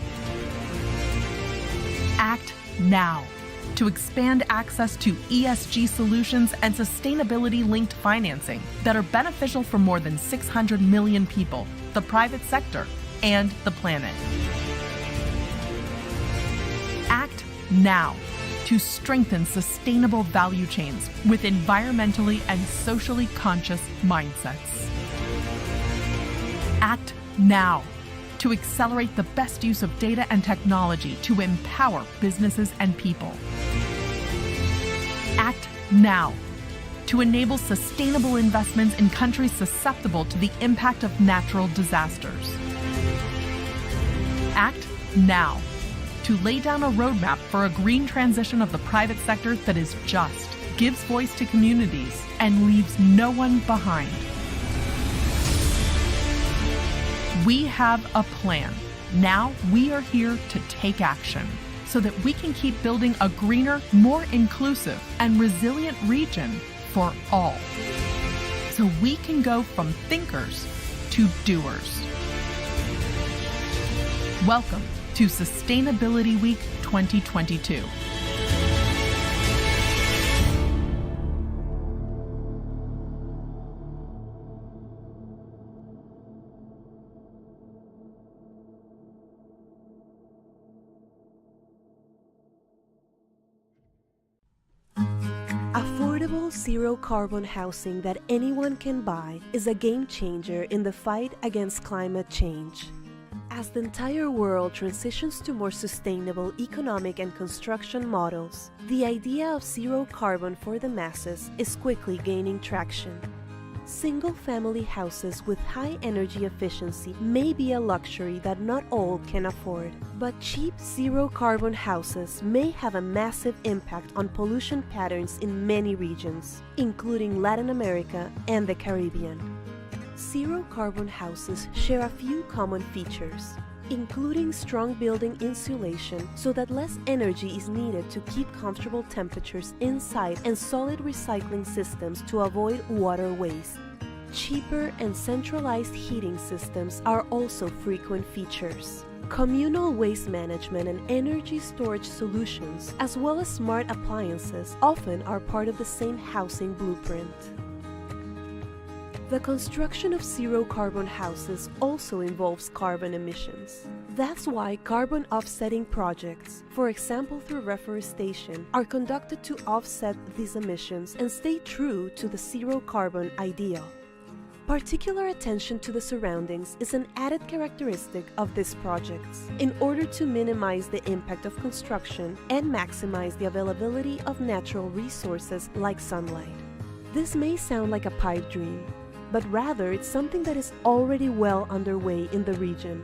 Act now to expand access to ESG solutions and sustainability-linked financing that are beneficial for more than 600 million people, the private sector, and the planet. Act now to strengthen sustainable value chains with environmentally and socially conscious mindsets. Act now to accelerate the best use of data and technology to empower businesses and people. Act now to enable sustainable investments in countries susceptible to the impact of natural disasters. Act now to lay down a roadmap for a green transition of the private sector that is just, gives voice to communities, and leaves no one behind. We have a plan. Now we are here to take action so that we can keep building a greener, more inclusive, and resilient region for all. So we can go from thinkers to doers. Welcome to Sustainability Week 2022. zero carbon housing that anyone can buy is a game changer in the fight against climate change. As the entire world transitions to more sustainable economic and construction models, the idea of zero carbon for the masses is quickly gaining traction. Single-family houses with high energy efficiency may be a luxury that not all can afford, but cheap zero-carbon houses may have a massive impact on pollution patterns in many regions, including Latin America and the Caribbean. Zero-carbon houses share a few common features, including strong building insulation so that less energy is needed to keep comfortable temperatures inside and solid recycling systems to avoid water waste. Cheaper and centralized heating systems are also frequent features. Communal waste management and energy storage solutions, as well as smart appliances, often are part of the same housing blueprint. The construction of zero-carbon houses also involves carbon emissions. That's why carbon offsetting projects, for example through reforestation, are conducted to offset these emissions and stay true to the zero-carbon ideal. Particular attention to the surroundings is an added characteristic of these projects in order to minimize the impact of construction and maximize the availability of natural resources like sunlight. This may sound like a pipe dream, but rather it's something that is already well underway in the region.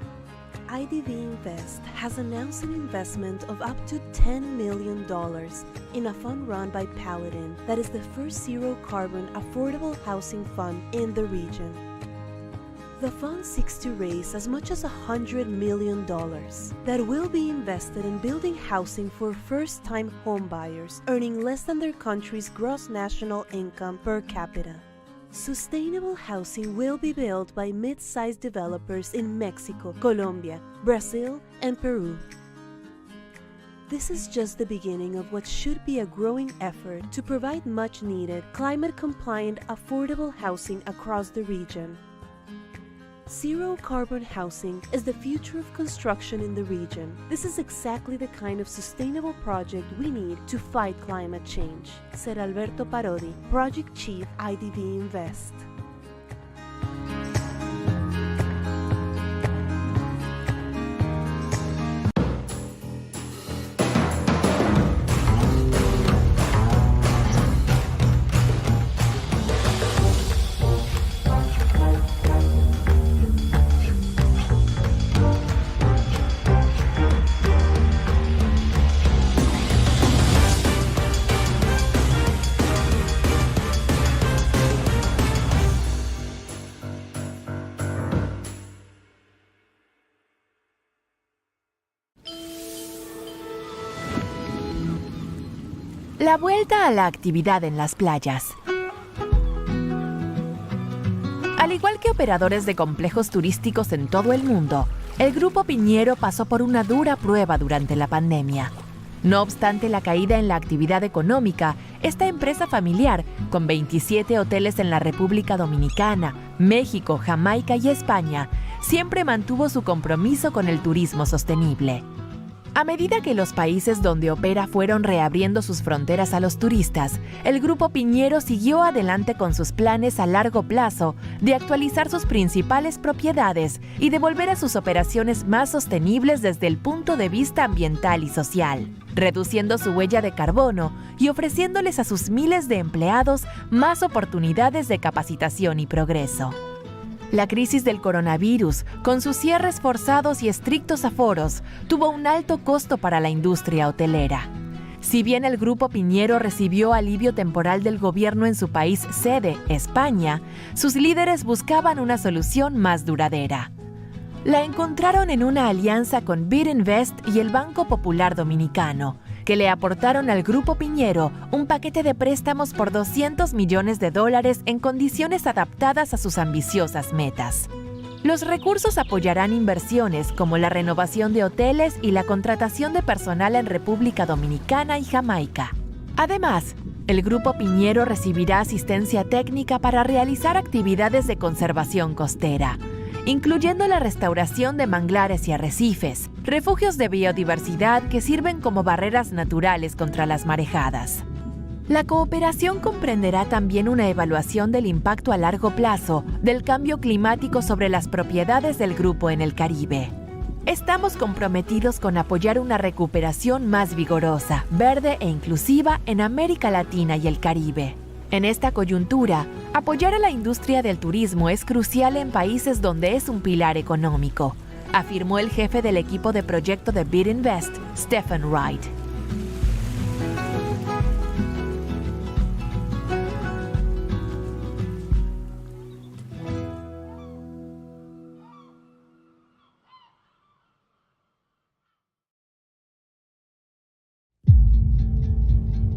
IDB Invest has announced an investment of up to $10 million in a fund run by Paladin that is the first zero-carbon affordable housing fund in the region. The fund seeks to raise as much as $100 million that will be invested in building housing for first-time homebuyers earning less than their country's gross national income per capita. Sustainable housing will be built by mid-sized developers in Mexico, Colombia, Brazil, and Peru. This is just the beginning of what should be a growing effort to provide much-needed, climate-compliant, affordable housing across the region. Zero-carbon housing is the future of construction in the region. This is exactly the kind of sustainable project we need to fight climate change, said Alberto Parodi, Project Chief, IDB Invest. La vuelta a la actividad en las playas. Al igual que operadores de complejos turísticos en todo el mundo, el Grupo Piñero pasó por una dura prueba durante la pandemia. No obstante la caída en la actividad económica, esta empresa familiar, con 27 hoteles en la República Dominicana, México, Jamaica y España, siempre mantuvo su compromiso con el turismo sostenible. A medida que los países donde opera fueron reabriendo sus fronteras a los turistas, el Grupo Piñero siguió adelante con sus planes a largo plazo de actualizar sus principales propiedades y de volver a sus operaciones más sostenibles desde el punto de vista ambiental y social, reduciendo su huella de carbono y ofreciéndoles a sus miles de empleados más oportunidades de capacitación y progreso. La crisis del coronavirus, con sus cierres forzados y estrictos aforos, tuvo un alto costo para la industria hotelera. Si bien el Grupo Piñero recibió alivio temporal del gobierno en su país sede, España, sus líderes buscaban una solución más duradera. La encontraron en una alianza con IDB Invest y el Banco Popular Dominicano, que le aportaron al Grupo Piñero un paquete de préstamos por $200 millones en condiciones adaptadas a sus ambiciosas metas. Los recursos apoyarán inversiones como la renovación de hoteles y la contratación de personal en República Dominicana y Jamaica. Además, el Grupo Piñero recibirá asistencia técnica para realizar actividades de conservación costera, incluyendo la restauración de manglares y arrecifes, refugios de biodiversidad que sirven como barreras naturales contra las marejadas. La cooperación comprenderá también una evaluación del impacto a largo plazo del cambio climático sobre las propiedades del grupo en el Caribe. Estamos comprometidos con apoyar una recuperación más vigorosa, verde e inclusiva en América Latina y el Caribe. En esta coyuntura, apoyar a la industria del turismo es crucial en países donde es un pilar económico, afirmó el jefe del equipo de proyecto de IDB Invest, Stephen Wright.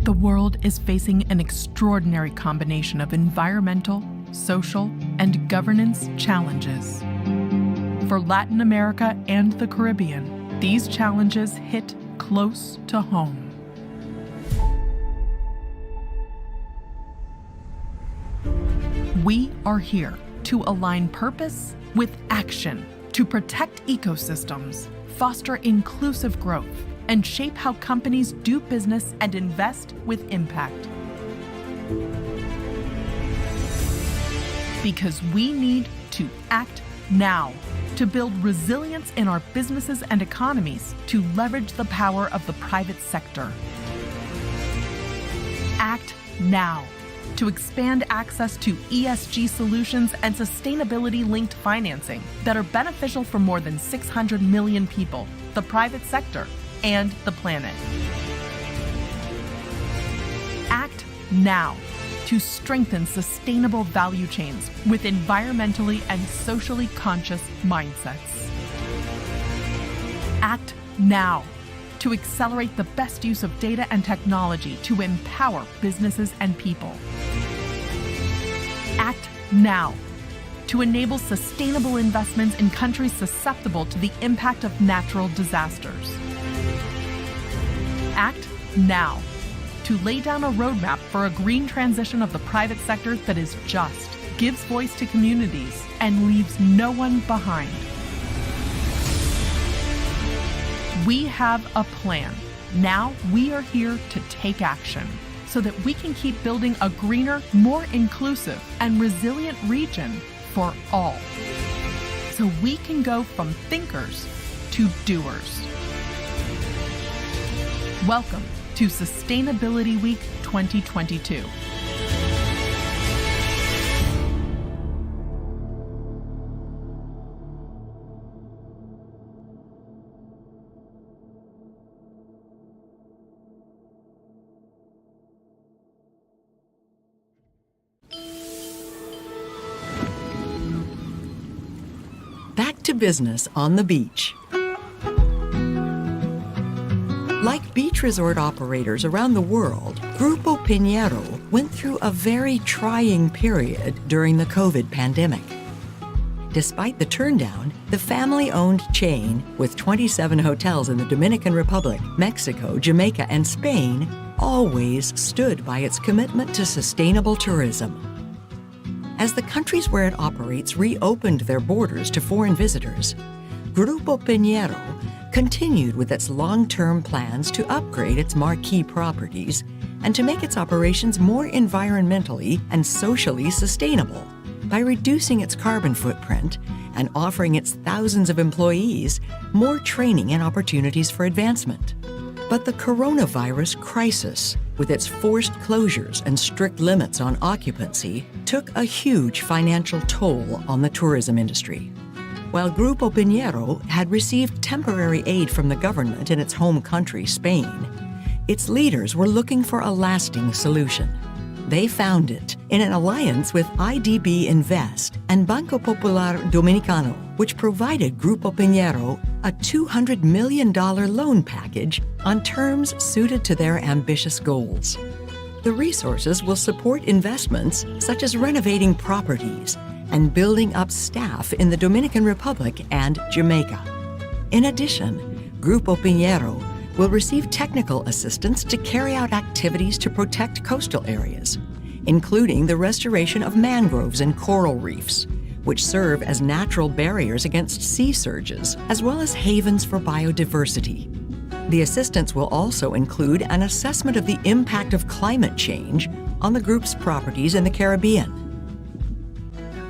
The world is facing an extraordinary combination of environmental, social, and governance challenges. For Latin America and the Caribbean, these challenges hit close to home. We are here to align purpose with action, to protect ecosystems, foster inclusive growth, and shape how companies do business and invest with impact. Because we need to act now to build resilience in our businesses and economies to leverage the power of the private sector. Act now to expand access to ESG solutions and sustainability-linked financing that are beneficial for more than 600 million people, the private sector, and the planet. Act now to strengthen sustainable value chains with environmentally and socially conscious mindsets. Act now to accelerate the best use of data and technology to empower businesses and people. Act now to enable sustainable investments in countries susceptible to the impact of natural disasters. Act now to lay down a roadmap for a green transition of the private sector that is just, gives voice to communities, and leaves no one behind. We have a plan. Now we are here to take action so that we can keep building a greener, more inclusive, and resilient region for all. So we can go from thinkers to doers. Welcome to Sustainability Week 2022. Back to business on the beach. Like beach resort operators around the world, Grupo Piñero went through a very trying period during the COVID pandemic. Despite the turndown, the family-owned chain, with 27 hotels in the Dominican Republic, Mexico, Jamaica, and Spain, always stood by its commitment to sustainable tourism. As the countries where it operates reopened their borders to foreign visitors, Grupo Piñero continued with its long-term plans to upgrade its marquee properties and to make its operations more environmentally and socially sustainable by reducing its carbon footprint and offering its thousands of employees more training and opportunities for advancement. But the coronavirus crisis, with its forced closures and strict limits on occupancy, took a huge financial toll on the tourism industry. While Grupo Piñero had received temporary aid from the government in its home country, Spain, its leaders were looking for a lasting solution. They found it in an alliance with IDB Invest and Banco Popular Dominicano, which provided Grupo Piñero a $200 million loan package on terms suited to their ambitious goals. The resources will support investments such as renovating properties and building up staff in the Dominican Republic and Jamaica. In addition, Grupo Piñero will receive technical assistance to carry out activities to protect coastal areas, including the restoration of mangroves and coral reefs, which serve as natural barriers against sea surges, as well as havens for biodiversity. The assistance will also include an assessment of the impact of climate change on the group's properties in the Caribbean.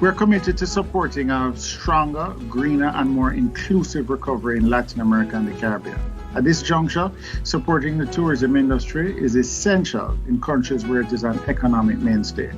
We're committed to supporting a stronger, greener, and more inclusive recovery in Latin America and the Caribbean. At this juncture, supporting the tourism industry is essential in countries where it is an economic mainstay.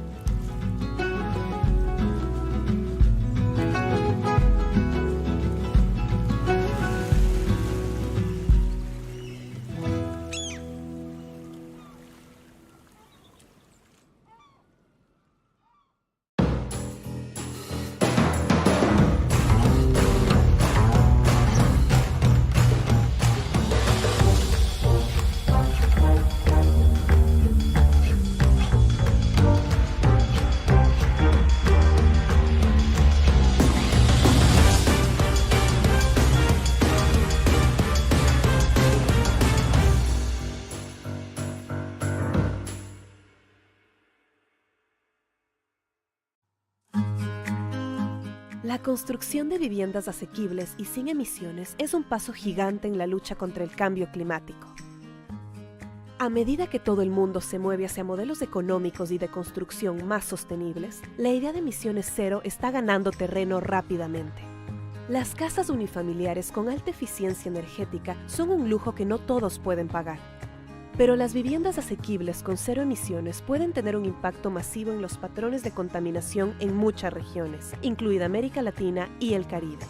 La construcción de viviendas asequibles y sin emisiones es un paso gigante en la lucha contra el cambio climático. A medida que todo el mundo se mueve hacia modelos económicos y de construcción más sostenibles, la idea de emisiones cero está ganando terreno rápidamente. Las casas unifamiliares con alta eficiencia energética son un lujo que no todos pueden pagar. Pero las viviendas asequibles con cero emisiones pueden tener un impacto masivo en los patrones de contaminación en muchas regiones, incluida América Latina y el Caribe.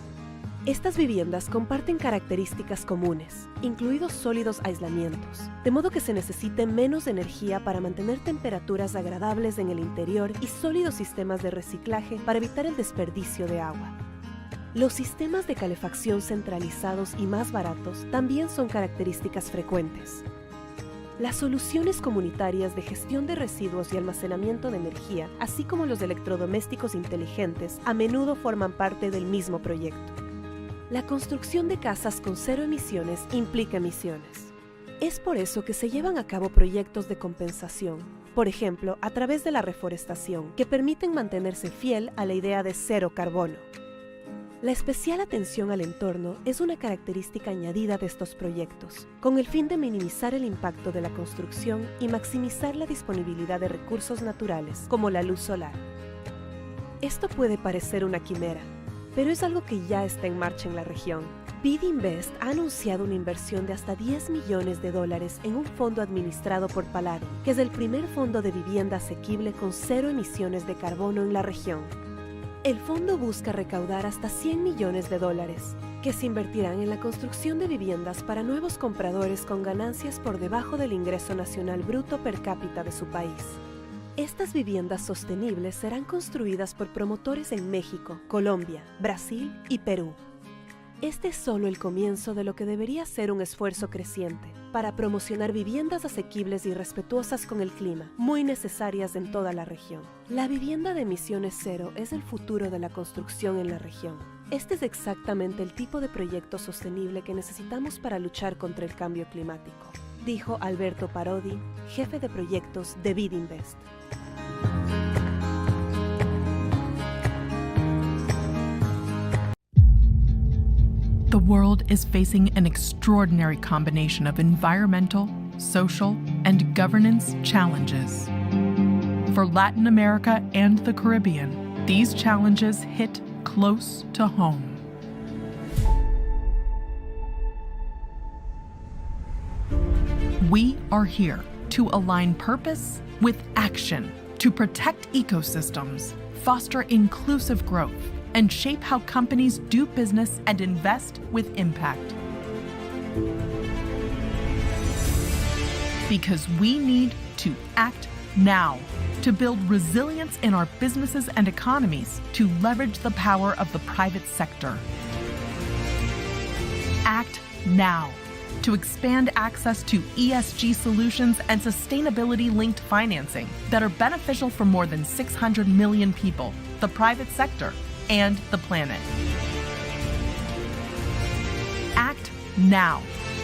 Estas viviendas comparten características comunes, incluidos sólidos aislamientos, de modo que se necesite menos energía para mantener temperaturas agradables en el interior y sólidos sistemas de reciclaje para evitar el desperdicio de agua. Los sistemas de calefacción centralizados y más baratos también son características frecuentes. Las soluciones comunitarias de gestión de residuos y almacenamiento de energía, así como los electrodomésticos inteligentes, a menudo forman parte del mismo proyecto. La construcción de casas con cero emisiones implica emisiones. Es por eso que se llevan a cabo proyectos de compensación, por ejemplo, a través de la reforestación, que permiten mantenerse fiel a la idea de cero carbono. La especial atención al entorno es una característica añadida de estos proyectos, con el fin de minimizar el impacto de la construcción y maximizar la disponibilidad de recursos naturales, como la luz solar. Esto puede parecer una quimera, pero es algo que ya está en marcha en la región. IDB Invest ha anunciado una inversión de hasta $10 millones en un fondo administrado por Valor, que es el primer fondo de vivienda asequible con cero emisiones de carbono en la región. El fondo busca recaudar hasta $100 millones, que se invertirán en la construcción de viviendas para nuevos compradores con ganancias por debajo del ingreso nacional bruto per cápita de su país. Estas viviendas sostenibles serán construidas por promotores en México, Colombia, Brasil y Perú. Este es solo el comienzo de lo que debería ser un esfuerzo creciente para promocionar viviendas asequibles y respetuosas con el clima, muy necesarias en toda la región. La vivienda de emisiones cero es el futuro de la construcción en la región. Este es exactamente el tipo de proyecto sostenible que necesitamos para luchar contra el cambio climático, dijo Alberto Parodi, jefe de proyectos de IDB Invest. The world is facing an extraordinary combination of environmental, social, and governance challenges. For Latin America and the Caribbean, these challenges hit close to home. We are here to align purpose with action, to protect ecosystems, foster inclusive growth, and shape how companies do business and invest with impact. Because we need to act now to build resilience in our businesses and economies to leverage the power of the private sector. Act now to expand access to ESG solutions and sustainability-linked financing that are beneficial for more than 600 million people, the private sector, and the planet. Act now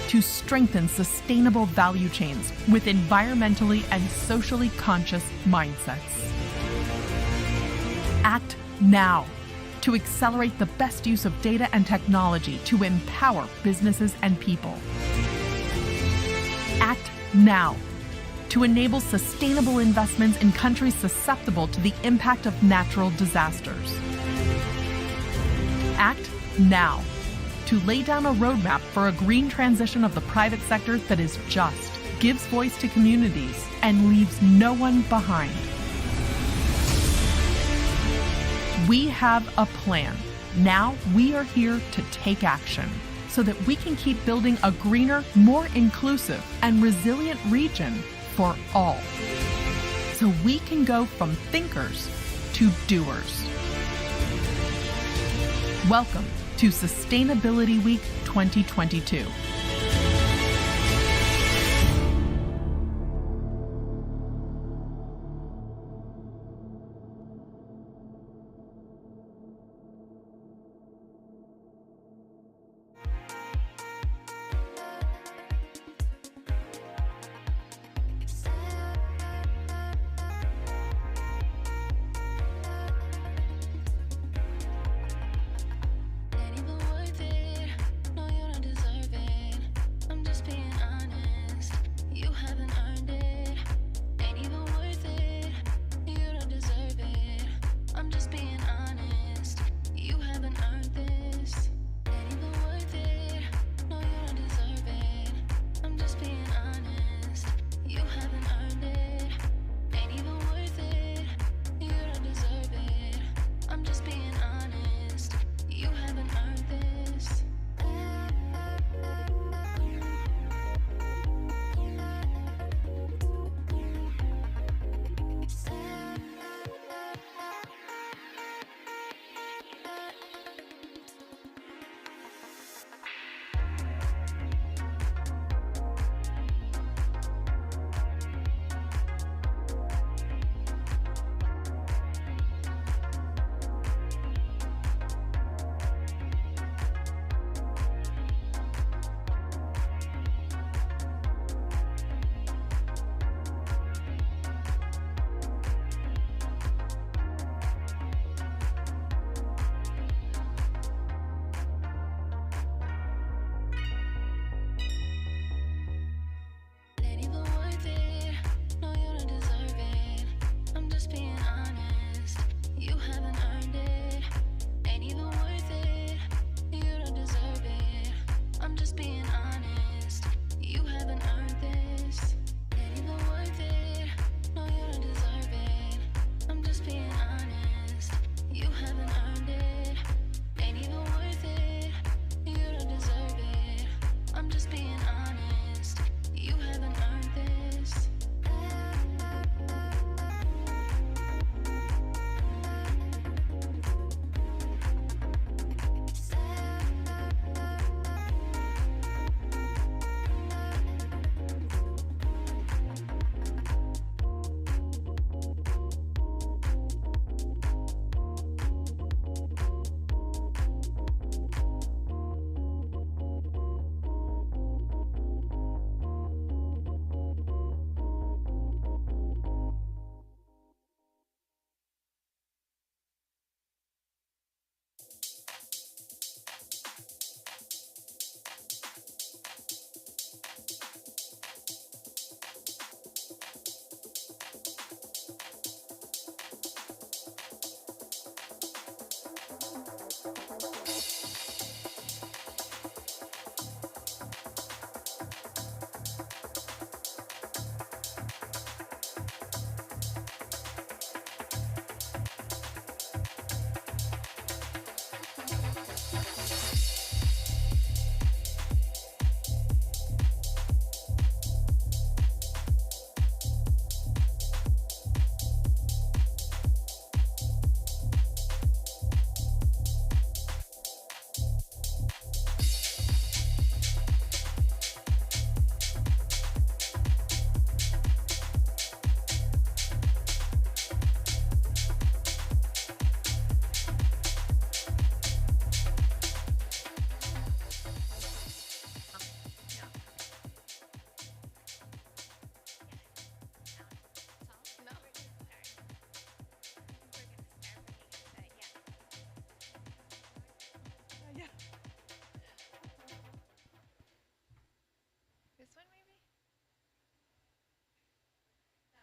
to strengthen sustainable value chains with environmentally and socially conscious mindsets. Act now to accelerate the best use of data and technology to empower businesses and people. Act now to enable sustainable investments in countries susceptible to the impact of natural disasters. Act now to lay down a roadmap for a green transition of the private sector that is just, gives voice to communities, and leaves no one behind. We have a plan. Now we are here to take action so that we can keep building a greener, more inclusive, and resilient region for all. So we can go from thinkers to doers. Welcome to Sustainability Week 2022.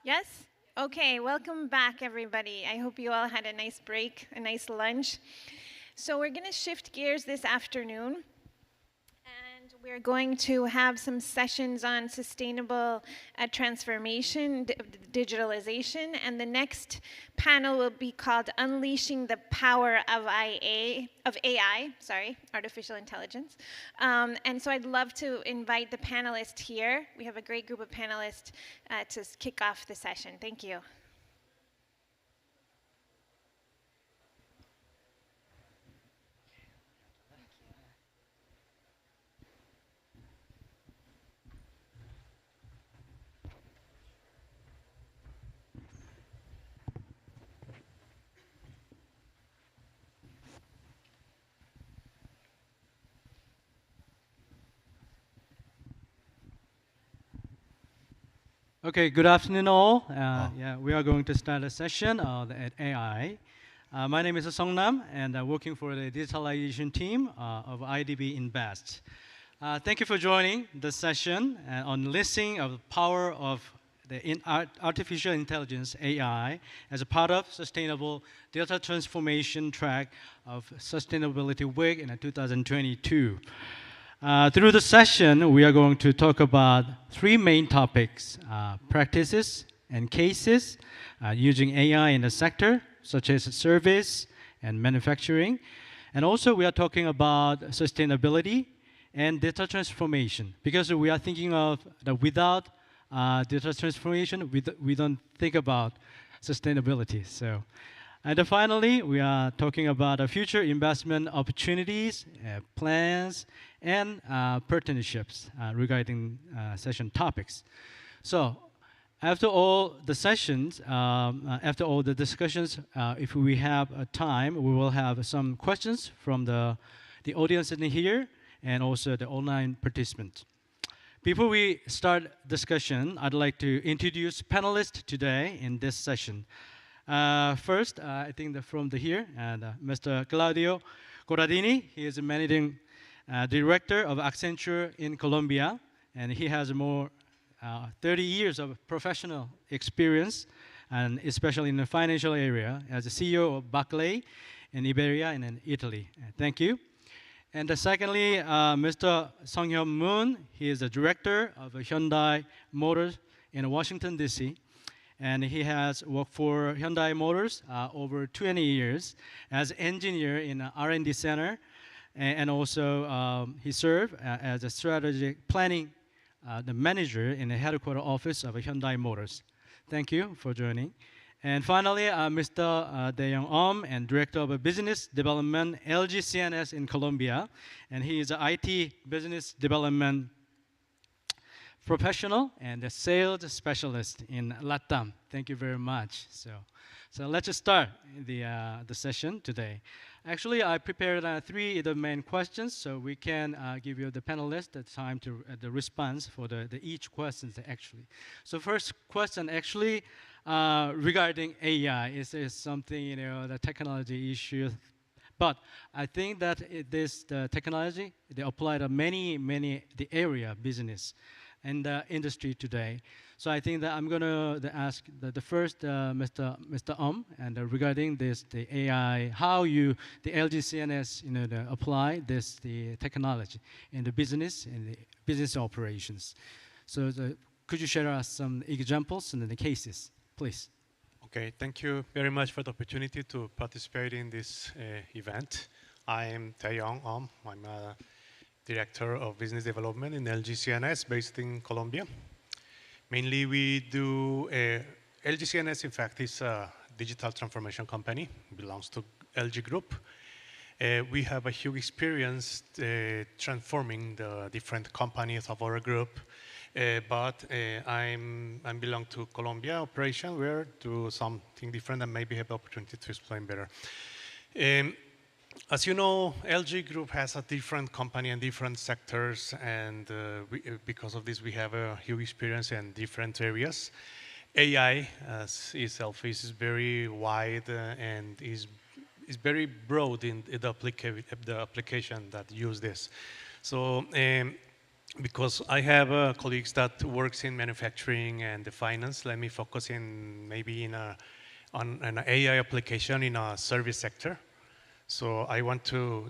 Yes? Okay, welcome back, everybody. I hope you all had a nice break, a nice lunch. So we're going to shift gears this afternoon. And we're going to have some sessions on sustainable transformation, digitalization, and the next panel will be called Unleashing the Power of AI, artificial intelligence. And so I'd love to invite the panelists here. We have a great group of panelists to kick off the session. Thank you. Okay, good afternoon all. Yeah, we are going to start a session at AI. My name is Songnam, and I'm working for the digitalization team of IDB Invest. Thank you for joining the session on listing of the power of the artificial intelligence, AI, as a part of sustainable data transformation track of Sustainability Week in 2022. Through the session, we are going to talk about three main topics, practices and cases using AI in the sector, such as service and manufacturing. And also, we are talking about sustainability and data transformation, because we are thinking of that without data transformation, we don't think about sustainability. So. And then finally, we are talking about future investment opportunities, plans, and partnerships regarding session topics. So after all the sessions, after all the discussions, if we have time, we will have some questions from the audience in here and also the online participants. Before we start discussion, I'd like to introduce panelists today in this session. First, I think from here, Mr. Claudio Corradini. He is the managing director of Accenture in Colombia, and he has more 30 years of professional experience, and especially in the financial area, as the CEO of Barclays in Iberia and in Italy. Thank you. And secondly, Mr. Sung-hyun Moon. He is the director of Hyundai Motors in Washington, D.C., and he has worked for Hyundai Motors over 20 years as engineer in an R&D center, and also he served as a strategic planning the manager in the headquarters office of Hyundai Motors. Thank you for joining. And finally, Mr. Dae-young and Director of Business Development, LG CNS in Colombia, and he is an IT business development professional and a sales specialist in LATAM. Thank you very much. So let's just start the session today. Actually, I prepared three of the main questions, so we can give you the panelists the time to the response for the each questions actually. So first question actually regarding AI is something, the technology issue. But I think that the technology, they apply to many the area business and the industry today. So I think that I'm going to ask the first Mr. And regarding the AI, how the LGCNS apply the technology in the business operations. So could you share us some examples and the cases, please? Okay, thank you very much for the opportunity to participate in this event. I am Tae-young I'm a Director of Business Development in LG CNS based in Colombia. Mainly we do, LG CNS in fact is a digital transformation company, belongs to LG Group. We have a huge experience transforming the different companies of our group, but I belong to Colombia operation where do something different and maybe have the opportunity to explain better. As you know, LG Group has a different company and different sectors, and because of this, we have a huge experience in different areas. AI, as itself, is very wide and is very broad in the application that use this. So because I have colleagues that works in manufacturing and the finance, let me focus in maybe on an AI application in a service sector. So I want to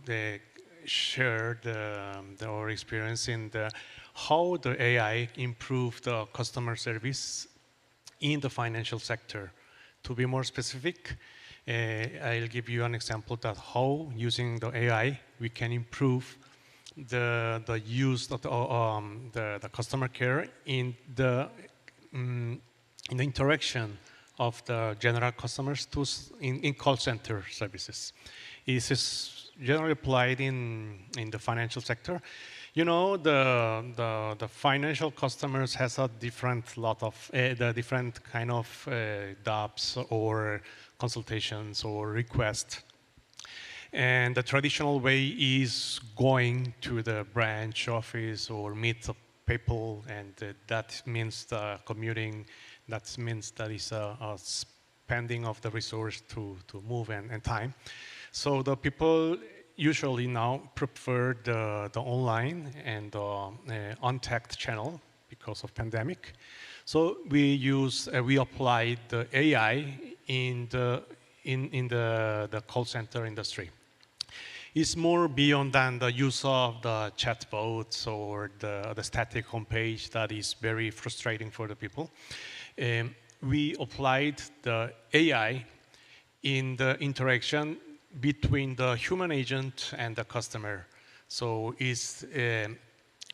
share our experience in how the AI improved the customer service in the financial sector. To be more specific, I'll give you an example that how using the AI we can improve the use of the customer care in the interaction of the general customers in call center services. This is generally applied in the financial sector. You know, the financial customers has a different lot of the different kind of doubts or consultations or requests. And the traditional way is going to the branch office or meet the people, and that means commuting. That means that is a spending of the resource to move and time. So the people usually now prefer the online and untapped channel because of pandemic. So we applied the AI in the call center industry. It's more beyond than the use of the chatbots or the static homepage that is very frustrating for the people. We applied the AI in the interaction between the human agent and the customer. So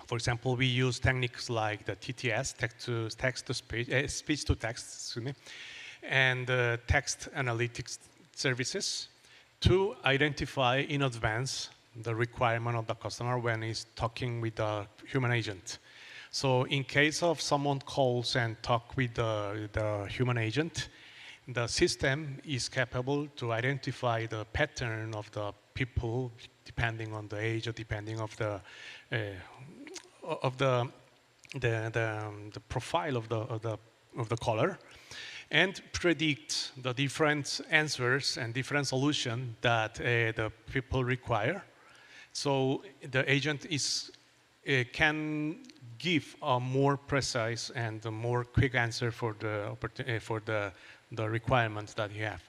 for example, we use techniques like the TTS, speech to text, excuse me, and text analytics services to identify in advance the requirement of the customer when he's talking with the human agent. So in case of someone calls and talk with the human agent, the system is capable to identify the pattern of the people depending on the age or depending of the profile of the caller, and predict the different answers and different solutions that the people require. So the agent can give a more precise and a more quick answer for the requirements that you have.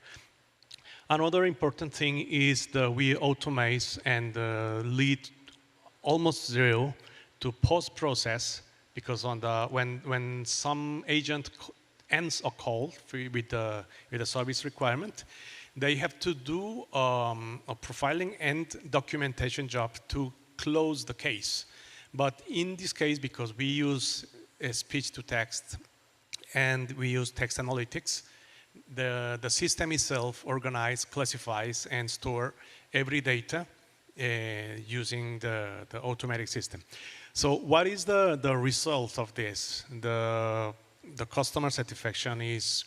Another important thing is that we automate and lead almost zero to post-process, because when some agent ends a call with a service requirement, they have to do a profiling and documentation job to close the case. But in this case, because we use speech to text and we use text analytics, the system itself organizes, classifies, and store every data using the automatic system. So what is the result of this? The customer satisfaction is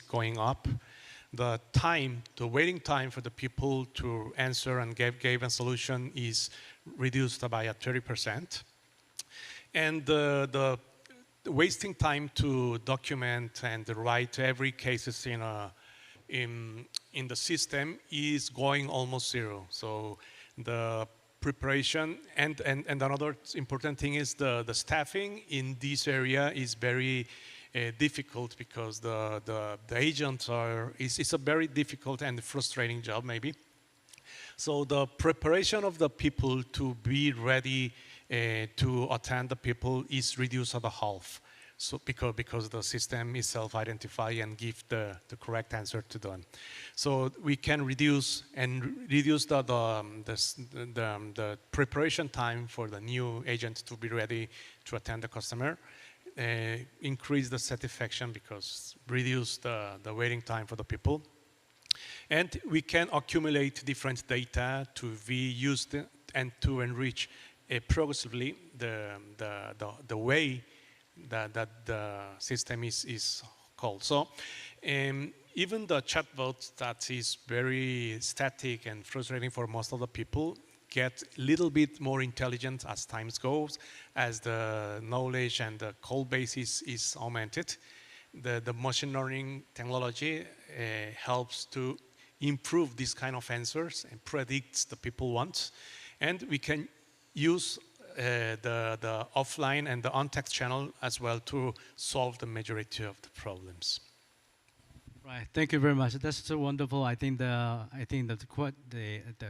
going up. The waiting time for the people to answer and give a solution is reduced by 30%. And the wasting time to document and write every cases in the system is going almost zero. So the preparation and another important thing is the staffing in this area is very difficult, because the agents it's a very difficult and frustrating job maybe. So the preparation of the people to be ready to attend the people is reduced at a half. So because the system is self-identify and give the correct answer to them. So we can reduce the preparation time for the new agent to be ready to attend the customer, increase the satisfaction because reduce the waiting time for the people. And we can accumulate different data to be used and to enrich progressively the way that the system is called. So even the chatbot that is very static and frustrating for most of the people get a little bit more intelligent as time goes, as the knowledge and the call base is augmented. The machine learning technology helps to improve this kind of answers and predicts the people want. And we can use the offline and the on-text channel as well to solve the majority of the problems. Right. Thank you very much. That's so wonderful. I think the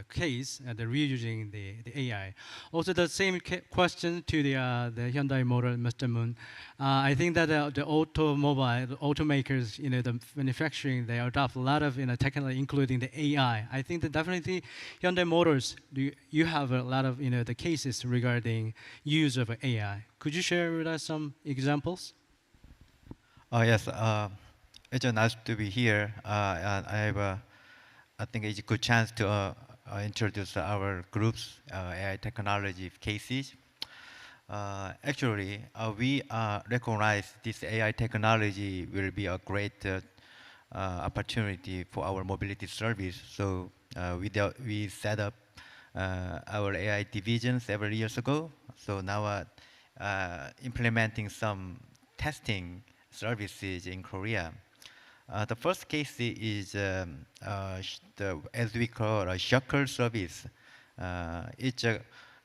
case the reusing the AI. Also, the same question to the Hyundai Motor, Mr. Moon. I think that the automakers, the manufacturing, they adopt a lot of technology, including the AI. I think that definitely Hyundai Motors, you have a lot of the cases regarding use of AI. Could you share with us some examples? Yes. It's nice to be here. I think it's a good chance to introduce our group's AI technology cases. Actually, we recognize this AI technology will be a great opportunity for our mobility service. So we set up our AI division several years ago. So now implementing some testing services in Korea. The first case is as we call a shuttle service. Its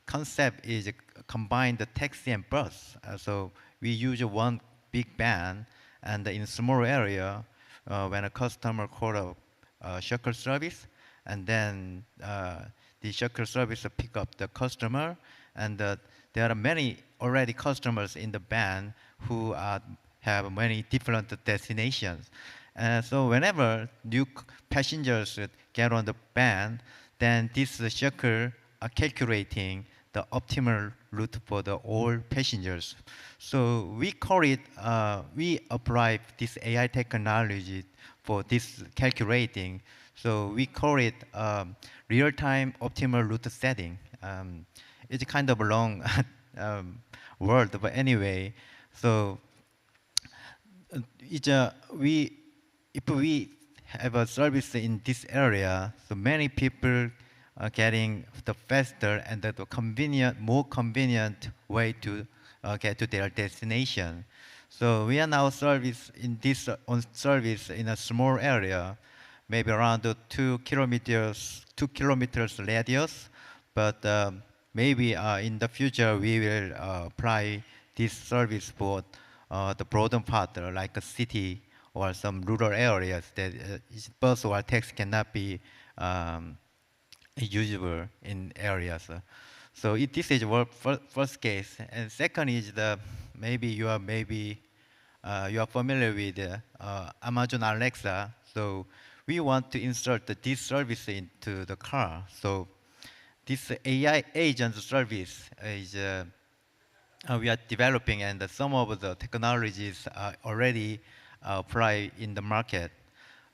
concept is combine the taxi and bus. So we use one big van, and in a small area, when a customer calls a shuttle service, and then the shuttle service pick up the customer, and there are many already customers in the van who have many different destinations. So whenever new passengers get on the van, then this shuttle are calculating the optimal route for the all passengers. So we call it, we apply this AI technology for this calculating. So we call it real-time optimal route setting. It's kind of a long word, but anyway, so if we have a service in this area, so many people are getting the faster and the more convenient way to get to their destination. So we are now service in this service in a small area, maybe around 2 kilometers radius, but maybe in the future we will apply this service for the broader part, like a city or some rural areas that bus or taxi cannot be usable in areas. So this is first case, and second is maybe you are familiar with Amazon Alexa. So we want to insert this service into the car. So this AI agent service is we are developing, and some of the technologies are already applied in the market.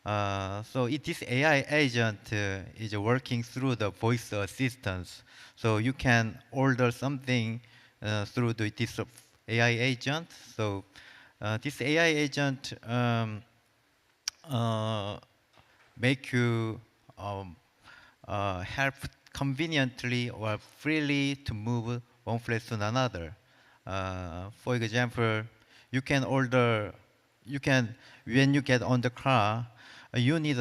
So this AI agent is working through the voice assistance. So you can order something through this AI agent. So this AI agent make you help conveniently or freely to move one place to another. For example, you can order, when you get on the car, you need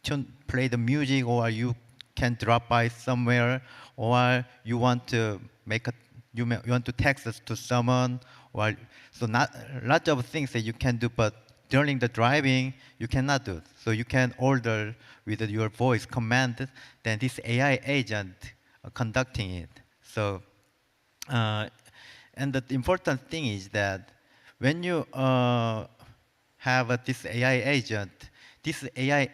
to play the music, or you can drop by somewhere, or you want to you want to text us to someone, or so lots of things that you can do, but during the driving you cannot do. So you can order with your voice command, then this AI agent conducting it. So and the important thing is that when you have this AI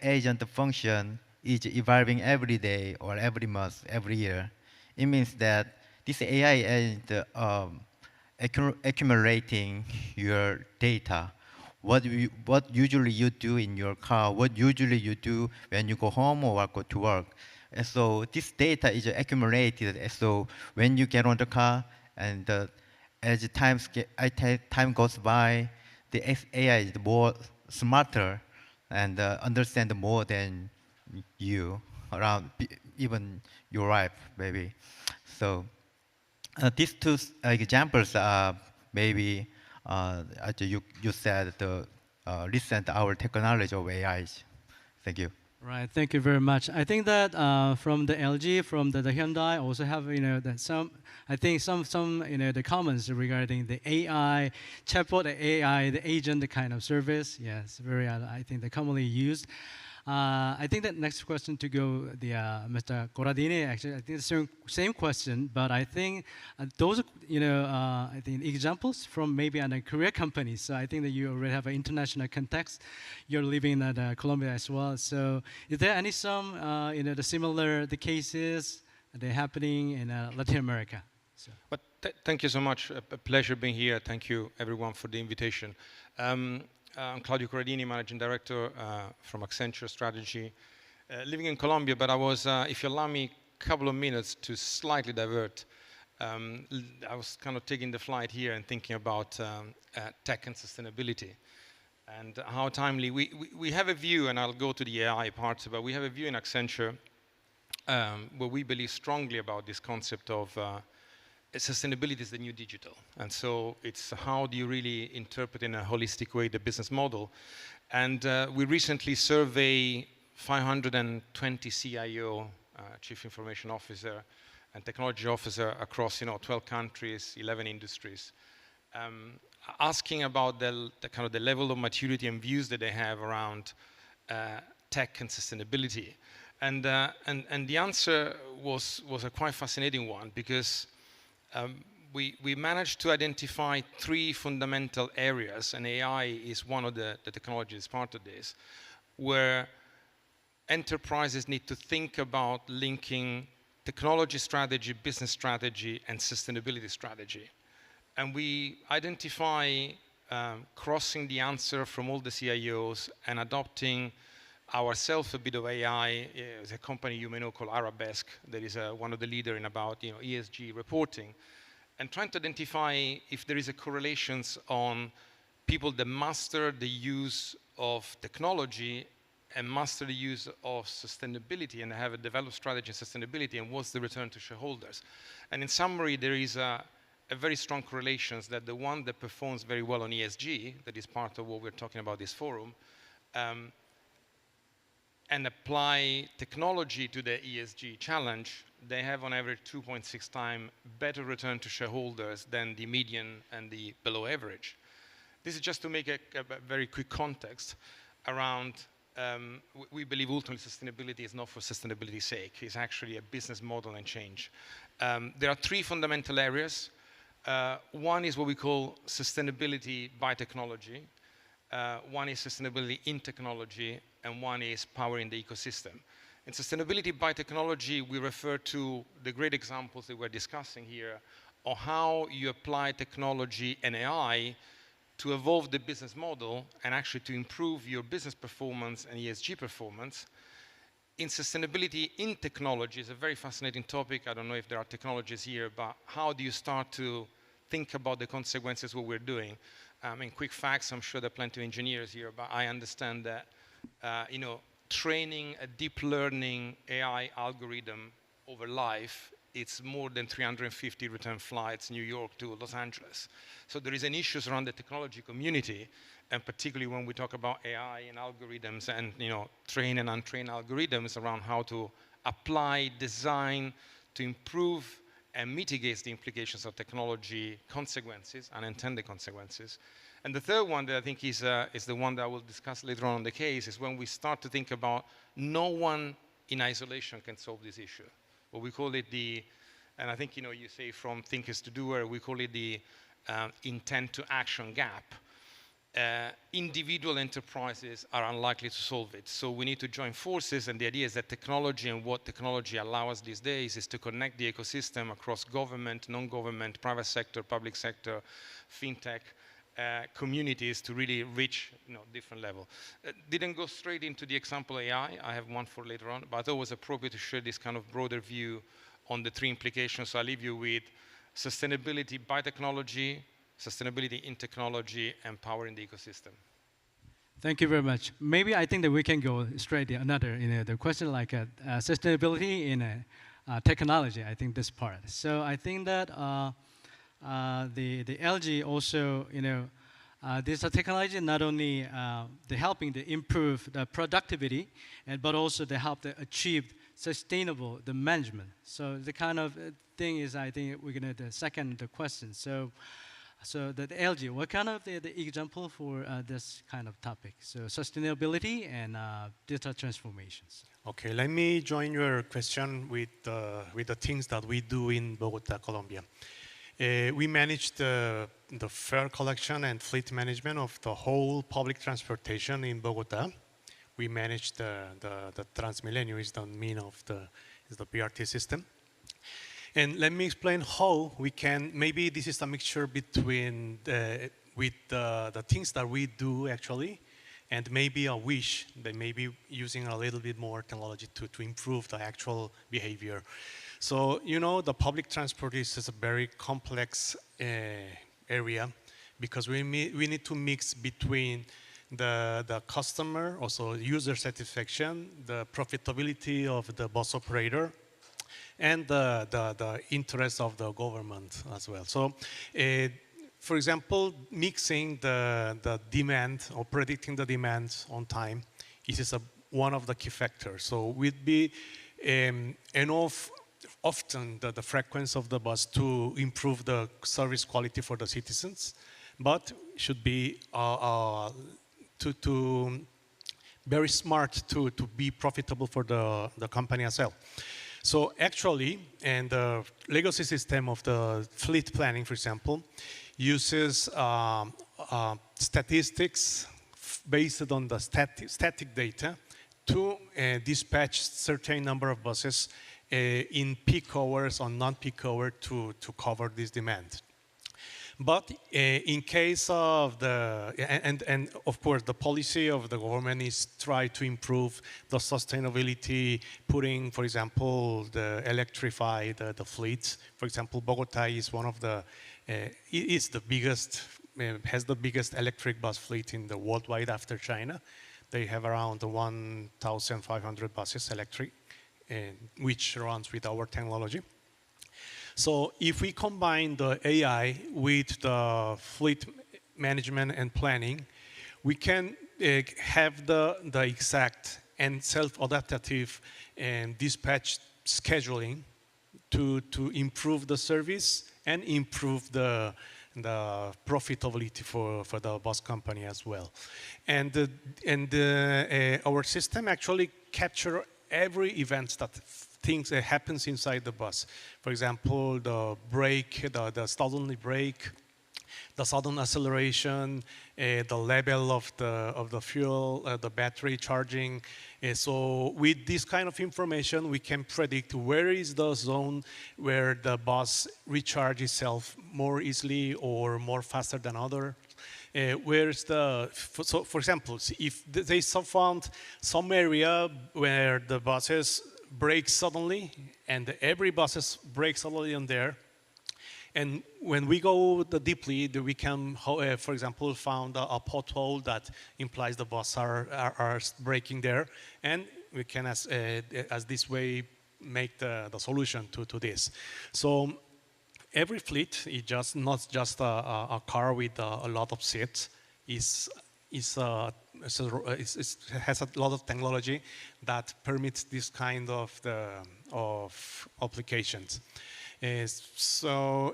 agent function is evolving every day or every month, every year. It means that this AI agent accumulating your data. What usually you do in your car, what usually you do when you go home or go to work. And so this data is accumulated. And so when you get on the car, and as time goes by, the AI is more smarter and understand more than you, around even your wife, maybe. So these two examples are maybe, as you said, the recent our technology of AI. Thank you. Right, thank you very much. I think that from the LG, from the Hyundai, also have that some, I think some the comments regarding the AI, chatbot, the AI, the agent, the kind of service. Yes, very I think they're commonly used. I think that next question to go the Mr. Corradini. Actually, I think the same question, but I think those I think examples from maybe on a career company. So I think that you already have an international context. You're living at Colombia as well. So is there any the similar the cases that are happening in Latin America? So. But thank you so much. A pleasure being here. Thank you everyone for the invitation. I'm Claudio Corradini, Managing Director from Accenture Strategy, living in Colombia, but I was, if you allow me a couple of minutes to slightly divert, I was kind of taking the flight here and thinking about tech and sustainability and how timely. We have a view, and I'll go to the AI part, but we have a view in Accenture where we believe strongly about this concept of sustainability is the new digital. And so it's how do you really interpret in a holistic way the business model. And we recently surveyed 520 CIO, Chief Information Officer, and Technology Officer across 12 countries, 11 industries, asking about the kind of the level of maturity and views that they have around tech and sustainability. And the answer was a quite fascinating one, because we managed to identify 3 fundamental areas, and AI is one of the technologies part of this, where enterprises need to think about linking technology strategy, business strategy, and sustainability strategy. And we identify crossing the answer from all the CIOs and adopting ourselves a bit of AI. There's a company you may know called Arabesque that is one of the leaders in about ESG reporting, and trying to identify if there is a correlations on people that master the use of technology and master the use of sustainability and have a developed strategy in sustainability, and what's the return to shareholders. And in summary, there is a very strong correlations that the one that performs very well on ESG, that is part of what we're talking about this forum, and apply technology to the ESG challenge, they have on average 2.6 times better return to shareholders than the median and the below average. This is just to make a very quick context around, we believe ultimately sustainability is not for sustainability's sake. It's actually a business model and change. There are 3 fundamental areas. One is what we call sustainability by technology. One is sustainability in technology, and one is powering the ecosystem. In sustainability by technology, we refer to the great examples that we're discussing here of how you apply technology and AI to evolve the business model and actually to improve your business performance and ESG performance. In sustainability in technology is a very fascinating topic. I don't know if there are technologies here, but how do you start to think about the consequences of what we're doing? In quick facts, I'm sure there are plenty of engineers here, but I understand that training a deep learning AI algorithm over life, it's more than 350 return flights, New York to Los Angeles. So there is an issue around the technology community, and particularly when we talk about AI and algorithms and train and untrained algorithms around how to apply, design to improve and mitigate the implications of technology consequences, unintended consequences. And the third one that I think is the one that I will discuss later on in the case is when we start to think about no one in isolation can solve this issue. Well, we call it and I think you say from thinkers to doer, we call it the intent to action gap. Individual enterprises are unlikely to solve it. So we need to join forces, and the idea is that technology and what technology allows us these days is to connect the ecosystem across government, non-government, private sector, public sector, fintech, communities to really reach different level. Didn't go straight into the example AI. I have one for later on, but I thought it was appropriate to share this kind of broader view on the 3 implications. So I'll leave you with sustainability by technology, sustainability in technology, and powering the ecosystem. Thank you very much. Maybe I think that we can go straight to another, the question like sustainability in technology. I think this part. So I think that the LG also, Digital technology not only they helping to improve the productivity, but also they help to achieve sustainable the management. So the kind of thing is, I think we're gonna the second the question. So the LG, what kind of the example for this kind of topic? So sustainability and digital transformations. Okay, let me join your question with the things that we do in Bogota, Colombia. We manage the fare collection and fleet management of the whole public transportation in Bogota. We manage the Transmilenio is the mean of the BRT system. And let me explain how we can, maybe this is a mixture between the things that we do actually, and maybe a wish that maybe using a little bit more technology to improve the actual behavior. So, you know, the public transport is a very complex area because we need to mix between the customer, also user satisfaction, the profitability of the bus operator, and the interest of the government as well. So, for example, mixing the demand or predicting the demand on time is one of the key factors. So, we'd be enough often the frequency of the bus to improve the service quality for the citizens, but should be very smart to be profitable for the company as well. So actually, and the legacy system of the fleet planning, for example, uses statistics based on the static data to dispatch certain number of buses in peak hours or non-peak hours to cover this demand. But in case of and of course the policy of the government is try to improve the sustainability, putting, for example, the electrify the fleets. For example, Bogota is one of the is the biggest has the biggest electric bus fleet in the worldwide after China. They have around 1,500 buses electric, which runs with our technology. So if we combine the AI with the fleet management and planning, we can have the exact and self-adaptive and dispatch scheduling to improve the service and improve the profitability for the bus company as well. And our system actually capture every event that things that happens inside the bus. For example, the brake, the suddenly brake, the sudden acceleration, the level of the fuel, the battery charging. So with this kind of information, we can predict where is the zone where the bus recharges itself more easily or more faster than other. Where's the, so for example, if they found some area where the buses brake suddenly and every buses brake suddenly on there, and when we go deeply, we can, for example, found a pothole that implies the bus are braking there, and we can, as this way, make the solution to this. So every fleet is just not just a car with a lot of seats. It has a lot of technology that permits this kind of applications. So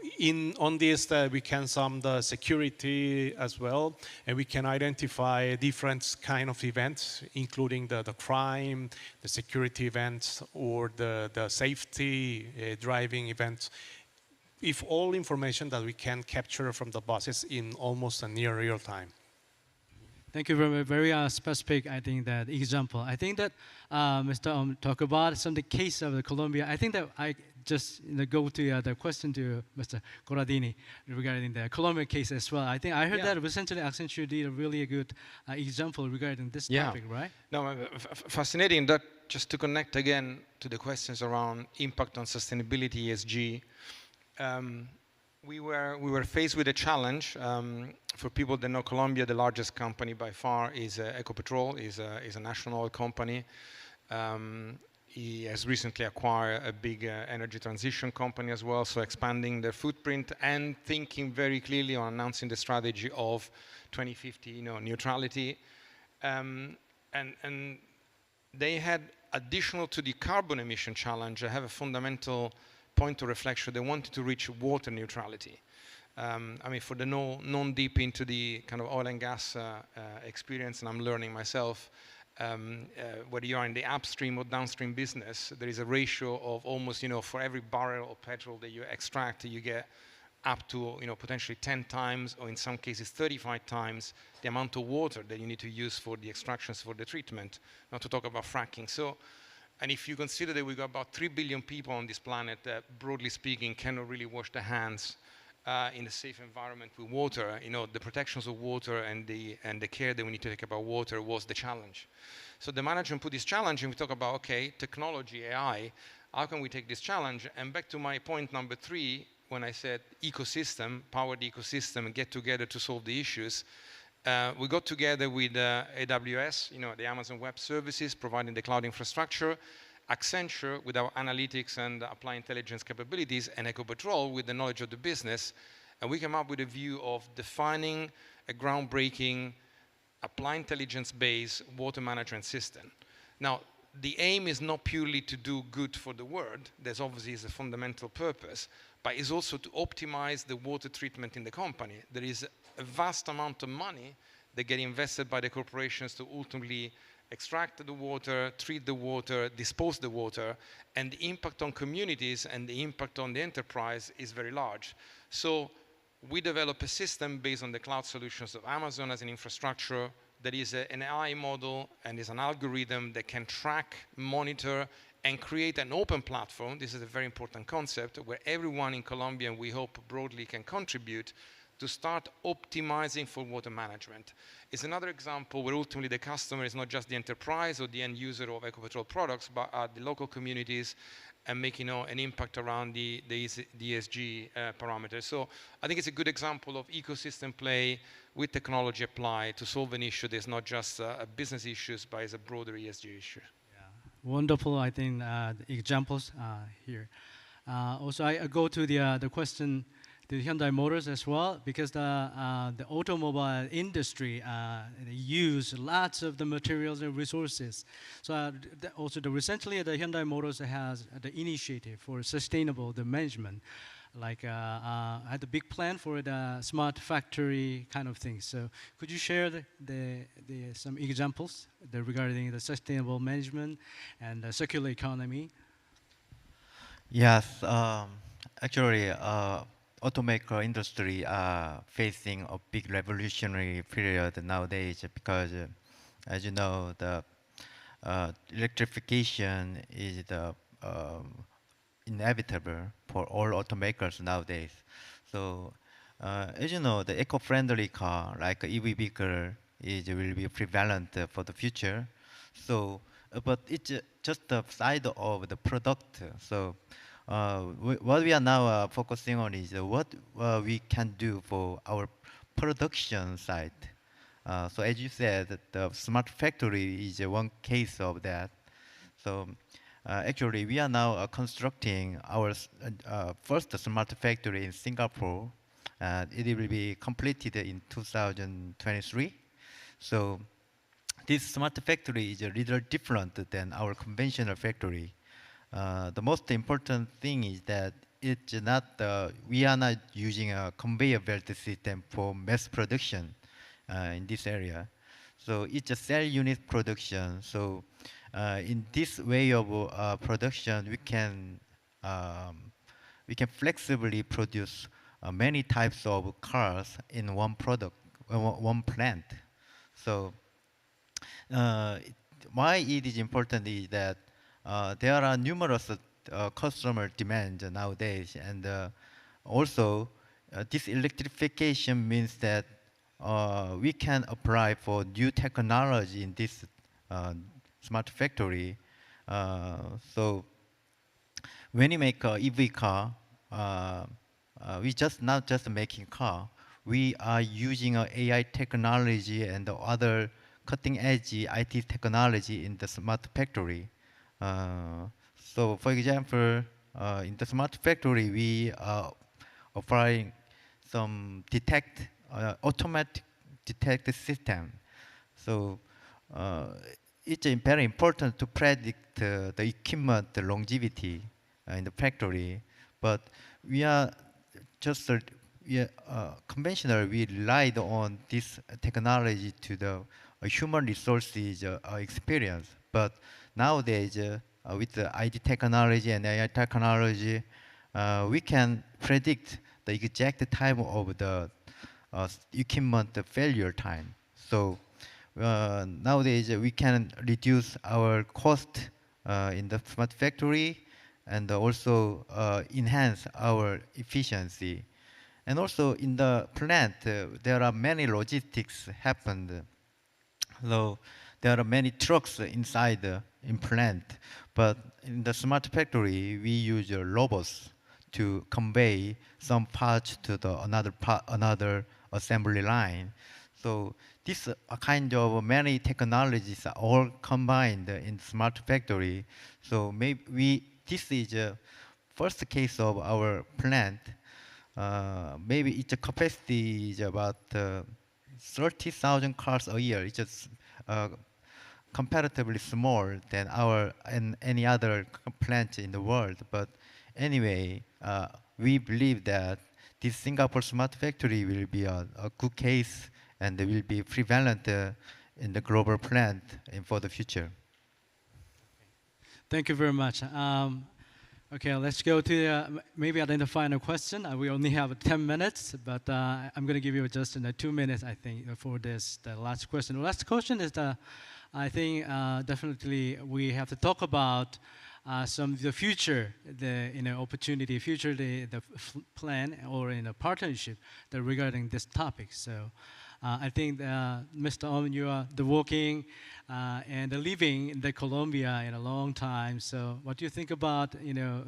on this, we can sum the security as well, and we can identify different kind of events, including the crime, the security events, or the safety driving events. If all information that we can capture from the buses in almost a near real time. Thank you for a very specific, I think, that example. I think that Mr. talked about some of the case of Colombia. I think that I just go to the question to Mr. Corradini regarding the Colombia case as well. I think I heard that recently Accenture did a really good example regarding this topic, right? No, fascinating. That just to connect again to the questions around impact on sustainability, ESG. We were faced with a challenge. For people that know Colombia, the largest company by far is Ecopetrol, is a national oil company. he has recently acquired a big energy transition company as well, so expanding their footprint and thinking very clearly on announcing the strategy of 2050, neutrality. And they had, additional to the carbon emission challenge, they have a fundamental point of reflection. They wanted to reach water neutrality. I mean, for the non-deep into the kind of oil and gas experience, and I'm learning myself, whether you are in the upstream or downstream business, there is a ratio of almost, for every barrel of petrol that you extract, you get up to, potentially 10 times, or in some cases 35 times, the amount of water that you need to use for the extractions, for the treatment, not to talk about fracking. So, and if you consider that we've got about 3 billion people on this planet that, broadly speaking, cannot really wash their hands in a safe environment with water, the protections of water and the care that we need to take about water was the challenge. So the management put this challenge, and we talk about, okay, technology, AI, how can we take this challenge? And back to my point number 3, when I said ecosystem, power the ecosystem, and get together to solve the issues, we got together with AWS, the Amazon Web Services, providing the cloud infrastructure, Accenture with our analytics and apply intelligence capabilities, and Ecopetrol with the knowledge of the business. And we came up with a view of defining a groundbreaking apply intelligence-based water management system. Now, the aim is not purely to do good for the world. There's obviously is a fundamental purpose, but it's also to optimize the water treatment in the company. There is a vast amount of money that get invested by the corporations to ultimately extract the water, treat the water, dispose the water, and the impact on communities and the impact on the enterprise is very large. So we develop a system based on the cloud solutions of Amazon as an infrastructure that is an AI model and is an algorithm that can track, monitor, and create an open platform. This is a very important concept where everyone in Colombia, and we hope broadly, can contribute to start optimizing for water management. It's another example where ultimately the customer is not just the enterprise or the end user of Ecopetrol products, but are the local communities and making an impact around the ESG parameters. So I think it's a good example of ecosystem play with technology applied to solve an issue that's not just a business issue, but is a broader ESG issue. Wonderful, I think, the examples here. Also, I go to the question to Hyundai Motors as well, because the automobile industry use lots of the materials and resources. So also recently the Hyundai Motors has the initiative for sustainable management, like had a big plan for the smart factory kind of thing. So could you share some examples regarding the sustainable management and the circular economy? Yes, actually, automaker industry are facing a big revolutionary period nowadays because, as you know, the electrification is the inevitable for all automakers nowadays. So, as you know, the eco-friendly car, like EV vehicle, will be prevalent for the future. So, but it's just the side of the product. So, what we are now focusing on is what we can do for our production side. So as you said, the smart factory is one case of that. So actually, we are now constructing our first smart factory in Singapore. It will be completed in 2023. So this smart factory is a little different than our conventional factory. The most important thing is that it's not, we are not using a conveyor belt system for mass production in this area. So it's a cell unit production. So in this way of production, we can flexibly produce many types of cars in one product, one plant. So why it is important is that there are numerous customer demands nowadays, and also this electrification means that we can apply for new technology in this smart factory. So when you make an EV car, we not just making car, we are using AI technology and other cutting edge IT technology in the smart factory. So, for example, in the smart factory, we are applying some automatic detect system. So it's very important to predict the equipment longevity in the factory. But we are just conventional. We relied on this technology to the human resources experience. But nowadays, with the ID technology and AI technology, we can predict the exact time of the equipment failure time. So nowadays we can reduce our cost in the smart factory and also enhance our efficiency. And also in the plant, there are many logistics happened. So there are many trucks inside in plant, but in the smart factory we use robots to convey some parts to the another assembly line. So this kind of many technologies are all combined in smart factory. So maybe this is a first case of our plant. Maybe its capacity is about 30,000 cars a year. It's just comparatively small than any other plant in the world. But anyway, we believe that this Singapore smart factory will be a good case and will be prevalent in the global plant for the future. Thank you very much. Okay, let's go to maybe identify a question. We only have 10 minutes, but I'm going to give you just 2 minutes, I think, for this, the last question. The last question is, I think definitely we have to talk about some of the future, opportunity, future, the plan or in a partnership regarding this topic. So I think, Mr. Om, you are working and living in Colombia in a long time. So what do you think about,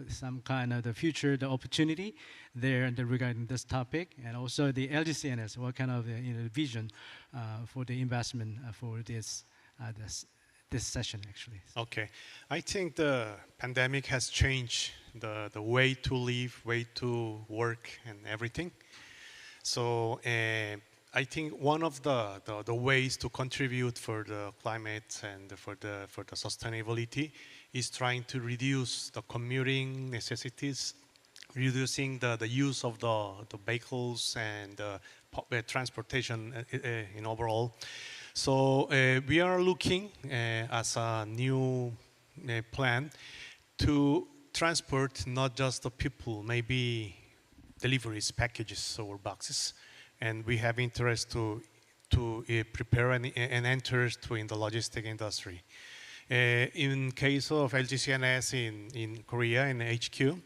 some kind of the future, the opportunity there regarding this topic, and also the LGCNS, what kind of vision for the investment for this session, actually? Okay. I think the pandemic has changed the way to live, way to work, and everything. So I think one of the ways to contribute for the climate and for the sustainability is trying to reduce the commuting necessities, reducing the use of the vehicles and transportation in overall. So we are looking as a new plan to transport not just the people, maybe deliveries, packages, or boxes. And we have interest to prepare and enter in the logistic industry. In case of LGCNS in Korea, in HQ,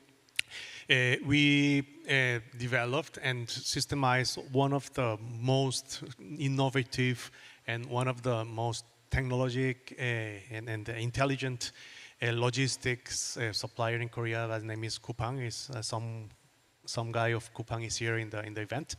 we developed and systemized one of the most innovative and one of the most technologic and intelligent logistics supplier in Korea. His name is Coupang. Is some guy of Coupang is here in the event.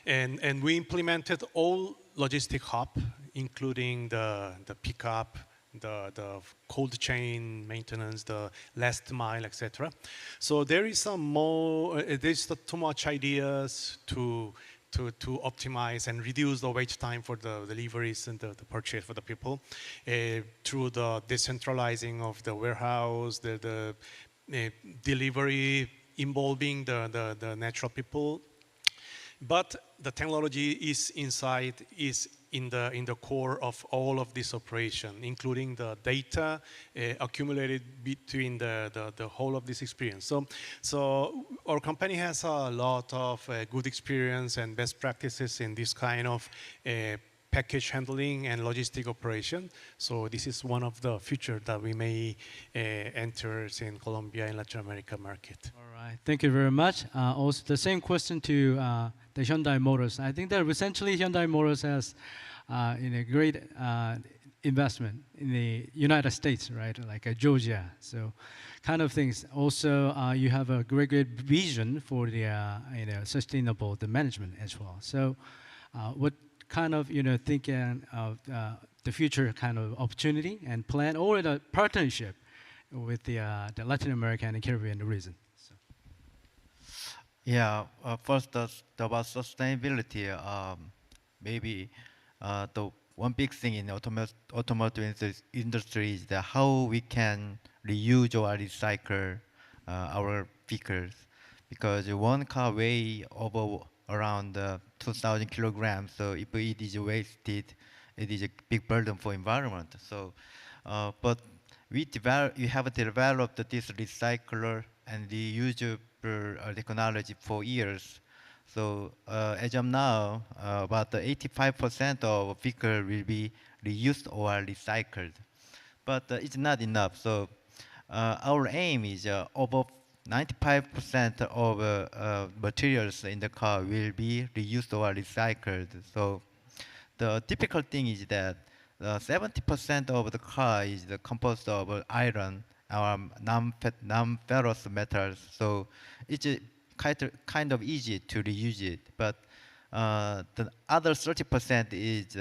And we implemented all logistic hub, including the pickup, the cold chain maintenance, the last mile, etc. So there is there's too much ideas to optimize and reduce the wait time for the deliveries and the purchase for the people through the decentralizing of the warehouse, the delivery involving the natural people. But the technology is in the core of all of this operation, including the data accumulated between the whole of this experience. So our company has a lot of good experience and best practices in this kind of package handling and logistic operation. So this is one of the future that we may enter in Colombia and Latin America market. All right, thank you very much. Also, the same question to the Hyundai Motors. I think that recently Hyundai Motors has a great investment in the United States, right? Like Georgia, so kind of things. Also, you have a great vision for the sustainable management as well. So, what kind of thinking of the future kind of opportunity and plan, or the partnership with the Latin America and the Caribbean region? So. Yeah, first about sustainability. Maybe the one big thing in automotive industry is that how we can reuse or recycle our vehicles, because one car weighs over around 2,000 kilograms. So if it is wasted, it is a big burden for environment. So, but we have developed this recycler and reusable technology for years. So as of now, about 85% of vehicles will be reused or recycled. But it's not enough. So our aim is over 95% of materials in the car will be reused or recycled. So the typical thing is that 70% of the car is composed of iron or non-ferrous metals. So it's kind of easy to reuse it. But the other 30% is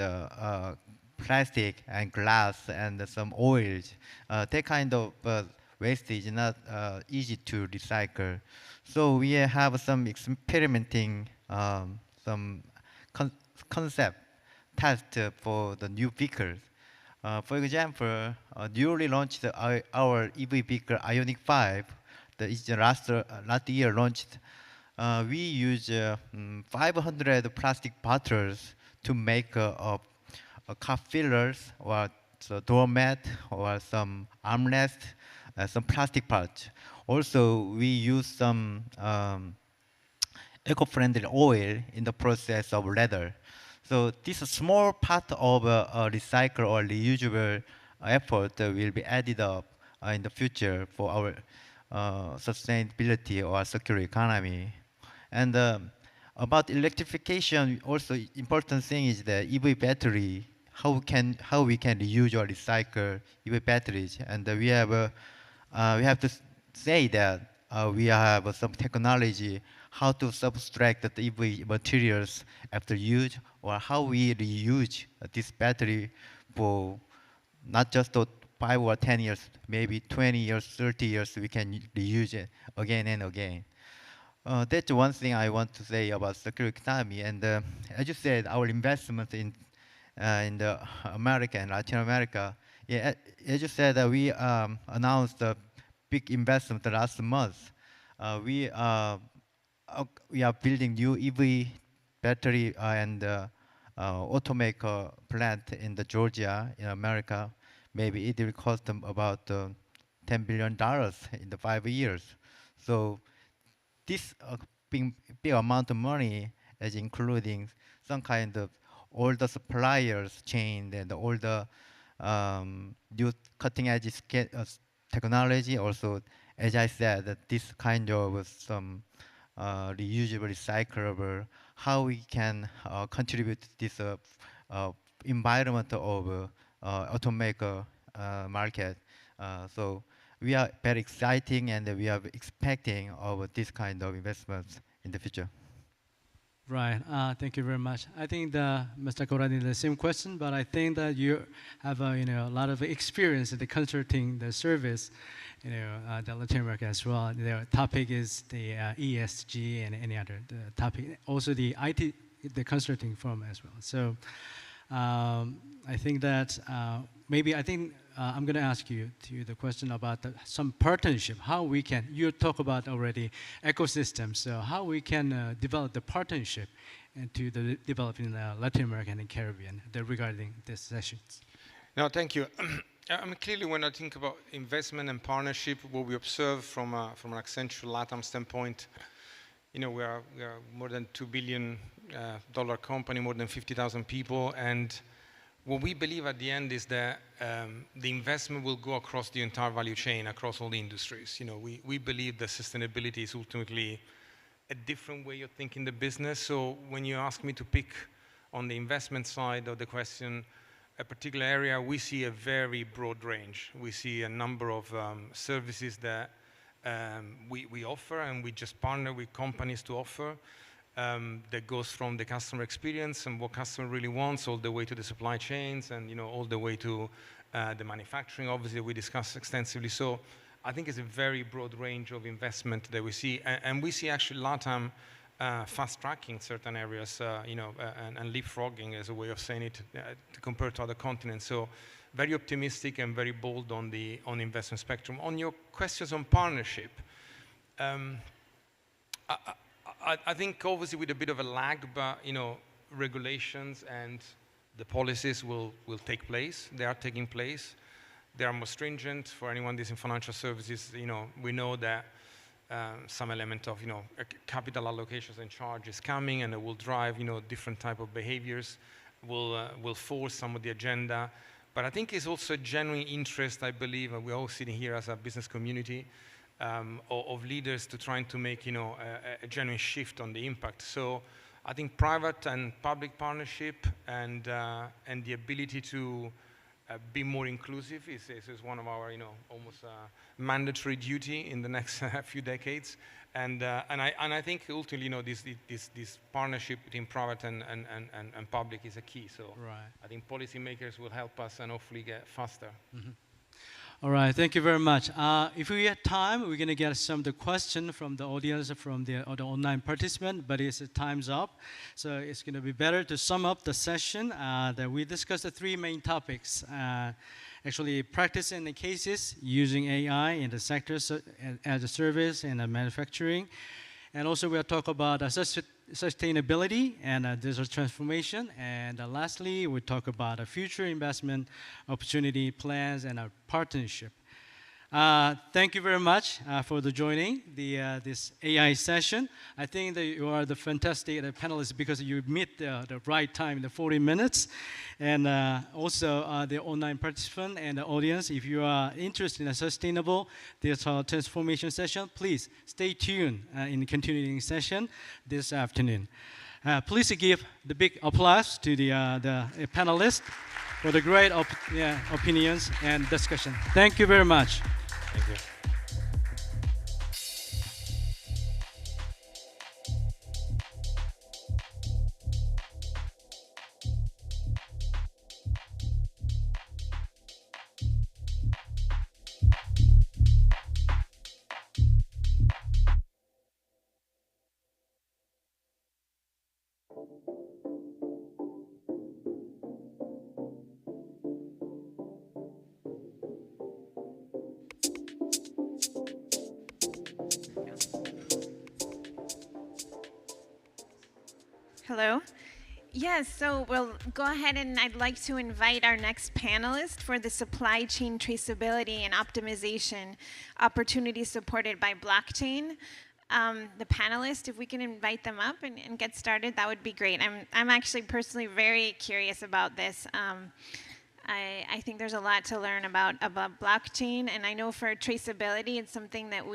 plastic and glass and some oils. That kind of waste is not easy to recycle. So we have some experimenting, some concept test for the new vehicles. For example, newly launched our EV vehicle Ioniq 5, last year launched. We use 500 plastic bottles to make a car fillers or doormat or some armrest, some plastic parts. Also, we use some eco-friendly oil in the process of leather. So this small part of a recycle or reusable effort will be added up in the future for our sustainability or circular economy. And about electrification, also important thing is the EV battery. How we can reuse or recycle EV batteries, and we have to say that we have some technology how to subtract the EV materials after use, or how we reuse this battery for not just 5 or 10 years, maybe 20 years, 30 years, we can reuse it again and again. That's one thing I want to say about circular economy. And as you said, our investment in the America and Latin America, yeah, as you said, we announced a big investment last month. We are building new EV battery and automaker plant in the Georgia in America. Maybe it will cost them about $10 billion in the 5 years. So this big amount of money is including some kind of all the suppliers chain and all the new cutting edge technology. Also, as I said, that this kind of some reusable, recyclable, how we can contribute to this environment of automaker market. So we are very exciting, and we are expecting of this kind of investments in the future. Right. Thank you very much. I think Mr. Korani, the same question, but I think that you have a lot of experience in the consulting, the service, the Latin America as well. The topic is the ESG and any other topic. Also the IT, the consulting firm as well. So I think that maybe I'm going to ask you the question about some partnership. How we can, you talk about already ecosystems, so how we can develop the partnership into the developing Latin America and Caribbean regarding these sessions. No, thank you. I mean, clearly, when I think about investment and partnership, what we observe from an Accenture LATAM standpoint, we are more than $2 billion company, more than 50,000 people, and what we believe at the end is that the investment will go across the entire value chain, across all the industries. We believe that sustainability is ultimately a different way of thinking the business. So when you ask me to pick on the investment side of the question, a particular area, we see a very broad range. We see a number of services that we offer, and we just partner with companies to offer. that goes from the customer experience and what customer really wants all the way to the supply chains and all the way to the manufacturing, obviously, we discussed extensively. So I think it's a very broad range of investment that we see. And we see actually LATAM fast-tracking certain areas, and leapfrogging as a way of saying it compared to other continents. So very optimistic and very bold on the investment spectrum. On your questions on partnership, I think obviously with a bit of a lag, but regulations and the policies will take place. They are taking place. They are more stringent. For anyone that's in financial services, we know that some element of capital allocations and charge is coming, and it will drive different type of behaviors. Will force some of the agenda. But I think it's also a genuine interest, I believe, and we're all sitting here as a business community of leaders to trying to make a genuine shift on the impact. So I think private and public partnership and the ability to be more inclusive is one of our almost mandatory duty in the next few decades. And I think ultimately this partnership between private and public is a key. So I think policymakers will help us and hopefully get faster. Mm-hmm. All right, thank you very much. If we have time, we're going to get some of the questions from the audience, from the online participant, but time's up. So it's going to be better to sum up the session that we discussed the three main topics. Actually, practice and the cases using AI in the sectors as a service and manufacturing. And also we'll talk about sustainability and digital transformation. And lastly, we'll talk about future investment opportunity plans and a partnership. Thank you very much for joining this AI session. I think that you are the fantastic panelists because you meet the right time in the 40 minutes. And also the online participant and the audience, if you are interested in a sustainable digital transformation session, please stay tuned in the continuing session this afternoon. Please give the big applause to the panelists for the great opinions and discussion. Thank you very much. Thank you. Hello. Yes, so we'll go ahead and I'd like to invite our next panelist for the supply chain traceability and optimization opportunities supported by blockchain. The panelists, if we can invite them up and get started, that would be great. I'm actually personally very curious about this. I think there's a lot to learn about blockchain, and I know for traceability, it's something that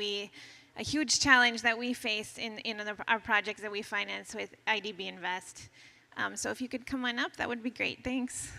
a huge challenge that we face in our projects that we finance with IDB Invest. So if you could come on up, that would be great. Thanks.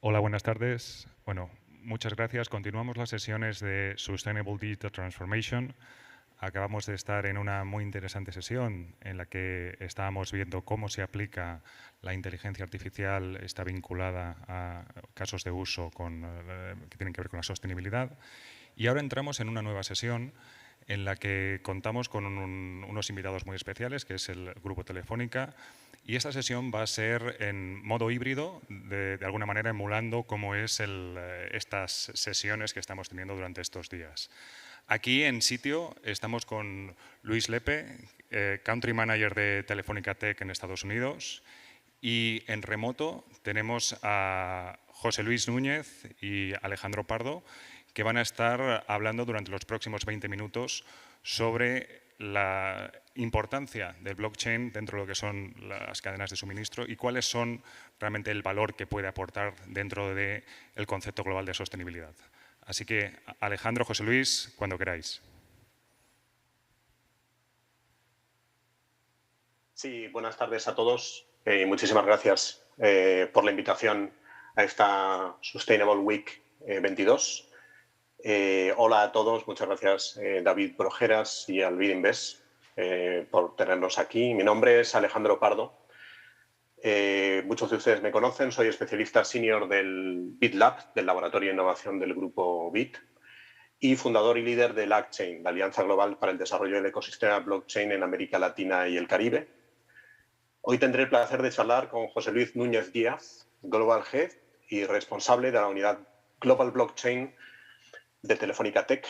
Hola, buenas tardes. Bueno, muchas gracias. Continuamos las sesiones de Sustainable Digital Transformation. Acabamos de estar en una muy interesante sesión en la que estábamos viendo cómo se aplica la inteligencia artificial, está vinculada a casos de uso que tienen que ver con la sostenibilidad. Y ahora entramos en una nueva sesión en la que contamos con unos invitados muy especiales, que es el Grupo Telefónica. Y esta sesión va a ser en modo híbrido, de alguna manera emulando cómo es estas sesiones que estamos teniendo durante estos días. Aquí en sitio estamos con Luis Lepe, Country Manager de Telefónica Tech en Estados Unidos, y en remoto tenemos a José Luis Núñez y Alejandro Pardo, que van a estar hablando durante los próximos 20 minutos sobre la importancia del blockchain dentro de lo que son las cadenas de suministro y cuáles son realmente el valor que puede aportar dentro del concepto global de sostenibilidad. Así que, Alejandro, José Luis, cuando queráis. Sí, buenas tardes a todos. Muchísimas gracias por la invitación a esta Sustainable Week 22. Hola a todos, muchas gracias David Brojeras y al IDB Invest por tenernos aquí. Mi nombre es Alejandro Pardo. Muchos de ustedes me conocen, soy especialista senior del BIT Lab, del Laboratorio de Innovación del Grupo BIT, y fundador y líder de LACchain, la Alianza Global para el Desarrollo del Ecosistema Blockchain en América Latina y el Caribe. Hoy tendré el placer de charlar con José Luis Núñez Díaz, Global Head y responsable de la unidad Global Blockchain de Telefónica Tech,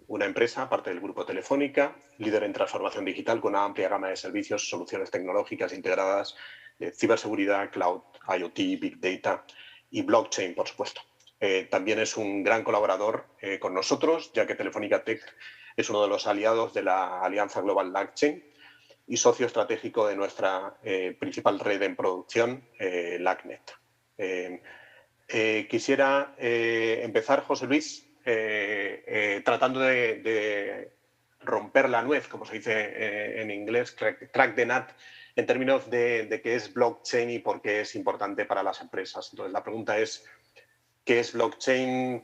una empresa, parte del Grupo Telefónica, líder en transformación digital con una amplia gama de servicios, soluciones tecnológicas integradas de ciberseguridad, cloud, IoT, Big Data y blockchain, por supuesto. También es un gran colaborador con nosotros, ya que Telefónica Tech es uno de los aliados de la Alianza Global LACchain y socio estratégico de nuestra principal red en producción, LACnet. Quisiera empezar, José Luis, tratando de romper la nuez, como se dice en inglés, crack the nut, en términos de qué es blockchain y por qué es importante para las empresas. Entonces, la pregunta es, ¿qué es blockchain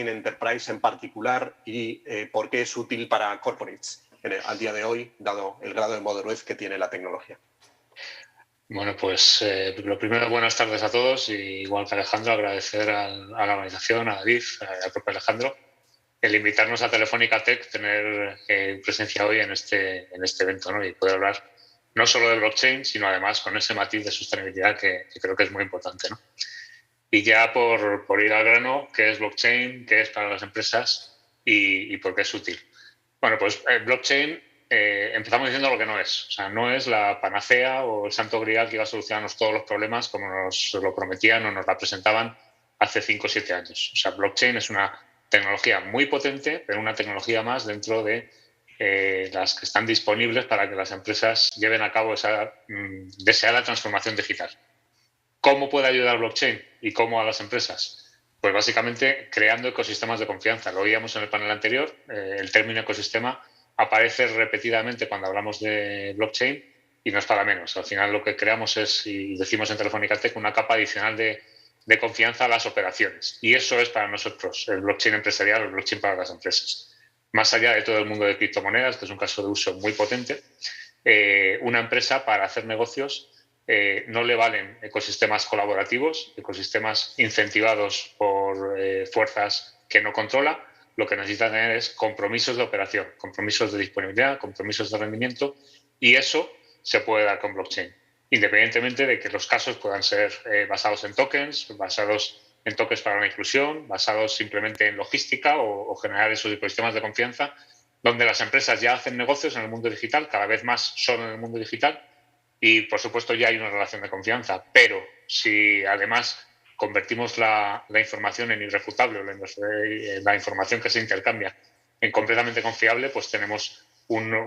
enterprise en particular y por qué es útil para corporates al día de hoy, dado el grado de madurez que tiene la tecnología? Bueno, pues lo primero, buenas tardes a todos. Y igual que Alejandro, agradecer a la organización, a David, al propio Alejandro, el invitarnos a Telefónica Tech, tener presencia hoy en este evento, ¿no? Y poder hablar no solo de blockchain, sino además con ese matiz de sostenibilidad que creo que es muy importante, ¿no? Y ya por ir al grano, ¿qué es blockchain? ¿Qué es para las empresas? Y por qué es útil. Bueno, pues blockchain, empezamos diciendo lo que no es. O sea, no es la panacea o el santo grial que iba a solucionarnos todos los problemas como nos lo prometían o nos la presentaban hace 5 o 7 años. O sea, blockchain es una tecnología muy potente, pero una tecnología más dentro de las que están disponibles para que las empresas lleven a cabo esa deseada transformación digital. ¿Cómo puede ayudar blockchain y cómo a las empresas? Pues básicamente creando ecosistemas de confianza. Lo oíamos en el panel anterior, el término ecosistema aparece repetidamente cuando hablamos de blockchain y no es para menos. Al final lo que creamos es, y decimos en Telefónica Tech, una capa adicional de confianza a las operaciones. Y eso es para nosotros el blockchain empresarial, el blockchain para las empresas. Más allá de todo el mundo de criptomonedas, que es un caso de uso muy potente, una empresa para hacer negocios no le valen ecosistemas colaborativos, ecosistemas incentivados por fuerzas que no controla. Lo que necesita tener es compromisos de operación, compromisos de disponibilidad, compromisos de rendimiento, y eso se puede dar con blockchain, independientemente de que los casos puedan ser basados en tokens, basados en tokens para la inclusión, basados simplemente en logística o generar esos ecosistemas de confianza, donde las empresas ya hacen negocios en el mundo digital, cada vez más son en el mundo digital, y por supuesto ya hay una relación de confianza, pero si además convertimos la información en irrefutable, la información que se intercambia en completamente confiable, pues tenemos una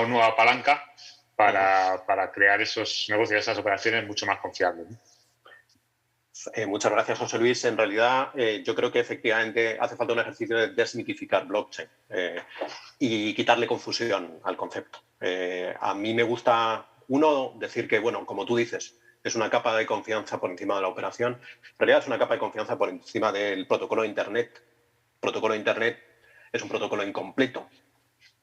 nueva palanca para crear esos negocios, esas operaciones mucho más confiables, ¿no? Muchas gracias, José Luis. En realidad, yo creo que efectivamente hace falta un ejercicio de desmitificar blockchain y quitarle confusión al concepto. A mí me gusta, decir que, bueno, como tú dices, es una capa de confianza por encima de la operación. En realidad es una capa de confianza por encima del protocolo de Internet. El protocolo de Internet es un protocolo incompleto.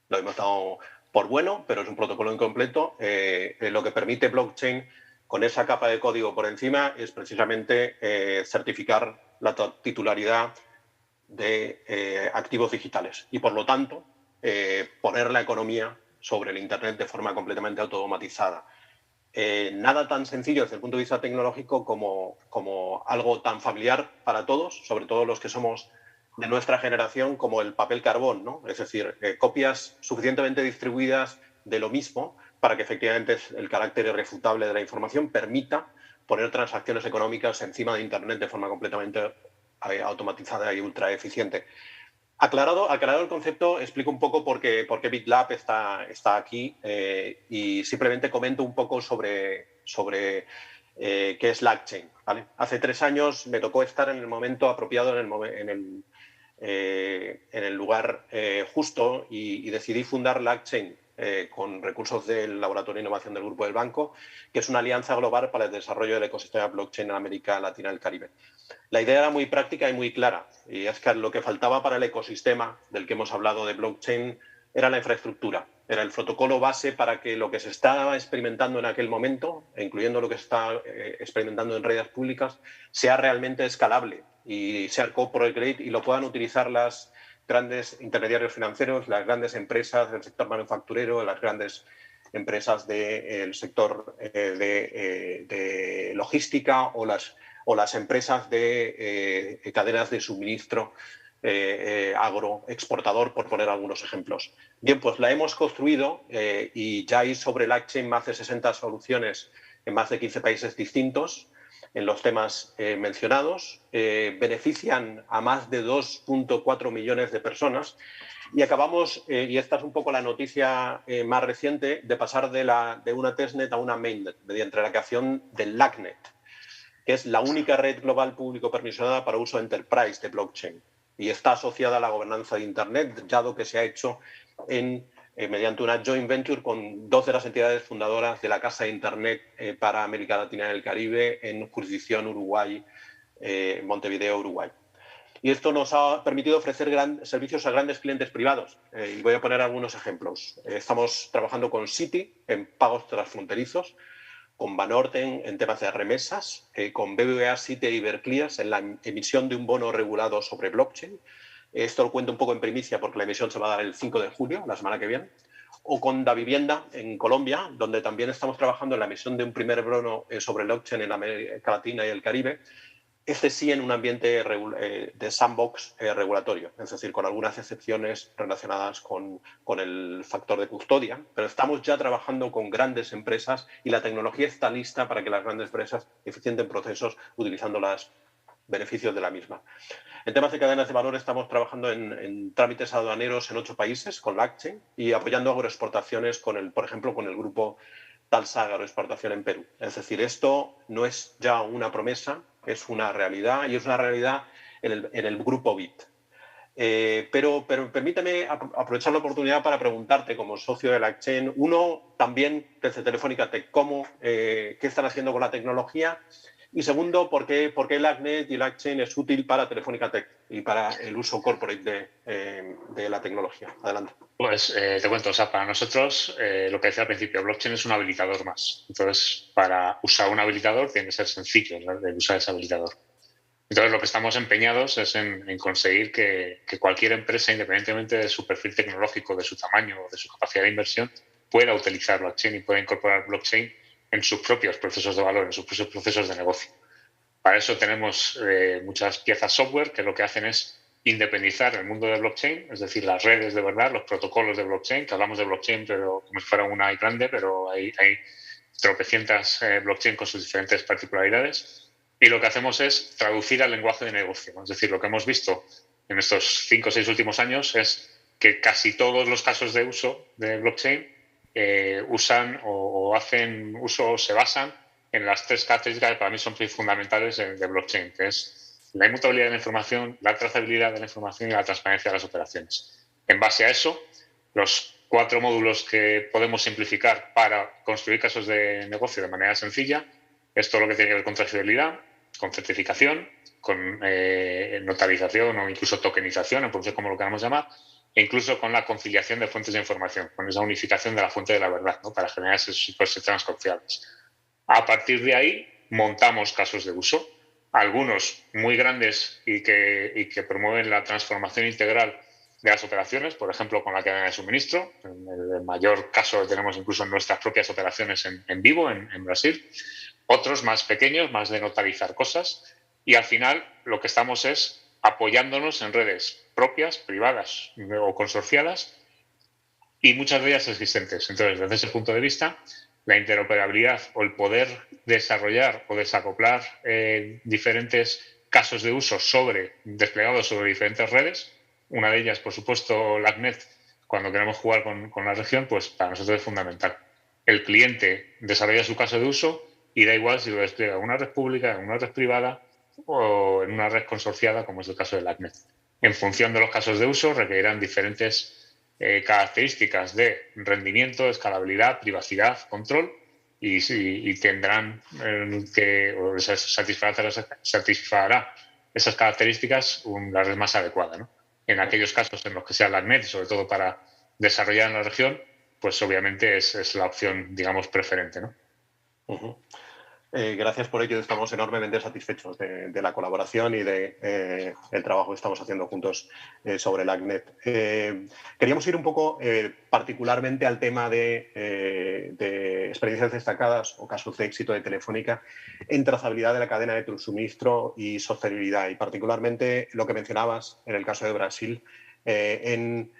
Lo hemos dado por bueno, pero es un protocolo incompleto. Lo que permite blockchain con esa capa de código por encima es precisamente certificar la titularidad de activos digitales y, por lo tanto, poner la economía sobre el Internet de forma completamente automatizada. Nada tan sencillo desde el punto de vista tecnológico como algo tan familiar para todos, sobre todo los que somos de nuestra generación, como el papel carbón, ¿no? Es decir, copias suficientemente distribuidas de lo mismo para que efectivamente el carácter irrefutable de la información permita poner transacciones económicas encima de Internet de forma completamente automatizada y ultra eficiente. Aclarado el concepto, explico un poco por qué BitLab está aquí y simplemente comento un poco sobre qué es LagChain, ¿vale? Hace 3 años me tocó estar en el momento apropiado, en el lugar justo y decidí fundar LagChain con recursos del Laboratorio de Innovación del Grupo del Banco, que es una alianza global para el desarrollo del ecosistema blockchain en América Latina y el Caribe. La idea era muy práctica y muy clara, y es que lo que faltaba para el ecosistema del que hemos hablado de blockchain era la infraestructura, era el protocolo base para que lo que se estaba experimentando en aquel momento, incluyendo lo que se está experimentando en redes públicas, sea realmente escalable y sea corporate grade y lo puedan utilizar las grandes intermediarios financieros, las grandes empresas del sector manufacturero, las grandes empresas del sector de logística o las empresas de cadenas de suministro agroexportador, por poner algunos ejemplos. Bien, pues la hemos construido y ya hay sobre LagChain más de 60 soluciones en más de 15 países distintos en los temas mencionados, benefician a más de 2.4 millones de personas y acabamos, y esta es un poco la noticia más reciente, de pasar de una testnet a una mainnet mediante la creación del LagNet, que es la única red global público permisionada para uso enterprise de blockchain y está asociada a la gobernanza de Internet, dado que se ha hecho mediante una joint venture con 2 de las entidades fundadoras de la Casa de Internet para América Latina y el Caribe en jurisdicción Uruguay, Montevideo, Uruguay. Y esto nos ha permitido ofrecer servicios a grandes clientes privados. Y voy a poner algunos ejemplos. Estamos trabajando con Citi en pagos transfronterizos, con Valor en temas de remesas, con BBVA, Citi y Iberclears en la emisión de un bono regulado sobre blockchain. Esto lo cuento un poco en primicia porque la emisión se va a dar el 5 de julio, la semana que viene. O con Davivienda en Colombia, donde también estamos trabajando en la emisión de un primer bono sobre blockchain en América Latina y el Caribe. Este sí en un ambiente de sandbox regulatorio, es decir, con algunas excepciones relacionadas con el factor de custodia, pero estamos ya trabajando con grandes empresas y la tecnología está lista para que las grandes empresas eficienten procesos utilizando los beneficios de la misma. En temas de cadenas de valor estamos trabajando en trámites aduaneros en 8 países con LagChain y apoyando agroexportaciones, por ejemplo, con el grupo Talsa Agroexportación en Perú. Es decir, esto no es ya una promesa, es una realidad y es una realidad en el grupo BIT. Pero permíteme aprovechar la oportunidad para preguntarte, como socio de LagChain, uno, también desde Telefónica Tech, ¿qué están haciendo con la tecnología? Y segundo, ¿por qué LagNet y LagChain es útil para Telefónica Tech y para el uso corporate de la tecnología? Adelante. Pues te cuento, o sea, para nosotros, lo que decía al principio, blockchain es un habilitador más. Entonces, para usar un habilitador tiene que ser sencillo, ¿no?, de usar ese habilitador. Entonces, lo que estamos empeñados es en conseguir que cualquier empresa, independientemente de su perfil tecnológico, de su tamaño o de su capacidad de inversión, pueda utilizar blockchain y pueda incorporar blockchain en sus propios procesos de valor, en sus propios procesos de negocio. Para eso tenemos muchas piezas software que lo que hacen es independizar el mundo de blockchain, es decir, las redes de verdad, los protocolos de blockchain, que hablamos de blockchain pero como si fuera una grande, pero hay tropecientas blockchain con sus diferentes particularidades. Y lo que hacemos es traducir al lenguaje de negocio, ¿no? Es decir, lo que hemos visto en estos 5 o 6 últimos años es que casi todos los casos de uso de blockchain usan o hacen uso o se basan en las 3 características que para mí son fundamentales de blockchain, que es la inmutabilidad de la información, la trazabilidad de la información y la transparencia de las operaciones. En base a eso, los 4 módulos que podemos simplificar para construir casos de negocio de manera sencilla es todo lo que tiene que ver con trazabilidad, con certificación, con notarización o incluso tokenización, en función de cómo lo queramos llamar, e incluso con la conciliación de fuentes de información, con esa unificación de la fuente de la verdad, ¿no? Para generar esos sistemas confiables. A partir de ahí, montamos casos de uso, algunos muy grandes y que promueven la transformación integral de las operaciones, por ejemplo, con la cadena de suministro. El mayor caso lo tenemos incluso en nuestras propias operaciones en vivo, en Brasil. Otros más pequeños, más de notarizar cosas. Y al final lo que estamos es apoyándonos en redes propias, privadas o consorciadas y muchas de ellas existentes. Entonces, desde ese punto de vista, la interoperabilidad o el poder desarrollar o desacoplar diferentes casos de uso desplegados sobre diferentes redes. Una de ellas, por supuesto, LACNet, cuando queremos jugar con la región, pues para nosotros es fundamental. El cliente desarrolla su caso de uso y da igual si lo despliega en una red pública, en una red privada o en una red consorciada, como es el caso de LACNet. En función de los casos de uso, requerirán diferentes características de rendimiento, escalabilidad, privacidad, control y tendrán o satisfará esas características la red más adecuada, ¿no? En aquellos casos en los que sea LACNet, sobre todo para desarrollar en la región, pues obviamente es la opción, digamos, preferente, ¿no? Gracias por ello. Estamos enormemente satisfechos de la colaboración y del trabajo que estamos haciendo juntos sobre LACNet. Queríamos ir un poco particularmente al tema de experiencias destacadas o casos de éxito de Telefónica en trazabilidad de la cadena de suministro y sostenibilidad, y particularmente lo que mencionabas en el caso de Brasil, en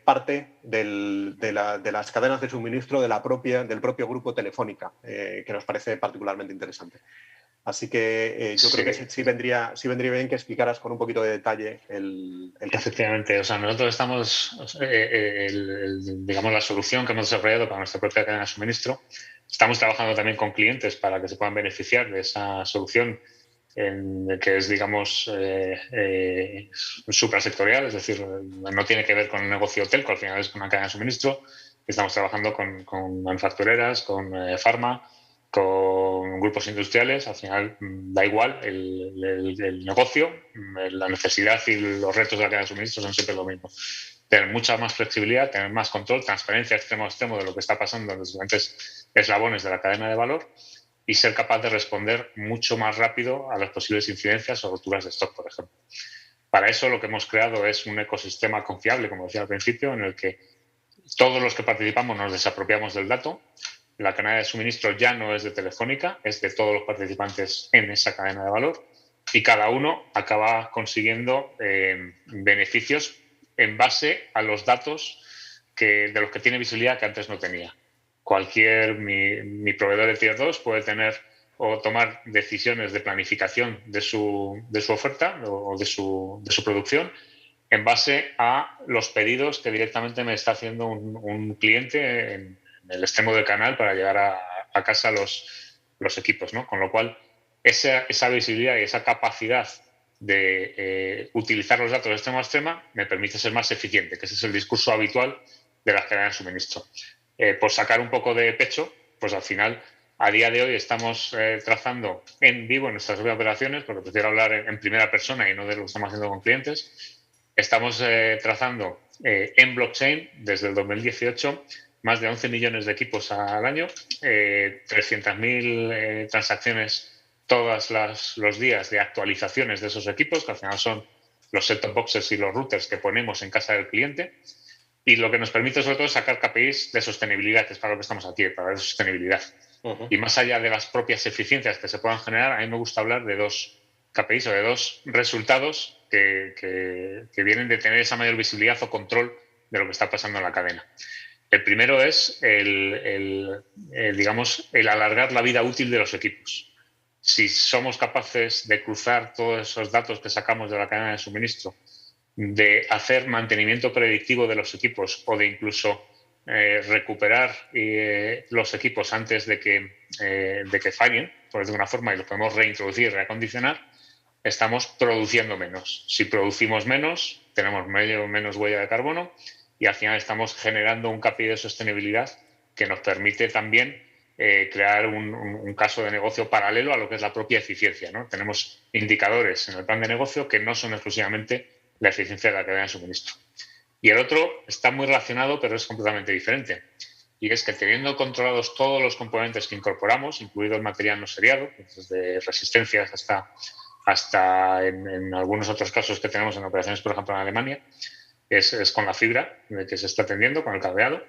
parte de las cadenas de suministro del propio grupo Telefónica, que nos parece particularmente interesante. Así que yo creo que sí vendría bien que explicaras con un poquito de detalle el caso. Efectivamente, o sea, nosotros estamos, digamos, la solución que hemos desarrollado para nuestra propia cadena de suministro. Estamos trabajando también con clientes para que se puedan beneficiar de esa solución que es, digamos, suprasectorial, es decir, no tiene que ver con el negocio telco, al final es una cadena de suministro. Estamos trabajando con manufactureras, con farma, con grupos industriales. Al final da igual el negocio, la necesidad y los retos de la cadena de suministro son siempre lo mismo. Tener mucha más flexibilidad, tener más control, transparencia extremo a extremo de lo que está pasando en los diferentes eslabones de la cadena de valor y ser capaz de responder mucho más rápido a las posibles incidencias o roturas de stock, por ejemplo. Para eso lo que hemos creado es un ecosistema confiable, como decía al principio, en el que todos los que participamos nos desapropiamos del dato. La cadena de suministro ya no es de Telefónica, es de todos los participantes en esa cadena de valor y cada uno acaba consiguiendo beneficios en base a los datos de los que tiene visibilidad que antes no tenía. Mi proveedor de Tier 2 puede tener o tomar decisiones de planificación de su oferta o de su producción en base a los pedidos que directamente me está haciendo un cliente en el extremo del canal para llevar a casa los equipos, ¿no? Con lo cual, esa visibilidad y esa capacidad de utilizar los datos de extremo a extrema me permite ser más eficiente, que ese es el discurso habitual de las cadenas de suministro. Por sacar un poco de pecho, pues al final, a día de hoy estamos trazando en vivo en nuestras operaciones, porque prefiero hablar en primera persona y no de lo que estamos haciendo con clientes. Estamos trazando en blockchain desde el 2018 más de 11 millones de equipos al año, 300.000 transacciones todos los días de actualizaciones de esos equipos, que al final son los set-top boxes y los routers que ponemos en casa del cliente. Y lo que nos permite sobre todo es sacar KPIs de sostenibilidad, que es para lo que estamos aquí, para ver sostenibilidad. Y más allá de las propias eficiencias que se puedan generar, a mí me gusta hablar de dos KPIs o de dos resultados que vienen de tener esa mayor visibilidad o control de lo que está pasando en la cadena. El primero es digamos, el alargar la vida útil de los equipos. Si somos capaces de cruzar todos esos datos que sacamos de la cadena de suministro, de hacer mantenimiento predictivo de los equipos o de incluso recuperar los equipos antes de que fallen, por decirlo de una forma, y los podemos reintroducir y reacondicionar, estamos produciendo menos. Si producimos menos, tenemos menos huella de carbono y al final estamos generando un KPI de sostenibilidad que nos permite también crear un caso de negocio paralelo a lo que es la propia eficiencia, ¿no? Tenemos indicadores en el plan de negocio que no son exclusivamente la eficiencia de la cadena de suministro. Y el otro está muy relacionado, pero es completamente diferente. Y es que teniendo controlados todos los componentes que incorporamos, incluido el material no seriado, desde resistencias hasta en algunos otros casos que tenemos en operaciones, por ejemplo, en Alemania, es con la fibra que se está tendiendo, con el cableado,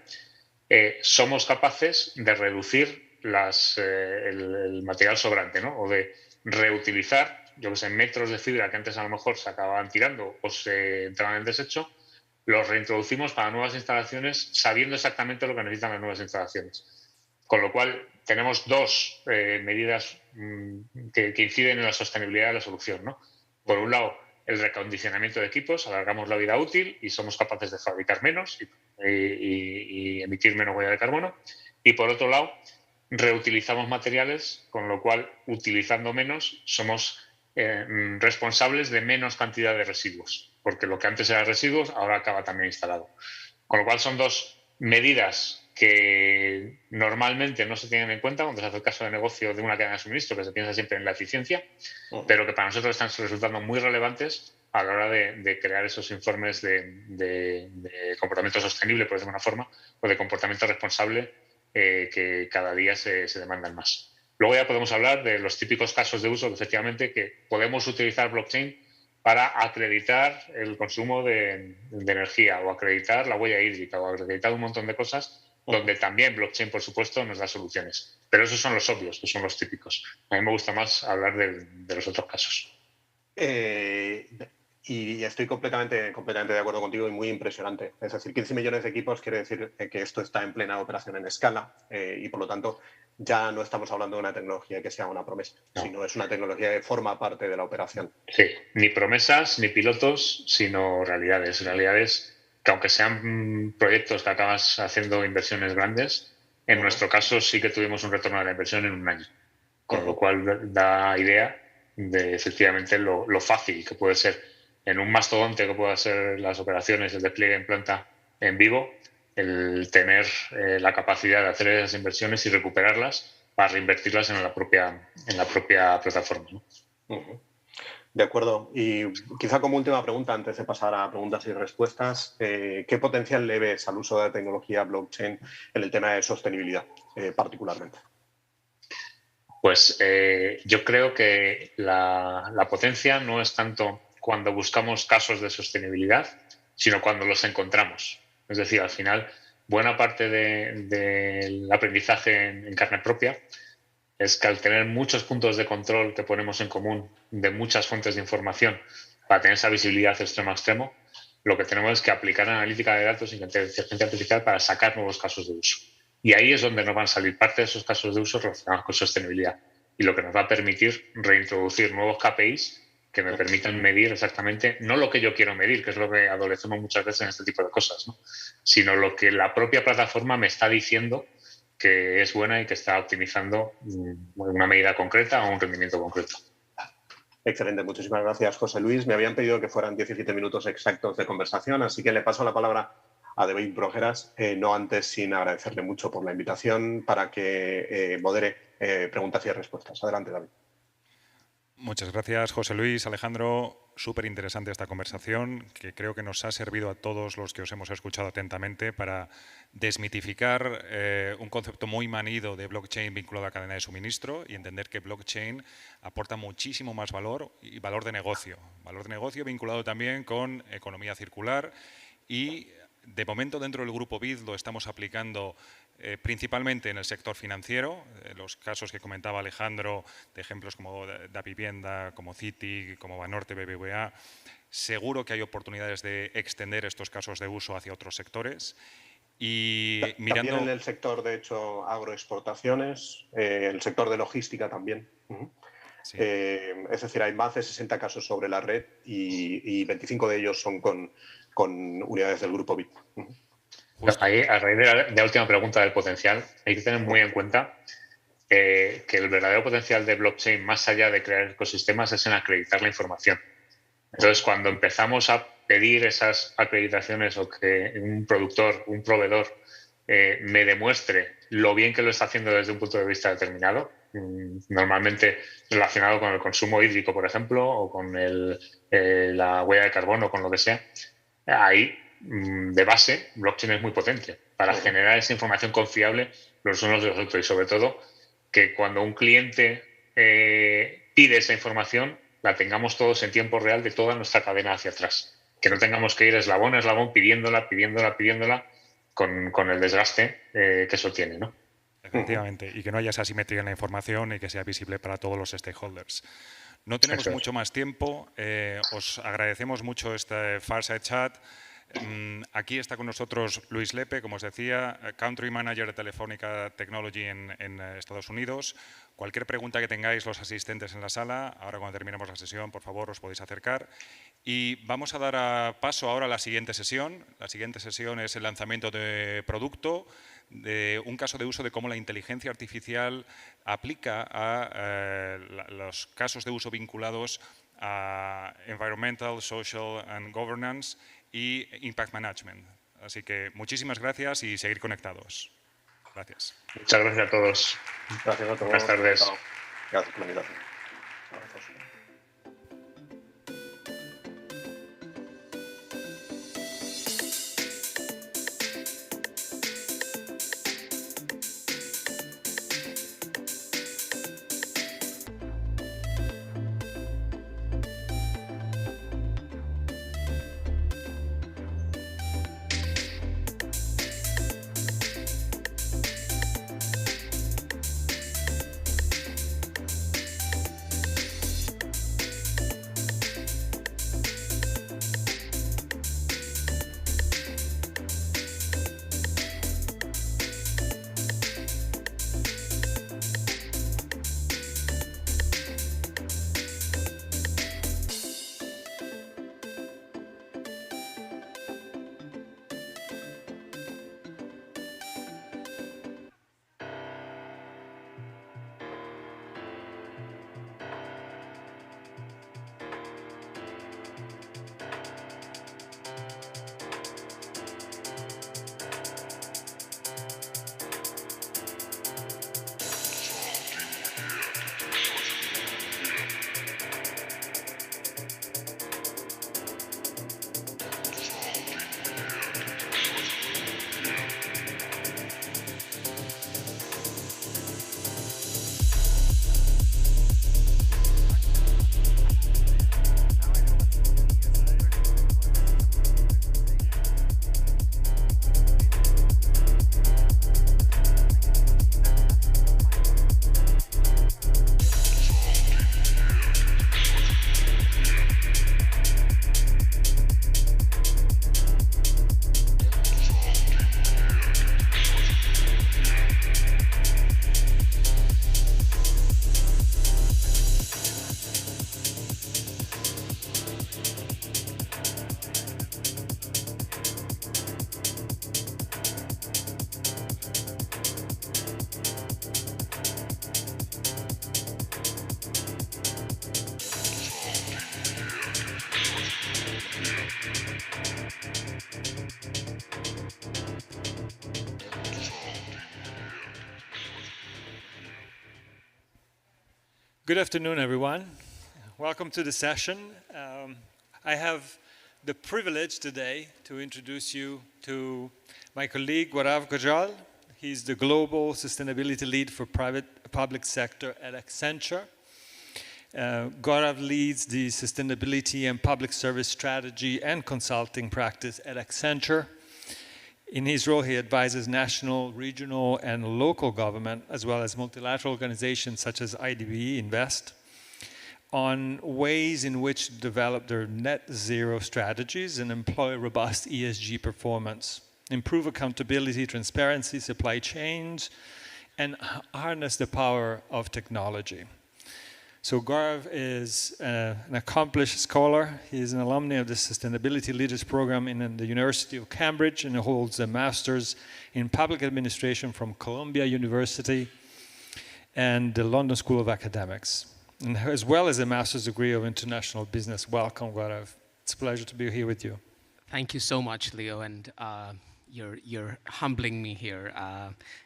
somos capaces de reducir el material sobrante, ¿no? O de reutilizar, yo que sé, metros de fibra que antes a lo mejor se acababan tirando o se entraban en desecho, los reintroducimos para nuevas instalaciones sabiendo exactamente lo que necesitan las nuevas instalaciones. Con lo cual, tenemos dos medidas que inciden en la sostenibilidad de la solución, ¿no? Por un lado, el recondicionamiento de equipos, alargamos la vida útil y somos capaces de fabricar menos y emitir menos huella de carbono. Y por otro lado, reutilizamos materiales, con lo cual, utilizando menos, somos responsables de menos cantidad de residuos, porque lo que antes era residuos ahora acaba también instalado. Con lo cual son dos medidas que normalmente no se tienen en cuenta cuando se hace el caso de negocio de una cadena de suministro, que se piensa siempre en la eficiencia, pero que para nosotros están resultando muy relevantes a la hora de crear esos informes de comportamiento sostenible, por decirlo de una forma, o de comportamiento responsable que cada día se demandan más. Luego ya podemos hablar de los típicos casos de uso, efectivamente, que podemos utilizar blockchain para acreditar el consumo de energía o acreditar la huella hídrica o acreditar un montón de cosas donde también blockchain, por supuesto, nos da soluciones. Pero esos son los obvios, que son los típicos. A mí me gusta más hablar de los otros casos. Y estoy completamente de acuerdo contigo y muy impresionante. Es decir, 15 millones de equipos quiere decir que esto está en plena operación en escala y, por lo tanto, ya no estamos hablando de una tecnología que sea una promesa, sino es una tecnología que forma parte de la operación. Sí, ni promesas ni pilotos, sino realidades. Realidades que, aunque sean proyectos que acabas haciendo inversiones grandes, en nuestro caso sí que tuvimos un retorno de la inversión en un año. Con lo cual da idea de efectivamente lo fácil que puede ser en un mastodonte que pueda ser las operaciones, el despliegue en planta en vivo, el tener la capacidad de hacer esas inversiones y recuperarlas para reinvertirlas en la propia plataforma, ¿no? De acuerdo. Y quizá como última pregunta, antes de pasar a preguntas y respuestas, ¿qué potencial le ves al uso de la tecnología blockchain en el tema de sostenibilidad, particularmente? Pues yo creo que la potencia no es tanto cuando buscamos casos de sostenibilidad, sino cuando los encontramos. Es decir, al final, buena parte del aprendizaje en carne propia es que al tener muchos puntos de control que ponemos en común de muchas fuentes de información para tener esa visibilidad extremo a extremo, lo que tenemos es que aplicar analítica de datos y inteligencia artificial para sacar nuevos casos de uso. Y ahí es donde nos van a salir parte de esos casos de uso relacionados con sostenibilidad y lo que nos va a permitir reintroducir nuevos KPIs que me permitan medir exactamente, no lo que yo quiero medir, que es lo que adolecemos muchas veces en este tipo de cosas, ¿no? Sino lo que la propia plataforma me está diciendo que es buena y que está optimizando una medida concreta o un rendimiento concreto. Excelente, muchísimas gracias, José Luis. Me habían pedido que fueran 17 minutos exactos de conversación, así que le paso la palabra a David Brojeras, no antes sin agradecerle mucho por la invitación para que modere preguntas y respuestas. Adelante, David. Muchas gracias, José Luis, Alejandro. Súper interesante esta conversación que creo que nos ha servido a todos los que os hemos escuchado atentamente para desmitificar un concepto muy manido de blockchain vinculado a cadena de suministro y entender que blockchain aporta muchísimo más valor y valor de negocio vinculado también con economía circular y de momento dentro del grupo BID lo estamos aplicando principalmente en el sector financiero, los casos que comentaba Alejandro, de ejemplos como Da Vivienda, como Citi, como Banorte, BBVA. Seguro que hay oportunidades de extender estos casos de uso hacia otros sectores. Y mirando... También en el sector, de hecho, agroexportaciones, el sector de logística también. Sí. Es decir, hay más de 60 casos sobre la red y 25 de ellos son con unidades del grupo BID. Ahí, a raíz de la última pregunta del potencial, hay que tener muy en cuenta que el verdadero potencial de blockchain, más allá de crear ecosistemas, es en acreditar la información. Entonces, cuando empezamos a pedir esas acreditaciones o que un productor, un proveedor me demuestre lo bien que lo está haciendo desde un punto de vista determinado, normalmente relacionado con el consumo hídrico, por ejemplo, o con la huella de carbono, con lo que sea, ahí, de base, blockchain es muy potente para generar esa información confiable los unos de los otros, y sobre todo que cuando un cliente pide esa información, la tengamos todos en tiempo real de toda nuestra cadena hacia atrás. Que no tengamos que ir eslabón a eslabón pidiéndola, con el desgaste que eso tiene, ¿no? Efectivamente, y que no haya esa asimetría en la información y que sea visible para todos los stakeholders. No tenemos mucho más tiempo, os agradecemos mucho este Fireside Chat. Aquí está con nosotros Luis Lepe, como os decía, Country Manager de Telefónica Technology en Estados Unidos. Cualquier pregunta que tengáis los asistentes en la sala, ahora cuando terminemos la sesión, por favor, os podéis acercar. Y vamos a dar paso ahora a la siguiente sesión. La siguiente sesión es el lanzamiento de producto, de un caso de uso de cómo la inteligencia artificial aplica a los casos de uso vinculados a Environmental, Social and Governance y Impact Management. Así que muchísimas gracias y seguir conectados. Gracias. Muchas gracias a todos. Gracias a todos. Buenas tardes. Gracias por la invitación. Good afternoon, everyone. Welcome to the session. I have the privilege today to introduce you to my colleague, Gaurav Gujral. He's the Global Sustainability Lead for Public Sector at Accenture. Gaurav leads the Sustainability and Public Service Strategy and Consulting practice at Accenture. In his role, he advises national, regional, and local government, as well as multilateral organizations such as IDB Invest, on ways in which to develop their net zero strategies and employ robust ESG performance, improve accountability, transparency, supply chains, and harness the power of technology. So Gaurav is an accomplished scholar. He is an alumni of the Sustainability Leaders Program in the University of Cambridge and holds a master's in public administration from Columbia University and the London School of Academics, and as well as a master's degree of international business. Welcome, Gaurav. It's a pleasure to be here with you. Thank you so much, Leo. And you're humbling me here.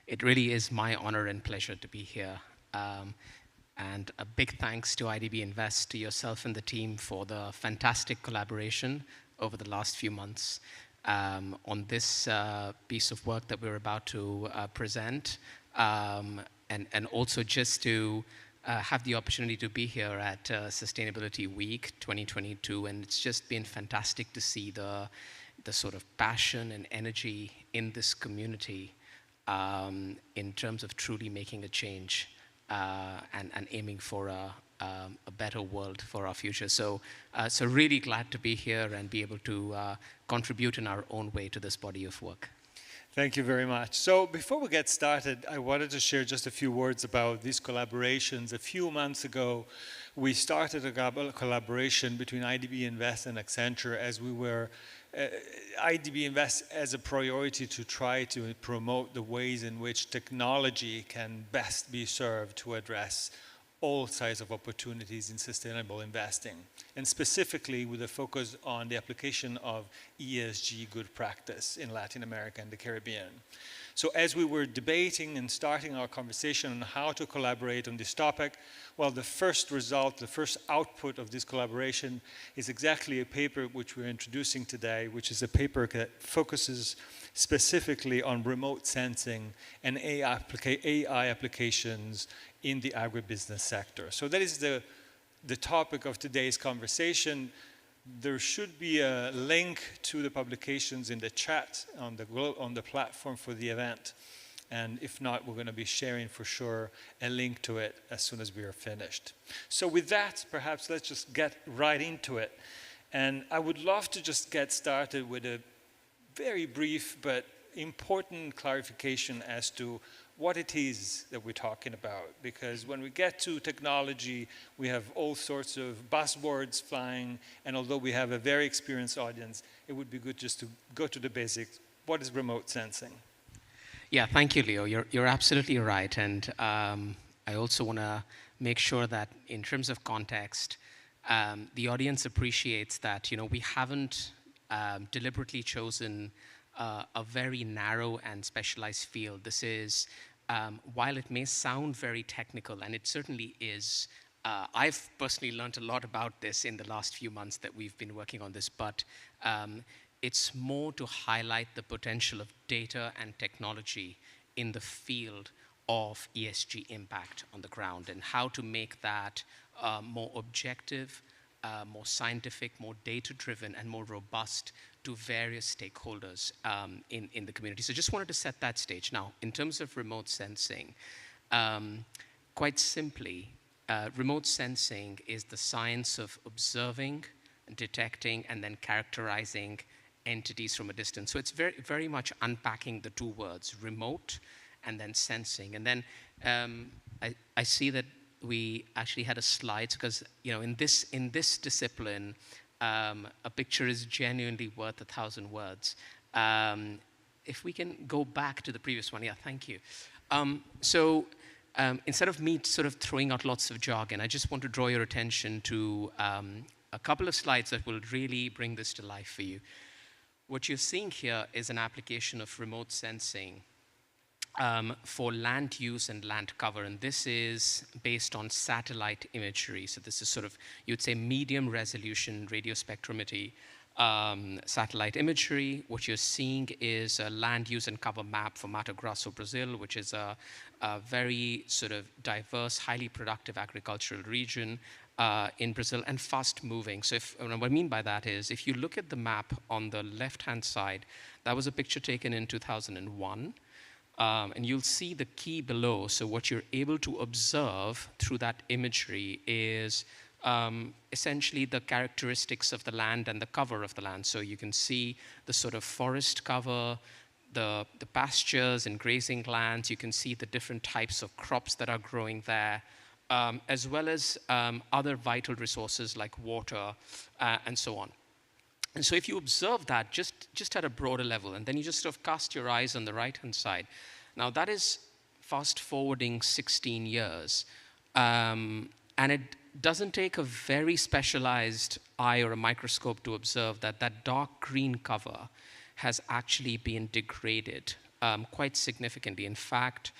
It really is my honor and pleasure to be here. And a big thanks to IDB Invest, to yourself and the team for the fantastic collaboration over the last few months on this piece of work that we're about to present. And also just to have the opportunity to be here at Sustainability Week 2022. And it's just been fantastic to see the sort of passion and energy in this community in terms of truly making a change and aiming for a better world for our future. So really glad to be here and be able to contribute in our own way to this body of work. Thank you very much. So before we get started, I wanted to share just a few words about these collaborations. A few months ago, we started a collaboration between IDB Invest and Accenture as we were IDB Invest as a priority to try to promote the ways in which technology can best be served to address all sides of opportunities in sustainable investing, and specifically with a focus on the application of ESG good practice in Latin America and the Caribbean. So as we were debating and starting our conversation on how to collaborate on this topic, well, the first result, the first output of this collaboration is exactly a paper which we're introducing today, which is a paper that focuses specifically on remote sensing and AI applications in the agribusiness sector. So that is the topic of today's conversation. There should be a link to the publications in the chat on the platform for the event. And if not, we're going to be sharing for sure a link to it as soon as we are finished. So with that, perhaps let's just get right into it. And I would love to just get started with a very brief but important clarification as to what it is that we're talking about. Because when we get to technology, we have all sorts of buzzwords flying, and although we have a very experienced audience, it would be good just to go to the basics. What is remote sensing? Yeah, thank you, Leo. You're absolutely right. And I also want to make sure that in terms of context, the audience appreciates that, we haven't deliberately chosen a very narrow and specialized field. This is, while it may sound very technical, and it certainly is, I've personally learned a lot about this in the last few months that we've been working on this, but it's more to highlight the potential of data and technology in the field of ESG impact on the ground and how to make that more objective, more scientific, more data-driven, and more robust to various stakeholders in the community. So just wanted to set that stage. Now, in terms of remote sensing, quite simply, remote sensing is the science of observing, detecting, and then characterizing entities from a distance. So it's very, very much unpacking the two words, remote and then sensing. And then I see that we actually had a slide because, in this discipline, a picture is genuinely worth 1,000 words. If we can go back to the previous one, yeah, thank you. Instead of me sort of throwing out lots of jargon, I just want to draw your attention to a couple of slides that will really bring this to life for you. What you're seeing here is an application of remote sensing for land use and land cover, and this is based on satellite imagery. So this is sort of, you'd say, medium resolution radio spectrometry satellite imagery. What you're seeing is a land use and cover map for Mato Grosso, Brazil, which is a very sort of diverse, highly productive agricultural region in Brazil, and fast moving. So what I mean by that is, if you look at the map on the left-hand side, that was a picture taken in 2001. And you'll see the key below. So what you're able to observe through that imagery is essentially the characteristics of the land and the cover of the land. So you can see the sort of forest cover, the pastures and grazing lands. You can see the different types of crops that are growing there, as well as other vital resources like water and so on. And so if you observe that just at a broader level, and then you just sort of cast your eyes on the right-hand side, now that is fast forwarding 16 years. And it doesn't take a very specialized eye or a microscope to observe that that dark green cover has actually been degraded quite significantly. In fact,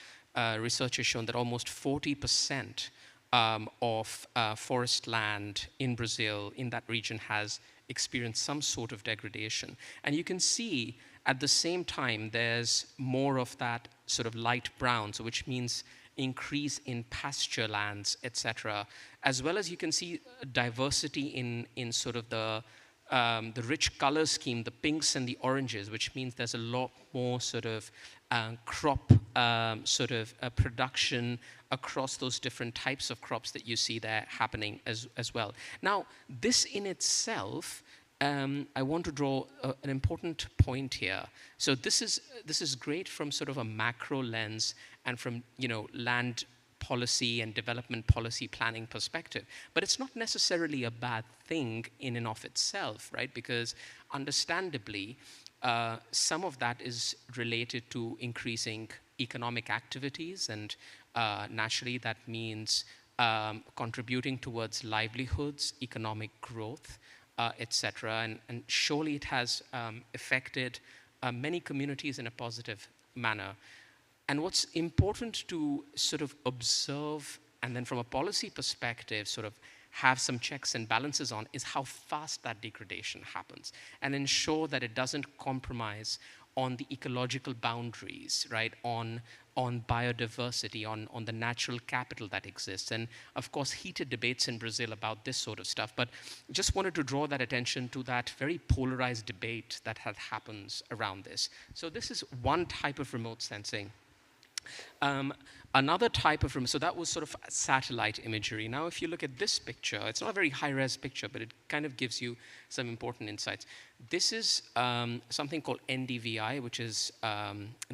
research has shown that almost 40% of forest land in Brazil, in that region, has experienced some sort of degradation. And you can see at the same time there's more of that sort of light brown, so which means increase in pasture lands, etc. As well as you can see diversity in sort of the rich color scheme, the pinks and the oranges, which means there's a lot more sort of crop production across those different types of crops that you see there happening as well. Now, this in itself, I want to draw an important point here. So this is great from sort of a macro lens and from land policy and development policy planning perspective, but it's not necessarily a bad thing in and of itself, right? Because understandably, some of that is related to increasing economic activities, and naturally that means contributing towards livelihoods, economic growth, etc. And surely it has affected many communities in a positive manner. And what's important to sort of observe, and then from a policy perspective, sort of have some checks and balances on, is how fast that degradation happens, and ensure that it doesn't compromise on the ecological boundaries, right, on biodiversity, on the natural capital that exists. And of course, heated debates in Brazil about this sort of stuff, but just wanted to draw that attention to that very polarized debate that happens around this. So this is one type of remote sensing. Another type of so that was sort of satellite imagery. Now, if you look at this picture, it's not a very high-res picture, but it kind of gives you some important insights. This is something called NDVI, which is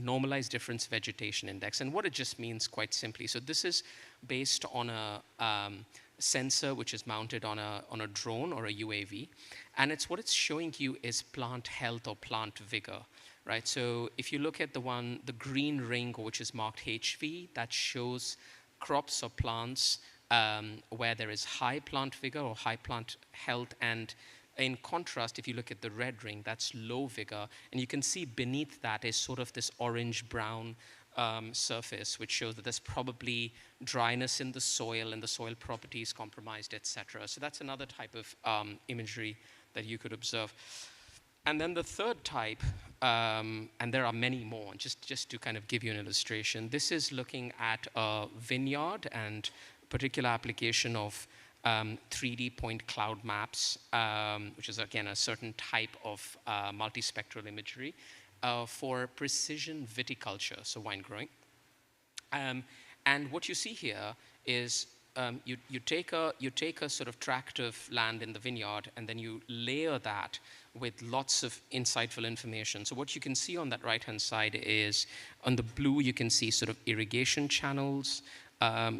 Normalized Difference Vegetation Index. And what it just means, quite simply, so this is based on a sensor which is mounted on a drone or a UAV. And what it's showing you is plant health or plant vigor. Right, so if you look at the green ring, which is marked HV, that shows crops or plants where there is high plant vigor or high plant health. And in contrast, if you look at the red ring, that's low vigor. And you can see beneath that is sort of this orange-brown surface, which shows that there's probably dryness in the soil and the soil properties compromised, etc. So that's another type of imagery that you could observe. And then the third type, and there are many more, just to kind of give you an illustration, this is looking at a vineyard and particular application of 3D point cloud maps, which is, again, a certain type of multispectral imagery for precision viticulture, so wine growing. And what you see here is you take a sort of tract of land in the vineyard, and then you layer that with lots of insightful information. So what you can see on that right-hand side is, on the blue, you can see sort of irrigation channels.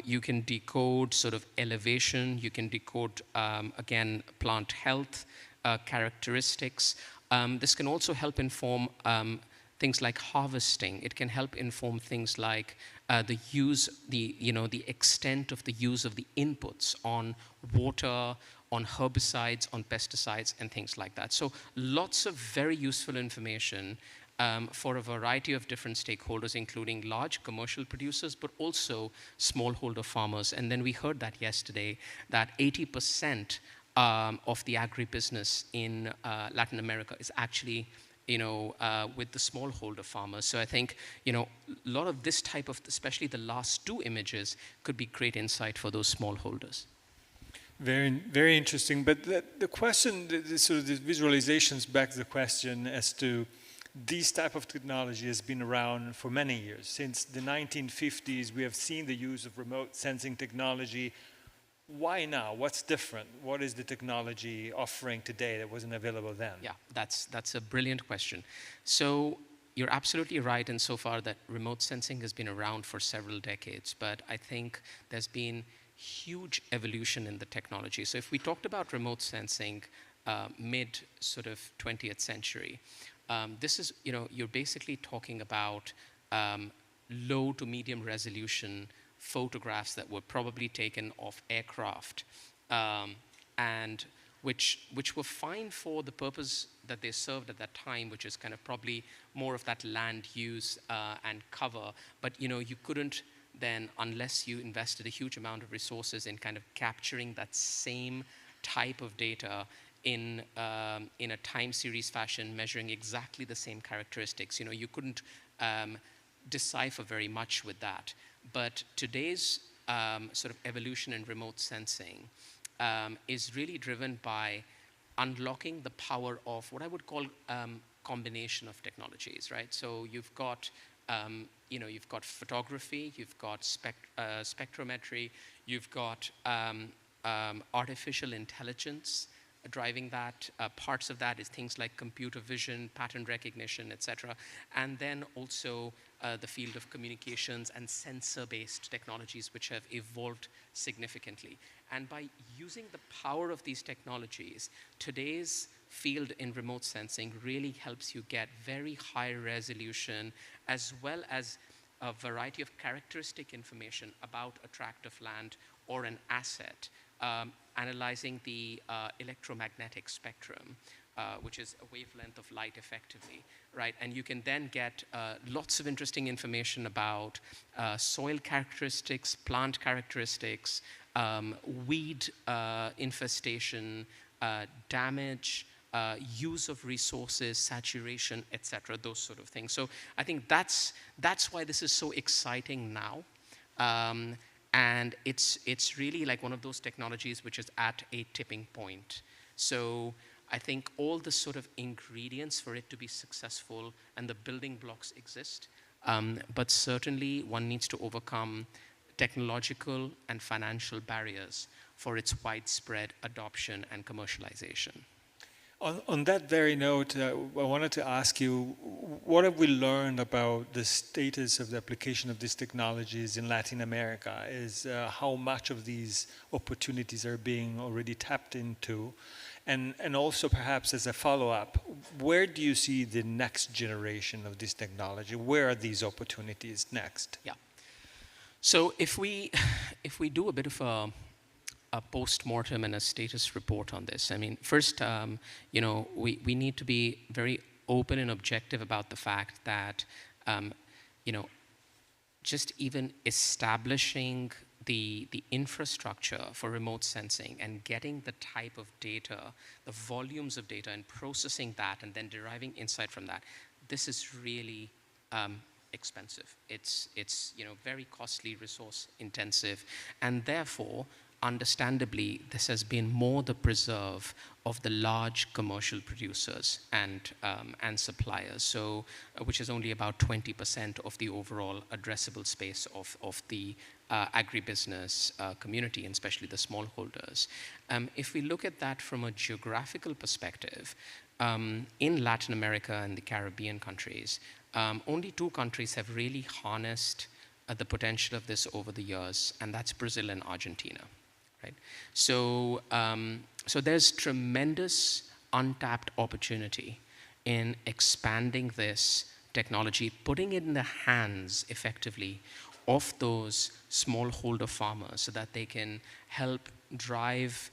You can decode sort of elevation. You can decode, again, plant health characteristics. This can also help inform things like harvesting. It can help inform things like the extent of the use of the inputs on water, on herbicides, on pesticides, and things like that. So lots of very useful information for a variety of different stakeholders, including large commercial producers, but also smallholder farmers. And then we heard that yesterday, that 80% of the agribusiness in Latin America is actually with the smallholder farmers. So I think, a lot of this type of, especially the last two images, could be great insight for those smallholders. Very, very interesting. But the question, sort of the visualizations back to the question as to this type of technology has been around for many years. Since the 1950s, we have seen the use of remote sensing technology. Why now? What's different? What is the technology offering today that wasn't available then? Yeah, that's a brilliant question. So you're absolutely right insofar that remote sensing has been around for several decades, but I think there's been huge evolution in the technology. So if we talked about remote sensing mid sort of 20th century, this is, you're basically talking about low to medium resolution photographs that were probably taken of aircraft. And which were fine for the purpose that they served at that time, which is kind of probably more of that land use and cover. But you couldn't then, unless you invested a huge amount of resources in kind of capturing that same type of data in a time series fashion, measuring exactly the same characteristics. You couldn't decipher very much with that. But today's sort of evolution in remote sensing is really driven by unlocking the power of what I would call combination of technologies, right? So you've got you've got photography, you've got spectrometry, you've got artificial intelligence driving that. Parts of that is things like computer vision, pattern recognition, etc. And then also the field of communications and sensor-based technologies, which have evolved significantly. And by using the power of these technologies, today's field in remote sensing really helps you get very high resolution, as well as a variety of characteristic information about a tract of land or an asset, analyzing the electromagnetic spectrum, which is a wavelength of light effectively, right? And you can then get lots of interesting information about soil characteristics, plant characteristics, weed infestation, damage, use of resources, saturation, etc., those sort of things. So I think that's why this is so exciting now. And it's really like one of those technologies which is at a tipping point. So I think all the sort of ingredients for it to be successful and the building blocks exist, but certainly one needs to overcome technological and financial barriers for its widespread adoption and commercialization. On that very note, I wanted to ask you, what have we learned about the status of the application of these technologies in Latin America? Is how much of these opportunities are being already tapped into? And also perhaps as a follow-up, where do you see the next generation of this technology? Where are these opportunities next? Yeah. So if we do a bit of a post-mortem and a status report on this. I mean, first, we need to be very open and objective about the fact that, just even establishing the infrastructure for remote sensing and getting the type of data, the volumes of data, and processing that and then deriving insight from that, this is really expensive. It's very costly, resource intensive, and therefore, understandably, this has been more the preserve of the large commercial producers and suppliers, so which is only about 20% of the overall addressable space of the agribusiness community, and especially the smallholders. If we look at that from a geographical perspective, in Latin America and the Caribbean countries, only 2 countries have really harnessed the potential of this over the years, and that's Brazil and Argentina. Right? So, so there's tremendous untapped opportunity in expanding this technology, putting it in the hands effectively of those smallholder farmers so that they can help drive,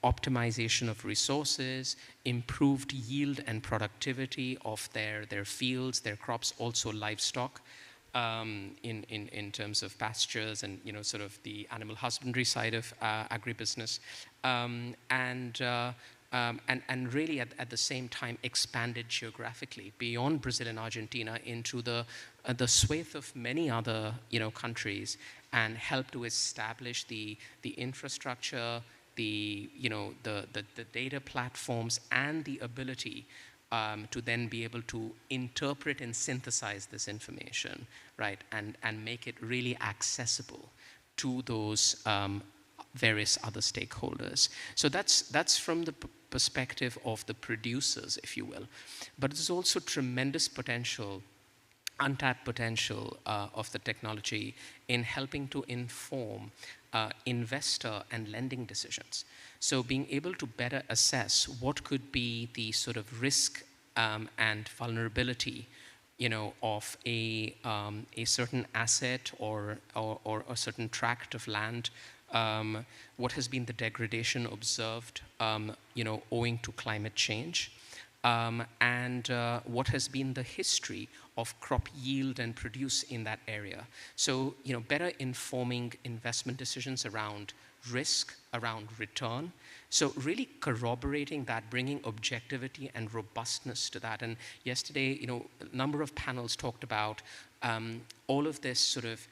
optimization of resources, improved yield and productivity of their fields, their crops, also livestock. In terms of pastures and sort of the animal husbandry side of agribusiness, and really at the same time expanded geographically beyond Brazil and Argentina into the swathe of many other countries, and help to establish the infrastructure, the data platforms, and the ability to then be able to interpret and synthesize this information, right, and make it really accessible to those various other stakeholders. So that's from the perspective of the producers, if you will. But there's also tremendous potential, untapped potential of the technology in helping to inform investor and lending decisions. So being able to better assess what could be the sort of risk and vulnerability, of a certain asset or a certain tract of land what has been the degradation observed, owing to climate change, and what has been the history of crop yield and produce in that area. So, better informing investment decisions around risk, around return. So really corroborating that, bringing objectivity and robustness to that. And yesterday, a number of panels talked about all of this sort of,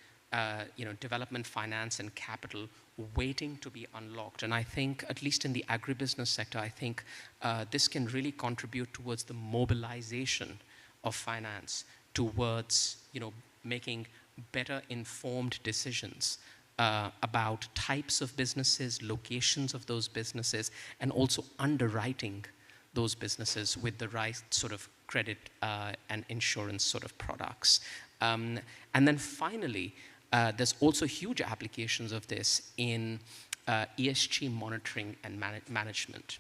development finance and capital waiting to be unlocked. And I think, at least in the agribusiness sector, I think this can really contribute towards the mobilization of finance towards, making better informed decisions about types of businesses, locations of those businesses, and also underwriting those businesses with the right sort of credit and insurance sort of products. And then finally, there's also huge applications of this in ESG monitoring and management.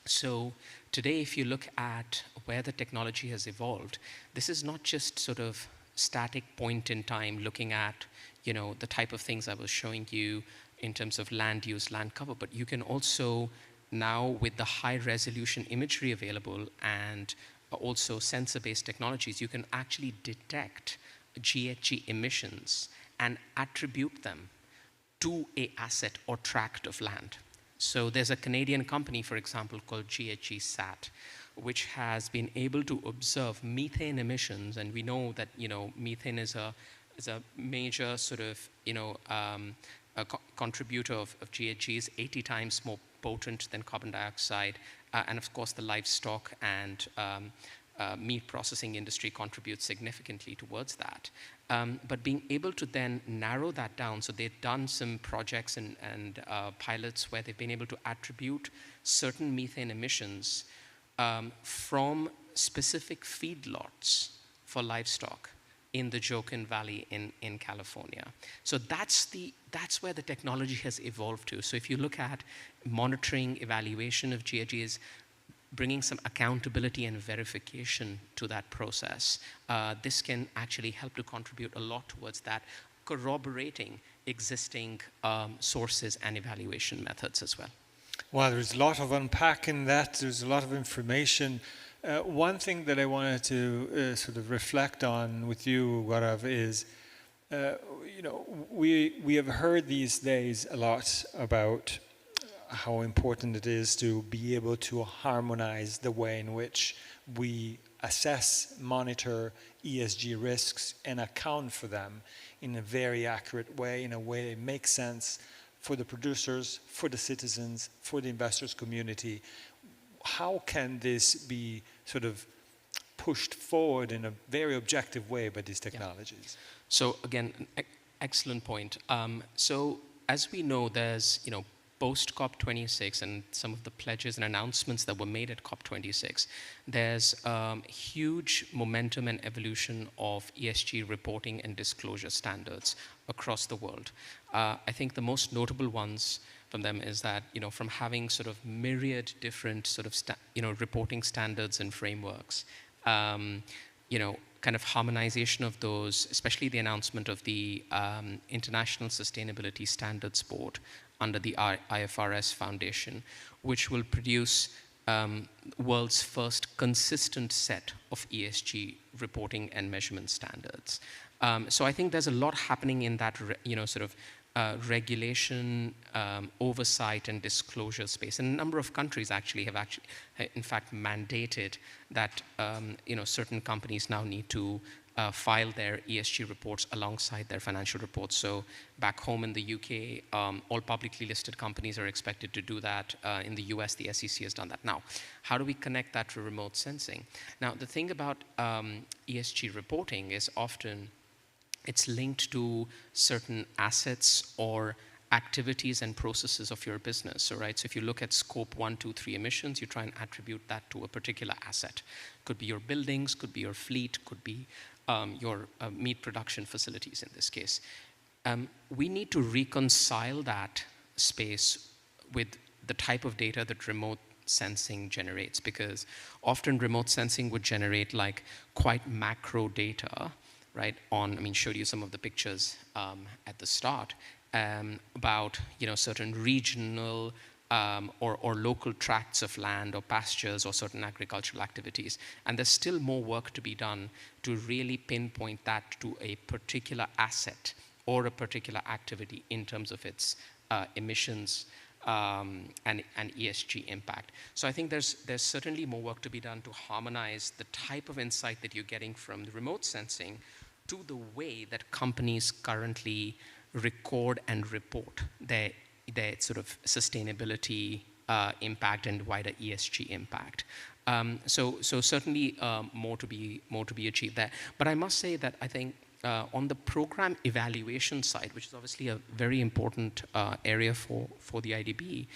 So today, if you look at where the technology has evolved, this is not just sort of static point in time looking at the type of things I was showing you in terms of land use, land cover, but you can also now, with the high resolution imagery available and also sensor-based technologies, you can actually detect GHG emissions and attribute them to an asset or tract of land. So there's a Canadian company, for example, called GHG SAT, which has been able to observe methane emissions, and we know that methane is a major sort of contributor of GHGs, 80 times more potent than carbon dioxide, and of course the livestock and meat processing industry contributes significantly towards that. But being able to then narrow that down, so they've done some projects and pilots where they've been able to attribute certain methane emissions from specific feedlots for livestock in the Joaquin Valley in California. So that's where the technology has evolved to. So if you look at monitoring, evaluation of GHGs, bringing some accountability and verification to that process, this can actually help to contribute a lot towards that, corroborating existing sources and evaluation methods as well. Well, there's a lot of unpacking that. There's a lot of information. One thing that I wanted to sort of reflect on with you, Gaurav, is, we have heard these days a lot about how important it is to be able to harmonize the way in which we assess, monitor ESG risks and account for them in a very accurate way, in a way that makes sense for the producers, for the citizens, for the investors community. How can this be sort of pushed forward in a very objective way by these technologies? Yeah. So again, excellent point. So as we know, there's, post COP26 and some of the pledges and announcements that were made at COP26, there's huge momentum and evolution of ESG reporting and disclosure standards across the world. I think the most notable ones from them is that, from having sort of myriad different sort of, reporting standards and frameworks, kind of harmonization of those, especially the announcement of the International Sustainability Standards Board under the IFRS Foundation, which will produce world's first consistent set of ESG reporting and measurement standards. So I think there's a lot happening in that, sort of regulation, oversight, and disclosure space. And a number of countries actually have in fact, mandated that certain companies now need to file their ESG reports alongside their financial reports. So back home in the UK, all publicly listed companies are expected to do that. In the US, the SEC has done that. Now, how do we connect that to remote sensing? Now, the thing about ESG reporting is often it's linked to certain assets or activities and processes of your business. So, right, so if you look at scope 1, 2, 3 emissions, you try and attribute that to a particular asset. Could be your buildings, could be your fleet, could be your meat production facilities in this case. We need to reconcile that space with the type of data that remote sensing generates, because often remote sensing would generate like quite macro data, right, on, showed you some of the pictures at the start. about certain regional or local tracts of land or pastures or certain agricultural activities. And there's still more work to be done to really pinpoint that to a particular asset or a particular activity in terms of its emissions and ESG impact. So I think there's certainly more work to be done to harmonize the type of insight that you're getting from the remote sensing to the way that companies currently record and report their sort of sustainability impact and wider ESG impact. So certainly more to be achieved there. But I must say that I think on the program evaluation side, which is obviously a very important area for the IDB,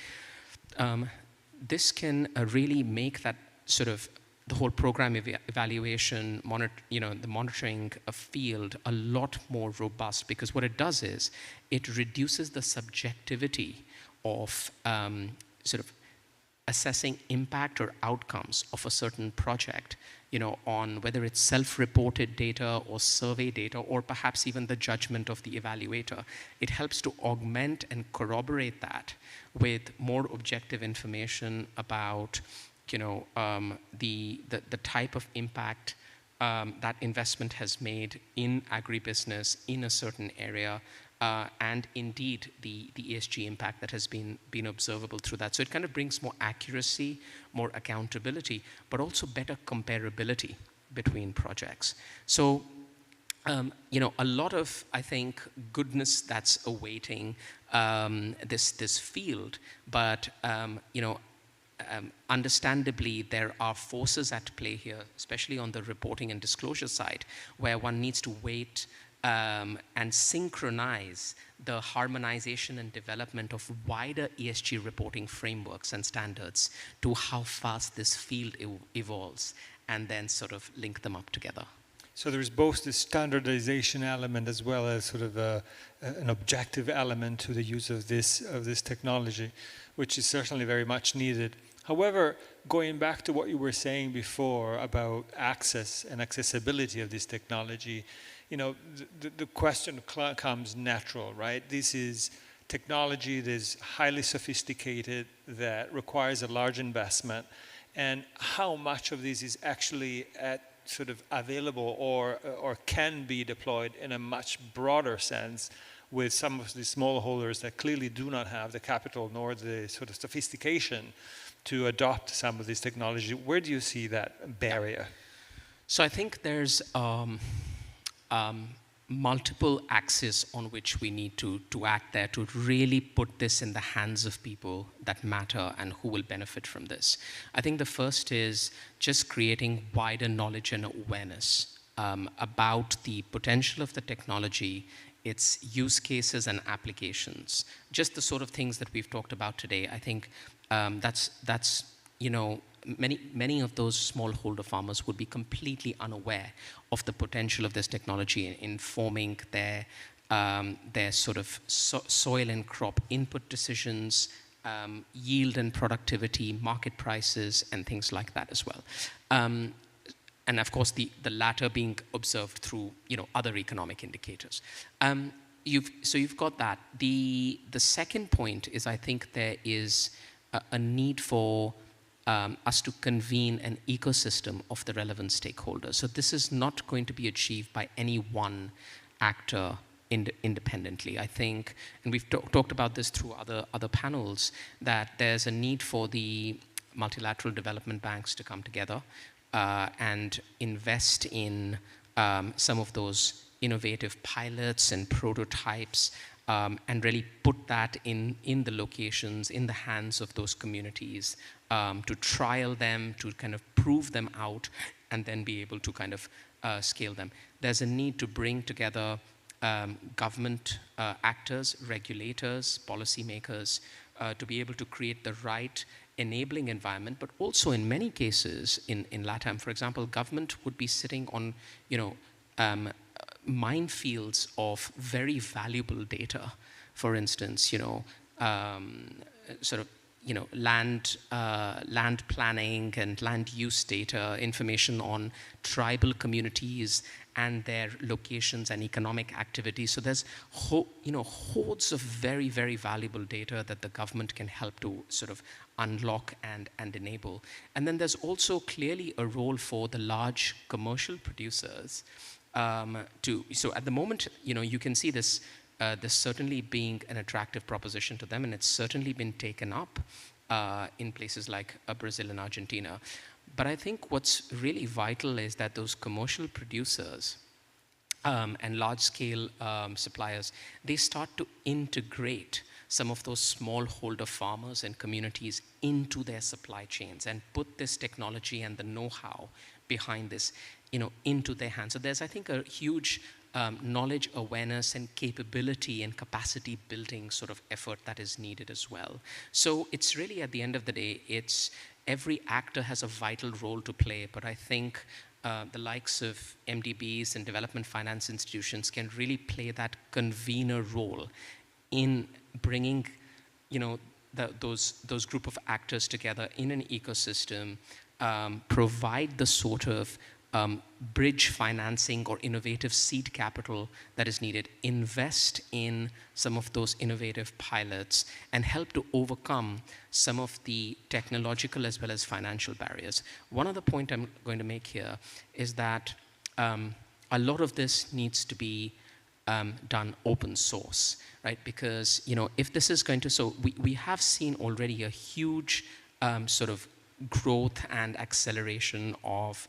this can really make that sort of the whole program evaluation, the monitoring field a lot more robust, because what it does is it reduces the subjectivity of sort of assessing impact or outcomes of a certain project, on whether it's self-reported data or survey data or perhaps even the judgment of the evaluator. It helps to augment and corroborate that with more objective information about the type of impact that investment has made in agribusiness in a certain area, and indeed the ESG impact that has been observable through that. So it kind of brings more accuracy, more accountability, but also better comparability between projects. So a lot of, I think, goodness that's awaiting this field, but understandably, there are forces at play here, especially on the reporting and disclosure side, where one needs to wait and synchronize the harmonization and development of wider ESG reporting frameworks and standards to how fast this field evolves, and then sort of link them up together. So there's both the standardization element as well as sort of an objective element to the use of this technology, which is certainly very much needed. However, going back to what you were saying before about access and accessibility of this technology, the question comes natural, right? This is technology that is highly sophisticated, that requires a large investment, and how much of this is actually sort of available or can be deployed in a much broader sense with some of the smallholders that clearly do not have the capital nor the sort of sophistication to adopt some of this technology. Where do you see that barrier? So I think there's multiple axes on which we need to act there to really put this in the hands of people that matter and who will benefit from this. I think the first is just creating wider knowledge and awareness about the potential of the technology, its use cases and applications, just the sort of things that we've talked about today. I think that's many of those smallholder farmers would be completely unaware of the potential of this technology in informing their sort of soil and crop input decisions, yield and productivity, market prices, and things like that as well. And of course, the latter being observed through other economic indicators. You've got that. The second point is, I think there is a need for us to convene an ecosystem of the relevant stakeholders. So this is not going to be achieved by any one actor independently. I think, and we've talked about this through other panels, that there's a need for the multilateral development banks to come together and invest in some of those innovative pilots and prototypes, and really put that in the locations, in the hands of those communities, to trial them, to kind of prove them out, and then be able to kind of scale them. There's a need to bring together government actors, regulators, policymakers, to be able to create the right enabling environment, but also in many cases in LATAM, for example, government would be sitting on, minefields of very valuable data. For instance, sort of land planning and land use data, information on tribal communities and their locations and economic activities. So there's hordes of very, very valuable data that the government can help to sort of unlock and enable. And then there's also clearly a role for the large commercial producers so at the moment, you can see this certainly being an attractive proposition to them, and it's certainly been taken up in places like Brazil and Argentina. But I think what's really vital is that those commercial producers and large-scale suppliers, they start to integrate some of those smallholder farmers and communities into their supply chains and put this technology and the know-how behind this, into their hands. So there's, I think, a huge knowledge, awareness, and capability and capacity building sort of effort that is needed as well. So it's really, at the end of the day, every actor has a vital role to play, but I think the likes of MDBs and development finance institutions can really play that convener role in bringing, those group of actors together in an ecosystem, provide the sort of bridge financing or innovative seed capital that is needed, invest in some of those innovative pilots, and help to overcome some of the technological as well as financial barriers. One other point I'm going to make here is that a lot of this needs to be done open source, right? Because, if this is going to, so we have seen already a huge sort of growth and acceleration of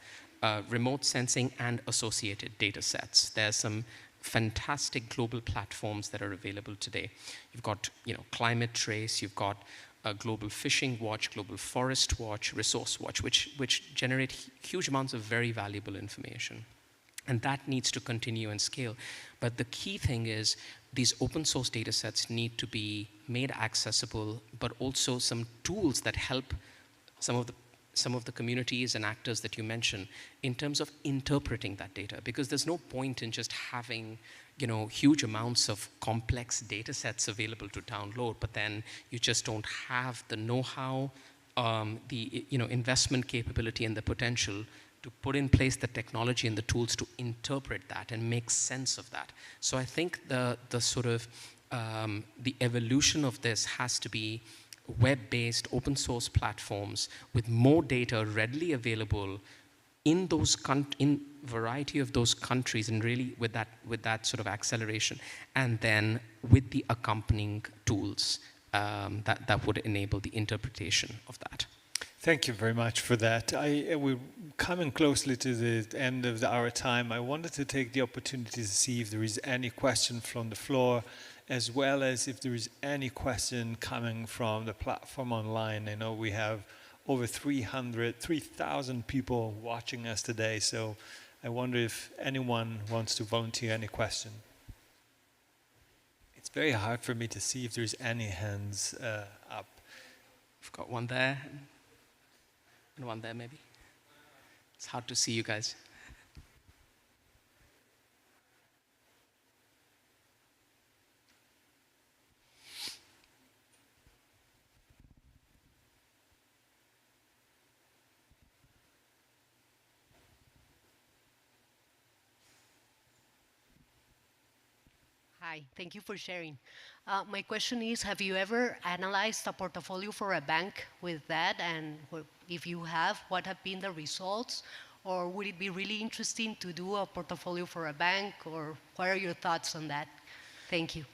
remote sensing and associated data sets. There's some fantastic global platforms that are available today. You've got, Climate Trace, you've got Global Fishing Watch, Global Forest Watch, Resource Watch, which generate huge amounts of very valuable information. And that needs to continue and scale. But the key thing is these open source data sets need to be made accessible, but also some tools that help some of the communities and actors that you mentioned in terms of interpreting that data, because there's no point in just having huge amounts of complex data sets available to download, but then you just don't have the know-how, the investment capability and the potential to put in place the technology and the tools to interpret that and make sense of that. So I think the sort of the evolution of this has to be web-based open source platforms with more data readily available in those in variety of those countries, and really with that sort of acceleration, and then with the accompanying tools that would enable the interpretation of that. Thank you very much for that. We're coming closely to the end of our time. I wanted to take the opportunity to see if there is any question from the floor, as well as if there is any question coming from the platform online. I know we have over 3,000 people watching us today, so I wonder if anyone wants to volunteer any question. It's very hard for me to see if there's any hands up. We've got one there, and one there maybe. It's hard to see you guys. Hi, thank you for sharing. My question is, have you ever analyzed a portfolio for a bank with that? And if you have, what have been the results? Or would it be really interesting to do a portfolio for a bank? Or what are your thoughts on that? Thank you.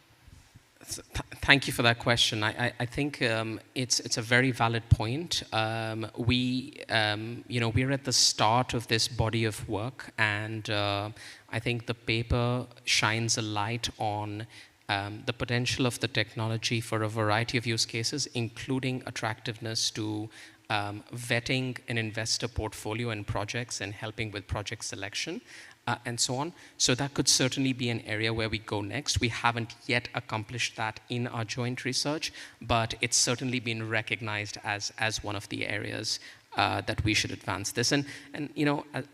Thank you for that question. I think it's a very valid point. We're at the start of this body of work, and I think the paper shines a light on the potential of the technology for a variety of use cases, including attractiveness to vetting an investor portfolio and projects and helping with project selection. And so on. So that could certainly be an area where we go next. We haven't yet accomplished that in our joint research, but it's certainly been recognized as one of the areas that we should advance this. And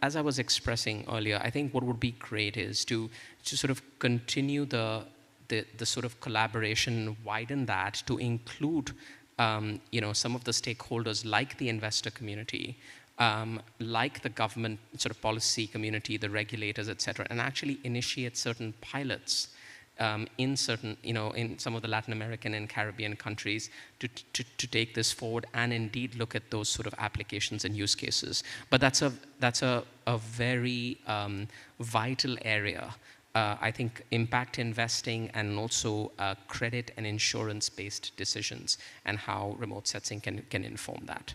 as I was expressing earlier, I think what would be great is to sort of continue the sort of collaboration, widen that to include some of the stakeholders like the investor community, like the government sort of policy community, the regulators, et cetera, and actually initiate certain pilots in certain, in some of the Latin American and Caribbean countries to take this forward and indeed look at those sort of applications and use cases. But that's a very vital area. I think impact investing and also credit and insurance-based decisions and how remote sensing can inform that.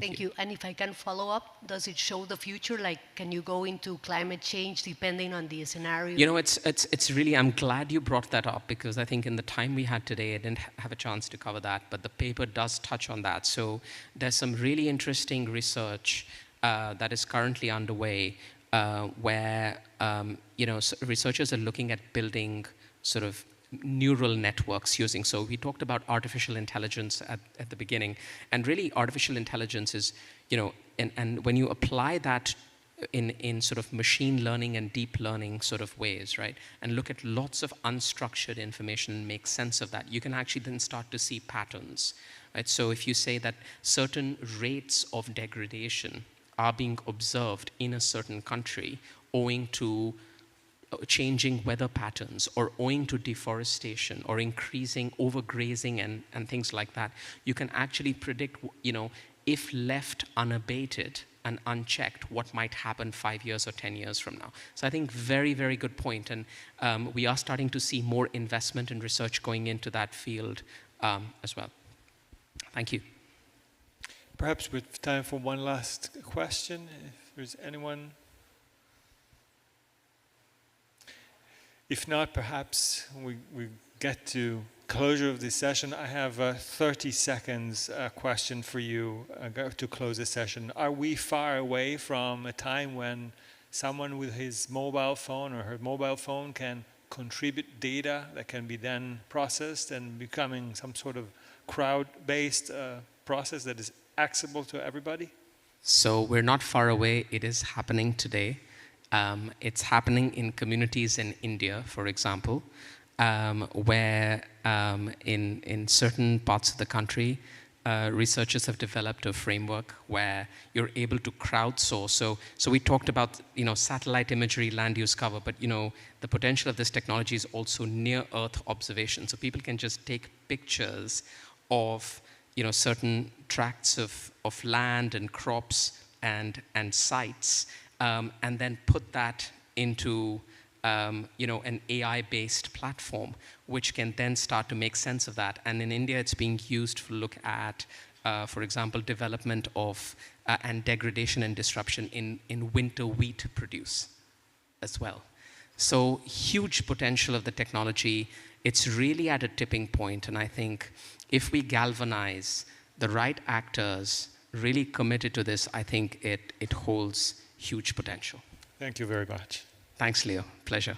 Thank you. And if I can follow up, does it show the future? Like, can you go into climate change depending on the scenario? It's really, I'm glad you brought that up, because I think in the time we had today, I didn't have a chance to cover that, but the paper does touch on that. So there's some really interesting research that is currently underway where, researchers are looking at building sort of neural networks using. So we talked about artificial intelligence at the beginning, and really artificial intelligence is, and when you apply that in sort of machine learning and deep learning sort of ways, right, and look at lots of unstructured information and make sense of that, you can actually then start to see patterns, right? So if you say that certain rates of degradation are being observed in a certain country owing to changing weather patterns, or owing to deforestation, or increasing overgrazing and things like that, you can actually predict, if left unabated and unchecked, what might happen 5 years or 10 years from now. So I think very, very good point. And we are starting to see more investment and research going into that field as well. Thank you. Perhaps with time for one last question, if there's anyone. If not, perhaps we get to closure of this session. I have 30 seconds question for you to close the session. Are we far away from a time when someone with his mobile phone or her mobile phone can contribute data that can be then processed and becoming some sort of crowd-based process that is accessible to everybody? So we're not far away. It is happening today. It's happening in communities in India, for example, where in certain parts of the country, researchers have developed a framework where you're able to crowdsource. So we talked about satellite imagery, land use cover, but the potential of this technology is also near Earth observation. So people can just take pictures of certain tracts of land and crops and sites. And then put that into an AI-based platform, which can then start to make sense of that. And in India, it's being used to look at, for example, development of and degradation and disruption in winter wheat produce as well. So huge potential of the technology. It's really at a tipping point, and I think if we galvanize the right actors really committed to this, I think it holds huge potential. Thank you very much. Thanks, Leo. Pleasure.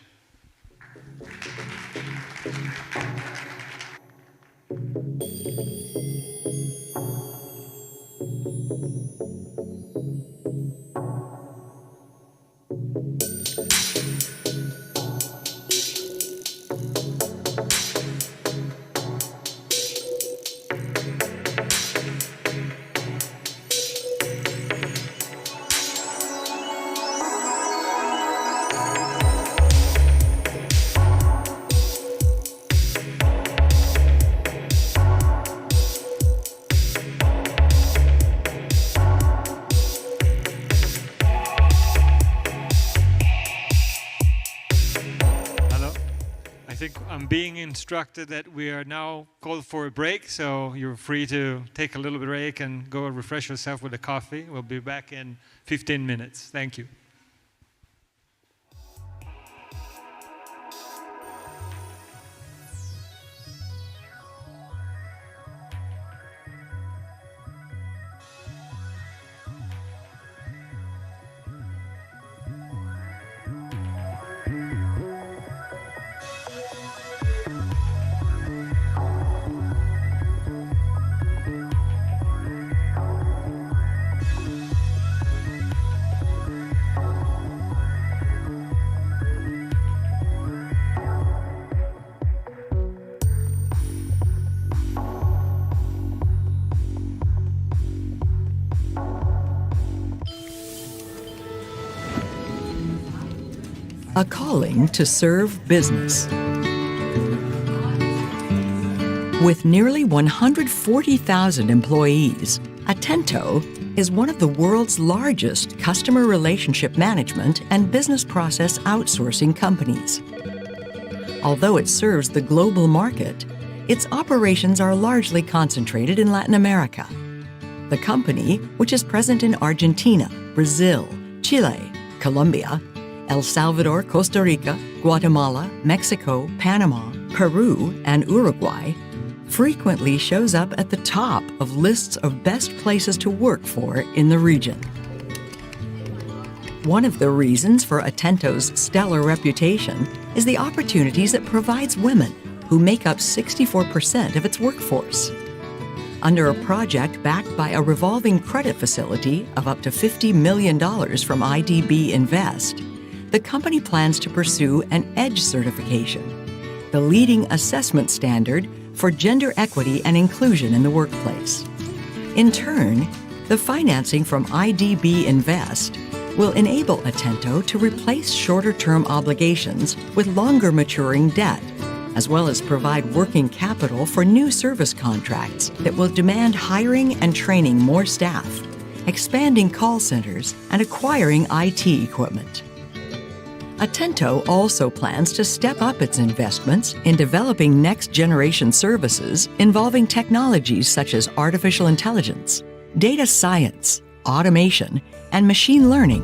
I'm being instructed that we are now called for a break, so you're free to take a little break and go refresh yourself with a coffee. We'll be back in 15 minutes. Thank you. a calling to serve business. With nearly 140,000 employees, Atento is one of the world's largest customer relationship management and business process outsourcing companies. Although it serves the global market, its operations are largely concentrated in Latin America. The company, which is present in Argentina, Brazil, Chile, Colombia, El Salvador, Costa Rica, Guatemala, Mexico, Panama, Peru, and Uruguay, frequently shows up at the top of lists of best places to work for in the region. One of the reasons for Atento's stellar reputation is the opportunities it provides women, who make up 64% of its workforce. Under a project backed by a revolving credit facility of up to $50 million from IDB Invest, the company plans to pursue an EDGE certification, the leading assessment standard for gender equity and inclusion in the workplace. In turn, the financing from IDB Invest will enable Atento to replace shorter-term obligations with longer maturing debt, as well as provide working capital for new service contracts that will demand hiring and training more staff, expanding call centers, and acquiring IT equipment. Atento also plans to step up its investments in developing next-generation services involving technologies such as artificial intelligence, data science, automation, and machine learning.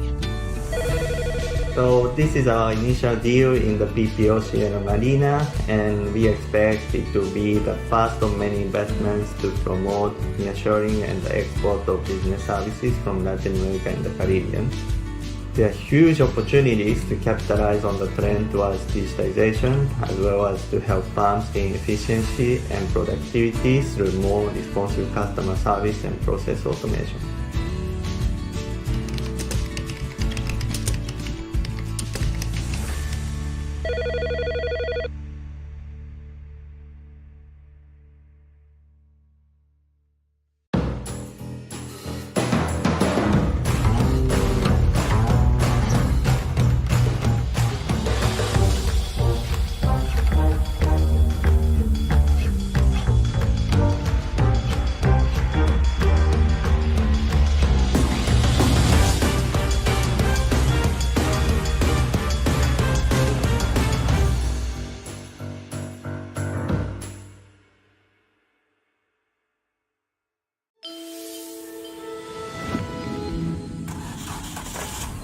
So this is our initial deal in the PPO Sierra Madina, and we expect it to be the first of many investments to promote nearshoring and the export of business services from Latin America and the Caribbean. There are huge opportunities to capitalize on the trend towards digitization, as well as to help firms gain efficiency and productivity through more responsive customer service and process automation.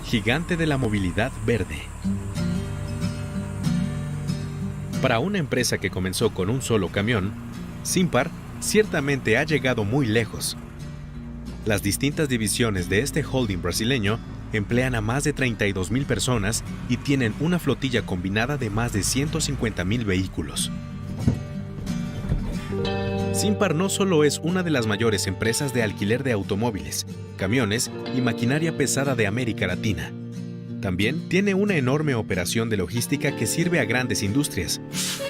Gigante de la movilidad verde. Para una empresa que comenzó con un solo camión, Simpar ciertamente ha llegado muy lejos. Las distintas divisiones de este holding brasileño emplean a más de 32,000 personas y tienen una flotilla combinada de más de 150,000 vehículos. Simpar no solo es una de las mayores empresas de alquiler de automóviles, camiones y maquinaria pesada de América Latina. También tiene una enorme operación de logística que sirve a grandes industrias,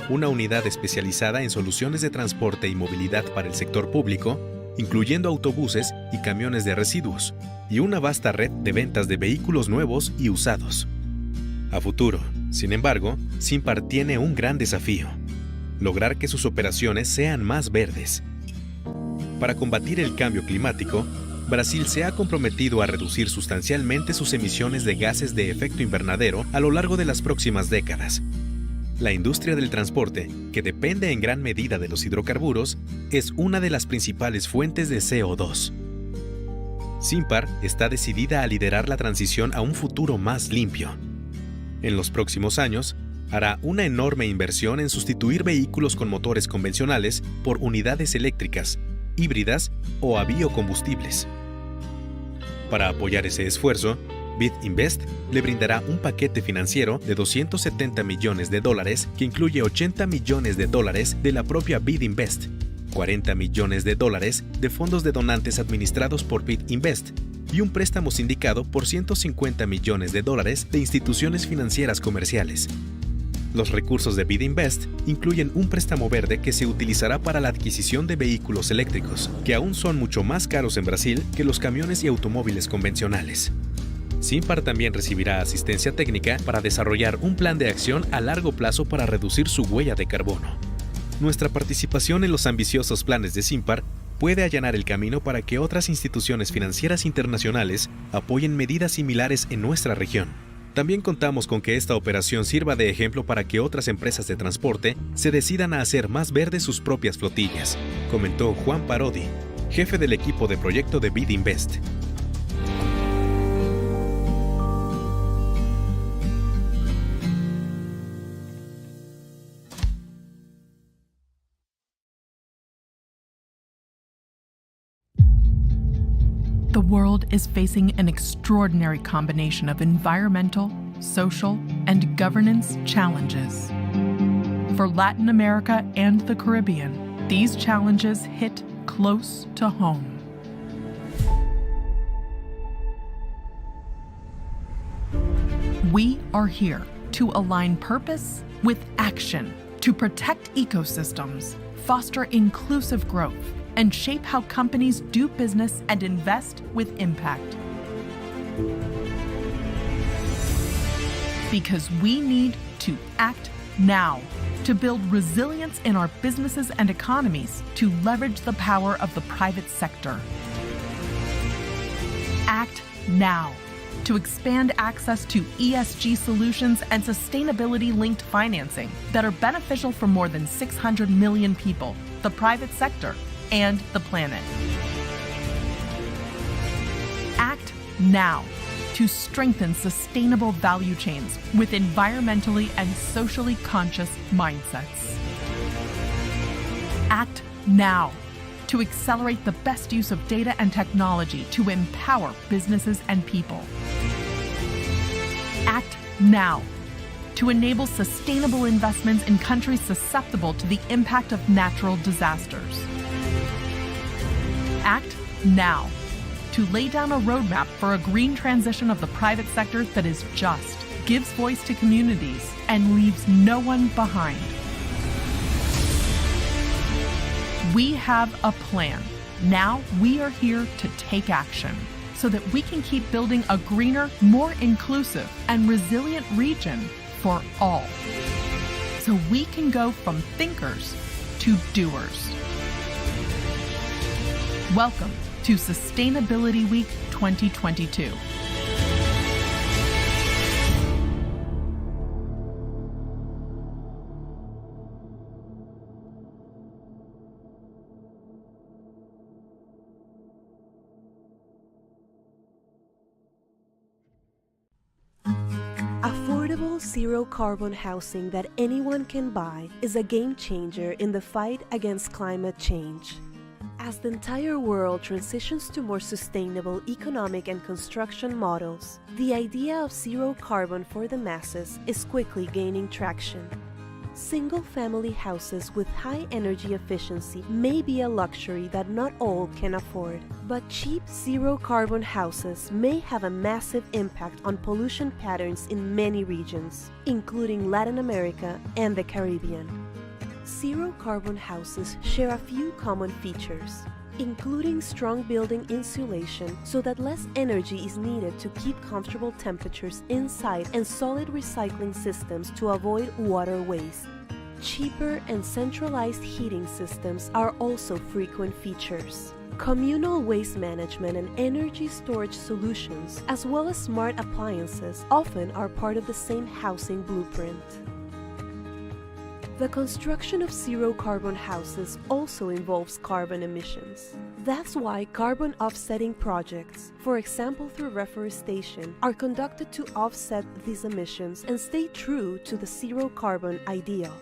una unidad especializada en soluciones de transporte y movilidad para el sector público, incluyendo autobuses y camiones de residuos, y una vasta red de ventas de vehículos nuevos y usados. A futuro, sin embargo, Simpar tiene un gran desafío: lograr que sus operaciones sean más verdes. Para combatir el cambio climático, Brasil se ha comprometido a reducir sustancialmente sus emisiones de gases de efecto invernadero a lo largo de las próximas décadas. La industria del transporte, que depende en gran medida de los hidrocarburos, es una de las principales fuentes de CO2. Simpar está decidida a liderar la transición a un futuro más limpio. En los próximos años, hará una enorme inversión en sustituir vehículos con motores convencionales por unidades eléctricas, híbridas o a biocombustibles. Para apoyar ese esfuerzo, IDB Invest le brindará un paquete financiero de $270 millones que incluye $80 millones de la propia IDB Invest, $40 millones de fondos de donantes administrados por IDB Invest y un préstamo sindicado por $150 millones de instituciones financieras comerciales. Los recursos de IDB Invest incluyen un préstamo verde que se utilizará para la adquisición de vehículos eléctricos, que aún son mucho más caros en Brasil que los camiones y automóviles convencionales. Simpar también recibirá asistencia técnica para desarrollar un plan de acción a largo plazo para reducir su huella de carbono. Nuestra participación en los ambiciosos planes de Simpar puede allanar el camino para que otras instituciones financieras internacionales apoyen medidas similares en nuestra región. También contamos con que esta operación sirva de ejemplo para que otras empresas de transporte se decidan a hacer más verdes sus propias flotillas, comentó Juan Parodi, jefe del equipo de proyecto de IDB Invest. The world is facing an extraordinary combination of environmental, social, and governance challenges. For Latin America and the Caribbean, these challenges hit close to home. We are here to align purpose with action, to protect ecosystems, foster inclusive growth, and shape how companies do business and invest with impact. Because we need to act now to build resilience in our businesses and economies to leverage the power of the private sector. Act now to expand access to ESG solutions and sustainability-linked financing that are beneficial for more than 600 million people, the private sector, and the planet. Act now to strengthen sustainable value chains with environmentally and socially conscious mindsets. Act now to accelerate the best use of data and technology to empower businesses and people. Act now to enable sustainable investments in countries susceptible to the impact of natural disasters. Act now to lay down a roadmap for a green transition of the private sector that is just, gives voice to communities, and leaves no one behind. We have a plan. Now we are here to take action so that we can keep building a greener, more inclusive, and resilient region for all. So we can go from thinkers to doers. Welcome to Sustainability Week 2022. Affordable zero-carbon housing that anyone can buy is a game changer in the fight against climate change. As the entire world transitions to more sustainable economic and construction models, the idea of zero carbon for the masses is quickly gaining traction. Single-family houses with high energy efficiency may be a luxury that not all can afford, but cheap zero-carbon houses may have a massive impact on pollution patterns in many regions, including Latin America and the Caribbean. Zero-carbon houses share a few common features, including strong building insulation so that less energy is needed to keep comfortable temperatures inside and solid recycling systems to avoid water waste. Cheaper and centralized heating systems are also frequent features. Communal waste management and energy storage solutions, as well as smart appliances, often are part of the same housing blueprint. The construction of zero-carbon houses also involves carbon emissions. That's why carbon offsetting projects, for example through reforestation, are conducted to offset these emissions and stay true to the zero-carbon ideal.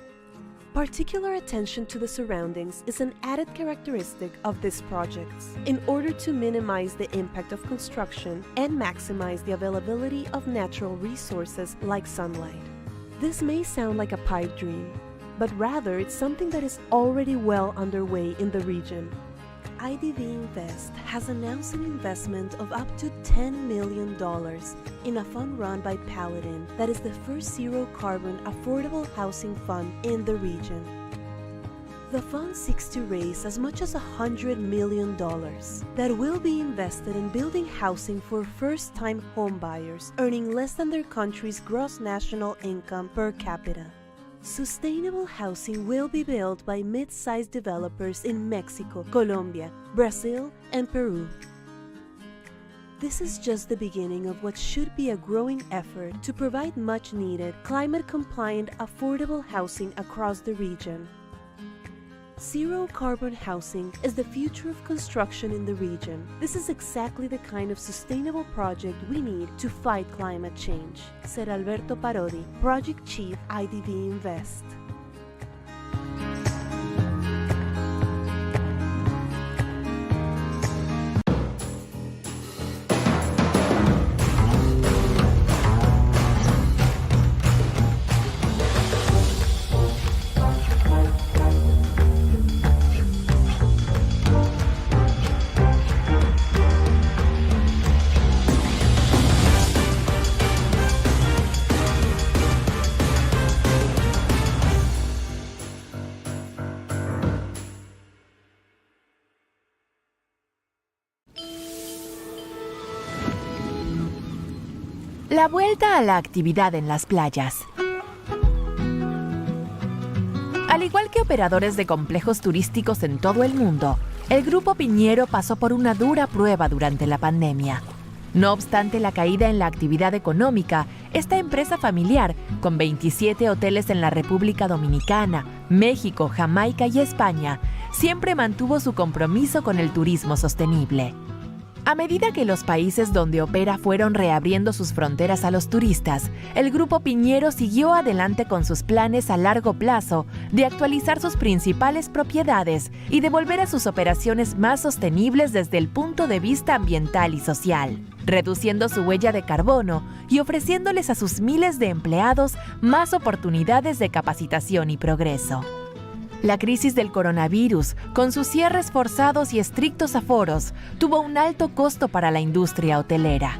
Particular attention to the surroundings is an added characteristic of these projects in order to minimize the impact of construction and maximize the availability of natural resources like sunlight. This may sound like a pipe dream, but rather it's something that is already well underway in the region. IDB Invest has announced an investment of up to $10 million in a fund run by Paladin that is the first zero-carbon affordable housing fund in the region. The fund seeks to raise as much as $100 million that will be invested in building housing for first-time homebuyers earning less than their country's gross national income per capita. Sustainable housing will be built by mid-sized developers in Mexico, Colombia, Brazil, and Peru. This is just the beginning of what should be a growing effort to provide much-needed, climate-compliant, affordable housing across the region. Zero-carbon housing is the future of construction in the region. This is exactly the kind of sustainable project we need to fight climate change, said Alberto Parodi, Project Chief, IDB Invest. La vuelta a la actividad en las playas. Al igual que operadores de complejos turísticos en todo el mundo, el Grupo Piñero pasó por una dura prueba durante la pandemia. No obstante la caída en la actividad económica, esta empresa familiar, con 27 hoteles en la República Dominicana, México, Jamaica y España, siempre mantuvo su compromiso con el turismo sostenible. A medida que los países donde opera fueron reabriendo sus fronteras a los turistas, el Grupo Piñero siguió adelante con sus planes a largo plazo de actualizar sus principales propiedades y de volver a sus operaciones más sostenibles desde el punto de vista ambiental y social, reduciendo su huella de carbono y ofreciéndoles a sus miles de empleados más oportunidades de capacitación y progreso. La crisis del coronavirus, con sus cierres forzados y estrictos aforos, tuvo un alto costo para la industria hotelera.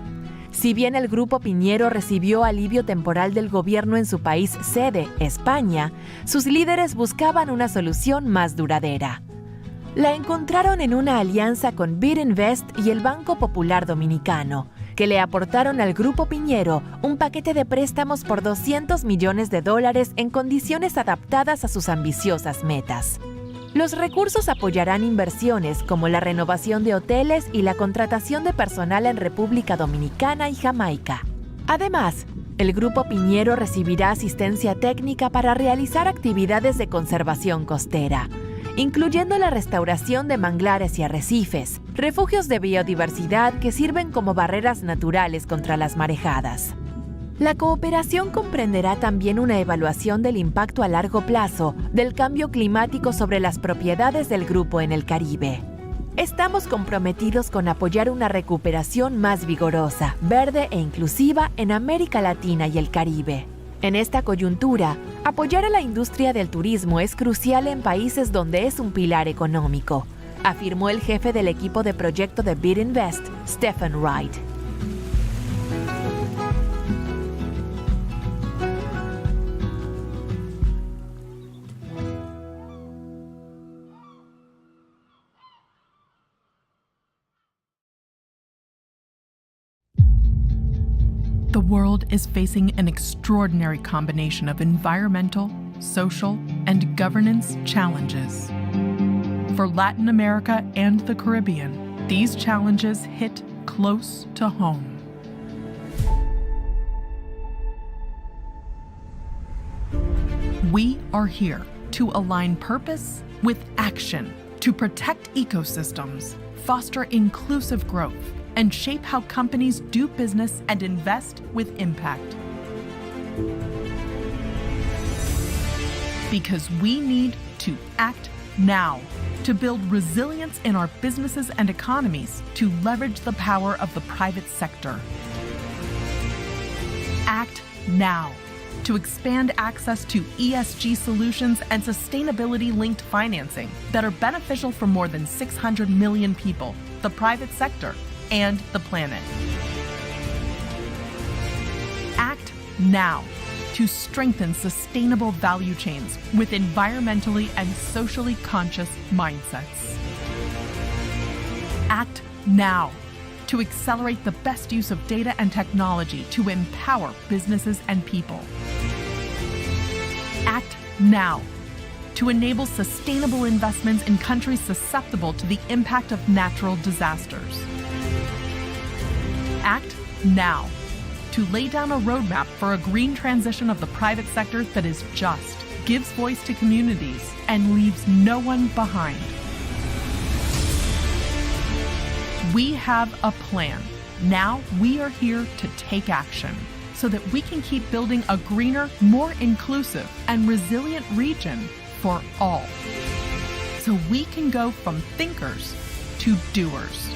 Si bien el Grupo Piñero recibió alivio temporal del gobierno en su país sede, España, sus líderes buscaban una solución más duradera. La encontraron en una alianza con IDB Invest y el Banco Popular Dominicano, que le aportaron al Grupo Piñero un paquete de préstamos por $200 millones en condiciones adaptadas a sus ambiciosas metas. Los recursos apoyarán inversiones como la renovación de hoteles y la contratación de personal en República Dominicana y Jamaica. Además, el Grupo Piñero recibirá asistencia técnica para realizar actividades de conservación costera, incluyendo la restauración de manglares y arrecifes, refugios de biodiversidad que sirven como barreras naturales contra las marejadas. La cooperación comprenderá también una evaluación del impacto a largo plazo del cambio climático sobre las propiedades del grupo en el Caribe. Estamos comprometidos con apoyar una recuperación más vigorosa, verde e inclusiva en América Latina y el Caribe. En esta coyuntura, apoyar a la industria del turismo es crucial en países donde es un pilar económico, afirmó el jefe del equipo de proyecto de IDB Invest, Stephen Wright. The world is facing an extraordinary combination of environmental, social, and governance challenges. For Latin America and the Caribbean, these challenges hit close to home. We are here to align purpose with action, to protect ecosystems, foster inclusive growth, and shape how companies do business and invest with impact. Because we need to act now to build resilience in our businesses and economies to leverage the power of the private sector. Act now to expand access to ESG solutions and sustainability-linked financing that are beneficial for more than 600 million people, the private sector, and the planet. Act now to strengthen sustainable value chains with environmentally and socially conscious mindsets. Act now to accelerate the best use of data and technology to empower businesses and people. Act now to enable sustainable investments in countries susceptible to the impact of natural disasters. Act now to lay down a roadmap for a green transition of the private sector that is just, gives voice to communities, and leaves no one behind. We have a plan. Now we are here to take action so that we can keep building a greener, more inclusive, and resilient region for all. So we can go from thinkers to doers.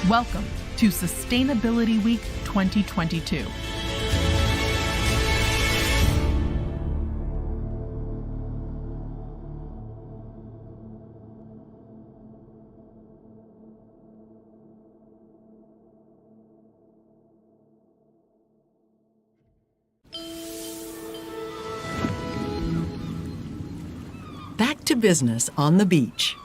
Welcome to Sustainability Week 2022. Back to business on the beach.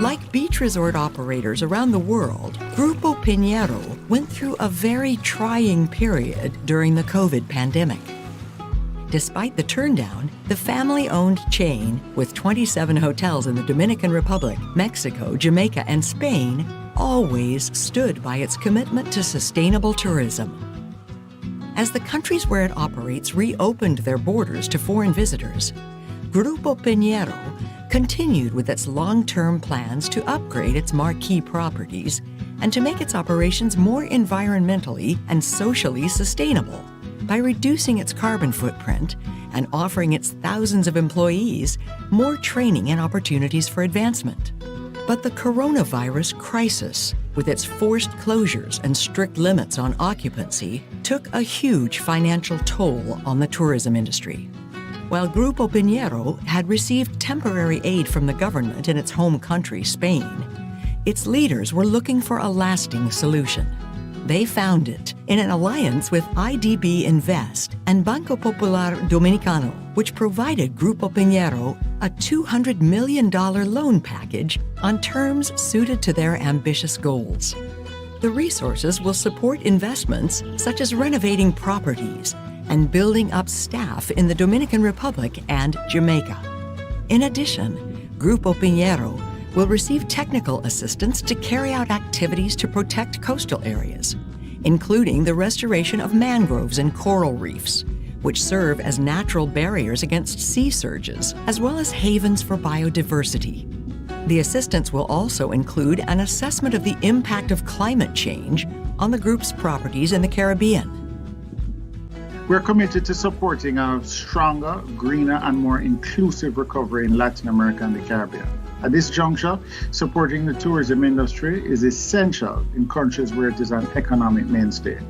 Like beach resort operators around the world, Grupo Piñero went through a very trying period during the COVID pandemic. Despite the turndown, the family-owned chain, with 27 hotels in the Dominican Republic, Mexico, Jamaica, and Spain, always stood by its commitment to sustainable tourism. As the countries where it operates reopened their borders to foreign visitors, Grupo Piñero continued with its long-term plans to upgrade its marquee properties and to make its operations more environmentally and socially sustainable by reducing its carbon footprint and offering its thousands of employees more training and opportunities for advancement. But the coronavirus crisis, with its forced closures and strict limits on occupancy, took a huge financial toll on the tourism industry. While Grupo Piñero had received temporary aid from the government in its home country, Spain, its leaders were looking for a lasting solution. They found it in an alliance with IDB Invest and Banco Popular Dominicano, which provided Grupo Piñero a $200 million loan package on terms suited to their ambitious goals. The resources will support investments such as renovating properties and building up staff in the Dominican Republic and Jamaica. In addition, Grupo Piñero will receive technical assistance to carry out activities to protect coastal areas, including the restoration of mangroves and coral reefs, which serve as natural barriers against sea surges, as well as havens for biodiversity. The assistance will also include an assessment of the impact of climate change on the group's properties in the Caribbean. We're committed to supporting a stronger, greener, and more inclusive recovery in Latin America and the Caribbean. At this juncture, supporting the tourism industry is essential in countries where it is an economic mainstay.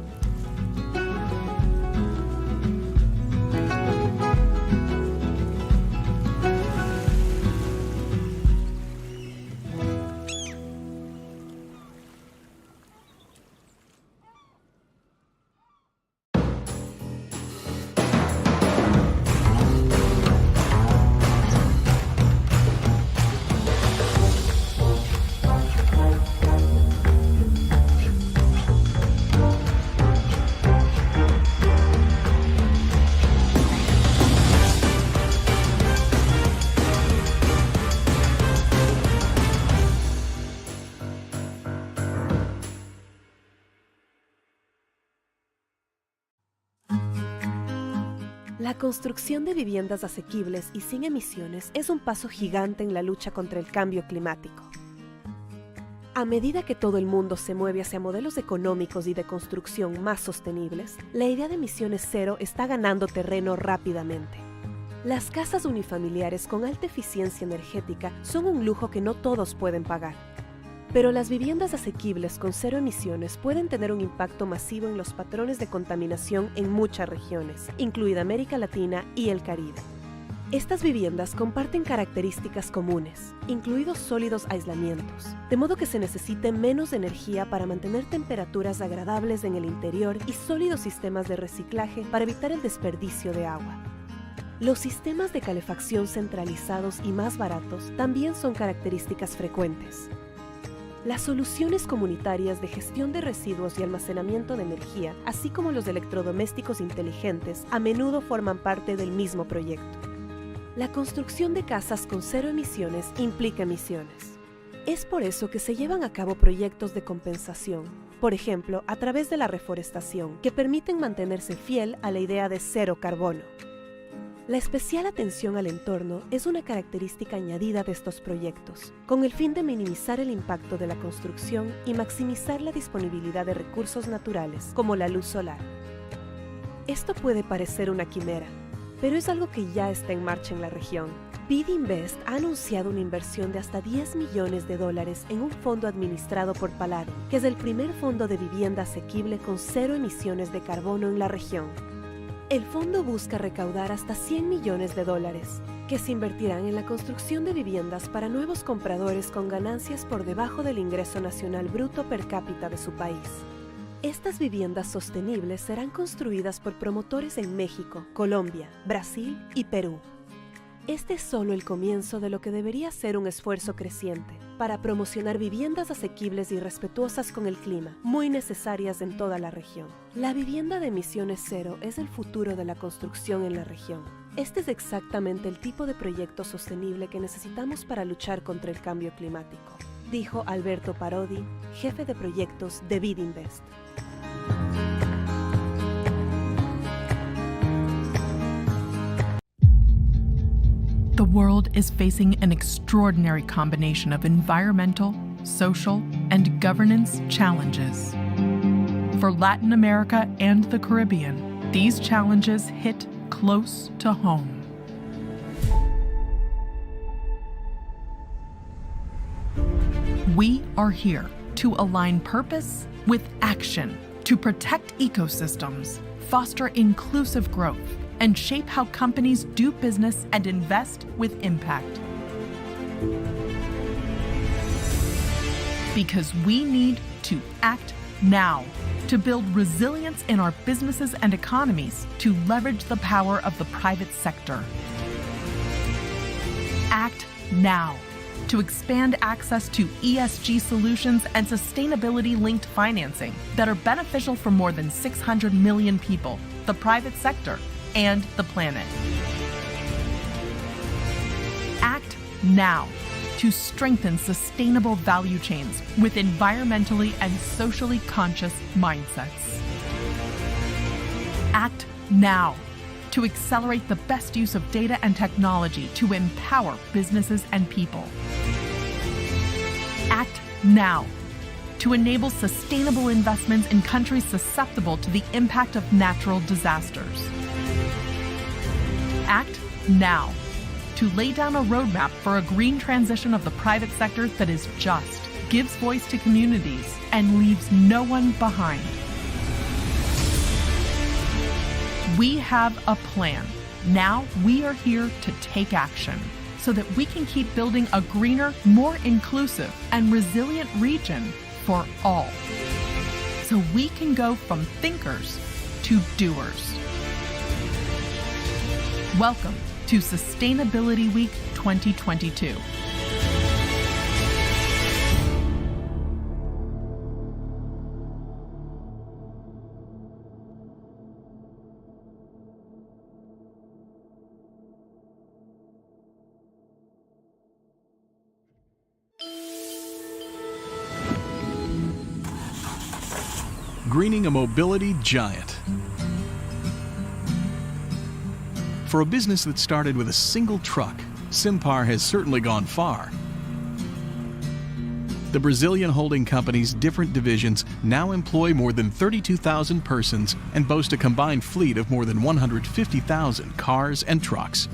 La construcción de viviendas asequibles y sin emisiones es un paso gigante en la lucha contra el cambio climático. A medida que todo el mundo se mueve hacia modelos económicos y de construcción más sostenibles, la idea de emisiones cero está ganando terreno rápidamente. Las casas unifamiliares con alta eficiencia energética son un lujo que no todos pueden pagar. Pero las viviendas asequibles con cero emisiones pueden tener un impacto masivo en los patrones de contaminación en muchas regiones, incluida América Latina y el Caribe. Estas viviendas comparten características comunes, incluidos sólidos aislamientos, de modo que se necesite menos energía para mantener temperaturas agradables en el interior y sólidos sistemas de reciclaje para evitar el desperdicio de agua. Los sistemas de calefacción centralizados y más baratos también son características frecuentes. Las soluciones comunitarias de gestión de residuos y almacenamiento de energía, así como los electrodomésticos inteligentes, a menudo forman parte del mismo proyecto. La construcción de casas con cero emisiones implica emisiones. Es por eso que se llevan a cabo proyectos de compensación, por ejemplo, a través de la reforestación, que permiten mantenerse fiel a la idea de cero carbono. La especial atención al entorno es una característica añadida de estos proyectos, con el fin de minimizar el impacto de la construcción y maximizar la disponibilidad de recursos naturales, como la luz solar. Esto puede parecer una quimera, pero es algo que ya está en marcha en la región. IDB Invest ha anunciado una inversión de hasta $10 millones en un fondo administrado por Valor, que es el primer fondo de vivienda asequible con cero emisiones de carbono en la región. El fondo busca recaudar hasta $100 millones, que se invertirán en la construcción de viviendas para nuevos compradores con ganancias por debajo del ingreso nacional bruto per cápita de su país. Estas viviendas sostenibles serán construidas por promotores en México, Colombia, Brasil y Perú. Este es solo el comienzo de lo que debería ser un esfuerzo creciente para promocionar viviendas asequibles y respetuosas con el clima, muy necesarias en toda la región. La vivienda de emisiones cero es el futuro de la construcción en la región. Este es exactamente el tipo de proyecto sostenible que necesitamos para luchar contra el cambio climático, dijo Alberto Parodi, jefe de proyectos de IDB Invest. The world is facing an extraordinary combination of environmental, social, and governance challenges. For Latin America and the Caribbean, these challenges hit close to home. We are here to align purpose with action, to protect ecosystems, foster inclusive growth, and shape how companies do business and invest with impact. Because we need to act now to build resilience in our businesses and economies to leverage the power of the private sector. Act now to expand access to ESG solutions and sustainability-linked financing that are beneficial for more than 600 million people, the private sector, and the planet. Act now to strengthen sustainable value chains with environmentally and socially conscious mindsets. Act now to accelerate the best use of data and technology to empower businesses and people. Act now to enable sustainable investments in countries susceptible to the impact of natural disasters. Act now to lay down a roadmap for a green transition of the private sector that is just, gives voice to communities, and leaves no one behind. We have a plan. Now we are here to take action so that we can keep building a greener, more inclusive, and resilient region for all. So we can go from thinkers to doers. Welcome to Sustainability Week 2022. Greening a mobility giant. For a business that started with a single truck, Simpar has certainly gone far. The Brazilian holding company's different divisions now employ more than 32,000 persons and boast a combined fleet of more than 150,000 cars and trucks.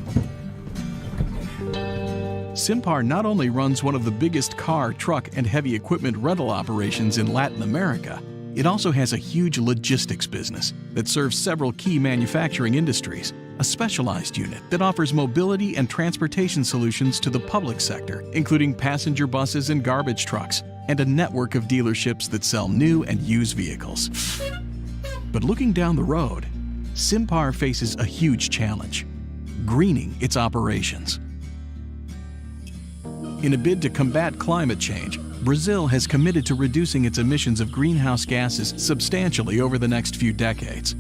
Simpar not only runs one of the biggest car, truck, and heavy equipment rental operations in Latin America, it also has a huge logistics business that serves several key manufacturing industries, a specialized unit that offers mobility and transportation solutions to the public sector, including passenger buses and garbage trucks, and a network of dealerships that sell new and used vehicles. But looking down the road, Simpar faces a huge challenge: greening its operations. In a bid to combat climate change, Brazil has committed to reducing its emissions of greenhouse gases substantially over the next few decades.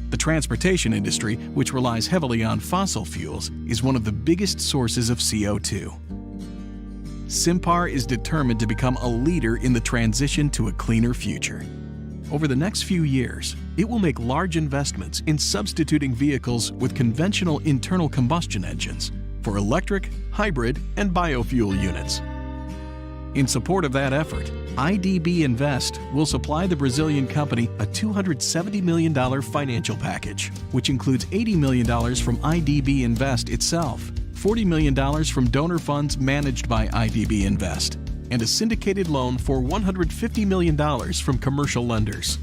The transportation industry, which relies heavily on fossil fuels, is one of the biggest sources of CO2. Simpar is determined to become a leader in the transition to a cleaner future. Over the next few years, it will make large investments in substituting vehicles with conventional internal combustion engines for electric, hybrid, and biofuel units. In support of that effort, IDB Invest will supply the Brazilian company a $270 million financial package, which includes $80 million from IDB Invest itself, $40 million from donor funds managed by IDB Invest, and a syndicated loan for $150 million from commercial lenders.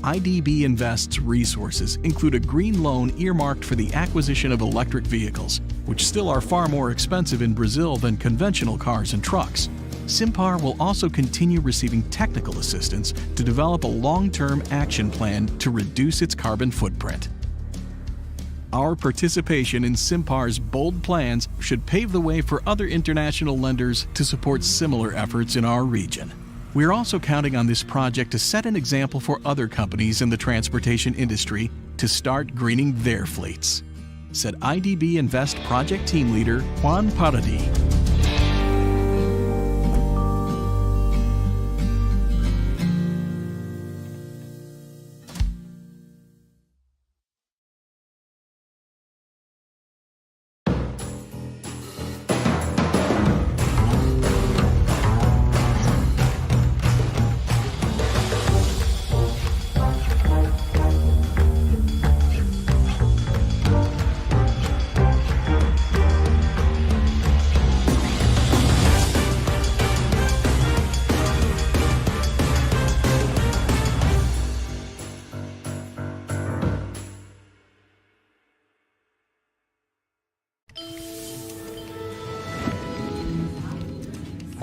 IDB Invest's resources include a green loan earmarked for the acquisition of electric vehicles, which still are far more expensive in Brazil than conventional cars and trucks. Simpar will also continue receiving technical assistance to develop a long-term action plan to reduce its carbon footprint. Our participation in Simpar's bold plans should pave the way for other international lenders to support similar efforts in our region. We're also counting on this project to set an example for other companies in the transportation industry to start greening their fleets, said IDB Invest project team leader Juan Paradi.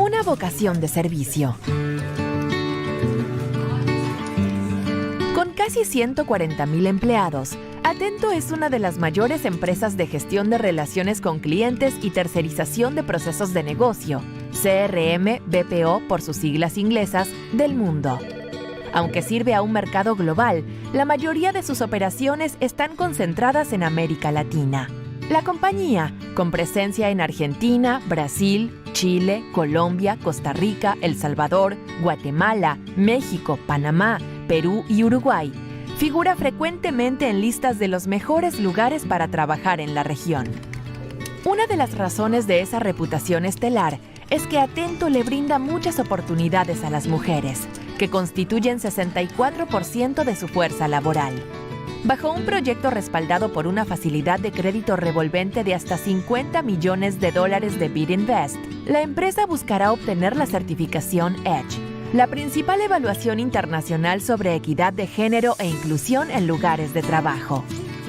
Una vocación de servicio. Con casi 140,000 empleados, Atento es una de las mayores empresas de gestión de relaciones con clientes y tercerización de procesos de negocio, CRM, BPO por sus siglas inglesas, del mundo. Aunque sirve a un mercado global, la mayoría de sus operaciones están concentradas en América Latina. La compañía, con presencia en Argentina, Brasil, Chile, Colombia, Costa Rica, El Salvador, Guatemala, México, Panamá, Perú y Uruguay, figura frecuentemente en listas de los mejores lugares para trabajar en la región. Una de las razones de esa reputación estelar es que Atento le brinda muchas oportunidades a las mujeres, que constituyen 64% de su fuerza laboral. Bajo un proyecto respaldado por una facilidad de crédito revolvente de hasta $50 millones de Bid Invest, la empresa buscará obtener la certificación EDGE, la principal evaluación internacional sobre equidad de género e inclusión en lugares de trabajo.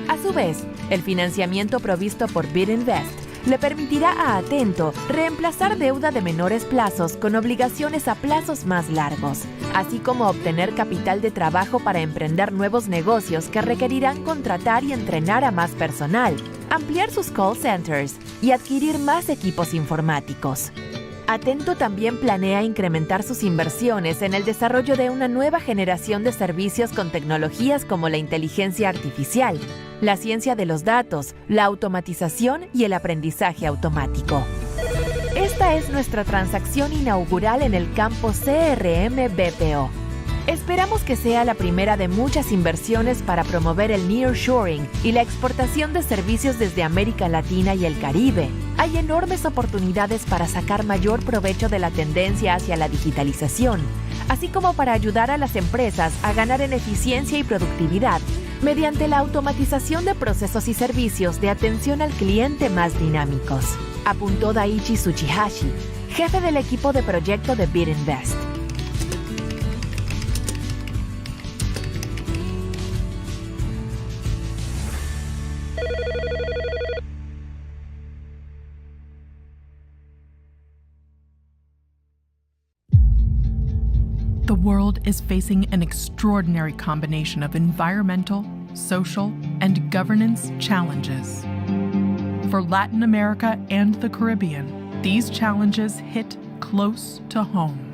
A su vez, el financiamiento provisto por Bid Invest le permitirá a Atento reemplazar deuda de menores plazos con obligaciones a plazos más largos, así como obtener capital de trabajo para emprender nuevos negocios que requerirán contratar y entrenar a más personal, ampliar sus call centers y adquirir más equipos informáticos. Atento también planea incrementar sus inversiones en el desarrollo de una nueva generación de servicios con tecnologías como la inteligencia artificial, la ciencia de los datos, la automatización y el aprendizaje automático. Esta es nuestra transacción inaugural en el campo CRM-BPO. Esperamos que sea la primera de muchas inversiones para promover el nearshoring y la exportación de servicios desde América Latina y el Caribe. Hay enormes oportunidades para sacar mayor provecho de la tendencia hacia la digitalización, así como para ayudar a las empresas a ganar en eficiencia y productividad mediante la automatización de procesos y servicios de atención al cliente más dinámicos, apuntó Daichi Tsuchihashi, jefe del equipo de proyecto de Bid Invest. world is facing an extraordinary combination of environmental, social, and governance challenges. For Latin America and the Caribbean, these challenges hit close to home.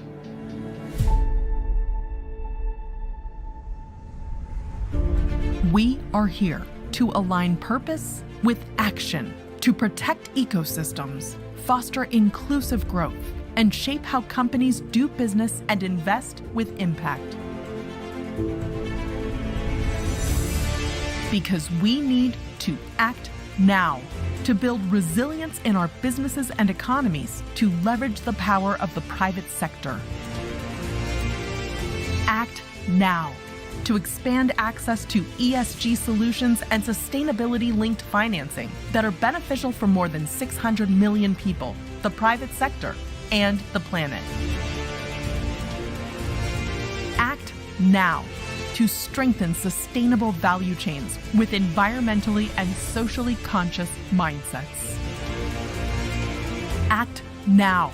We are here to align purpose with action, to protect ecosystems, foster inclusive growth, and shape how companies do business and invest with impact. Because we need to act now to build resilience in our businesses and economies to leverage the power of the private sector. Act now to expand access to ESG solutions and sustainability-linked financing that are beneficial for more than 600 million people, the private sector, and the planet. Act now to strengthen sustainable value chains with environmentally and socially conscious mindsets. Act now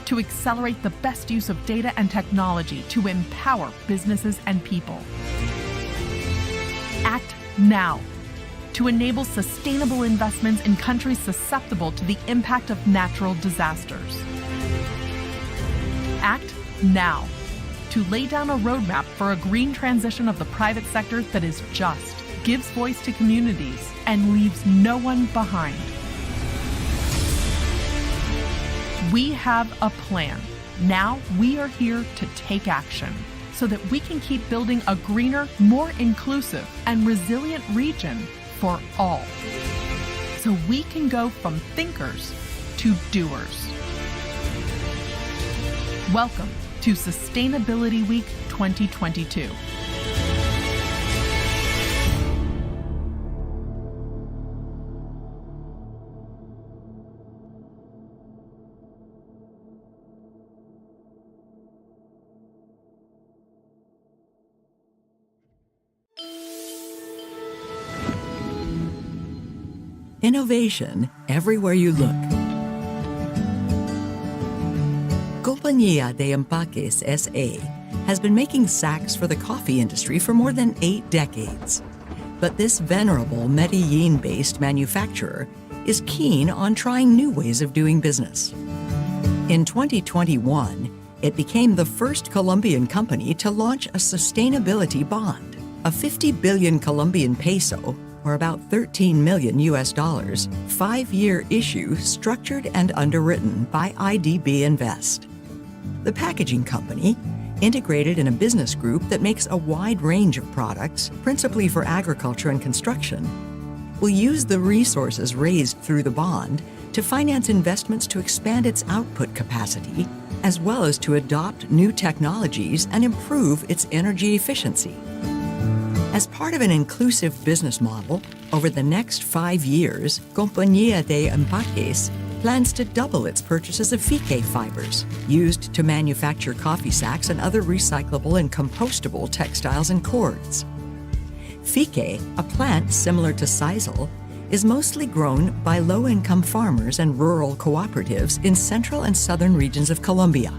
to accelerate the best use of data and technology to empower businesses and people. Act now to enable sustainable investments in countries susceptible to the impact of natural disasters. Act now to lay down a roadmap for a green transition of the private sector that is just, gives voice to communities, and leaves no one behind. We have a plan. Now we are here to take action so that we can keep building a greener, more inclusive, and resilient region for all. So we can go from thinkers to doers. Welcome to Sustainability Week 2022. Innovation everywhere you look. Compañía de Empaques S.A. has been making sacks for the coffee industry for more than 8 decades. But this venerable Medellin-based manufacturer is keen on trying new ways of doing business. In 2021, it became the first Colombian company to launch a sustainability bond, a 50 billion Colombian peso, or about $13 million US, 5-year issue structured and underwritten by IDB Invest. The packaging company, integrated in a business group that makes a wide range of products, principally for agriculture and construction, will use the resources raised through the bond to finance investments to expand its output capacity, as well as to adopt new technologies and improve its energy efficiency. As part of an inclusive business model, over the next 5 years, Compañía de Empaques plans to double its purchases of fique fibers, used to manufacture coffee sacks and other recyclable and compostable textiles and cords. Fique, a plant similar to sisal, is mostly grown by low-income farmers and rural cooperatives in central and southern regions of Colombia.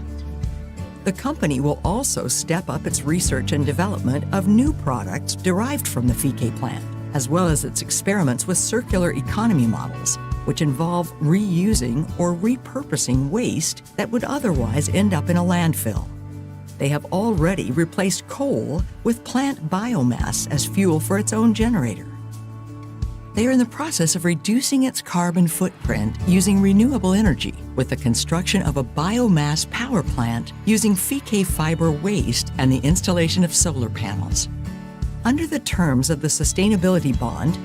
The company will also step up its research and development of new products derived from the fique plant, as well as its experiments with circular economy models, which involve reusing or repurposing waste that would otherwise end up in a landfill. They have already replaced coal with plant biomass as fuel for its own generator. They are in the process of reducing its carbon footprint using renewable energy with the construction of a biomass power plant using fique fiber waste and the installation of solar panels. Under the terms of the sustainability bond,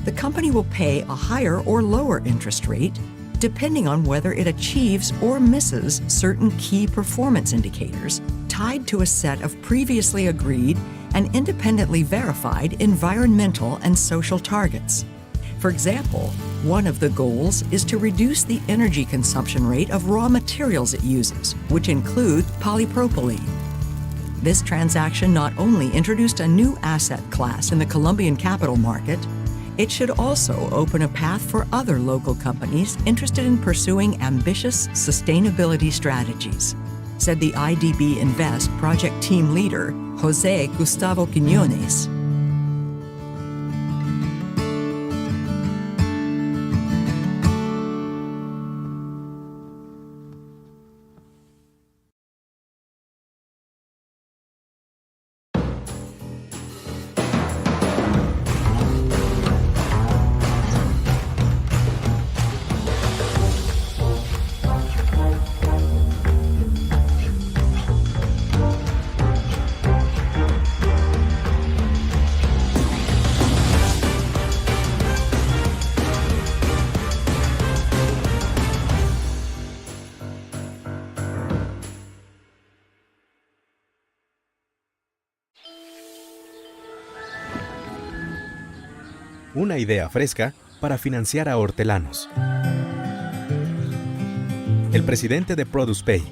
the company will pay a higher or lower interest rate depending on whether it achieves or misses certain key performance indicators tied to a set of previously agreed and independently verified environmental and social targets. For example, one of the goals is to reduce the energy consumption rate of raw materials it uses, which include polypropylene. This transaction not only introduced a new asset class in the Colombian capital market, it should also open a path for other local companies interested in pursuing ambitious sustainability strategies. said the IDB Invest project team leader, José Gustavo Quiñones. Una idea fresca para financiar a hortelanos. El presidente de Produce Pay,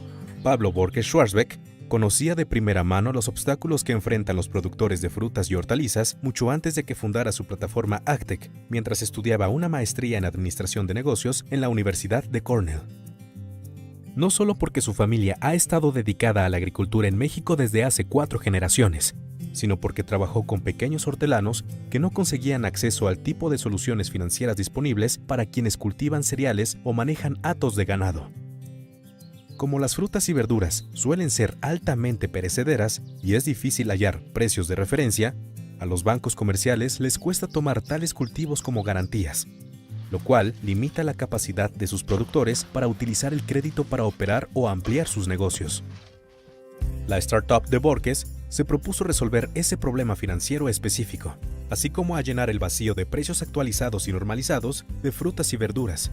Pablo Borges Schwarzbeck, conocía de primera mano los obstáculos que enfrentan los productores de frutas y hortalizas mucho antes de que fundara su plataforma Agtech, mientras estudiaba una maestría en Administración de Negocios en la Universidad de Cornell. No solo porque su familia ha estado dedicada a la agricultura en México desde hace 4 generaciones, sino porque trabajó con pequeños hortelanos que no conseguían acceso al tipo de soluciones financieras disponibles para quienes cultivan cereales o manejan hatos de ganado. Como las frutas y verduras suelen ser altamente perecederas y es difícil hallar precios de referencia, a los bancos comerciales les cuesta tomar tales cultivos como garantías, lo cual limita la capacidad de sus productores para utilizar el crédito para operar o ampliar sus negocios. La startup de Borges se propuso resolver ese problema financiero específico, así como allanar el vacío de precios actualizados y normalizados de frutas y verduras.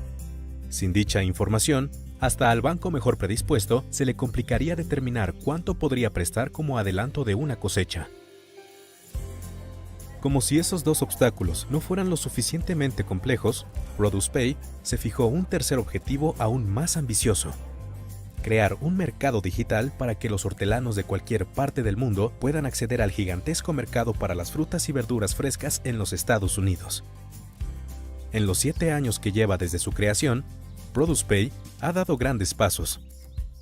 Sin dicha información, hasta al banco mejor predispuesto se le complicaría determinar cuánto podría prestar como adelanto de una cosecha. Como si esos dos obstáculos no fueran lo suficientemente complejos, Produce Pay se fijó un tercer objetivo aún más ambicioso: crear un mercado digital para que los hortelanos de cualquier parte del mundo puedan acceder al gigantesco mercado para las frutas y verduras frescas en los Estados Unidos. En los 7 años que lleva desde su creación, Produce Pay ha dado grandes pasos.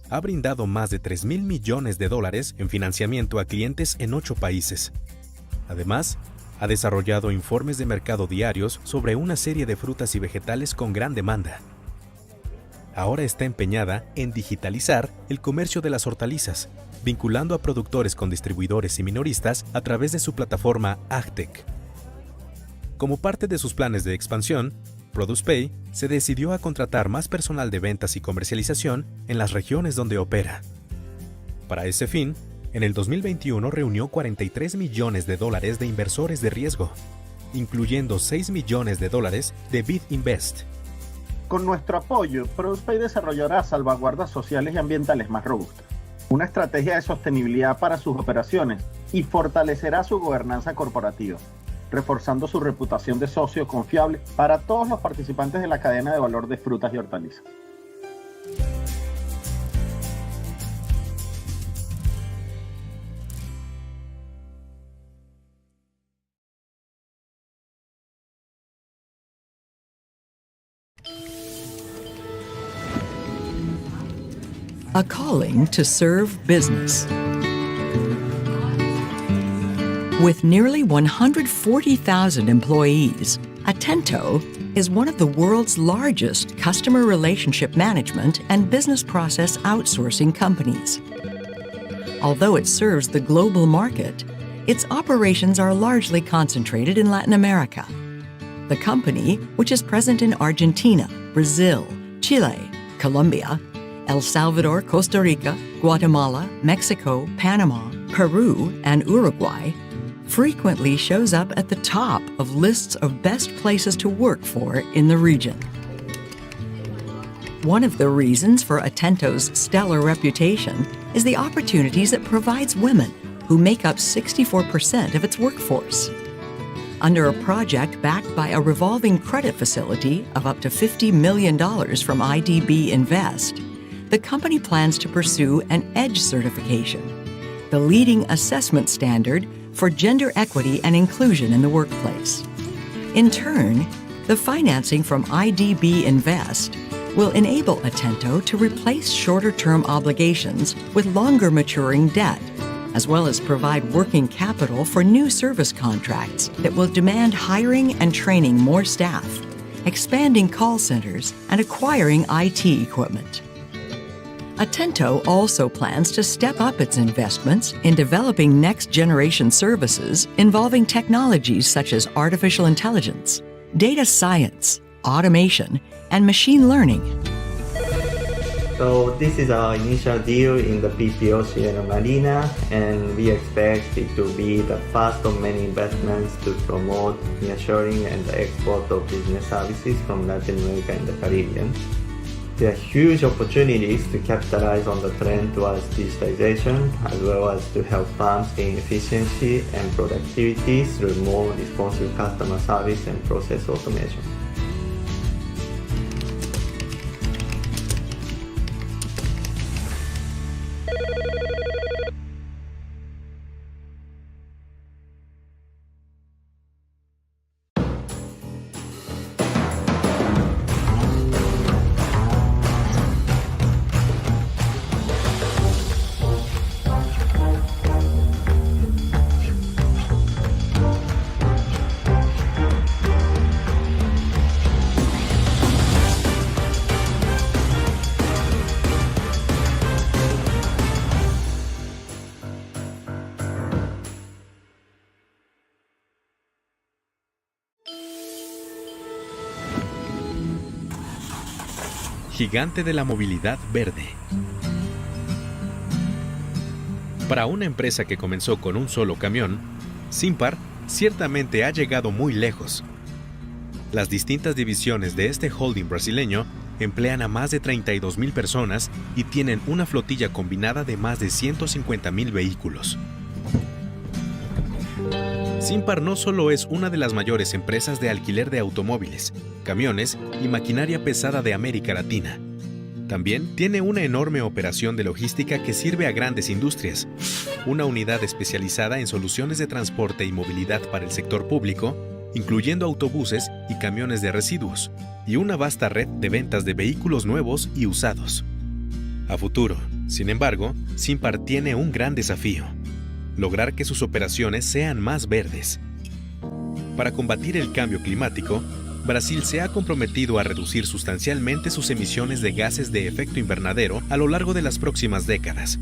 Ha brindado más de $3,000 millones en financiamiento a clientes en 8 países. Además, ha desarrollado informes de mercado diarios sobre una serie de frutas y vegetales con gran demanda. Ahora está empeñada en digitalizar el comercio de las hortalizas, vinculando a productores con distribuidores y minoristas a través de su plataforma Agtech. Como parte de sus planes de expansión, Produce Pay se decidió a contratar más personal de ventas y comercialización en las regiones donde opera. Para ese fin, en el 2021 reunió $43 millones de inversores de riesgo, incluyendo $6 millones de IDB Invest. Con nuestro apoyo, Produce Pay desarrollará salvaguardas sociales y ambientales más robustas, una estrategia de sostenibilidad para sus operaciones y fortalecerá su gobernanza corporativa, reforzando su reputación de socio confiable para todos los participantes de la cadena de valor de frutas y hortalizas. A calling to serve business. With nearly 140,000 employees, Atento is one of the world's largest customer relationship management and business process outsourcing companies. Although it serves the global market, its operations are largely concentrated in Latin America. The company, which is present in Argentina, Brazil, Chile, Colombia, El Salvador, Costa Rica, Guatemala, Mexico, Panama, Peru, and Uruguay, frequently shows up at the top of lists of best places to work for in the region. One of the reasons for Atento's stellar reputation is the opportunities it provides women, who make up 64% of its workforce. Under a project backed by a revolving credit facility of up to $50 million from IDB Invest, the company plans to pursue an EDGE certification, the leading assessment standard for gender equity and inclusion in the workplace. In turn, the financing from IDB Invest will enable Atento to replace shorter-term obligations with longer maturing debt, as well as provide working capital for new service contracts that will demand hiring and training more staff, expanding call centers, and acquiring IT equipment. Atento also plans to step up its investments in developing next-generation services involving technologies such as artificial intelligence, data science, automation, and machine learning. So this is our initial deal in the PPO Sierra Marina, and we expect it to be the first of many investments to promote nearshoring and the export of business services from Latin America and the Caribbean. There are huge opportunities to capitalize on the trend towards digitization, as well as to help firms gain efficiency and productivity through more responsive customer service and process automation. Gigante de la movilidad verde. Para una empresa que comenzó con un solo camión, Simpar ciertamente ha llegado muy lejos. Las distintas divisiones de este holding brasileño emplean a más de 32,000 personas y tienen una flotilla combinada de más de 150,000 vehículos. Simpar no solo es una de las mayores empresas de alquiler de automóviles, camiones y maquinaria pesada de América Latina. También tiene una enorme operación de logística que sirve a grandes industrias, una unidad especializada en soluciones de transporte y movilidad para el sector público, incluyendo autobuses y camiones de residuos, y una vasta red de ventas de vehículos nuevos y usados. A futuro, sin embargo, Simpar tiene un gran desafío: lograr que sus operaciones sean más verdes. Para combatir el cambio climático, Brasil se ha comprometido a reducir sustancialmente sus emisiones de gases de efecto invernadero a lo largo de las próximas décadas.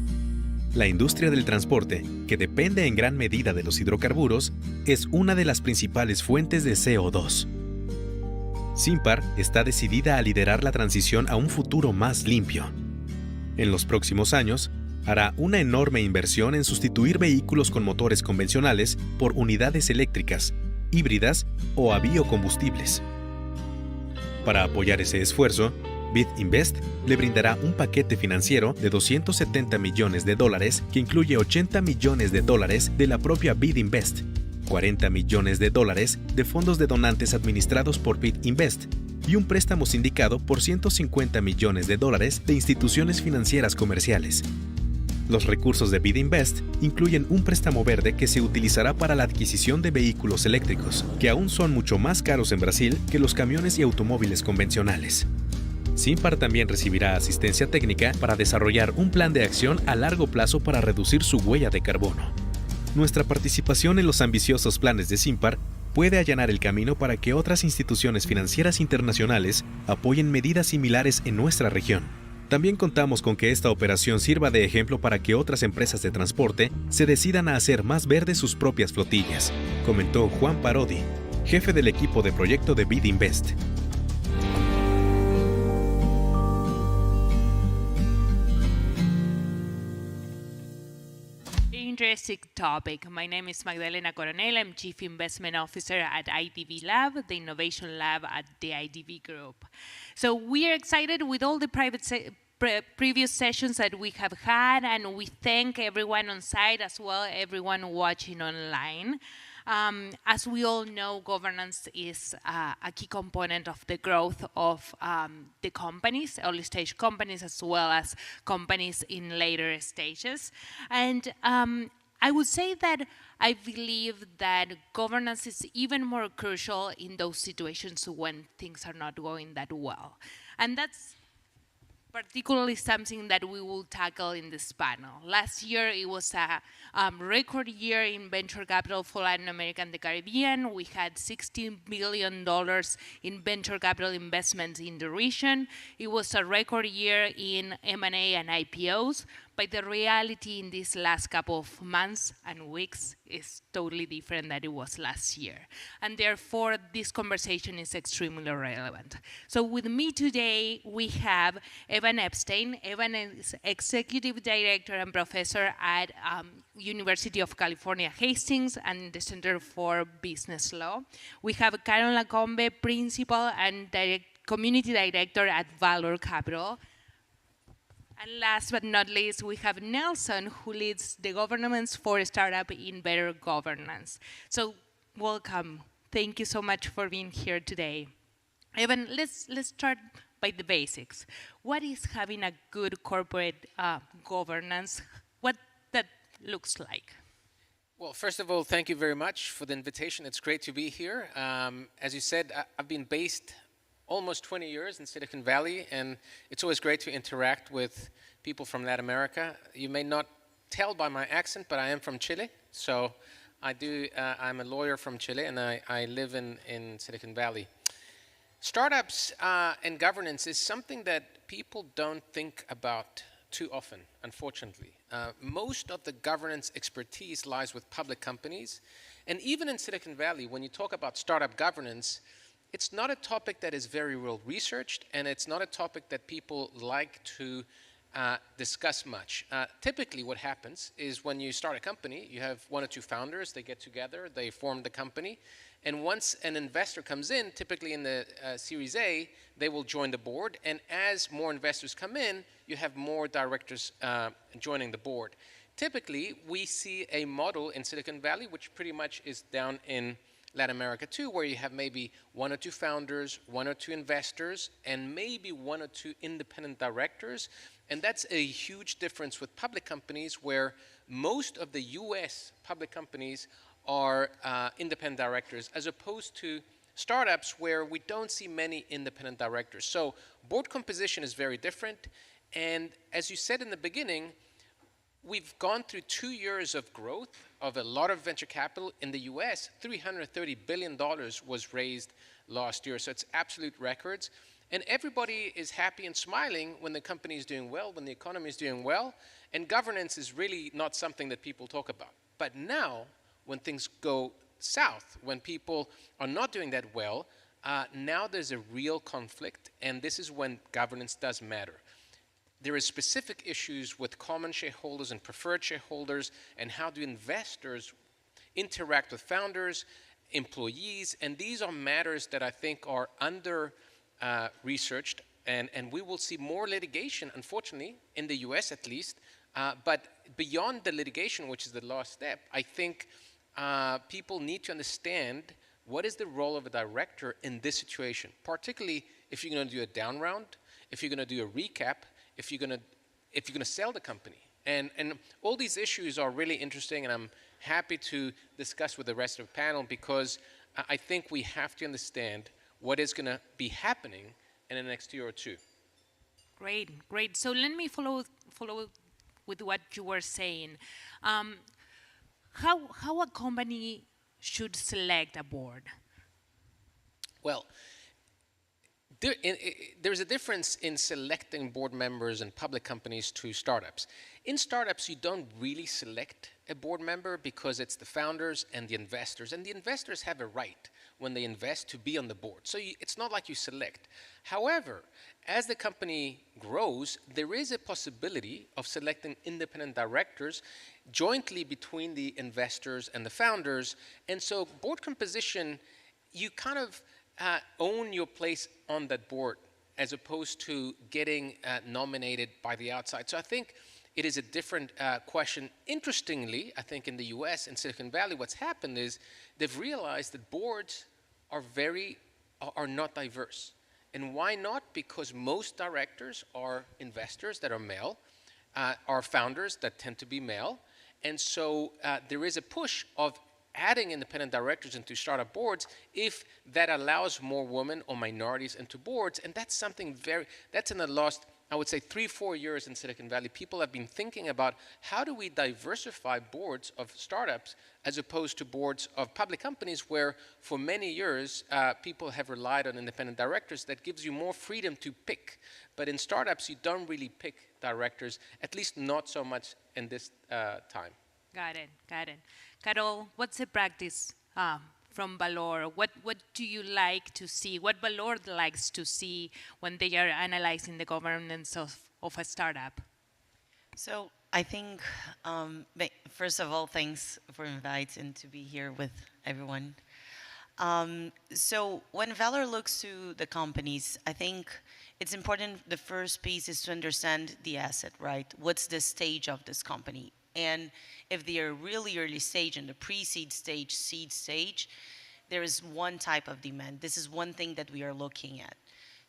La industria del transporte, que depende en gran medida de los hidrocarburos, es una de las principales fuentes de CO2. Simpar está decidida a liderar la transición a un futuro más limpio. En los próximos años, hará una enorme inversión en sustituir vehículos con motores convencionales por unidades eléctricas, híbridas o a biocombustibles. Para apoyar ese esfuerzo, IDB Invest le brindará un paquete financiero de $270 millones que incluye $80 millones de la propia IDB Invest, $40 millones de fondos de donantes administrados por IDB Invest y un préstamo sindicado por $150 millones de instituciones financieras comerciales. Los recursos de IDB Invest incluyen un préstamo verde que se utilizará para la adquisición de vehículos eléctricos, que aún son mucho más caros en Brasil que los camiones y automóviles convencionales. Simpar también recibirá asistencia técnica para desarrollar un plan de acción a largo plazo para reducir su huella de carbono. Nuestra participación en los ambiciosos planes de Simpar puede allanar el camino para que otras instituciones financieras internacionales apoyen medidas similares en nuestra región. También contamos con que esta operación sirva de ejemplo para que otras empresas de transporte se decidan a hacer más verdes sus propias flotillas, comentó Juan Parodi, jefe del equipo de proyecto de IDB Invest. Interesting topic. My name is Magdalena Coronel. I'm Chief Investment Officer at IDB Lab, the innovation lab at the IDB Group. So we are excited with all the previous sessions that we have had, and we thank everyone on site as well, everyone watching online. As we all know, governance is a key component of the growth of the companies, early stage companies, as well as companies in later stages. And I would say that I believe that governance is even more crucial in those situations when things are not going that well. And that's particularly something that we will tackle in this panel. Last year, it was a record year in venture capital for Latin America and the Caribbean. We had $16 billion in venture capital investments in the region. It was a record year in M&A and IPOs, but the reality in these last couple of months and weeks is totally different than it was last year. And therefore, this conversation is extremely relevant. So with me today, we have Evan Epstein. Evan is Executive Director and Professor at University of California, Hastings, and the Center for Business Law. We have Karen Lacombe, Principal and Community Director at Valor Capital. And last but not least, we have Nelson, who leads the governance for startup in better governance. So welcome. Thank you so much for being here today. Evan, let's start by the basics. What is having a good corporate governance? What that looks like? Well, first of all, thank you very much for the invitation. It's great to be here. As you said, I've been based almost 20 years in Silicon Valley, and it's always great to interact with people from Latin America. You may not tell by my accent, but I am from Chile. So I'm a lawyer from Chile, and I live in Silicon Valley. Startups and governance is something that people don't think about too often, unfortunately. Most of the governance expertise lies with public companies. And even in Silicon Valley, when you talk about startup governance, it's not a topic that is very well researched, and it's not a topic that people like to discuss much. Typically what happens is when you start a company, you have one or two founders, they get together, they form the company, and once an investor comes in, typically in the Series A, they will join the board, and as more investors come in, you have more directors joining the board. Typically, we see a model in Silicon Valley, which pretty much is down in Latin America too, where you have maybe one or two founders, one or two investors, and maybe one or two independent directors. And that's a huge difference with public companies, where most of the US public companies are independent directors, as opposed to startups where we don't see many independent directors. So board composition is very different. And as you said in the beginning, we've gone through 2 years of growth of a lot of venture capital. In the US, $330 billion was raised last year, so it's absolute records. And everybody is happy and smiling when the company is doing well, when the economy is doing well, and governance is really not something that people talk about. But now, when things go south, when people are not doing that well, now there's a real conflict, and this is when governance does matter. There are specific issues with common shareholders and preferred shareholders, and how do investors interact with founders, employees, and these are matters that I think are under researched, and we will see more litigation, unfortunately, in the US at least, but beyond the litigation, which is the last step, I think people need to understand what is the role of a director in this situation, particularly if you're going to do a down round, if you're going to do a recap, if you're going to sell the company. And all these issues are really interesting, and I'm happy to discuss with the rest of the panel, because I think we have to understand what is going to be happening in the next year or two. Great, great. So let me follow with what you were saying. How a company should select a board? Well, there's a difference in selecting board members in public companies to startups. In startups, you don't really select a board member because it's the founders and the investors. And the investors have a right when they invest to be on the board. So it's not like you select. However, as the company grows, there is a possibility of selecting independent directors jointly between the investors and the founders. And so board composition, you kind of own your place on that board as opposed to getting nominated by the outside. So I think it is a different question. Interestingly, I think in the US and Silicon Valley, what's happened is they've realized that boards are not diverse. And why not? Because most directors are investors that are male, are founders that tend to be male. And so there is a push of adding independent directors into startup boards if that allows more women or minorities into boards. And that's something that's in the last I would say 3-4 years in Silicon Valley, people have been thinking about how do we diversify boards of startups as opposed to boards of public companies where for many years people have relied on independent directors. That gives you more freedom to pick. But in startups, you don't really pick directors, at least not so much in this time. Got it, got it. Carol, what's the practice from Valor? What do you like to see? What Valor likes to see when they are analyzing the governance of a startup? So I think, first of all, thanks for inviting to be here with everyone. So when Valor looks to the companies, I think it's important, the first piece is to understand the asset, right? What's the stage of this company? And if they are really early stage, in the pre-seed stage, seed stage, there is one type of demand. This is one thing that we are looking at.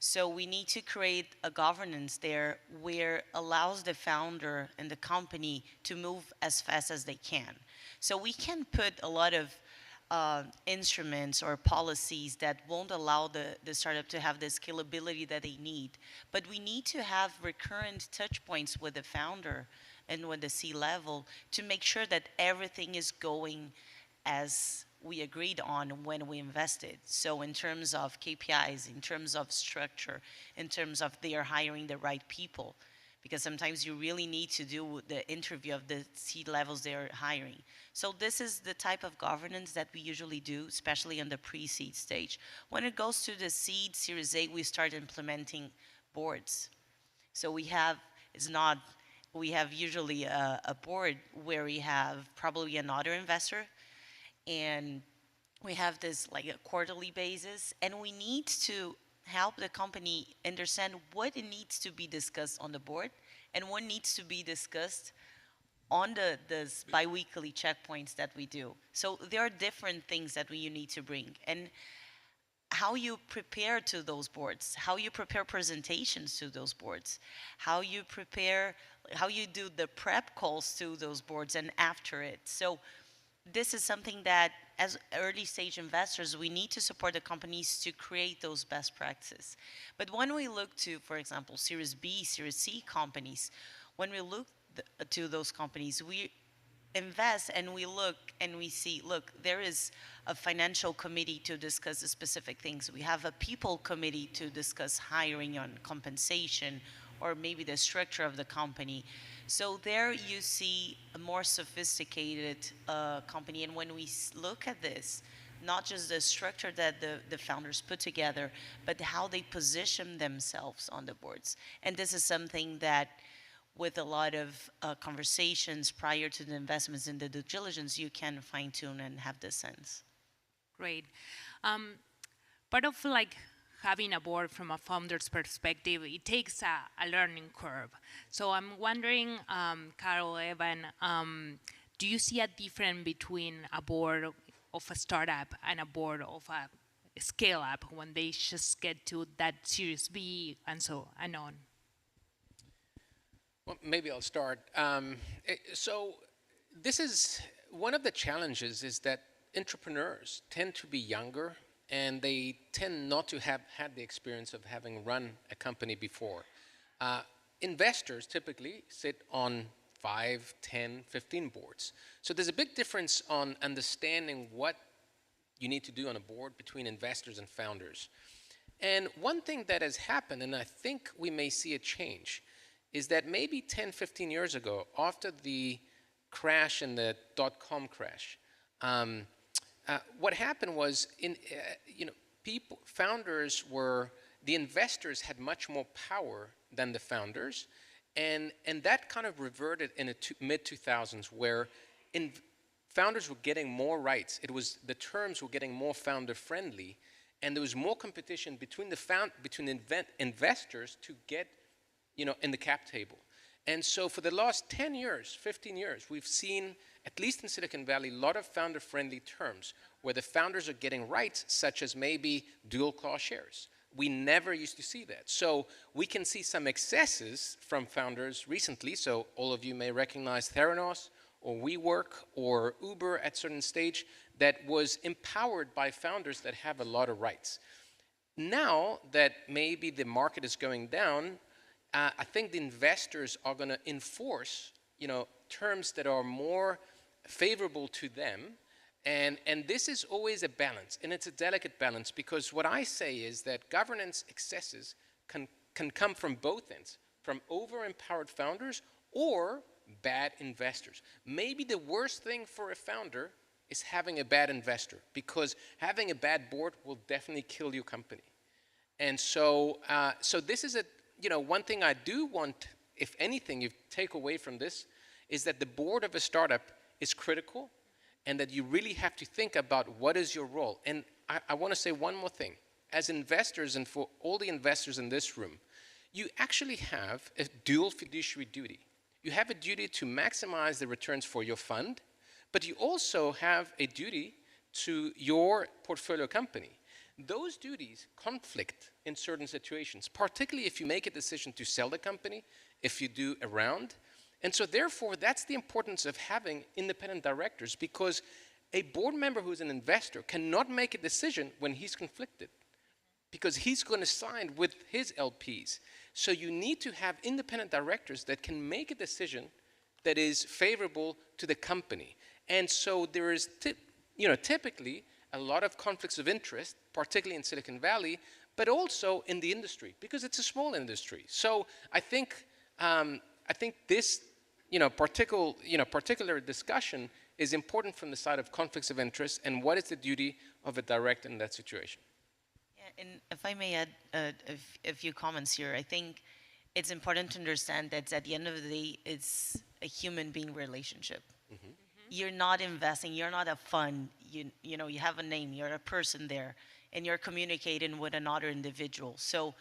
So we need to create a governance there where allows the founder and the company to move as fast as they can. So we can put a lot of instruments or policies that won't allow the startup to have the scalability that they need. But we need to have recurrent touch points with the founder and with the C-level to make sure that everything is going as we agreed on when we invested. So in terms of KPIs, in terms of structure, in terms of they are hiring the right people, because sometimes you really need to do the interview of the C-levels they are hiring. So this is the type of governance that we usually do, especially in the pre-seed stage. When it goes to the seed, Series A, we start implementing boards. So we have, we have usually a board where we have probably another investor, and we have this like a quarterly basis, and we need to help the company understand what it needs to be discussed on the board and what needs to be discussed on the bi-weekly checkpoints that we do. So there are different things that you need to bring, and how you prepare to those boards, how you prepare presentations to those boards, how you do the prep calls to those boards and after it. So this is something that as early stage investors, we need to support the companies to create those best practices. But when we look to, for example, Series B, Series C companies, when we look to those companies, we invest and we look and we see, look, there is a financial committee to discuss the specific things. We have a people committee to discuss hiring on compensation or maybe the structure of the company. So there you see a more sophisticated company. And when we look at this, not just the structure that the founders put together, but how they position themselves on the boards. And this is something that with a lot of conversations prior to the investments in the due diligence, you can fine tune and have this sense. Great. Part of like having a board from a founder's perspective, it takes a learning curve. So I'm wondering, Carol, Evan, do you see a difference between a board of a startup and a board of a scale-up when they just get to that Series B and so and on? Well, maybe I'll start. So this is one of the challenges is that entrepreneurs tend to be younger and they tend not to have had the experience of having run a company before. Investors typically sit on 5, 10, 15 boards. So there's a big difference on understanding what you need to do on a board between investors and founders. And one thing that has happened, and I think we may see a change, is that maybe 10, 15 years ago, after the crash and the dot-com crash, what happened was, the investors had much more power than the founders, and that kind of reverted in the mid-2000s, where founders were getting more rights. The terms were getting more founder-friendly, and there was more competition between investors to get, in the cap table. And so for the last 10 years, 15 years, we've seen, at least in Silicon Valley, a lot of founder-friendly terms where the founders are getting rights, such as maybe dual-class shares. We never used to see that. So we can see some excesses from founders recently. So all of you may recognize Theranos or WeWork or Uber at a certain stage that was empowered by founders that have a lot of rights. Now that maybe the market is going down, I think the investors are going to enforce, terms that are more favorable to them. And this is always a balance, and it's a delicate balance, because what I say is that governance excesses can come from both ends, from over-empowered founders or bad investors. Maybe the worst thing for a founder is having a bad investor, because having a bad board will definitely kill your company. And so, this is one thing I do want, if anything, you take away from this, is that the board of a startup is critical, and that you really have to think about what is your role. And I want to say one more thing. As investors, and for all the investors in this room, you actually have a dual fiduciary duty. You have a duty to maximize the returns for your fund, but you also have a duty to your portfolio company. Those duties conflict in certain situations, particularly if you make a decision to sell the company, if you do a round. And so therefore, that's the importance of having independent directors, because a board member who's an investor cannot make a decision when he's conflicted, because he's going to side with his LPs. So you need to have independent directors that can make a decision that is favorable to the company. And so there is typically a lot of conflicts of interest, particularly in Silicon Valley, but also in the industry, because it's a small industry. So I think this particular discussion is important from the side of conflicts of interest and what is the duty of a director in that situation. Yeah, and if I may add a few comments here, I think it's important to understand that at the end of the day, it's a human being relationship. Mm-hmm. You're not investing, you're not a fund, you have a name, you're a person there, and you're communicating with another individual. So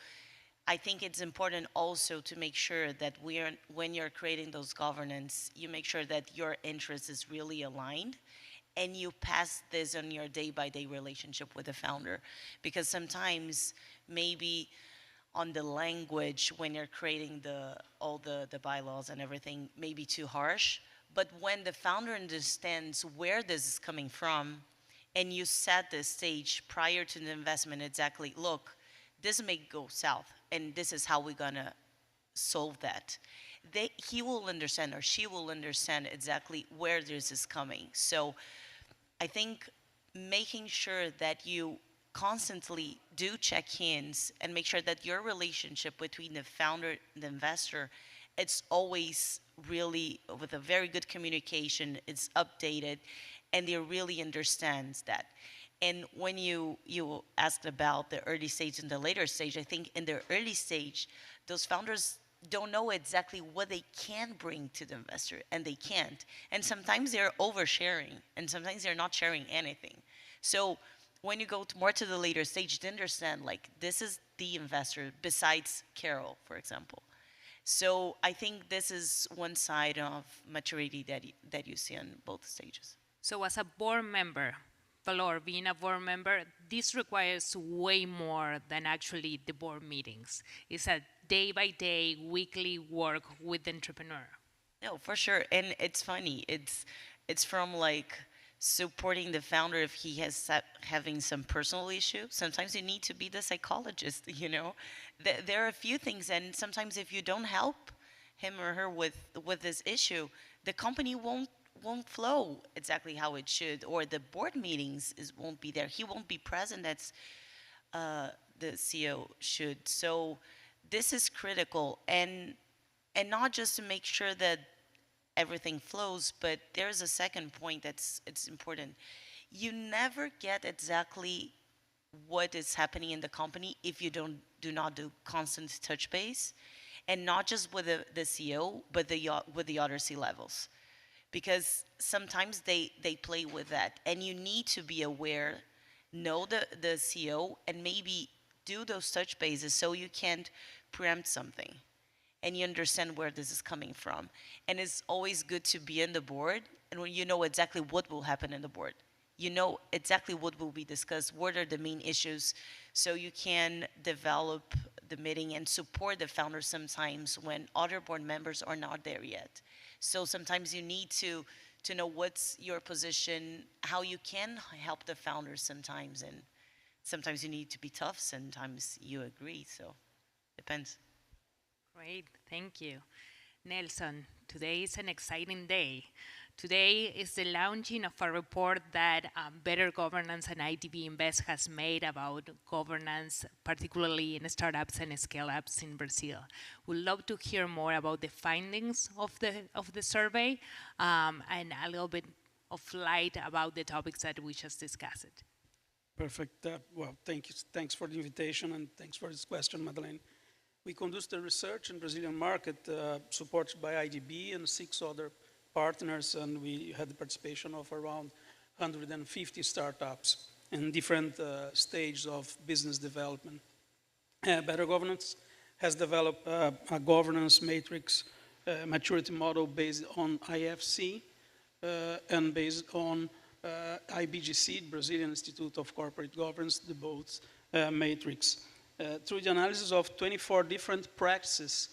I think it's important also to make sure that when you're creating those governance, you make sure that your interest is really aligned, and you pass this on your day-by-day relationship with the founder. Because sometimes maybe on the language, when you're creating all the bylaws and everything, may be too harsh. But when the founder understands where this is coming from, and you set the stage prior to the investment exactly, look, this may go south, and this is how we're gonna solve that. He will understand, or she will understand exactly where this is coming. So I think making sure that you constantly do check-ins and make sure that your relationship between the founder and the investor, it's always really with a very good communication, it's updated, and they really understands that. And when you asked about the early stage and the later stage, I think in the early stage, those founders don't know exactly what they can bring to the investor, and they can't. And sometimes they're oversharing, and sometimes they're not sharing anything. So when you go more to the later stage, they understand, like, this is the investor besides Carol, for example. So I think this is one side of maturity that you see on both stages. So as a board member, Valor, being a board member, this requires way more than actually the board meetings. It's a day-by-day, weekly work with the entrepreneur. No, for sure. And it's funny. It's from like supporting the founder if he has having some personal issue. Sometimes you need to be the psychologist, There are a few things, and sometimes if you don't help him or her with this issue, the company won't flow exactly how it should, or the board meetings won't be there. He won't be present as the CEO should. So this is critical, and not just to make sure that everything flows, but there's a second point it's important. You never get exactly what is happening in the company if you do not do constant touch base, and not just with the CEO, but with the other C-levels. Because sometimes they play with that, and you need to be aware, know the CEO, and maybe do those touch bases so you can't preempt something, and you understand where this is coming from. And it's always good to be in the board, and when you know exactly what will happen in the board. You know exactly what will be discussed, what are the main issues, so you can develop the meeting and support the founders sometimes when other board members are not there yet. So sometimes you need to know what's your position, how you can help the founders sometimes, and sometimes you need to be tough, sometimes you agree, so depends. Great, thank you. Nelson, today is an exciting day. Today is the launching of a report that Better Governance and IDB Invest has made about governance, particularly in startups and scale-ups in Brazil. We'd love to hear more about the findings of the survey and a little bit of light about the topics that we just discussed. Perfect. Well, thank you. Thanks for the invitation and thanks for this question, Madeleine. We conducted research in Brazilian market supported by IDB and 6 other partners, and we had the participation of around 150 startups in different stages of business development. Better Governance has developed a governance matrix maturity model based on IFC and based on IBGC, Brazilian Institute of Corporate Governance, the both matrix. Through the analysis of 24 different practices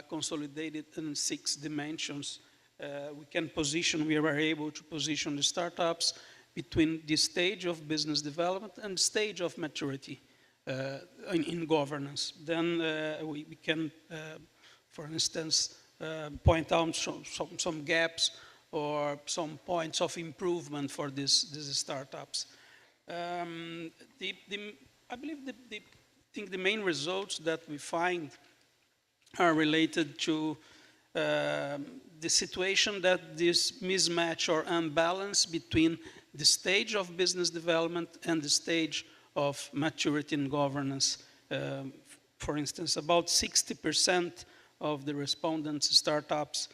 consolidated in 6 dimensions, we were able to position the startups between the stage of business development and stage of maturity in governance. Then we can, for instance, point out some gaps or some points of improvement for these startups. I believe the main results that we find are related to the situation that this mismatch or imbalance between the stage of business development and the stage of maturity in governance. For instance, about 60% of the respondents' startups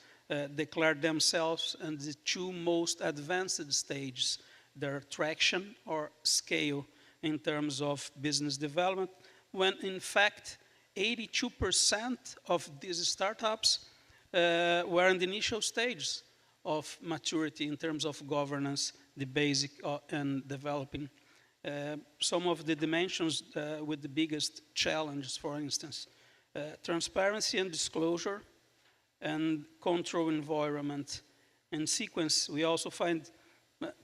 declared themselves in the 2 most advanced stages, their traction or scale in terms of business development, when in fact 82% of these startups were in the initial stages of maturity in terms of governance, the basic and developing. Some of the dimensions with the biggest challenges, for instance, transparency and disclosure and control environment. In sequence, we also find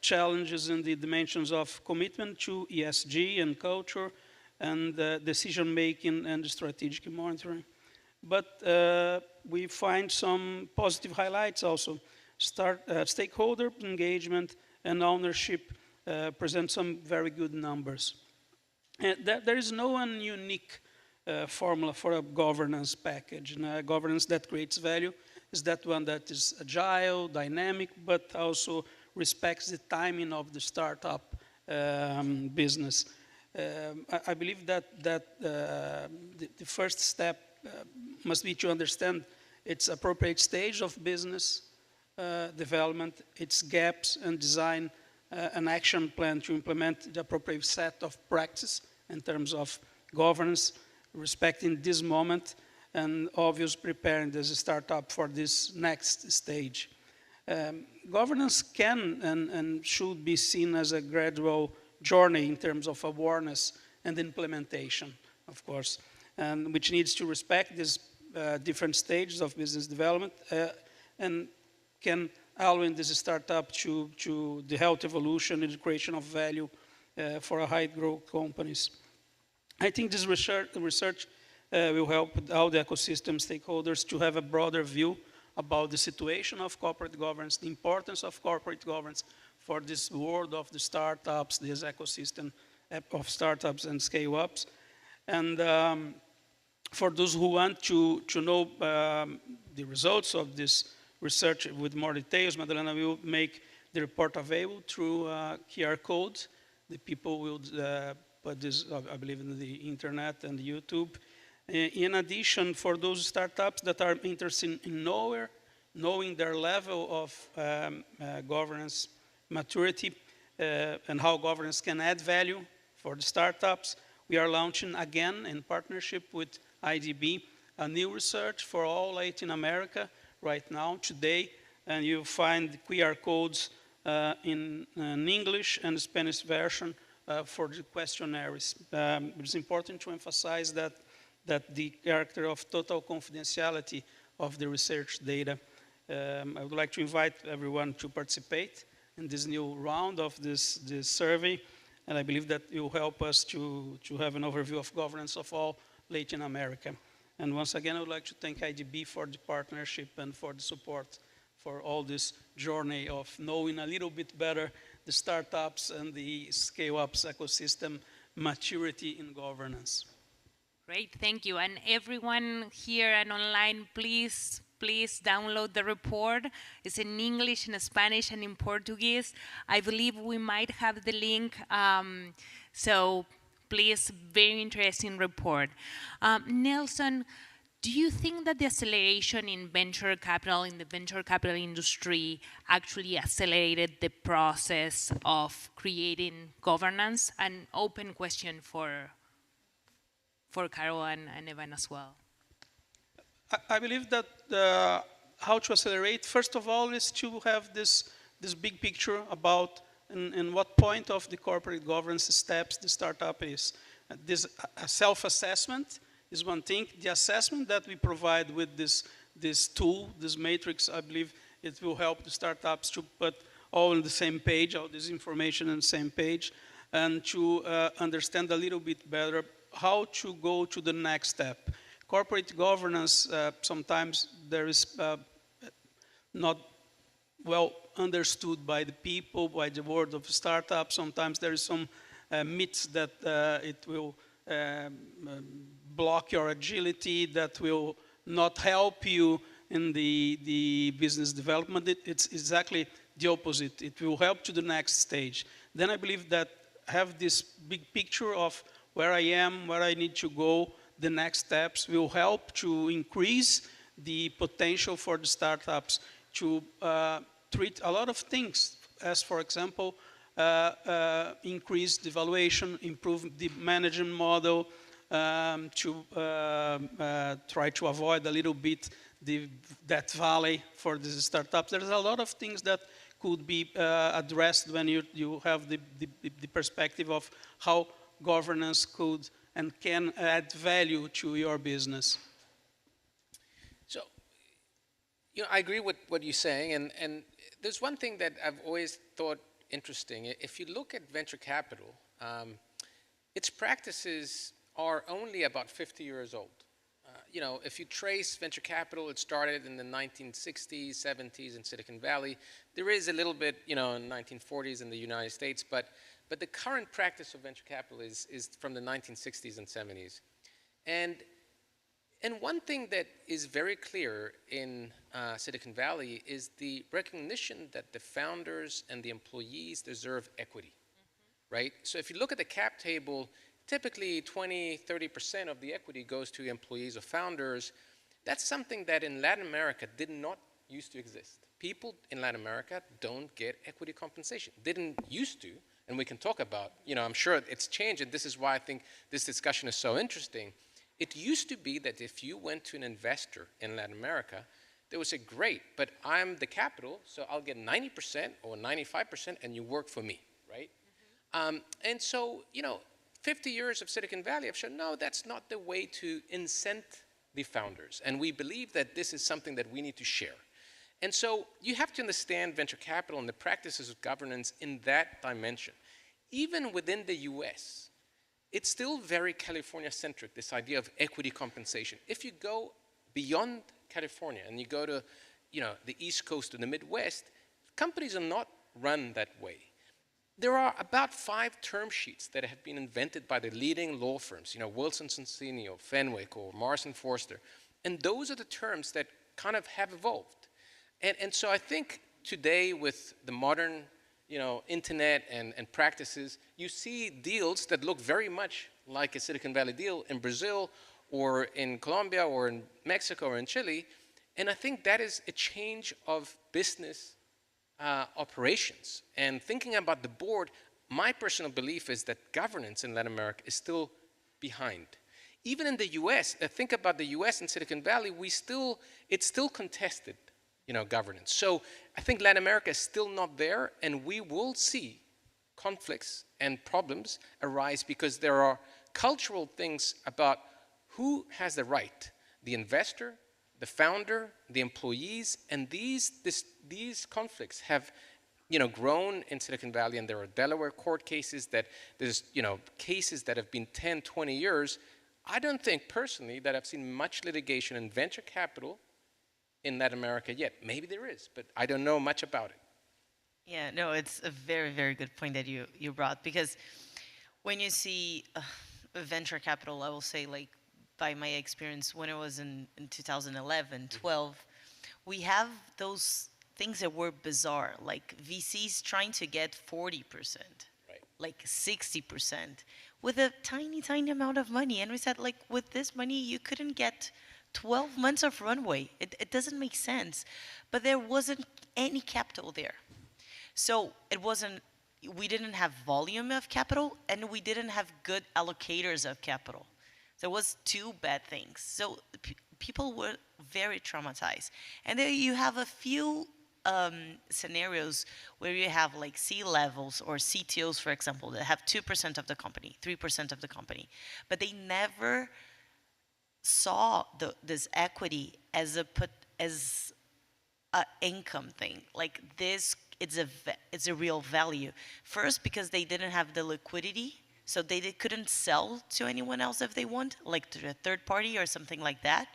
challenges in the dimensions of commitment to ESG and culture and decision-making and strategic monitoring. But we find some positive highlights also. Stakeholder engagement and ownership present some very good numbers. There is no one unique formula for a governance package. And a governance that creates value is that one that is agile, dynamic, but also respects the timing of the startup business. I believe that the first step must be to understand its appropriate stage of business development, its gaps, and design an action plan to implement the appropriate set of practice in terms of governance, respecting this moment, and obviously preparing this startup for this next stage. Governance can and should be seen as a gradual journey in terms of awareness and implementation, of course, and which needs to respect these different stages of business development and can allow this startup to the health evolution and the creation of value for a high growth companies. I think this research will help all the ecosystem stakeholders to have a broader view about the situation of corporate governance, the importance of corporate governance for this world of the startups, this ecosystem of startups and scale-ups. And for those who want to know the results of this research with more details, Madalena will make the report available through QR codes. The people will put this, I believe, in the internet and YouTube. In addition, for those startups that are interested in knowing their level of governance maturity and how governance can add value for the startups, we are launching again in partnership with IDB a new research for all Latin America right now, today, and you'll find QR codes in English and Spanish version for the questionnaires. It's important to emphasize that the character of total confidentiality of the research data. I would like to invite everyone to participate in this new round of this survey, and I believe that it will help us to have an overview of governance of all Latin America. And once again, I would like to thank IDB for the partnership and for the support for all this journey of knowing a little bit better the startups and the scale-ups ecosystem maturity in governance. Great, thank you. And everyone here and online, please download the report. It's in English, in Spanish, and in Portuguese. I believe we might have the link. So please, very interesting report. Nelson, do you think that the acceleration in venture capital, in the venture capital industry, actually accelerated the process of creating governance? An open question for Carol and Evan as well. I believe that how to accelerate, first of all, is to have this big picture about in what point of the corporate governance steps the startup is. This self-assessment is one thing. The assessment that we provide with this tool, this matrix, I believe it will help the startups to put all on the same page, all this information on the same page, and to understand a little bit better how to go to the next step. Corporate governance, sometimes there is not well understood by the people, by the world of startups. Sometimes there is some myths that it will block your agility, that will not help you in the business development. It's exactly the opposite. It will help to the next stage. Then I believe that have this big picture of where I am, where I need to go, the next steps will help to increase the potential for the startups to treat a lot of things, as for example, increase the valuation, improve the management model, to try to avoid a little bit that valley for the startups. There's a lot of things that could be addressed when you have the perspective of how governance could and can add value to your business. So, I agree with what you're saying, and there's one thing that I've always thought interesting. If you look at venture capital, its practices are only about 50 years old. If you trace venture capital, it started in the 1960s, 70s in Silicon Valley. There is a little bit, in the 1940s in the United States, but the current practice of venture capital is from the 1960s and 70s. And one thing that is very clear in Silicon Valley is the recognition that the founders and the employees deserve equity, right? So if you look at the cap table, typically 20, 30% of the equity goes to employees or founders. That's something that in Latin America did not used to exist. People in Latin America don't get equity compensation. Didn't used to, and we can talk about, I'm sure it's changed, and this is why I think this discussion is so interesting. It used to be that if you went to an investor in Latin America, they would say, great, but I'm the capital, so I'll get 90% or 95%, and you work for me, right? And so, 50 years of Silicon Valley have shown, no, that's not the way to incent the founders. And we believe that this is something that we need to share. And so you have to understand venture capital and the practices of governance in that dimension. Even within the US, it's still very California-centric, this idea of equity compensation. If you go beyond California and you go to the East Coast or the Midwest, companies are not run that way. There are about 5 term sheets that have been invented by the leading law firms, Wilson Sonsini or Fenwick or Morrison Foerster. And those are the terms that kind of have evolved. And so I think today with the modern internet and practices, you see deals that look very much like a Silicon Valley deal in Brazil or in Colombia or in Mexico or in Chile. And I think that is a change of business operations. And thinking about the board, my personal belief is that governance in Latin America is still behind. Even in the US, think about the US and Silicon Valley, it's still contested, governance. So I think Latin America is still not there, and we will see conflicts and problems arise because there are cultural things about who has the right, the investor, the founder, the employees, and these conflicts have grown in Silicon Valley, and there are Delaware court cases that there's cases that have been 10, 20 years I don't think personally that I've seen much litigation in venture capital in Latin America yet. Maybe there is, but I don't know much about it. Yeah, no, it's a very, very good point that you brought, because when you see venture capital, I will say, like, by my experience, when it was in 2011, 12, we have those things that were bizarre, like VCs trying to get 40%, like 60%, with a tiny, tiny amount of money. And we said, like, with this money, you couldn't get 12 months of runway. It doesn't make sense. But there wasn't any capital there. So we didn't have volume of capital, and we didn't have good allocators of capital. There was two bad things. So people were very traumatized. And there you have a few scenarios where you have like C-levels or CTOs, for example, that have 2% of the company, 3% of the company. But they never saw this equity as a income thing. Like this, it's a real value. First, because they didn't have the liquidity, so they couldn't sell to anyone else if they want, like to a third party or something like that.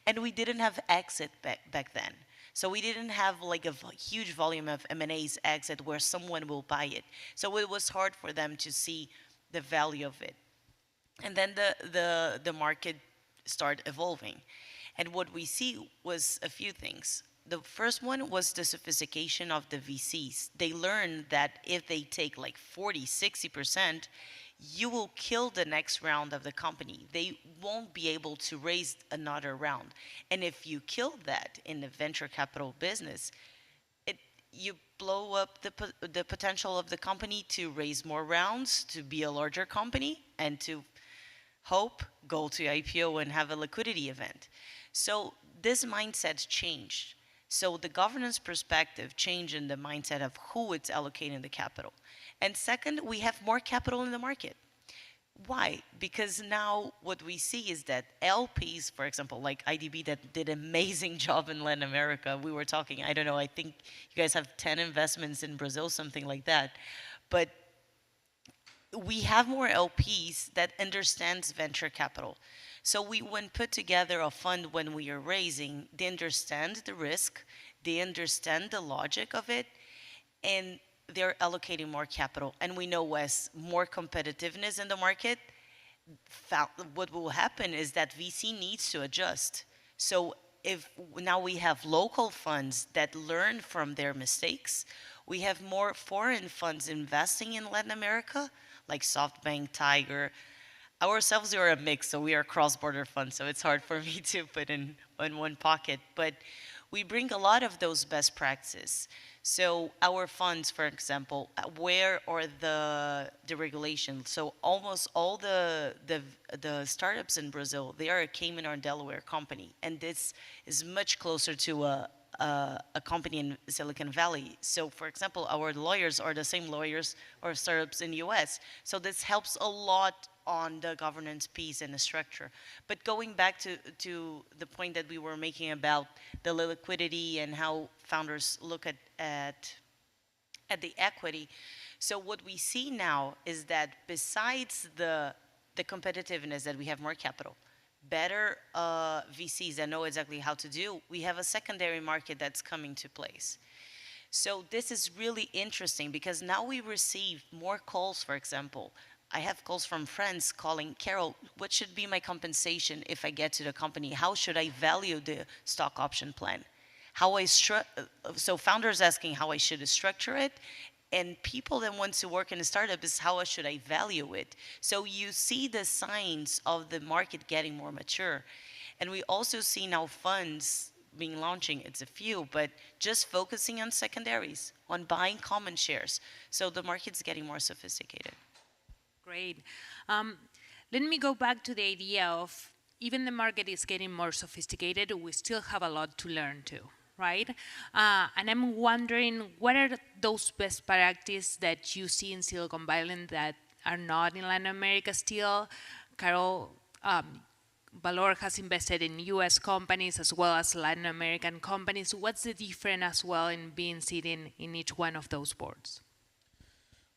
And we didn't have exit back then. So we didn't have like a huge volume of M&As exit where someone will buy it. So it was hard for them to see the value of it. And then the market started evolving. And what we see was a few things. The first one was the sophistication of the VCs. They learned that if they take like 40, 60%, you will kill the next round of the company. They won't be able to raise another round. And if you kill that in the venture capital business, you blow up the potential of the company to raise more rounds, to be a larger company, and to hope, go to IPO and have a liquidity event. So this mindset changed. So the governance perspective changed in the mindset of who it's allocating the capital. And second, we have more capital in the market. Why? Because now what we see is that LPs, for example, like IDB that did an amazing job in Latin America, we were talking, I don't know, I think you guys have 10 investments in Brazil, something like that. But we have more LPs that understands venture capital. So we, when put together a fund when we are raising, they understand the risk, they understand the logic of it, and they're allocating more capital. And we know as more competitiveness in the market, what will happen is that VC needs to adjust. So if now we have local funds that learn from their mistakes, we have more foreign funds investing in Latin America, like SoftBank, Tiger. Ourselves are a mix, so we are cross-border funds, so it's hard for me to put in one pocket. But we bring a lot of those best practices. So our funds, for example, where are the regulations? So almost all the startups in Brazil, they are a Cayman or Delaware company, and this is much closer to a company in Silicon Valley. So for example, our lawyers are the same lawyers or startups in US. So this helps a lot on the governance piece and the structure. But going back to the point that we were making about the liquidity and how founders look at the equity. So what we see now is that besides the competitiveness that we have more capital, better VCs that know exactly how to do, we have a secondary market that's coming to place. So this is really interesting because now we receive more calls, for example. I have calls from friends calling, Carol, what should be my compensation if I get to the company? How should I value the stock option plan? So founders asking how I should structure it, and people that want to work in a startup is how should I value it? So you see the signs of the market getting more mature. And we also see now funds being launching, it's a few, but just focusing on secondaries, on buying common shares. So the market's getting more sophisticated. Great. Let me go back to the idea of even the market is getting more sophisticated, we still have a lot to learn too, right? And I'm wondering, what are those best practices that you see in Silicon Valley that are not in Latin America still? Carol, Valor has invested in US companies as well as Latin American companies. What's the difference as well in being sitting in each one of those boards?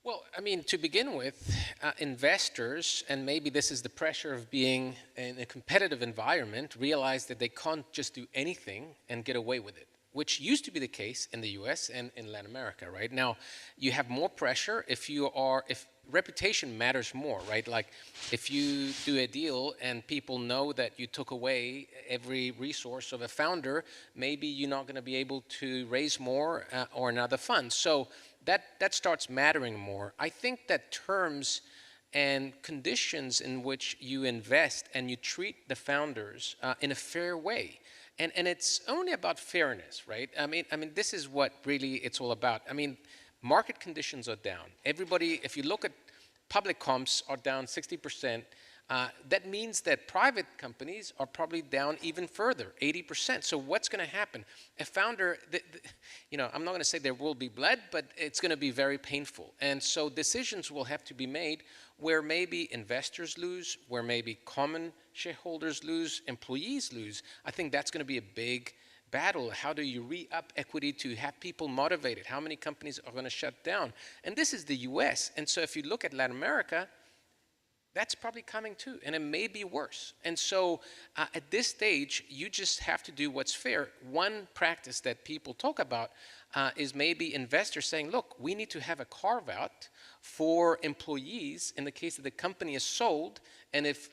Well, I mean, to begin with, investors, and maybe this is the pressure of being in a competitive environment, realize that they can't just do anything and get away with it, which used to be the case in the US and in Latin America, right? Now, you have more pressure if reputation matters more, right? Like, if you do a deal and people know that you took away every resource of a founder, maybe you're not gonna be able to raise more or another fund. So that starts mattering more. I think that terms and conditions in which you invest and you treat the founders in a fair way. And it's only about fairness, right? I mean, this is what really it's all about. I mean, market conditions are down. Everybody, if you look at public comps are down 60%, that means that private companies are probably down even further, 80%. So what's going to happen? A founder, you know, I'm not going to say there will be blood, but it's going to be very painful. And so decisions will have to be made where maybe investors lose, where maybe common shareholders lose, employees lose. I think that's going to be a big battle. How do you re-up equity to have people motivated? How many companies are going to shut down? And this is the US. And so if you look at Latin America, that's probably coming too, and it may be worse. And so at this stage, you just have to do what's fair. One practice that people talk about is maybe investors saying, look, we need to have a carve-out for employees in the case that the company is sold, and if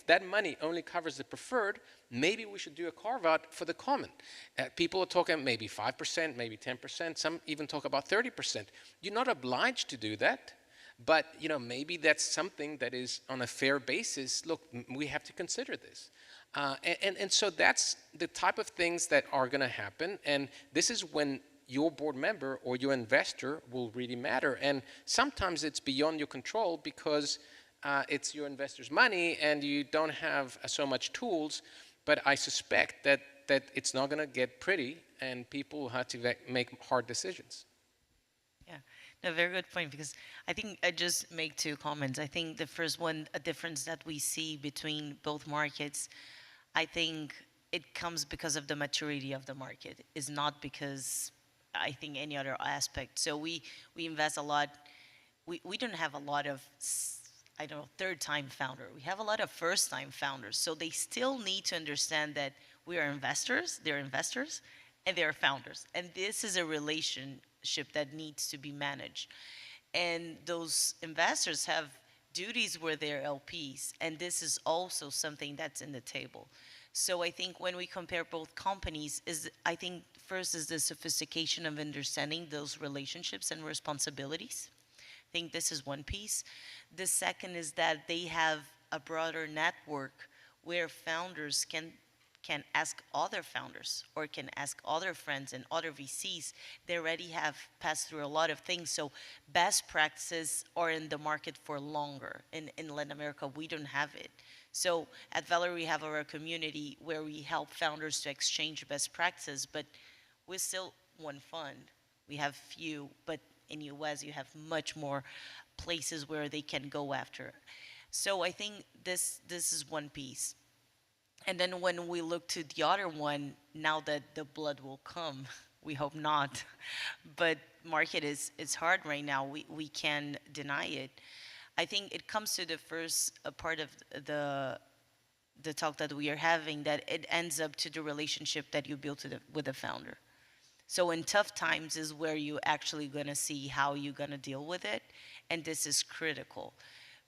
that money only covers the preferred, maybe we should do a carve-out for the common. People are talking maybe 5%, maybe 10%, some even talk about 30%. You're not obliged to do that. But, you know, maybe that's something that is on a fair basis. Look, we have to consider this. And so that's the type of things that are going to happen. And this is when your board member or your investor will really matter. And sometimes it's beyond your control because it's your investor's money and you don't have so much tools. But I suspect that it's not going to get pretty and people have to make hard decisions. Yeah. A very good point, because I think I just make two comments. I think the first one, a difference that we see between both markets, I think it comes because of the maturity of the market. It's not because I think any other aspect. So we invest a lot. We don't have a lot of, I don't know, third-time founder. We have a lot of first-time founders. So they still need to understand that we are investors, they're investors, and they're founders. And this is a relationship that needs to be managed. And those investors have duties where they're LPs, and this is also something that's in the table. So I think when we compare both companies, I think first is the sophistication of understanding those relationships and responsibilities. I think this is one piece. The second is that they have a broader network where founders can ask other founders or can ask other friends and other VCs. They already have passed through a lot of things. So best practices are in the market for longer. In Latin America, we don't have it. So at Valor, we have our community where we help founders to exchange best practices, but we're still one fund. We have few, but in US, you have much more places where they can go after. So I think this is one piece. And then when we look to the other one, now that the blood will come, we hope not, but market is hard right now. We can deny it. I think it comes to the first part of the talk that we are having, that it ends up to the relationship that you build with the founder. So in tough times is where you're actually going to see how you're going to deal with it, and this is critical,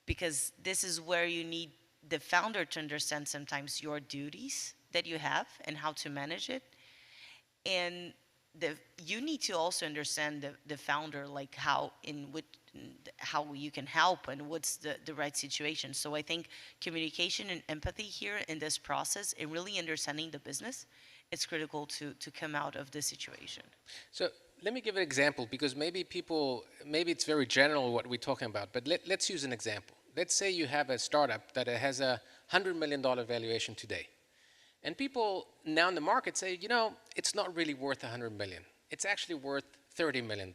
because this is where you need the founder to understand sometimes your duties that you have and how to manage it. And you need to also understand the founder, like how you can help and what's the right situation. So I think communication and empathy here in this process and really understanding the business, it's critical to come out of this situation. So let me give an example, because maybe it's very general what we're talking about, but let's use an example. Let's say you have a startup that has a $100 million valuation today. And people now in the market say, you know, it's not really worth $100 million. It's actually worth $30 million.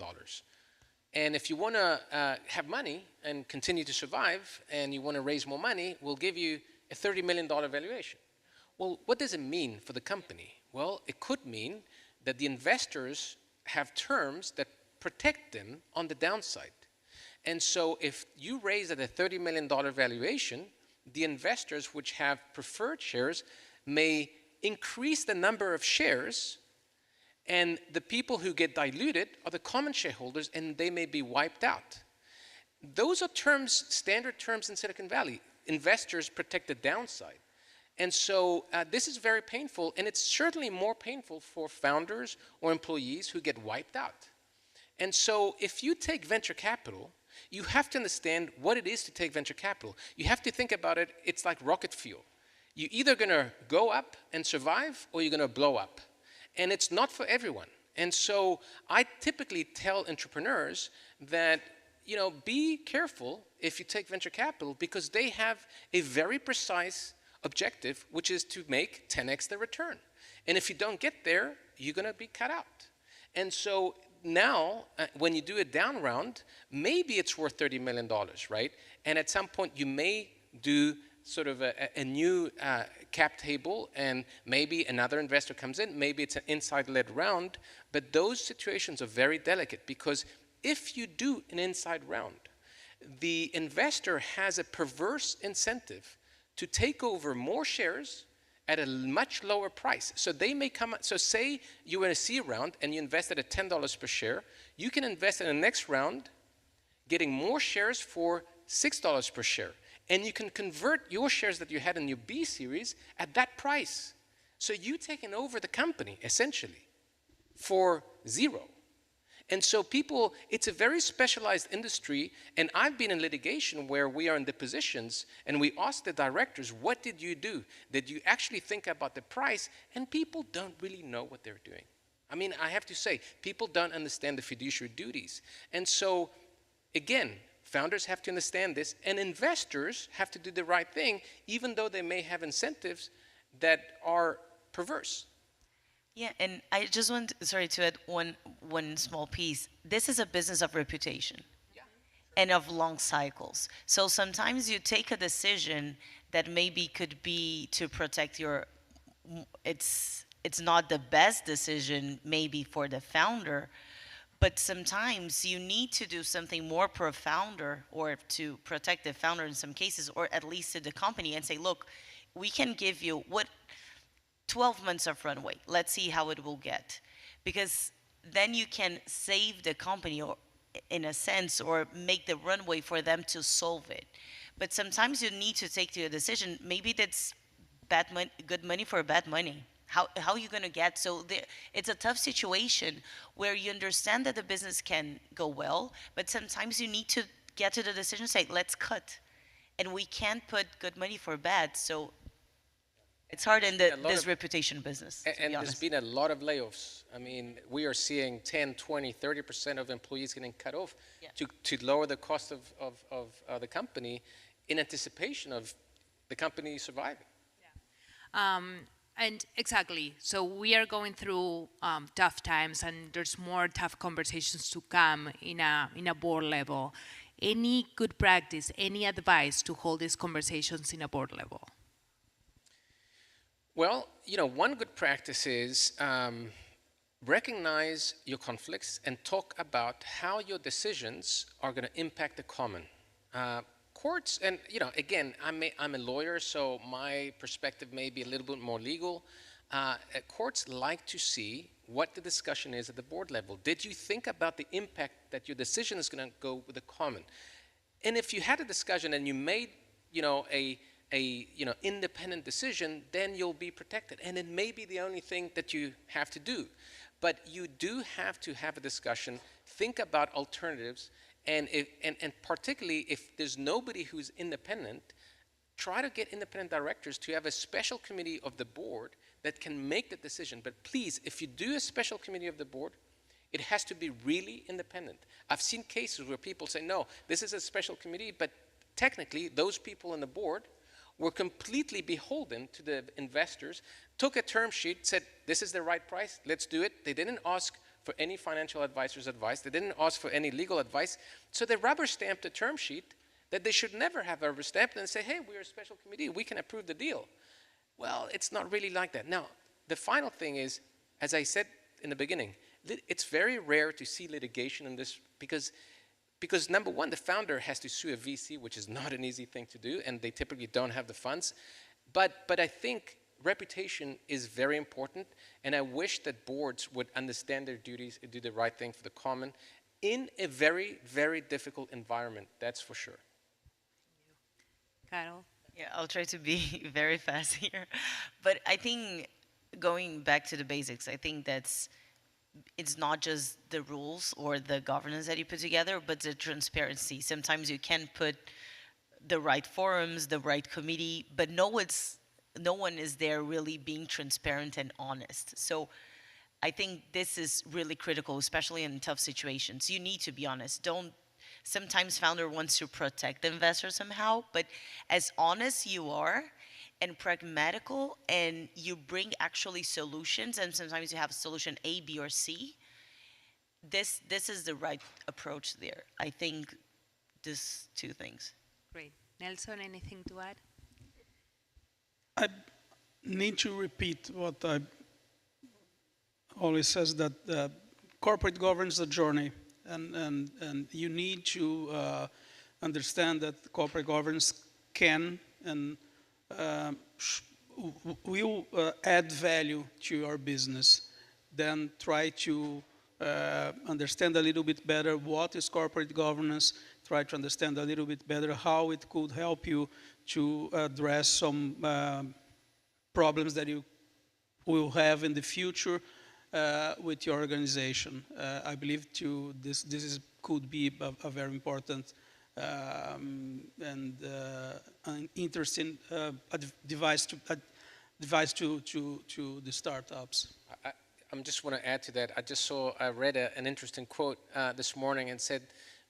And if you want to have money and continue to survive and you want to raise more money, we'll give you a $30 million valuation. Well, what does it mean for the company? Well, it could mean that the investors have terms that protect them on the downside. And so if you raise at a $30 million valuation, the investors which have preferred shares may increase the number of shares, and the people who get diluted are the common shareholders, and they may be wiped out. Those are terms, standard terms in Silicon Valley. Investors protect the downside. And so this is very painful, and it's certainly more painful for founders or employees who get wiped out. And so if you take venture capital, you have to understand what it is to take venture capital. You have to think about it, it's like rocket fuel. You're either going to go up and survive, or you're going to blow up. And it's not for everyone. And so I typically tell entrepreneurs that, you know, be careful if you take venture capital, because they have a very precise objective, which is to make 10x the return. And if you don't get there, you're going to be cut out. And so now, when you do a down round, maybe it's worth $30 million, right? And at some point, you may do sort of a new cap table, and maybe another investor comes in, maybe it's an inside-led round, but those situations are very delicate, because if you do an inside round, the investor has a perverse incentive to take over more shares at a much lower price. So they may come, so say you're in a C round and you invested at $10 per share, you can invest in the next round getting more shares for $6 per share. And you can convert your shares that you had in your B series at that price. So you've taken over the company, essentially, for zero. And so people, it's a very specialized industry, and I've been in litigation where we are in depositions, and we ask the directors, what did you do? Did you actually think about the price? And people don't really know what they're doing. I mean, I have to say, people don't understand the fiduciary duties. And so, again, founders have to understand this, and investors have to do the right thing, even though they may have incentives that are perverse. Yeah, and I just want, sorry, to add one small piece. This is a business of reputation and of long cycles. So sometimes you take a decision that maybe could be to protect your, it's not the best decision maybe for the founder, but sometimes you need to do something more profounder, or to protect the founder in some cases, or at least to the company, and say, look, we can give you 12 months of runway. Let's see how it will get. Because then you can save the company, or in a sense, or make the runway for them to solve it. But sometimes you need to take a decision. Maybe that's bad money, good money for bad money. How are you going to get? So it's a tough situation where you understand that the business can go well, but sometimes you need to get to the decision, say, let's cut. And we can't put good money for bad. So it's hard in this reputation business. And there's been a lot of layoffs. I mean, we are seeing 10, 20, 30% of employees getting cut off to lower the cost of the company in anticipation of the company surviving. Yeah. And exactly, so we are going through tough times, and there's more tough conversations to come in a board level. Any good practice, any advice to hold these conversations in a board level? Well, you know, one good practice is recognize your conflicts and talk about how your decisions are going to impact the common. Courts, and you know, again, I'm a lawyer, so my perspective may be a little bit more legal. Courts like to see what the discussion is at the board level. Did you think about the impact that your decision is going to go with the common? And if you had a discussion and you made, you know, a independent decision, then you'll be protected. And it may be the only thing that you have to do. But you do have to have a discussion, think about alternatives, and particularly if there's nobody who's independent, try to get independent directors to have a special committee of the board that can make the decision. But please, if you do a special committee of the board, it has to be really independent. I've seen cases where people say, no, this is a special committee, but technically those people on the board were completely beholden to the investors, took a term sheet, said, this is the right price, let's do it. They didn't ask for any financial advisor's advice. They didn't ask for any legal advice. So they rubber stamped a term sheet that they should never have rubber stamped and say, hey, we're a special committee, we can approve the deal. Well, it's not really like that. Now, the final thing is, as I said in the beginning, it's very rare to see litigation in this, because Because number one, the founder has to sue a VC, which is not an easy thing to do, and they typically don't have the funds. But I think reputation is very important, and I wish that boards would understand their duties and do the right thing for the common in a very, very difficult environment, that's for sure. Carol? Yeah, I'll try to be very fast here. But I think going back to the basics, I think it's not just the rules or the governance that you put together, but the transparency. Sometimes you can put the right forums, the right committee, but no one is there really being transparent and honest. So I think this is really critical, especially in tough situations. You need to be honest. Sometimes founder wants to protect the investor somehow, but as honest you are and pragmatical, and you bring actually solutions, and sometimes you have solution A, B, or C, this is the right approach there. I think these two things. Great. Nelson, anything to add? I need to repeat what I always says, that corporate governance is a journey, and you need to understand that corporate governance can and will add value to your business. Then try to understand a little bit better what is corporate governance, try to understand a little bit better how it could help you to address some problems that you will have in the future with your organization. I believe this could be a very important and an interesting device to the startups. I just want to add to that. I read an interesting quote this morning, and said,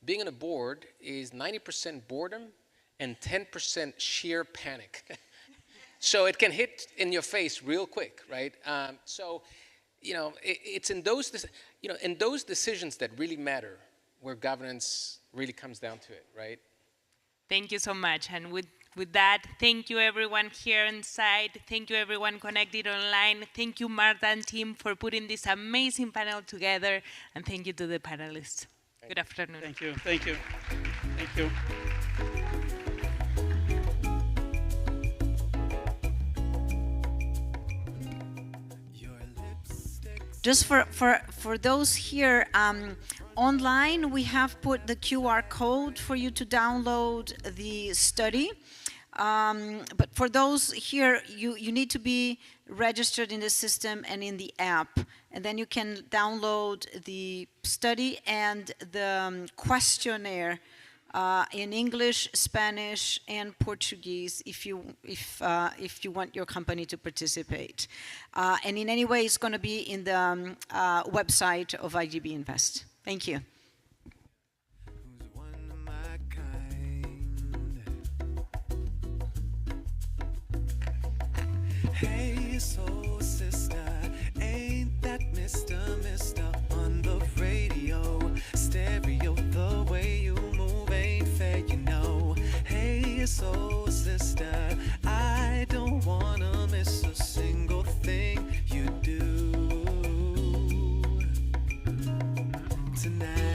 being on a board is 90% boredom and 10% sheer panic. So it can hit in your face real quick, right? So, it's in those decisions that really matter, where governance really comes down to it, right? Thank you so much. And with that, thank you everyone here inside. Thank you everyone connected online. Thank you, Martha and team, for putting this amazing panel together. And thank you to the panelists. Good afternoon. Thank you. Thank you. Thank you. Just for those here online, we have put the QR code for you to download the study. But for those here, you need to be registered in the system and in the app. And then you can download the study and the questionnaire in English, Spanish, and Portuguese if you want your company to participate. And in any way, it's going to be in the website of IDB Invest. Thank you. Hey, soul sister, ain't that Mr. on the radio, stereo, the way you move ain't fair, you know. Hey, soul sister, I don't wanna miss a single thing you do tonight.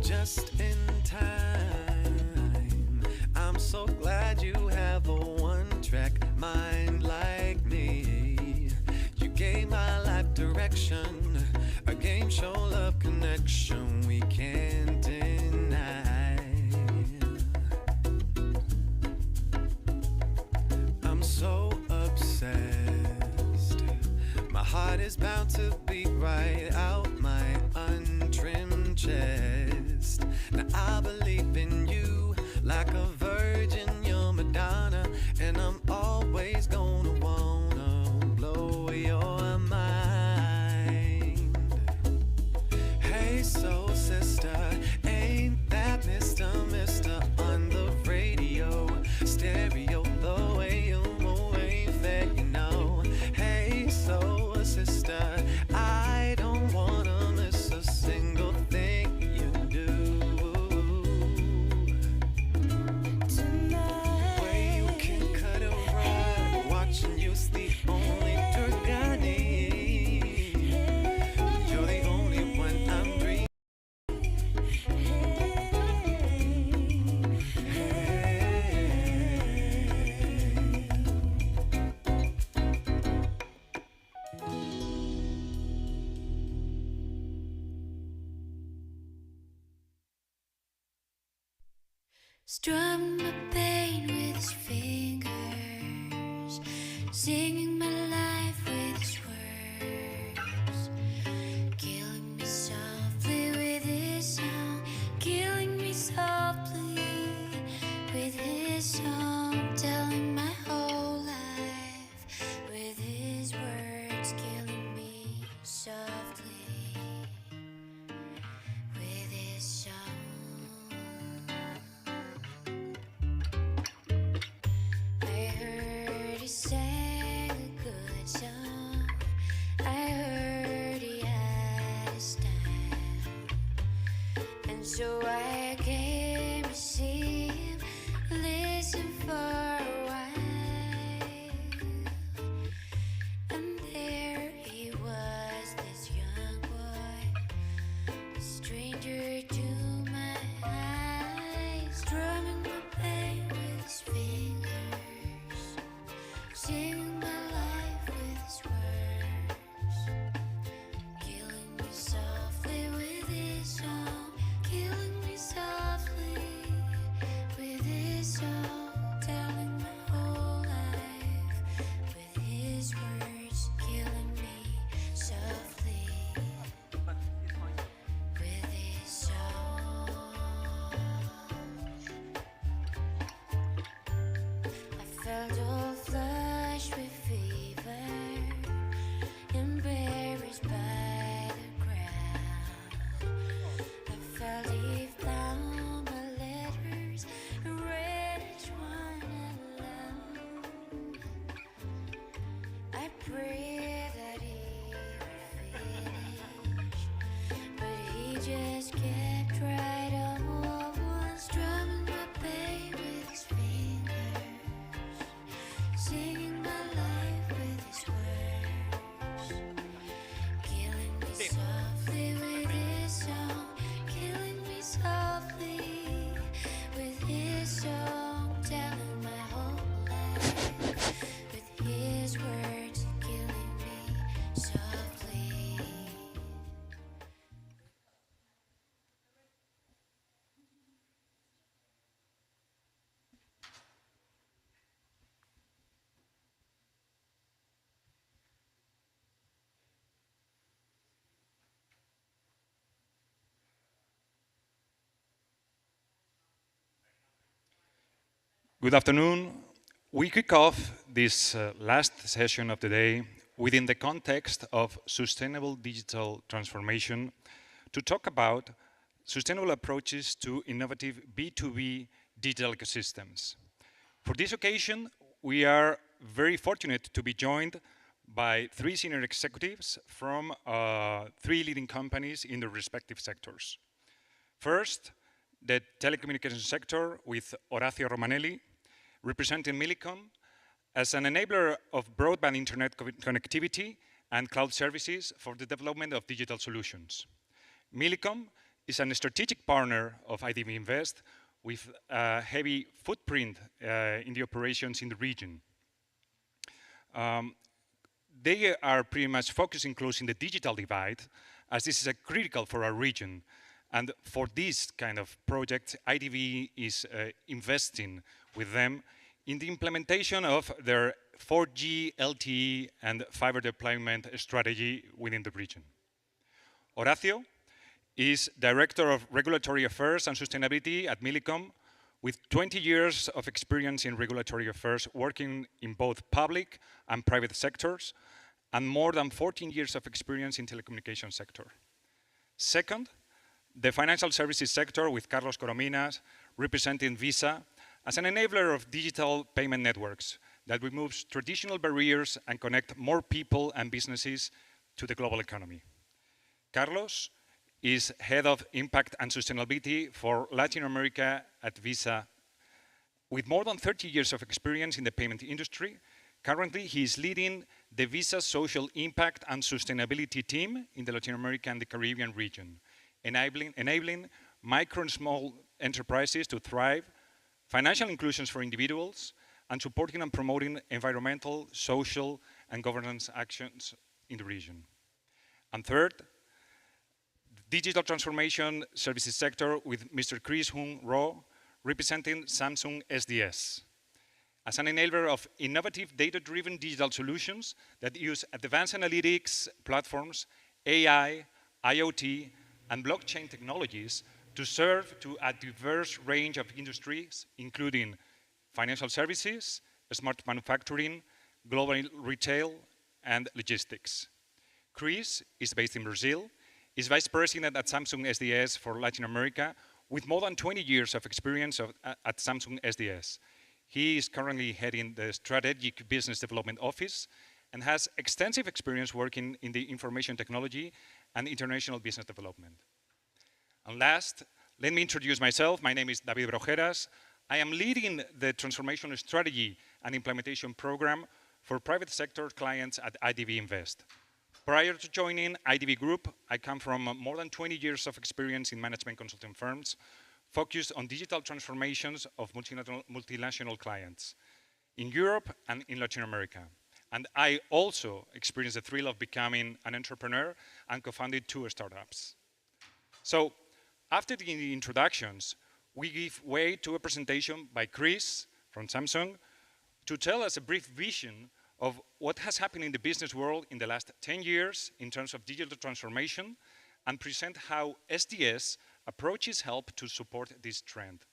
Just in time, I'm so glad you have a one-track mind like me. You gave my life direction, a game show love connection we can't deny. I'm so obsessed, my heart is bound to beat right out my untrimmed chest. Now I believe in you like a virgin, you're Madonna, and I'm always gonna wanna blow your mind. Hey, soul sister, ain't that Mr. on the radio, stereo, the way you move ain't fair, you know. Hey, soul sister, I don't wanna miss a single thing you do Strumming my pain with his fingers, singing my life with his words, killing me softly with his song, killing me softly with his song, telling my whole life with his words, killing me softly with his song. I heard he sang a good song, I heard he had a style, and so I came to see him, listen for a while, and there he was, this young boy, a stranger to my eyes, drumming my pain with his fingers, singing my life with his words, killing me softly with his song, killing me softly with his song, telling my whole life with his words, killing me softly with his song. I felt all flushed with fever, embarrassed by the crowd. I felt he found my letters and read each one aloud. I prayed that he would finish, but he just kept right on, strumming my pain with his fingers, singing my life with his words, killing me softly with his song, killing me softly with his song, telling my whole life with his words, killing me softly. Good afternoon. We kick off this last session of the day within the context of sustainable digital transformation to talk about sustainable approaches to innovative B2B digital ecosystems. For this occasion, we are very fortunate to be joined by 3 senior executives from 3 leading companies in their respective sectors. First, the telecommunications sector with Orazio Romanelli, representing Millicom as an enabler of broadband internet connectivity and cloud services for the development of digital solutions. Millicom is a strategic partner of IDB Invest with a heavy footprint in the operations in the region. They are pretty much focusing on closing the digital divide, as this is critical for our region. And for this kind of project, IDB is investing with them in the implementation of their 4G, LTE, and fiber deployment strategy within the region. Orazio is Director of Regulatory Affairs and Sustainability at Millicom, with 20 years of experience in regulatory affairs, working in both public and private sectors, and more than 14 years of experience in telecommunications sector. Second, the financial services sector with Carlos Corominas, representing Visa, as an enabler of digital payment networks that removes traditional barriers and connect more people and businesses to the global economy. Carlos is Head of Impact and Sustainability for Latin America at Visa. With more than 30 years of experience in the payment industry, currently he is leading the Visa Social Impact and Sustainability team in the Latin America and the Caribbean region, enabling micro and small enterprises to thrive, financial inclusions for individuals, and supporting and promoting environmental, social, and governance actions in the region. And third, the digital transformation services sector with Mr. Chris Hung Ro, representing Samsung SDS. As an enabler of innovative data-driven digital solutions that use advanced analytics platforms, AI, IoT, and blockchain technologies to serve to a diverse range of industries, including financial services, smart manufacturing, global retail, and logistics. Chris is based in Brazil, is Vice President at Samsung SDS for Latin America, with more than 20 years of experience at Samsung SDS. He is currently heading the Strategic Business Development Office and has extensive experience working in the information technology and international business development. And last, let me introduce myself. My name is David Brojeras. I am leading the Transformation Strategy and Implementation Program for private sector clients at IDB Invest. Prior to joining IDB Group, I come from more than 20 years of experience in management consulting firms focused on digital transformations of multinational clients in Europe and in Latin America. And I also experienced the thrill of becoming an entrepreneur and co-founded 2 startups. So after the introductions, we give way to a presentation by Chris from Samsung to tell us a brief vision of what has happened in the business world in the last 10 years in terms of digital transformation and present how SDS approaches help to support this trend.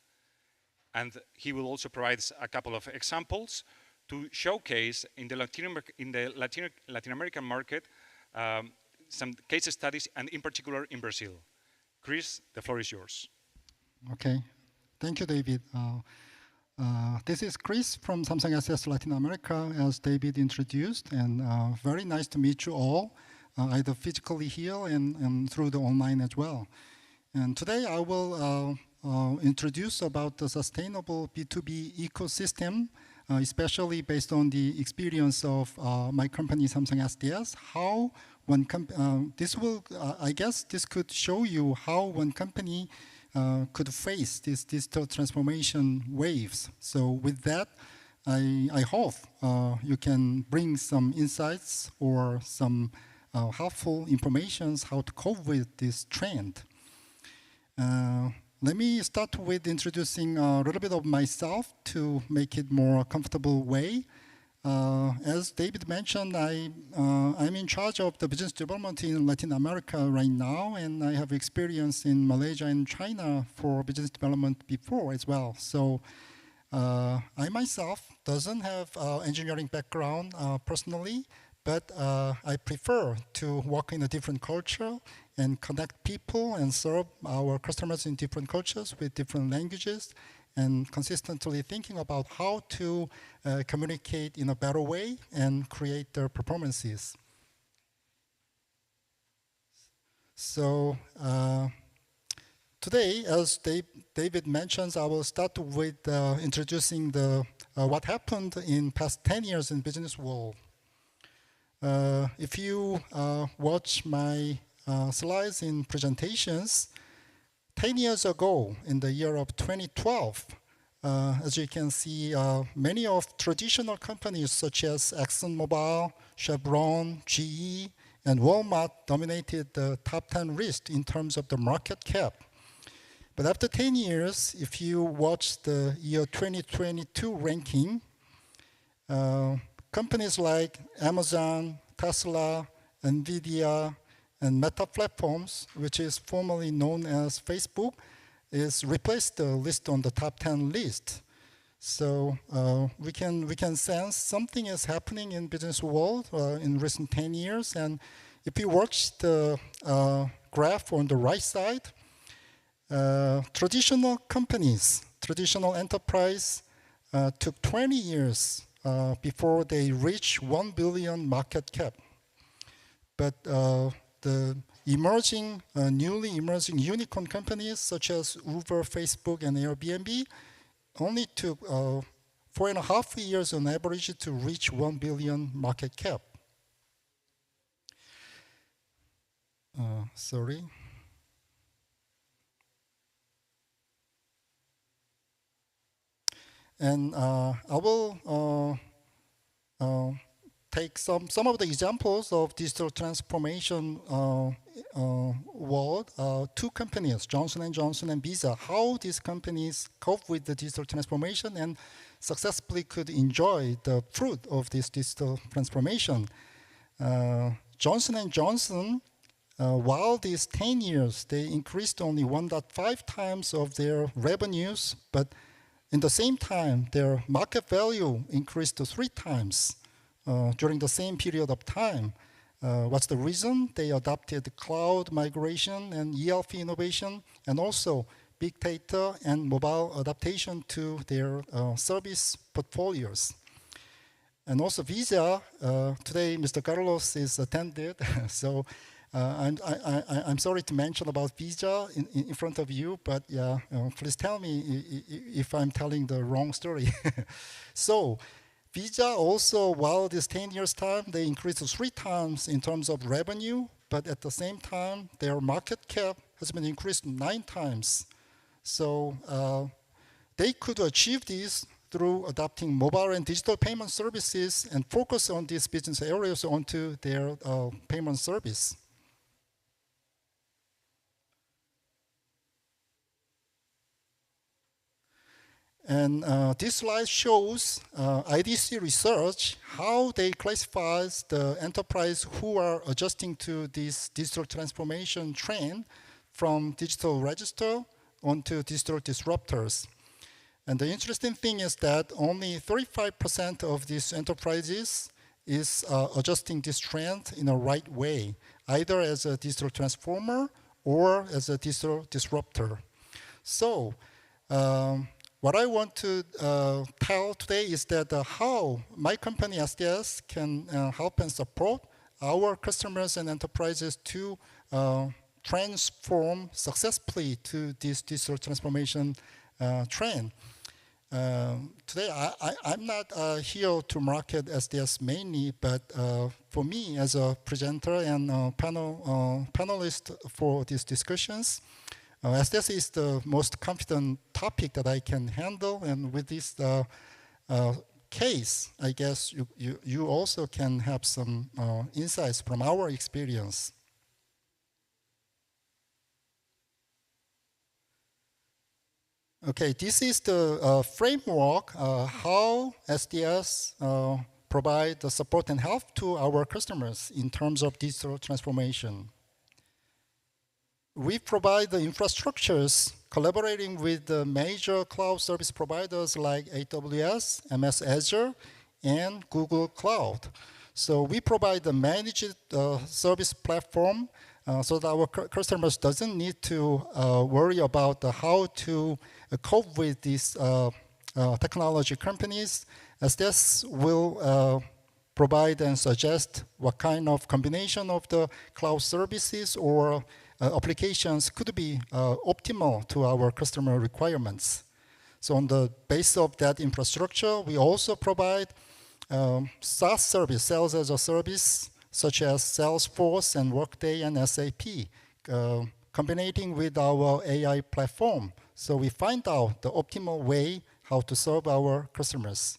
And he will also provide a couple of examples to showcase in the Latin American market some case studies, and in particular in Brazil. Chris, the floor is yours. Okay, thank you, David. This is Chris from Samsung SDS Latin America, as David introduced, and very nice to meet you all, either physically here and through the online as well. And today I will introduce about the sustainable B2B ecosystem, especially based on the experience of my company Samsung SDS. How one I guess this could show you how one company could face these digital transformation waves. So with that, I hope you can bring some insights or some helpful information how to cope with this trend. Let me start with introducing a little bit of myself to make it more comfortable way. As David mentioned, I'm in charge of the business development in Latin America right now, and I have experience in Malaysia and China for business development before as well. So I myself doesn't have engineering background personally, but I prefer to work in a different culture and connect people and serve our customers in different cultures with different languages, and consistently thinking about how to communicate in a better way and create their performances. So today, as David mentions, I will start with introducing what happened in past 10 years in business world. If you watch my slides in presentations, 10 years ago, in the year of 2012, as you can see, many of traditional companies such as ExxonMobil, Chevron, GE, and Walmart dominated the top 10 list in terms of the market cap. But after 10 years, if you watch the year 2022 ranking, companies like Amazon, Tesla, NVIDIA, and Meta Platforms, which is formerly known as Facebook, is replaced the list on the top 10 list. So we can sense something is happening in business world in recent 10 years. And if you watch the graph on the right side, traditional companies, traditional enterprise took 20 years before they reach 1 billion market cap. But the emerging, newly emerging unicorn companies such as Uber, Facebook, and Airbnb only took 4.5 years on average to reach 1 billion market cap. Sorry. And I will take some of the examples of digital transformation world. Two companies, Johnson & Johnson and Visa, how these companies cope with the digital transformation and successfully could enjoy the fruit of this digital transformation. Johnson & Johnson, while these 10 years, they increased only 1.5 times of their revenues, but in the same time, their market value increased to 3 times during the same period of time. What's the reason? They adopted cloud migration and ERP innovation, and also big data and mobile adaptation to their service portfolios. And also Visa, today Mr. Carlos is attended, so I'm sorry to mention about Visa in front of you, but yeah, please tell me if I'm telling the wrong story. So Visa also, while this 10 years time, they increased 3 times in terms of revenue, but at the same time, their market cap has been increased 9 times. So they could achieve this through adopting mobile and digital payment services and focus on these business areas onto their payment service. And this slide shows IDC research, how they classify the enterprise who are adjusting to this digital transformation trend from digital register onto digital disruptors. And the interesting thing is that only 35% of these enterprises is adjusting this trend in a right way, either as a digital transformer or as a digital disruptor. So what I want to tell today is that how my company SDS can help and support our customers and enterprises to transform successfully to this digital transformation trend. Today, I'm not here to market SDS mainly, but for me as a presenter and panelist for these discussions, SDS is the most confident topic that I can handle, and with this case, I guess you also can have some insights from our experience. Okay, this is the framework how SDS provide the support and help to our customers in terms of digital transformation. We provide the infrastructures collaborating with the major cloud service providers like AWS, MS Azure, and Google Cloud. So we provide the managed service platform so that our customers doesn't need to worry about how to cope with these technology companies, as this will provide and suggest what kind of combination of the cloud services or applications could be optimal to our customer requirements. So on the base of that infrastructure, we also provide SaaS service, sales as a service, such as Salesforce and Workday and SAP, combining with our AI platform. So we find out the optimal way how to serve our customers.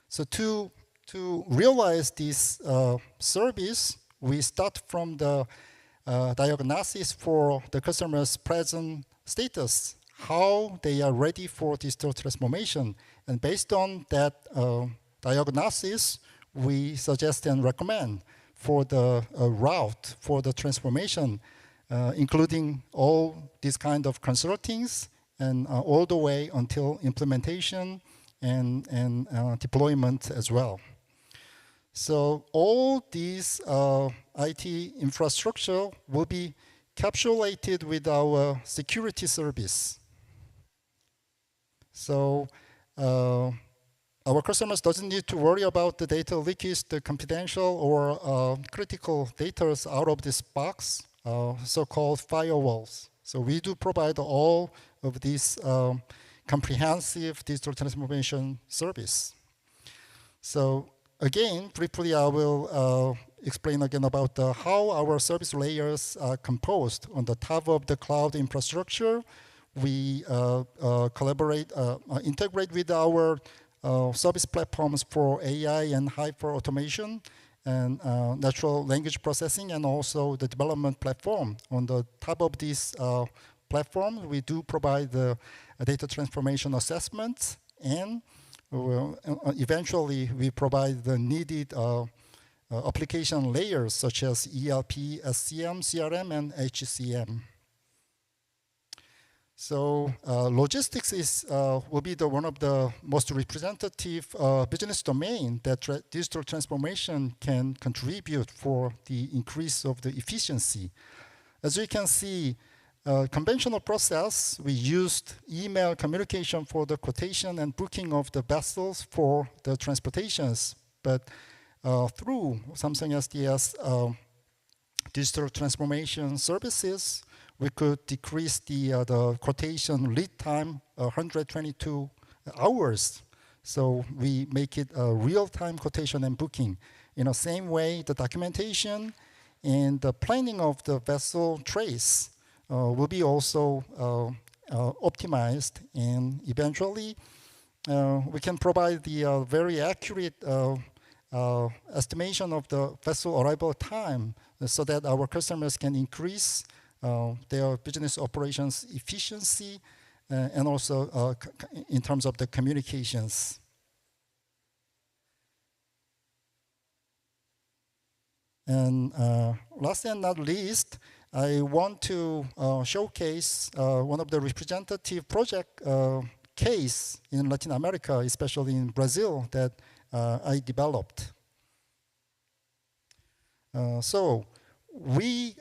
So to realize this service, we start from the diagnosis for the customer's present status, how they are ready for digital transformation. And based on that diagnosis, we suggest and recommend for the route for the transformation, including all these kind of consultings and all the way until implementation and deployment as well. So all these IT infrastructure will be capsulated with our security service. So our customers doesn't need to worry about the data leakage, the confidential or critical data out of this box, so-called firewalls. So we do provide all of these comprehensive digital transformation service. So again, briefly, I will explain again about how our service layers are composed. On the top of the cloud infrastructure, we integrate with our service platforms for AI and hyper automation, and natural language processing, and also the development platform. On the top of this platform, we do provide the data transformation assessments, and eventually we provide the needed application layers such as ERP, SCM, CRM, and HCM. So logistics will be one of the most representative business domain that digital transformation can contribute for the increase of the efficiency. As you can see, conventional process, we used email communication for the quotation and booking of the vessels for the transportations. But through Samsung SDS digital transformation services, we could decrease the quotation lead time 122 hours. So we make it a real-time quotation and booking. In the same way, the documentation and the planning of the vessel trace will be also optimized, and eventually we can provide the very accurate estimation of the vessel arrival time so that our customers can increase their business operations efficiency and also in terms of the communications. And last and not least, I want to showcase one of the representative project case in Latin America, especially in Brazil, that I developed. So we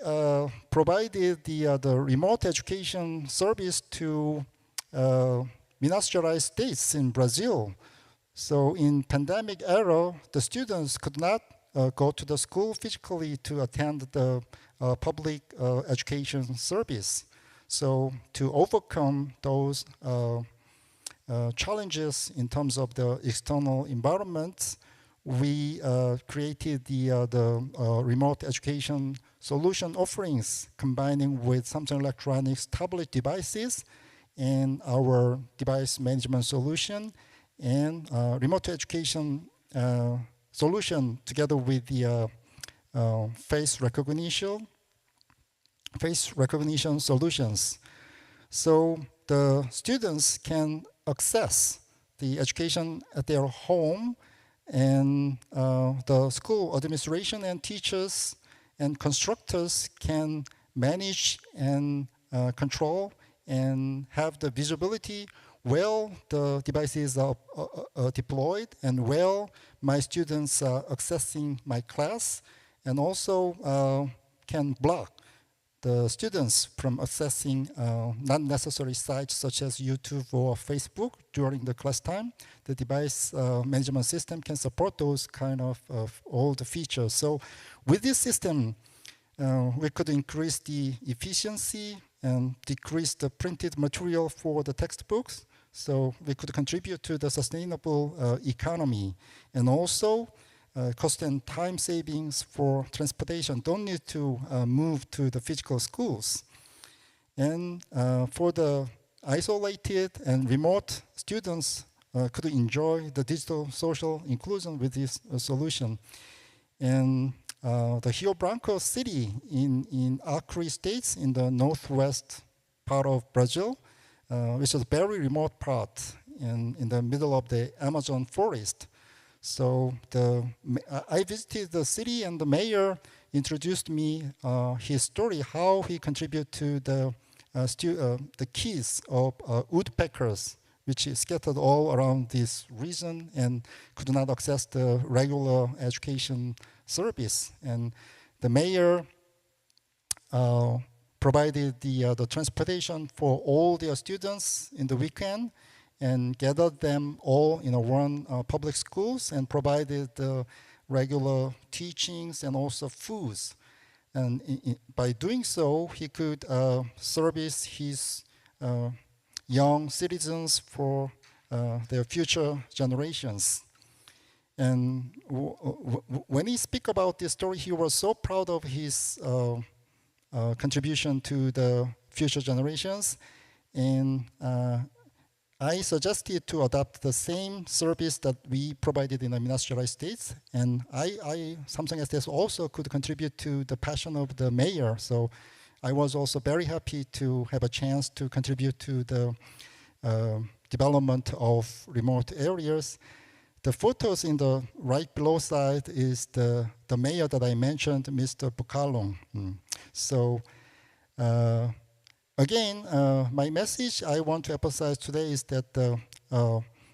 provided the remote education service to Minas Gerais states in Brazil. So in pandemic era, the students could not go to the school physically to attend the public education service. So to overcome those challenges in terms of the external environment, we created the remote education solution offerings, combining with Samsung Electronics tablet devices and our device management solution and remote education solution together with the face recognition solutions. So the students can access the education at their home, and the school administration and teachers and constructors can manage and control and have the visibility where the devices are deployed and where my students are accessing my class, and also can block the students from accessing non-necessary sites such as YouTube or Facebook during the class time. The device management system can support those kind of all the features. So with this system, we could increase the efficiency and decrease the printed material for the textbooks. So we could contribute to the sustainable economy, and also cost and time savings for transportation. Don't need to move to the physical schools. And for the isolated and remote students could enjoy the digital social inclusion with this solution. And the Rio Branco city in Acre states in the northwest part of Brazil, which is a very remote part in the middle of the Amazon forest. So I visited the city, and the mayor introduced me his story, how he contributed to the kids of woodpeckers, which is scattered all around this region and could not access the regular education service. And the mayor provided the transportation for all their students in the weekend, and gathered them all in one public schools and provided the regular teachings and also foods. And by doing so, he could service his young citizens for their future generations. And when he speak about this story, he was so proud of his contribution to the future generations. And I suggested to adopt the same service that we provided in the Minas Gerais states, and Samsung SDS also could contribute to the passion of the mayor. So I was also very happy to have a chance to contribute to the development of remote areas. The photos in the right below side is the mayor that I mentioned, Mr. Bukalong. So again, my message I want to emphasize today is that the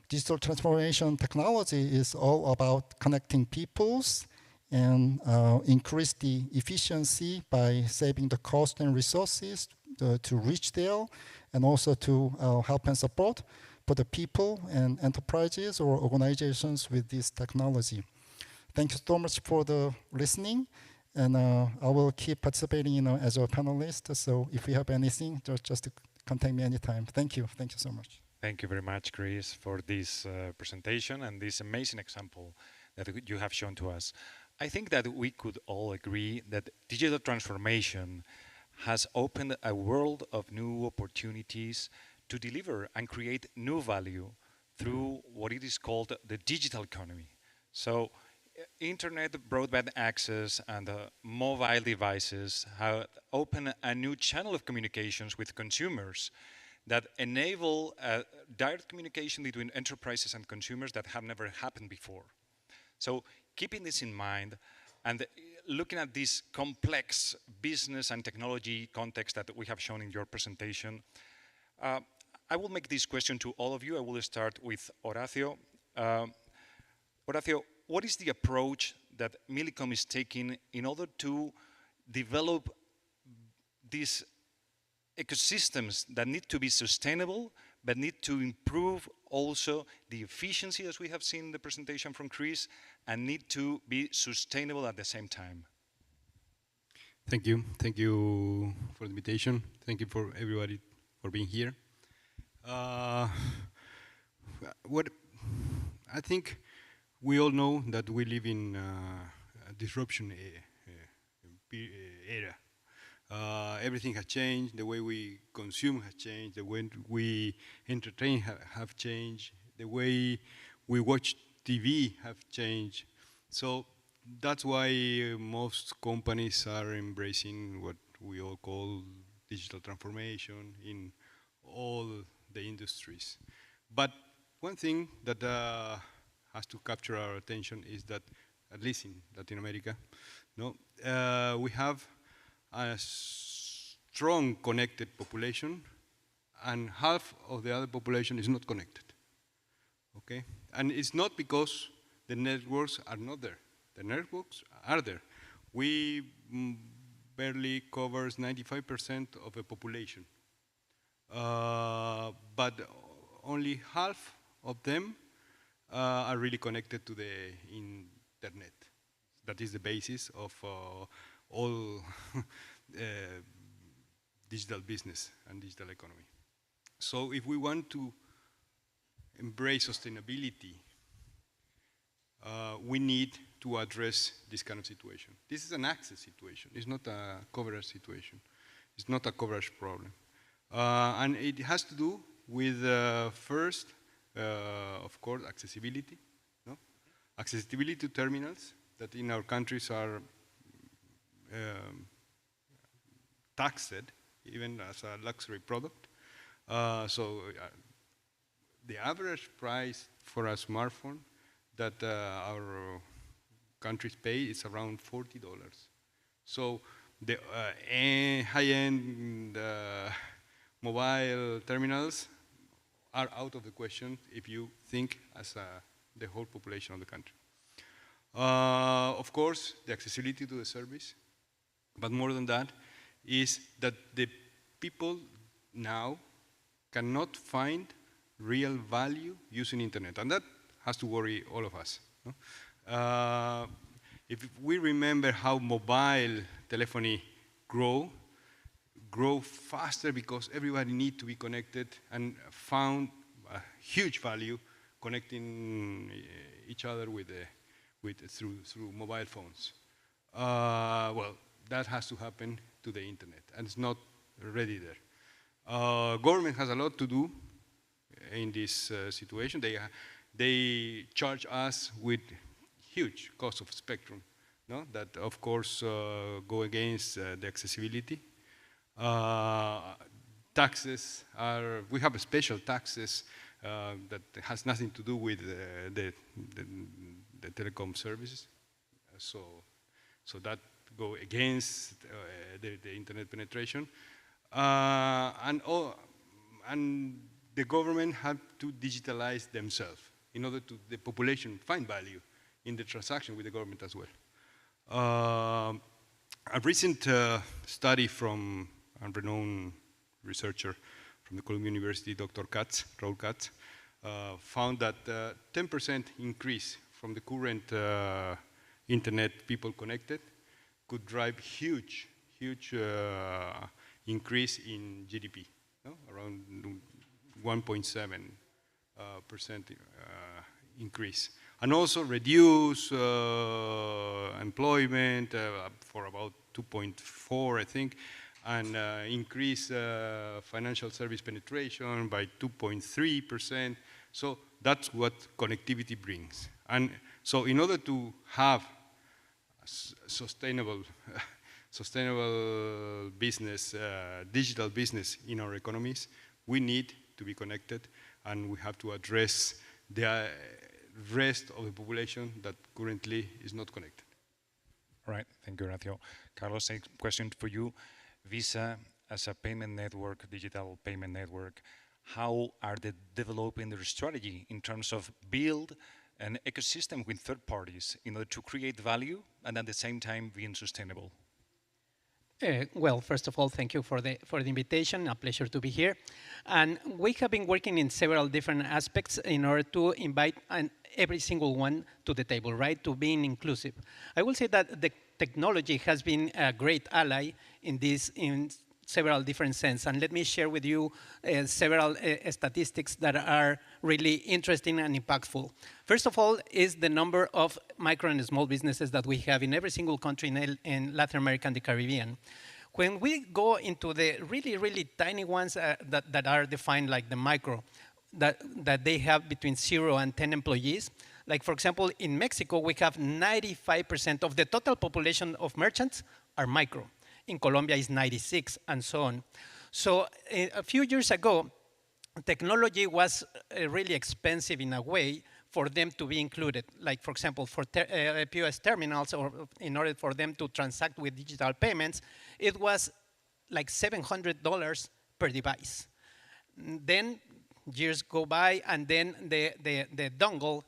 digital transformation technology is all about connecting peoples and increase the efficiency by saving the cost and resources to reach there, and also to help and support for the people and enterprises or organizations with this technology. Thank you so much for the listening. And I will keep participating, as a panelist. So if you have anything, just contact me anytime. Thank you. Thank you so much. Thank you very much, Chris, for this presentation and this amazing example that you have shown to us. I think that we could all agree that digital transformation has opened a world of new opportunities to deliver and create new value through what it is called the digital economy. So internet, broadband access, and mobile devices have opened a new channel of communications with consumers that enable direct communication between enterprises and consumers that have never happened before. So keeping this in mind and looking at this complex business and technology context that we have shown in your presentation, I will make this question to all of you. I will start with Horacio. Horacio, what is the approach that Millicom is taking in order to develop these ecosystems that need to be sustainable, but need to improve also the efficiency, as we have seen in the presentation from Chris, and need to be sustainable at the same time? Thank you. Thank you for the invitation. Thank you for everybody for being here. What I think we all know that we live in a disruption era. Everything has changed. The way we consume has changed. The way we entertain have changed. The way we watch TV have changed. So that's why most companies are embracing what we all call digital transformation in all the industries. But one thing that has to capture our attention is that, at least in Latin America, we have a strong connected population, and half of the other population is not connected. Okay, and it's not because the networks are not there. The networks are there. We barely covers 95% of the population, but only half of them are really connected to the internet. That is the basis of all digital business and digital economy. So if we want to embrace sustainability, we need to address this kind of situation. This is an access situation. It's not a coverage situation. It's not a coverage problem. And it has to do with first, of course, accessibility. Accessibility to terminals that in our countries are taxed even as a luxury product. So the average price for a smartphone that our countries pay is around $40. So the high-end mobile terminals are out of the question if you think as the whole population of the country. Of course, the accessibility to the service, but more than that is that the people now cannot find real value using internet, and that has to worry all of us. If we remember how mobile telephony grow faster because everybody need to be connected and found a huge value connecting each other through mobile phones. Well, that has to happen to the internet, and it's not ready there. Government has a lot to do in this situation. They charge us with huge cost of spectrum, no? That of course go against the accessibility. Taxes are, we have special taxes that has nothing to do with the telecom services. So that go against the internet penetration. And the government have to digitalize themselves in order to the population find value in the transaction with the government as well. A recent study from a renowned researcher from the Columbia University, Dr. Raul Katz, found that 10% increase from the current internet people connected could drive huge increase in GDP, no? Around 1.7% increase. And also reduce employment for about 2.4, I think, and increase financial service penetration by 2.3%. So that's what connectivity brings. And so in order to have sustainable business, digital business in our economies, we need to be connected, and we have to address the rest of the population that currently is not connected. All right, thank you, Horacio. Carlos, a question for you. Visa as a payment network, digital payment network, how are they developing their strategy in terms of build an ecosystem with third parties in order to create value and at the same time being sustainable? Well, first of all, thank you for the invitation. A pleasure to be here. And we have been working in several different aspects in order to invite every single one to the table, right? To being inclusive. I will say that the technology has been a great ally in several different sense. And let me share with you several statistics that are really interesting and impactful. First of all is the number of micro and small businesses that we have in every single country in Latin America and the Caribbean. When we go into the really, really tiny ones that are defined like the micro, that they have between 0 and 10 employees, like for example, in Mexico, we have 95% of the total population of merchants are micro. In Colombia is 96, and so on. So a few years ago, technology was really expensive in a way for them to be included. Like for example, for POS terminals, or in order for them to transact with digital payments, it was like $700 per device. Then years go by, and then the dongle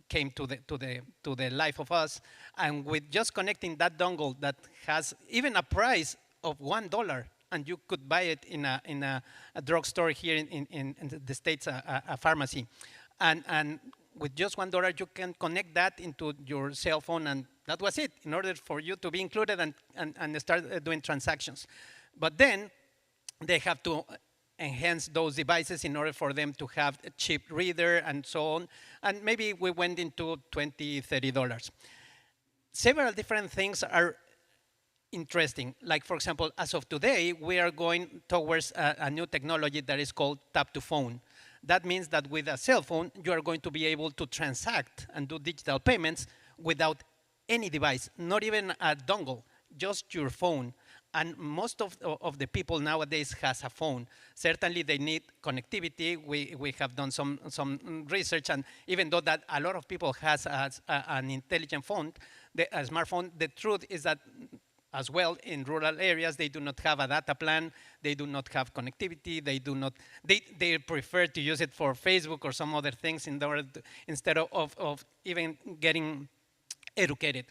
came to the life of us, and with just connecting that dongle that has even a price of $1, and you could buy it in a drugstore here in the States, a pharmacy, and with just $1 you can connect that into your cell phone, and that was it in order for you to be included and start doing transactions. But then they have to enhance those devices in order for them to have a chip reader and so on. And maybe we went into $20, $30. Several different things are interesting. Like for example, as of today, we are going towards a new technology that is called tap to phone. That means that with a cell phone, you are going to be able to transact and do digital payments without any device, not even a dongle, just your phone. And most of the people nowadays has a phone. Certainly they need connectivity. We have done some research, and even though that a lot of people has an intelligent phone, a smartphone, the truth is that as well in rural areas, they do not have a data plan, they do not have connectivity, they prefer to use it for Facebook or some other things instead of even getting educated.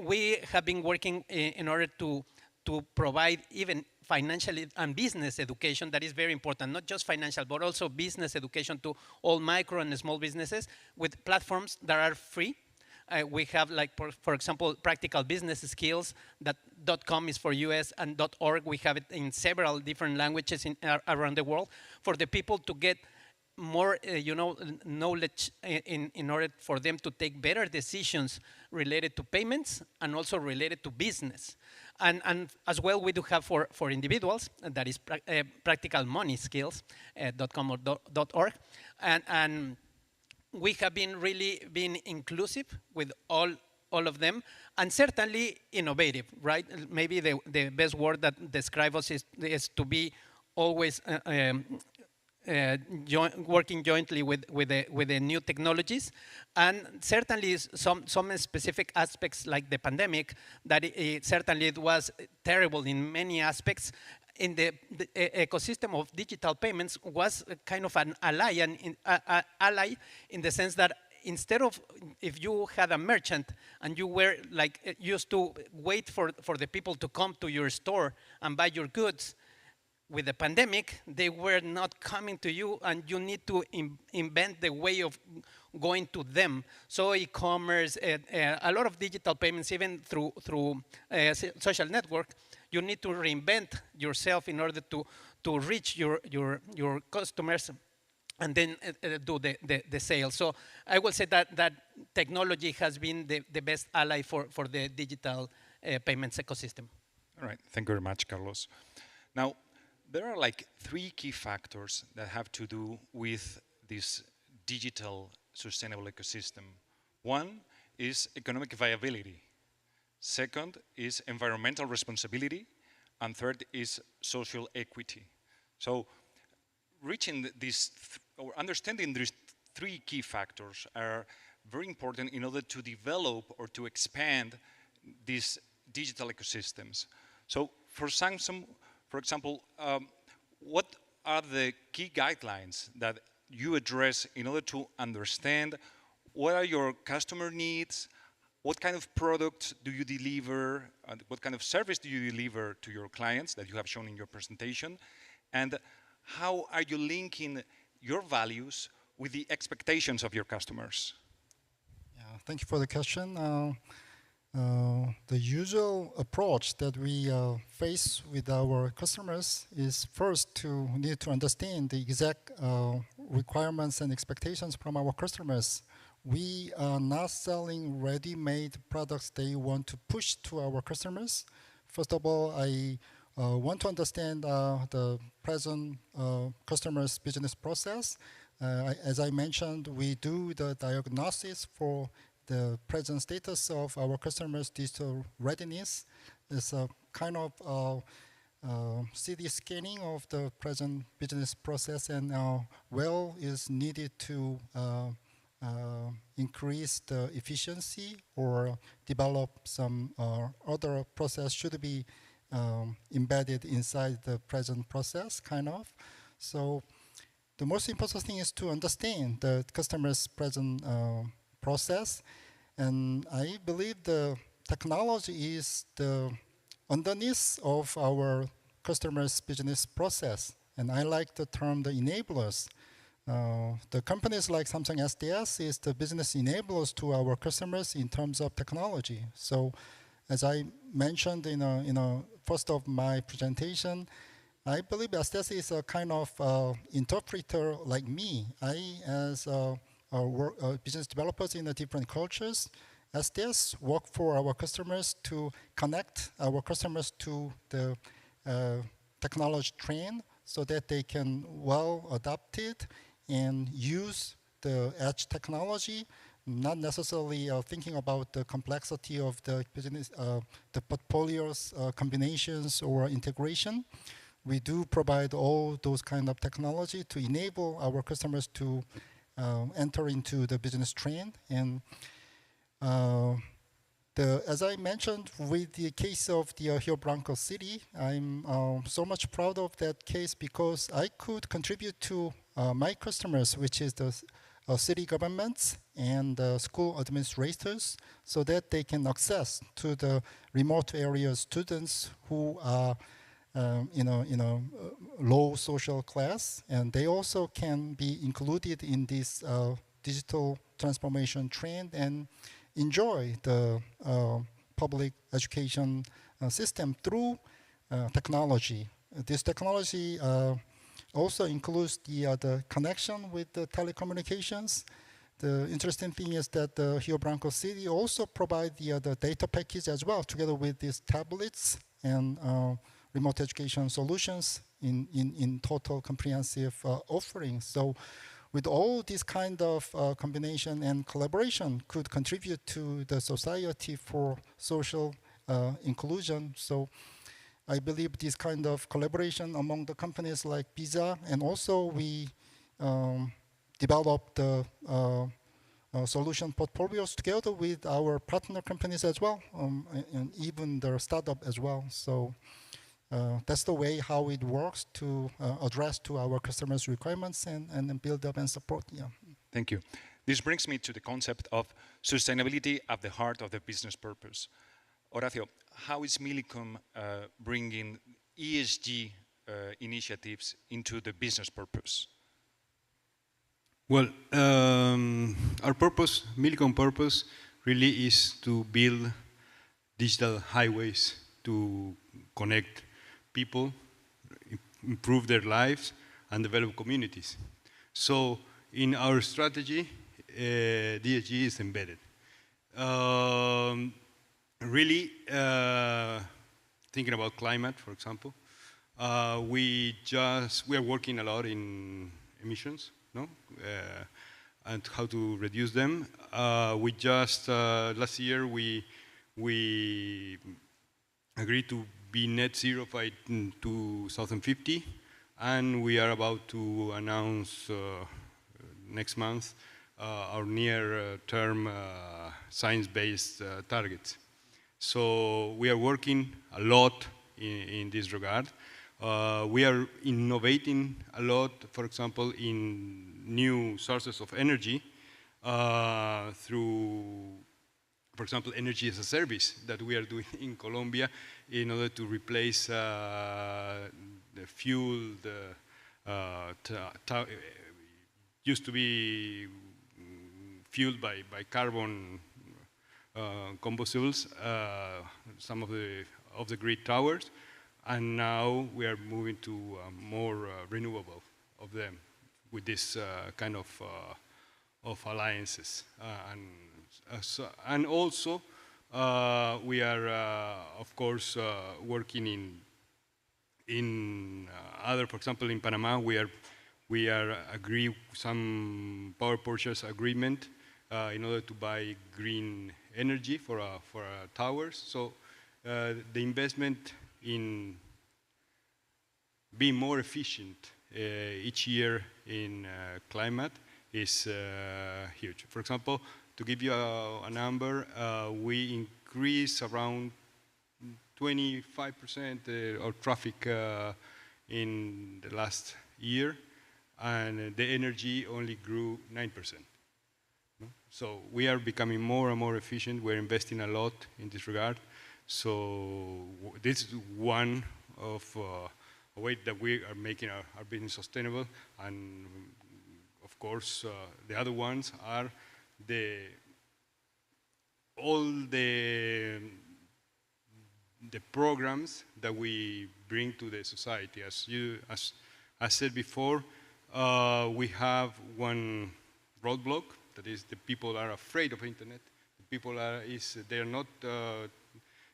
We have been working in order to provide even financial and business education that is very important, not just financial, but also business education to all micro and small businesses with platforms that are free. We have, like, for example, practical business skills that .com is for US, and .org, we have it in several different languages around the world for the people to get more, knowledge in order for them to take better decisions related to payments and also related to business. And as well, we do have for individuals, that is practicalmoneyskills.com or .org. And we have been really inclusive with all of them, and certainly innovative, right? Maybe the best word that describes us is to be always working jointly with the new technologies, and certainly some specific aspects like the pandemic that certainly it was terrible in many aspects. In the ecosystem of digital payments was kind of an ally, ally in the sense that instead of if you had a merchant and you were like used to wait for the people to come to your store and buy your goods, with the pandemic, they were not coming to you, and you need to invent the way of going to them. So e-commerce, a lot of digital payments, even through social network, you need to reinvent yourself in order to reach your customers and then do the sale. So I will say that technology has been the best ally for the digital payments ecosystem. All right, thank you very much, Carlos. Now, there are like 3 key factors that have to do with this digital sustainable ecosystem. One is economic viability. Second is environmental responsibility. And third is social equity. So reaching these, or understanding these 3 key factors are very important in order to develop or to expand these digital ecosystems. So for Samsung, for example, what are the key guidelines that you address in order to understand what are your customer needs, what kind of products do you deliver, and what kind of service do you deliver to your clients that you have shown in your presentation, and how are you linking your values with the expectations of your customers? Yeah, thank you for the question. The usual approach that we face with our customers is first to need to understand the exact requirements and expectations from our customers. We are not selling ready-made products they want to push to our customers. First of all, I want to understand the present customer's business process. As I mentioned, we do the diagnosis for the present status of our customers' digital readiness. It's a kind of CD scanning of the present business process and well is needed to increase the efficiency or develop some other process should be embedded inside the present process, kind of. So the most important thing is to understand the customer's present process, and I believe the technology is the underneath of our customers' business process, and I like the term the enablers. The companies like Samsung SDS is the business enablers to our customers in terms of technology. So, as I mentioned in first of my presentation, I believe SDS is a kind of interpreter like me. As business developers in the different cultures, SDS work for our customers to connect our customers to the technology trend so that they can well adopt it and use the edge technology, not necessarily thinking about the complexity of the business, the portfolios, combinations or integration. We do provide all those kind of technology to enable our customers to enter into the business trend. And as I mentioned, with the case of the Rio Branco city, I'm so much proud of that case because I could contribute to my customers, which is the city governments and school administrators, so that they can access to the remote area students who are low social class, and they also can be included in this digital transformation trend and enjoy the public education system through technology. This technology also includes the connection with the telecommunications. The interesting thing is that the Rio Branco City also provides the data package as well, together with these tablets and remote education solutions in total comprehensive offerings. So with all this kind of combination and collaboration could contribute to the society for social inclusion. So I believe this kind of collaboration among the companies like Visa, and also we developed the solution portfolios together with our partner companies as well, and even the startup as well. So that's the way how it works to address to our customers' requirements and build up and support. Yeah. Thank you. This brings me to the concept of sustainability at the heart of the business purpose. Horacio, how is Millicom bringing ESG initiatives into the business purpose? Well, our purpose, Millicom purpose, really is to build digital highways to connect people, improve their lives, and develop communities. So in our strategy, DSG is embedded. Really thinking about climate, for example, we are working a lot in emissions, no? And how to reduce them. We just last year we agreed to be net zero by 2050, and we are about to announce next month our near-term science-based targets. So we are working a lot in this regard. We are innovating a lot, for example, in new sources of energy through, for example, energy as a service that we are doing in Colombia in order to replace the fuel used to be fueled by carbon combustibles, some of the grid towers, and now we are moving to more renewable of them with this kind of alliances. And also we are of course working in other, for example, in Panama we are agree some power purchase agreement in order to buy green energy for towers. So the investment in being more efficient each year in climate is huge. For example, to give you a number, we increase around 25% of traffic in the last year, and the energy only grew 9%. So we are becoming more and more efficient. We're investing a lot in this regard. So this is one of a way that we are making our business sustainable. And of course, the other ones are all the programs that we bring to the society. As I said before, we have one roadblock, that is the people are afraid of internet. The people they are not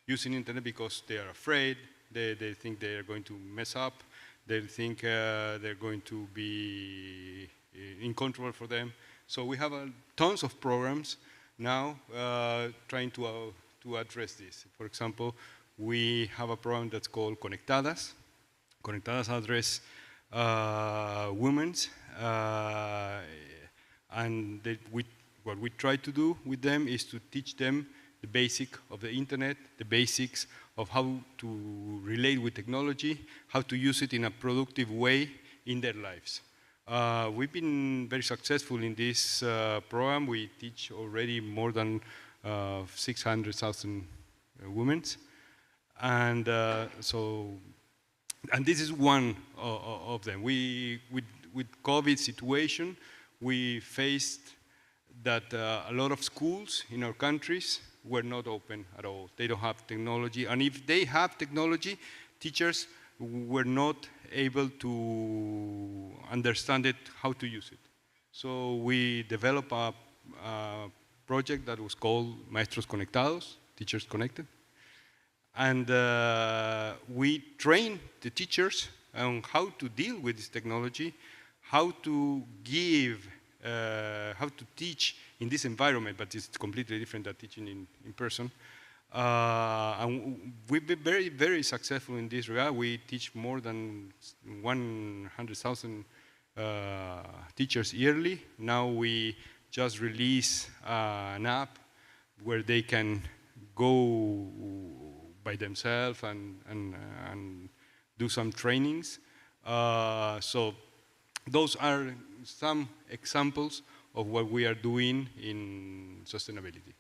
using internet because they are afraid. They think they are going to mess up. They think they're going to be in control for them. So we have tons of programs now trying to address this. For example, we have a program that's called Conectadas. Conectadas address women, and what we try to do with them is to teach them the basic of the internet, the basics of how to relate with technology, how to use it in a productive way in their lives. We've been very successful in this program. We teach already more than 600,000 women. And and this is one of them. With COVID situation, we faced that a lot of schools in our countries were not open at all. They don't have technology. And if they have technology, teachers were not able to understand it, how to use it. So we developed a project that was called Maestros Conectados, Teachers Connected. And we train the teachers on how to deal with this technology, how to give, how to teach in this environment, but it's completely different than teaching in person. And we've been very, very successful in this regard. We teach more than 100,000 teachers yearly. Now we just release an app where they can go by themselves and do some trainings. So those are some examples of what we are doing in sustainability.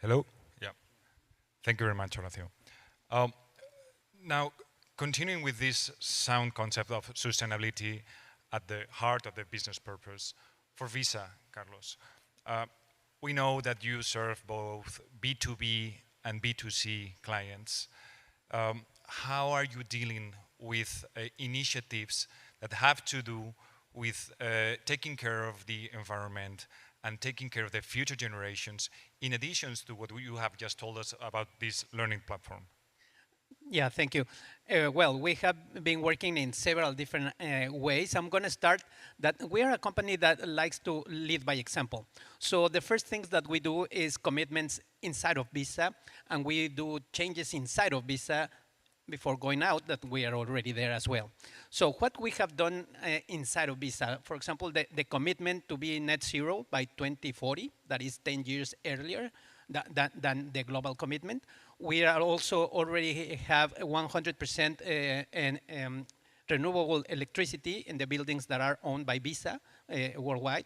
Hello? Yeah. Thank you very much, Horacio. Now, continuing with this sound concept of sustainability at the heart of the business purpose, for Visa, Carlos, we know that you serve both B2B and B2C clients. How are you dealing with initiatives that have to do with taking care of the environment and taking care of the future generations, in addition to what you have just told us about this learning platform? Yeah, thank you. Well, we have been working in several different ways. I'm going to start that we are a company that likes to lead by example. So the first things that we do is commitments inside of Visa, and we do changes inside of Visa before going out that we are already there as well. So what we have done inside of Visa, for example, the commitment to be net zero by 2040, that is 10 years earlier than the global commitment. We are also already have 100% renewable electricity in the buildings that are owned by Visa worldwide.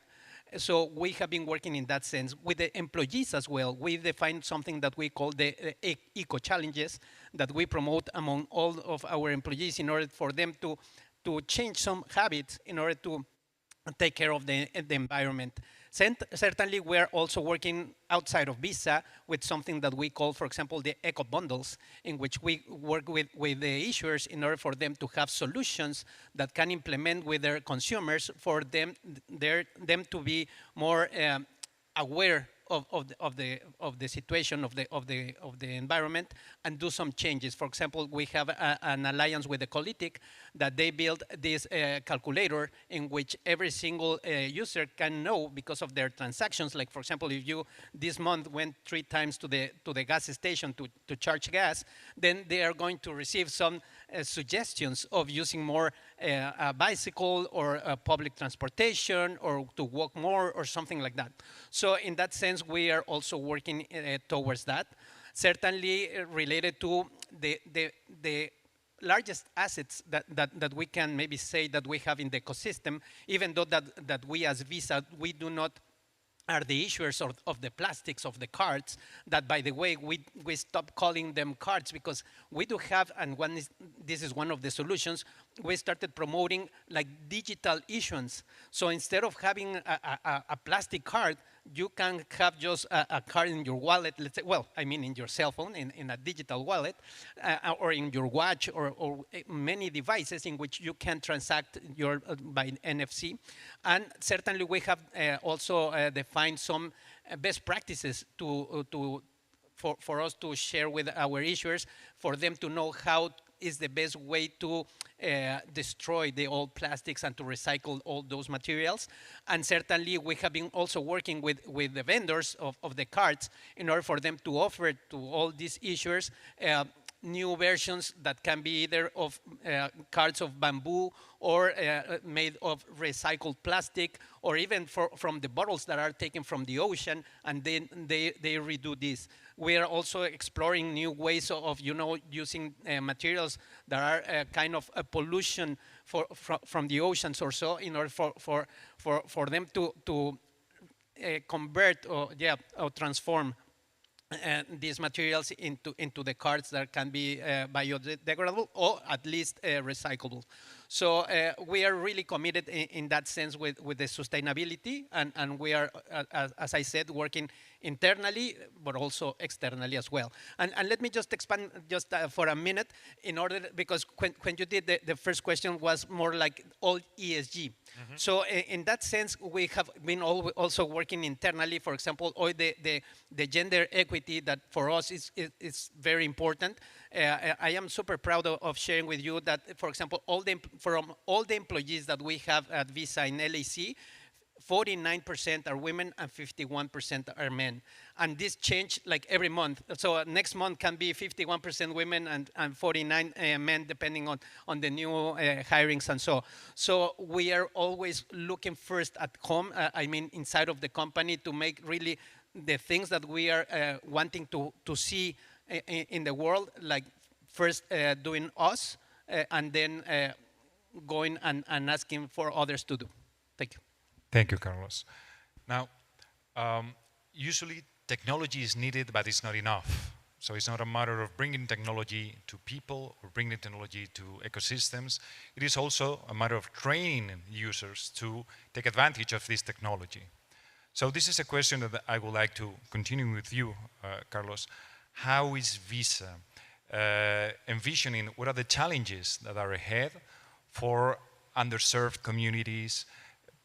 So we have been working in that sense. With the employees as well, we define something that we call the eco challenges that we promote among all of our employees in order for them to change some habits in order to take care of the environment. Certainly, we are also working outside of Visa with something that we call, for example, the eco bundles, in which we work with the issuers in order for them to have solutions that can implement with their consumers for them to be more aware of the situation of the environment and do some changes. For example, we have an alliance with the Politic that they built this calculator in which every single user can know because of their transactions. Like, for example, if you this month went 3 times to the gas station to charge gas, then they are going to receive some suggestions of using more a bicycle or public transportation or to walk more or something like that. So in that sense, we are also working towards that. Certainly related to the largest assets that we can maybe say that we have in the ecosystem, even though that we as Visa, we do not are the issuers of the plastics of the cards that, by the way, we stopped calling them cards because we do have, and this is one of the solutions, we started promoting like digital issuance. So instead of having a plastic card, you can have just a card in your wallet, let's say, well, I mean in your cell phone, in a digital wallet, or in your watch, or many devices in which you can transact your by NFC. And certainly we have also defined some best practices for us to share with our issuers, for them to know how is the best way to destroy the old plastics and to recycle all those materials. And certainly we have been also working with the vendors of the cards in order for them to offer to all these issuers new versions that can be either of cards of bamboo or made of recycled plastic, or even from the bottles that are taken from the ocean, and then they redo this. We are also exploring new ways of using materials that are kind of a pollution from the oceans or so, in order for them to convert or transform these materials into the cards that can be biodegradable or at least recyclable. So we are really committed in that sense with the sustainability, and we are, as I said, working internally, but also externally as well. And let me just expand just for a minute, in order, because when you did the first question was more like all ESG. So in that sense, we have been also working internally. For example, all the gender equity that for us is very important. I am super proud of sharing with you that, for example, from all the employees that we have at Visa in LAC, 49% are women and 51% are men. And this change like every month. So next month can be 51% women and 49 men, depending on the new hirings and so. So we are always looking first at home, I mean inside of the company, to make really the things that we are wanting to see in the world, like first doing us, and then going and asking for others to do. Thank you. Thank you, Carlos. Now, usually technology is needed, but it's not enough. So it's not a matter of bringing technology to people or bringing technology to ecosystems. It is also a matter of training users to take advantage of this technology. So this is a question that I would like to continue with you, Carlos. How is Visa envisioning, what are the challenges that are ahead for underserved communities,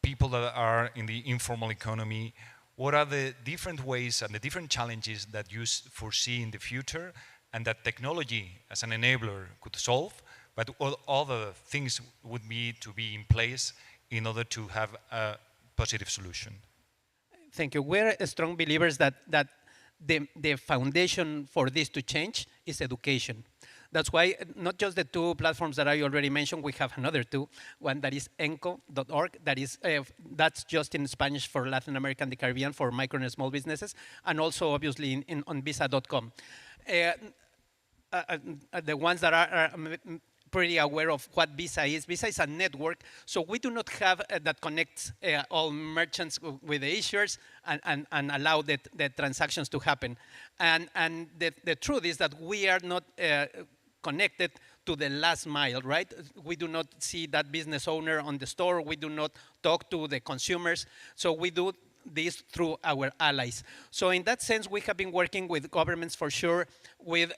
people that are in the informal economy? What are the different ways and the different challenges that you foresee in the future and that technology as an enabler could solve, but all other things would need to be in place in order to have a positive solution? Thank you. We're strong believers that the foundation for this to change is education. That's why not just the two platforms that I already mentioned, we have another two. One that is enco.org, that's just in Spanish for Latin America and the Caribbean for micro and small businesses, and also obviously on visa.com. The ones that are pretty aware of what Visa is a network, so we do not have that connects all merchants with the issuers and allow the transactions to happen. And the truth is that we are not connected to the last mile, right? We do not see that business owner on the store. We do not talk to the consumers. So we do this through our allies. So in that sense, we have been working with governments for sure, with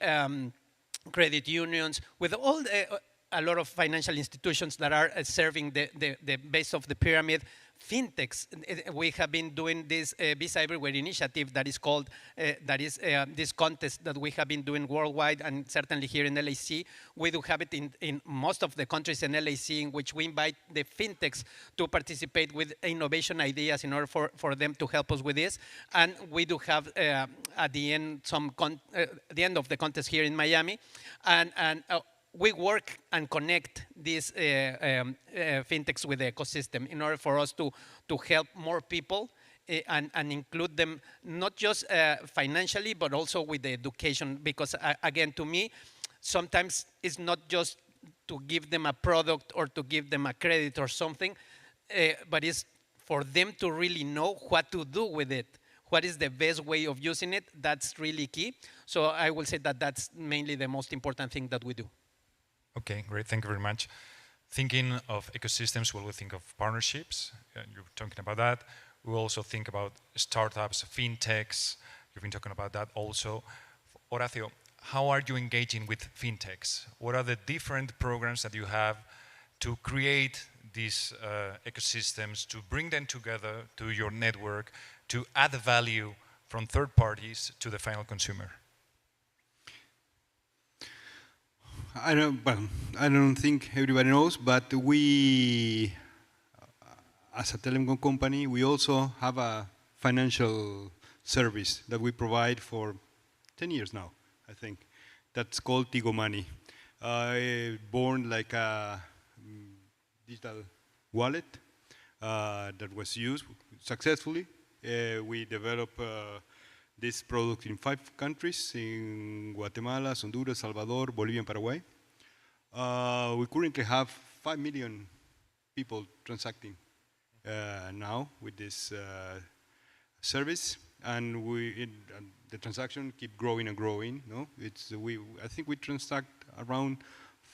credit unions, with a lot of financial institutions that are serving the base of the pyramid. Fintechs, we have been doing this Visa Everywhere initiative that is called, this contest that we have been doing worldwide, and certainly here in LAC. We do have it in most of the countries in LAC, in which we invite the fintechs to participate with innovation ideas in order for them to help us with this. And we do have at the end the end of the contest here in Miami, and we work and connect these fintechs with the ecosystem in order for us to help more people and include them not just financially, but also with the education. Because again, to me, sometimes it's not just to give them a product or to give them a credit or something, but it's for them to really know what to do with it. What is the best way of using it? That's really key. So I will say that that's mainly the most important thing that we do. Okay, great. Thank you very much. Thinking of ecosystems, well, we think of partnerships. You're talking about that. We also think about startups, fintechs. You've been talking about that also. Horacio, how are you engaging with fintechs? What are the different programs that you have to create these ecosystems, to bring them together to your network, to add value from third parties to the final consumer? I don't think everybody knows, but we, as a telecom company, we also have a financial service that we provide for 10 years now, I think. That's called Tigo Money. Born like a digital wallet that was used successfully. We developed this product in 5 countries, in Guatemala, Honduras, Salvador, Bolivia, and Paraguay. We currently have 5 million people transacting now with this service, and the transaction keep growing and growing. No, I think we transact around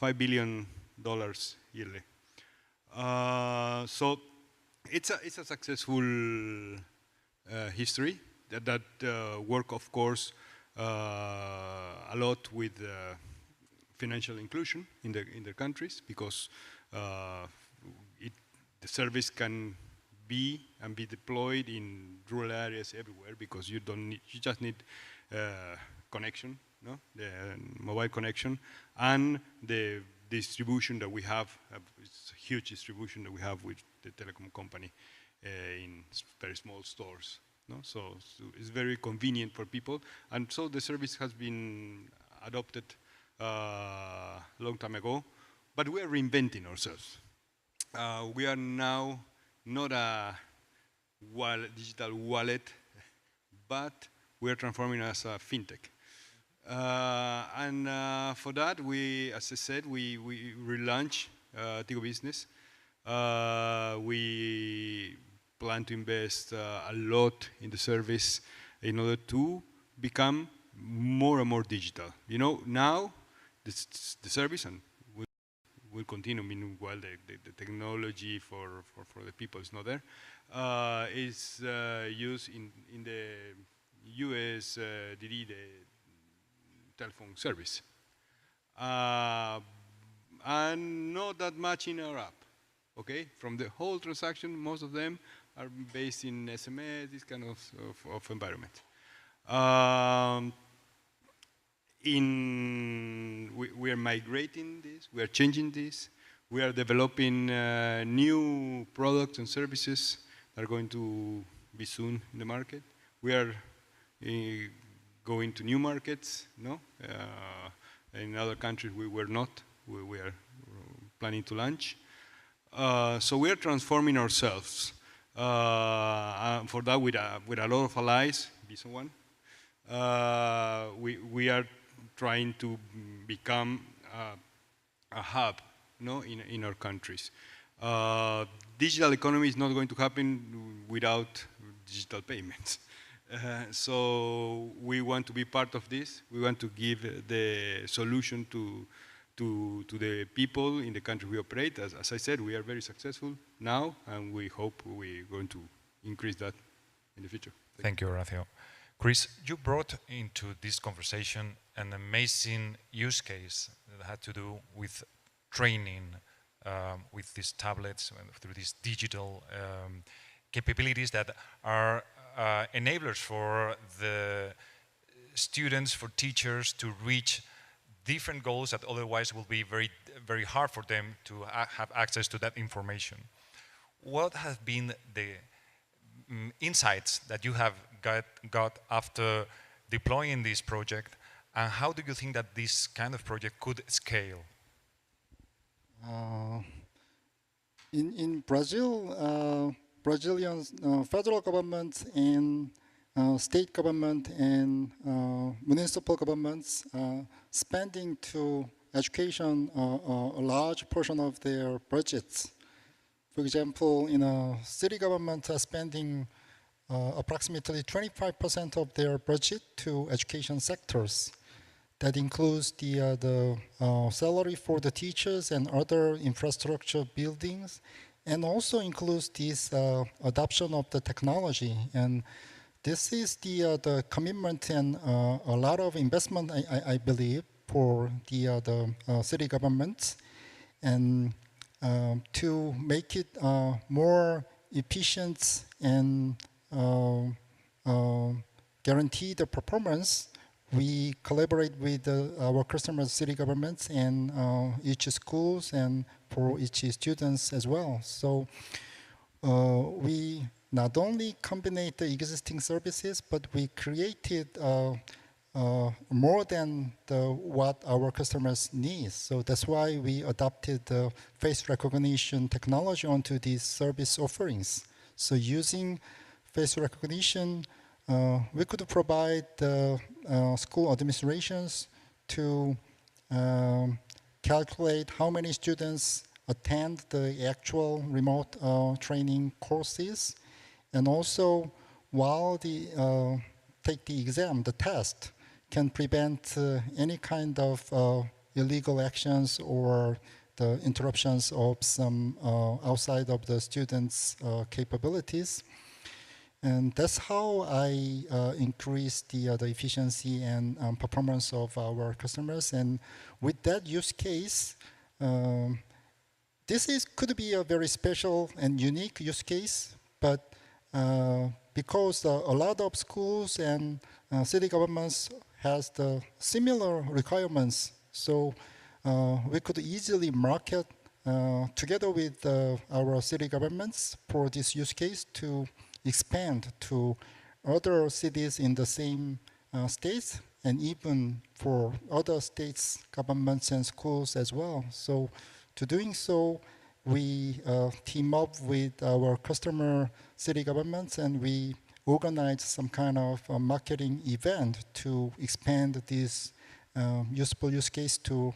$5 billion yearly. So it's a successful history that work, of course, a lot with financial inclusion in the countries, because the service can be deployed in rural areas everywhere, because you just need connection, no, the mobile connection, and the distribution that we have. It's a huge distribution that we have with the telecom company in very small stores. No? So it's very convenient for people, and so the service has been adopted a long time ago, but we are reinventing ourselves. We are now not a digital wallet, but we are transforming as a fintech. And for that, as I said, we relaunch Tigo Business. We plan to invest a lot in the service in order to become more and more digital. You know, now the service, and will continue meanwhile the technology for the people is not there, is used in the US DD, the telephone service. And not that much in our app, okay? From the whole transaction, most of them are based in SMS, this kind of environment. We are migrating this, we are changing this, we are developing new products and services that are going to be soon in the market. We are going to new markets, no? In other countries we were not, we are planning to launch. So we are transforming ourselves. For that, with a lot of allies, Visa One, we are trying to become a hub, no, in our countries. Digital economy is not going to happen without digital payments. So we want to be part of this. We want to give the solution to the people in the country we operate. As I said, we are very successful now, and we hope we're going to increase that in the future. Thank you, Horacio. Chris, you brought into this conversation an amazing use case that had to do with training with these tablets, through these digital capabilities that are enablers for the students, for teachers to reach different goals that otherwise will be very, very hard for them to have access to that information. What have been the insights that you have got after deploying this project, and how do you think that this kind of project could scale? In Brazil, Brazilian federal government and state government and municipal governments spending to education a large portion of their budgets. For example, in a city government spending approximately 25% of their budget to education sectors. That includes the salary for the teachers and other infrastructure buildings, and also includes this adoption of the technology. And this is the commitment and a lot of investment, I believe, for the city governments, and to make it more efficient and guarantee the performance. We collaborate with our customers, city governments, and each schools, and for each students as well. So we not only combine the existing services, but we created more than what our customers need. So that's why we adopted the face recognition technology onto these service offerings. So using face recognition, we could provide the school administrations to calculate how many students attend the actual remote training courses, and also while they take the exam, the test, can prevent any kind of illegal actions or the interruptions of some outside of the students' capabilities. And that's how I increase the efficiency and performance of our customers. And with that use case, this could be a very special and unique use case, but because a lot of schools and city governments has the similar requirements, so we could easily market together with our city governments for this use case to expand to other cities in the same states, and even for other states, governments, and schools as well. So to doing so, we team up with our customer city governments, and we organize some kind of a marketing event to expand this useful use case to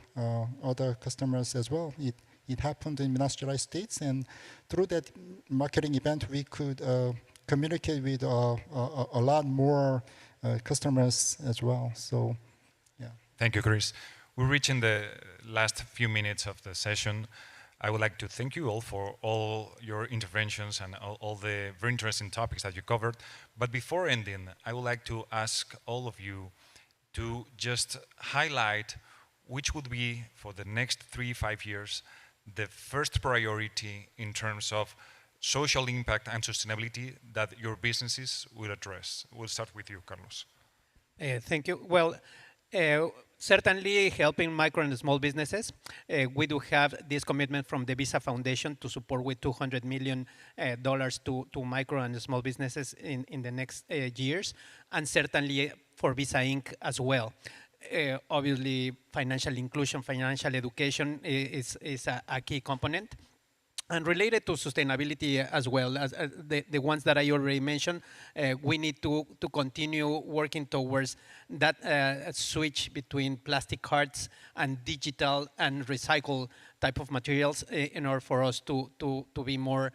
other customers as well. It happened in Minas Gerais states, and through that marketing event, we could communicate with a lot more customers as well. So, yeah. Thank you, Chris. We're reaching the last few minutes of the session. I would like to thank you all for all your interventions and all the very interesting topics that you covered. But before ending, I would like to ask all of you to just highlight which would be, for the next 3-5 years, the first priority in terms of social impact and sustainability that your businesses will address. We'll start with you, Carlos. Thank you. Well, certainly helping micro and small businesses. We do have this commitment from the Visa Foundation to support with $200 million to micro and small businesses in the next years, and certainly for Visa Inc. as well. Obviously, financial inclusion, financial education is a key component. And related to sustainability as well, as the ones that I already mentioned, we need to continue working towards that switch between plastic cards and digital and recycled type of materials in order for us to be more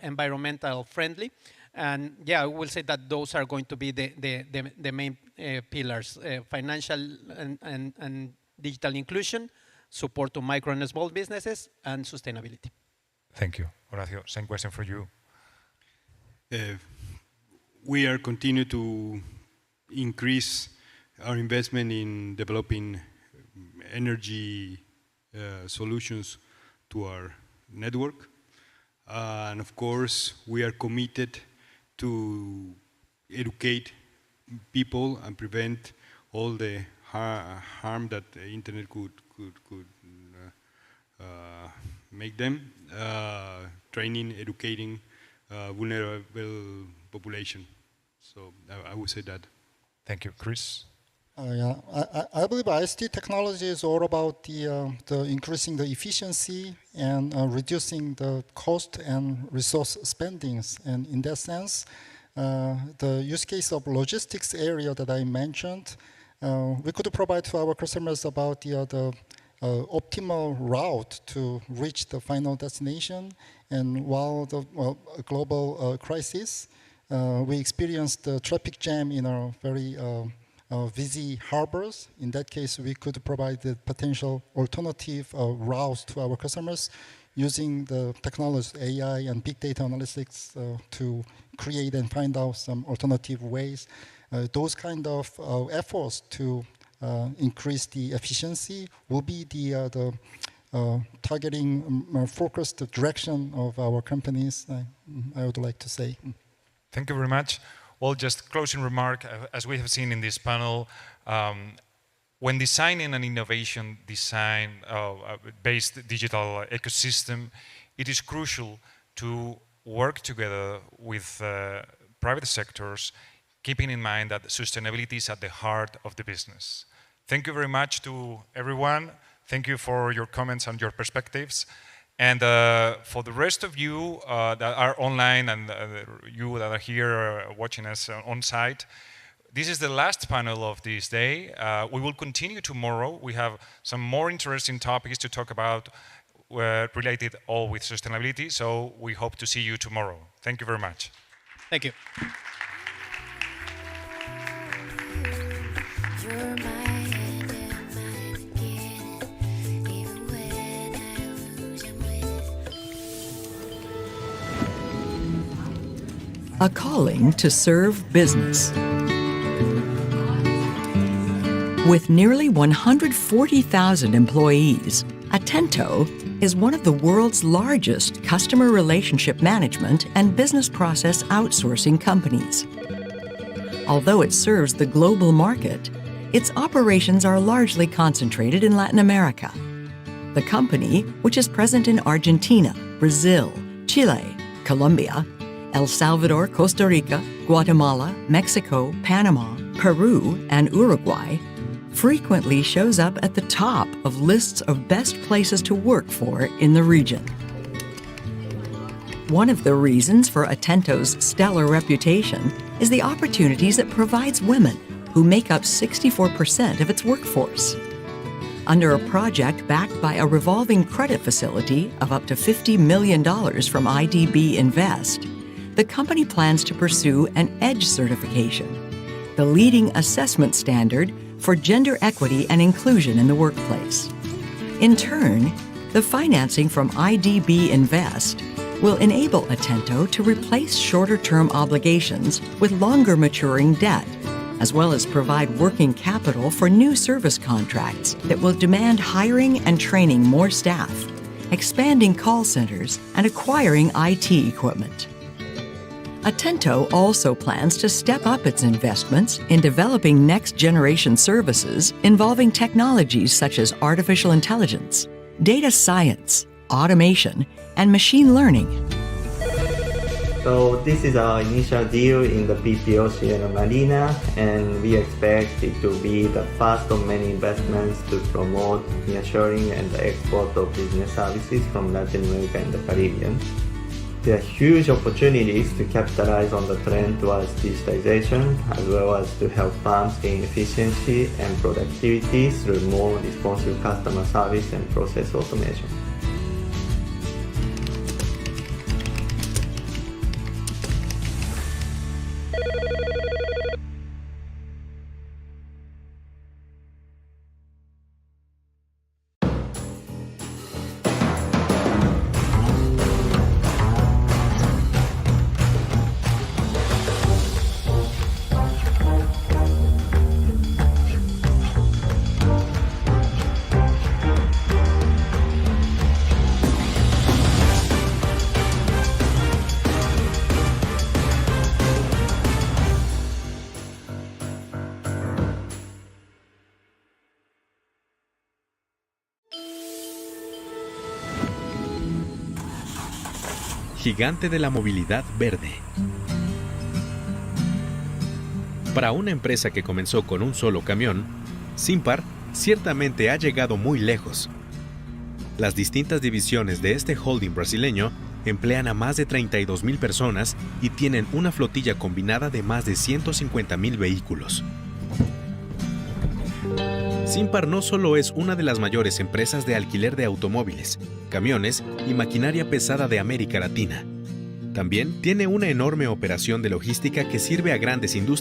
environmental friendly. And I will say that those are going to be the main pillars: financial and digital inclusion, support to micro and small businesses, and sustainability. Thank you. Horacio, same question for you. We are continue to increase our investment in developing energy solutions to our network. And of course, we are committed to educate people and prevent all the harm that the internet could make them, training, educating vulnerable population. So I would say that. Thank you. Chris? I believe ICT technology is all about the increasing the efficiency and reducing the cost and resource spendings. And in that sense, the use case of logistics area that I mentioned, we could provide to our customers about the optimal route to reach the final destination. And while the global crisis, we experienced the traffic jam in our very busy harbors. In that case, we could provide the potential alternative routes to our customers using the technology, AI and big data analytics to create and find out some alternative ways. Those kind of efforts to increase the efficiency will be the targeting focused direction of our companies, I would like to say. Thank you very much. Well, just closing remark, as we have seen in this panel, when designing an innovation based digital ecosystem, it is crucial to work together with private sectors, keeping in mind that sustainability is at the heart of the business. Thank you very much to everyone. Thank you for your comments and your perspectives. And for the rest of you that are online and you that are here watching us on site, this is the last panel of this day. We will continue tomorrow. We have some more interesting topics to talk about related all with sustainability. So we hope to see you tomorrow. Thank you very much. Thank you. You're my end and my beginning, even when a calling to serve business. With nearly 140,000 employees, Atento is one of the world's largest customer relationship management and business process outsourcing companies. Although it serves the global market, its operations are largely concentrated in Latin America. The company, which is present in Argentina, Brazil, Chile, Colombia, El Salvador, Costa Rica, Guatemala, Mexico, Panama, Peru, and Uruguay, frequently shows up at the top of lists of best places to work for in the region. One of the reasons for Atento's stellar reputation is the opportunities it provides women, who make up 64% of its workforce. Under a project backed by a revolving credit facility of up to $50 million from IDB Invest, the company plans to pursue an EDGE certification, the leading assessment standard for gender equity and inclusion in the workplace. In turn, the financing from IDB Invest will enable Atento to replace shorter-term obligations with longer maturing debt, as well as provide working capital for new service contracts that will demand hiring and training more staff, expanding call centers, and acquiring IT equipment. Atento also plans to step up its investments in developing next-generation services involving technologies such as artificial intelligence, data science, automation, and machine learning. So this is our initial deal in the PPO Sierra Marina, and we expect it to be the first of many investments to promote nearshoring and the export of business services from Latin America and the Caribbean. There are huge opportunities to capitalize on the trend towards digitization, as well as to help firms gain efficiency and productivity through more responsive customer service and process automation. Gigante de la movilidad verde. Para una empresa que comenzó con un solo camión, Simpar ciertamente ha llegado muy lejos. Las distintas divisiones de este holding brasileño emplean a más de 32,000 personas y tienen una flotilla combinada de más de 150,000 vehículos. Simpar no solo es una de las mayores empresas de alquiler de automóviles, camiones y maquinaria pesada de América Latina. También tiene una enorme operación de logística que sirve a grandes industrias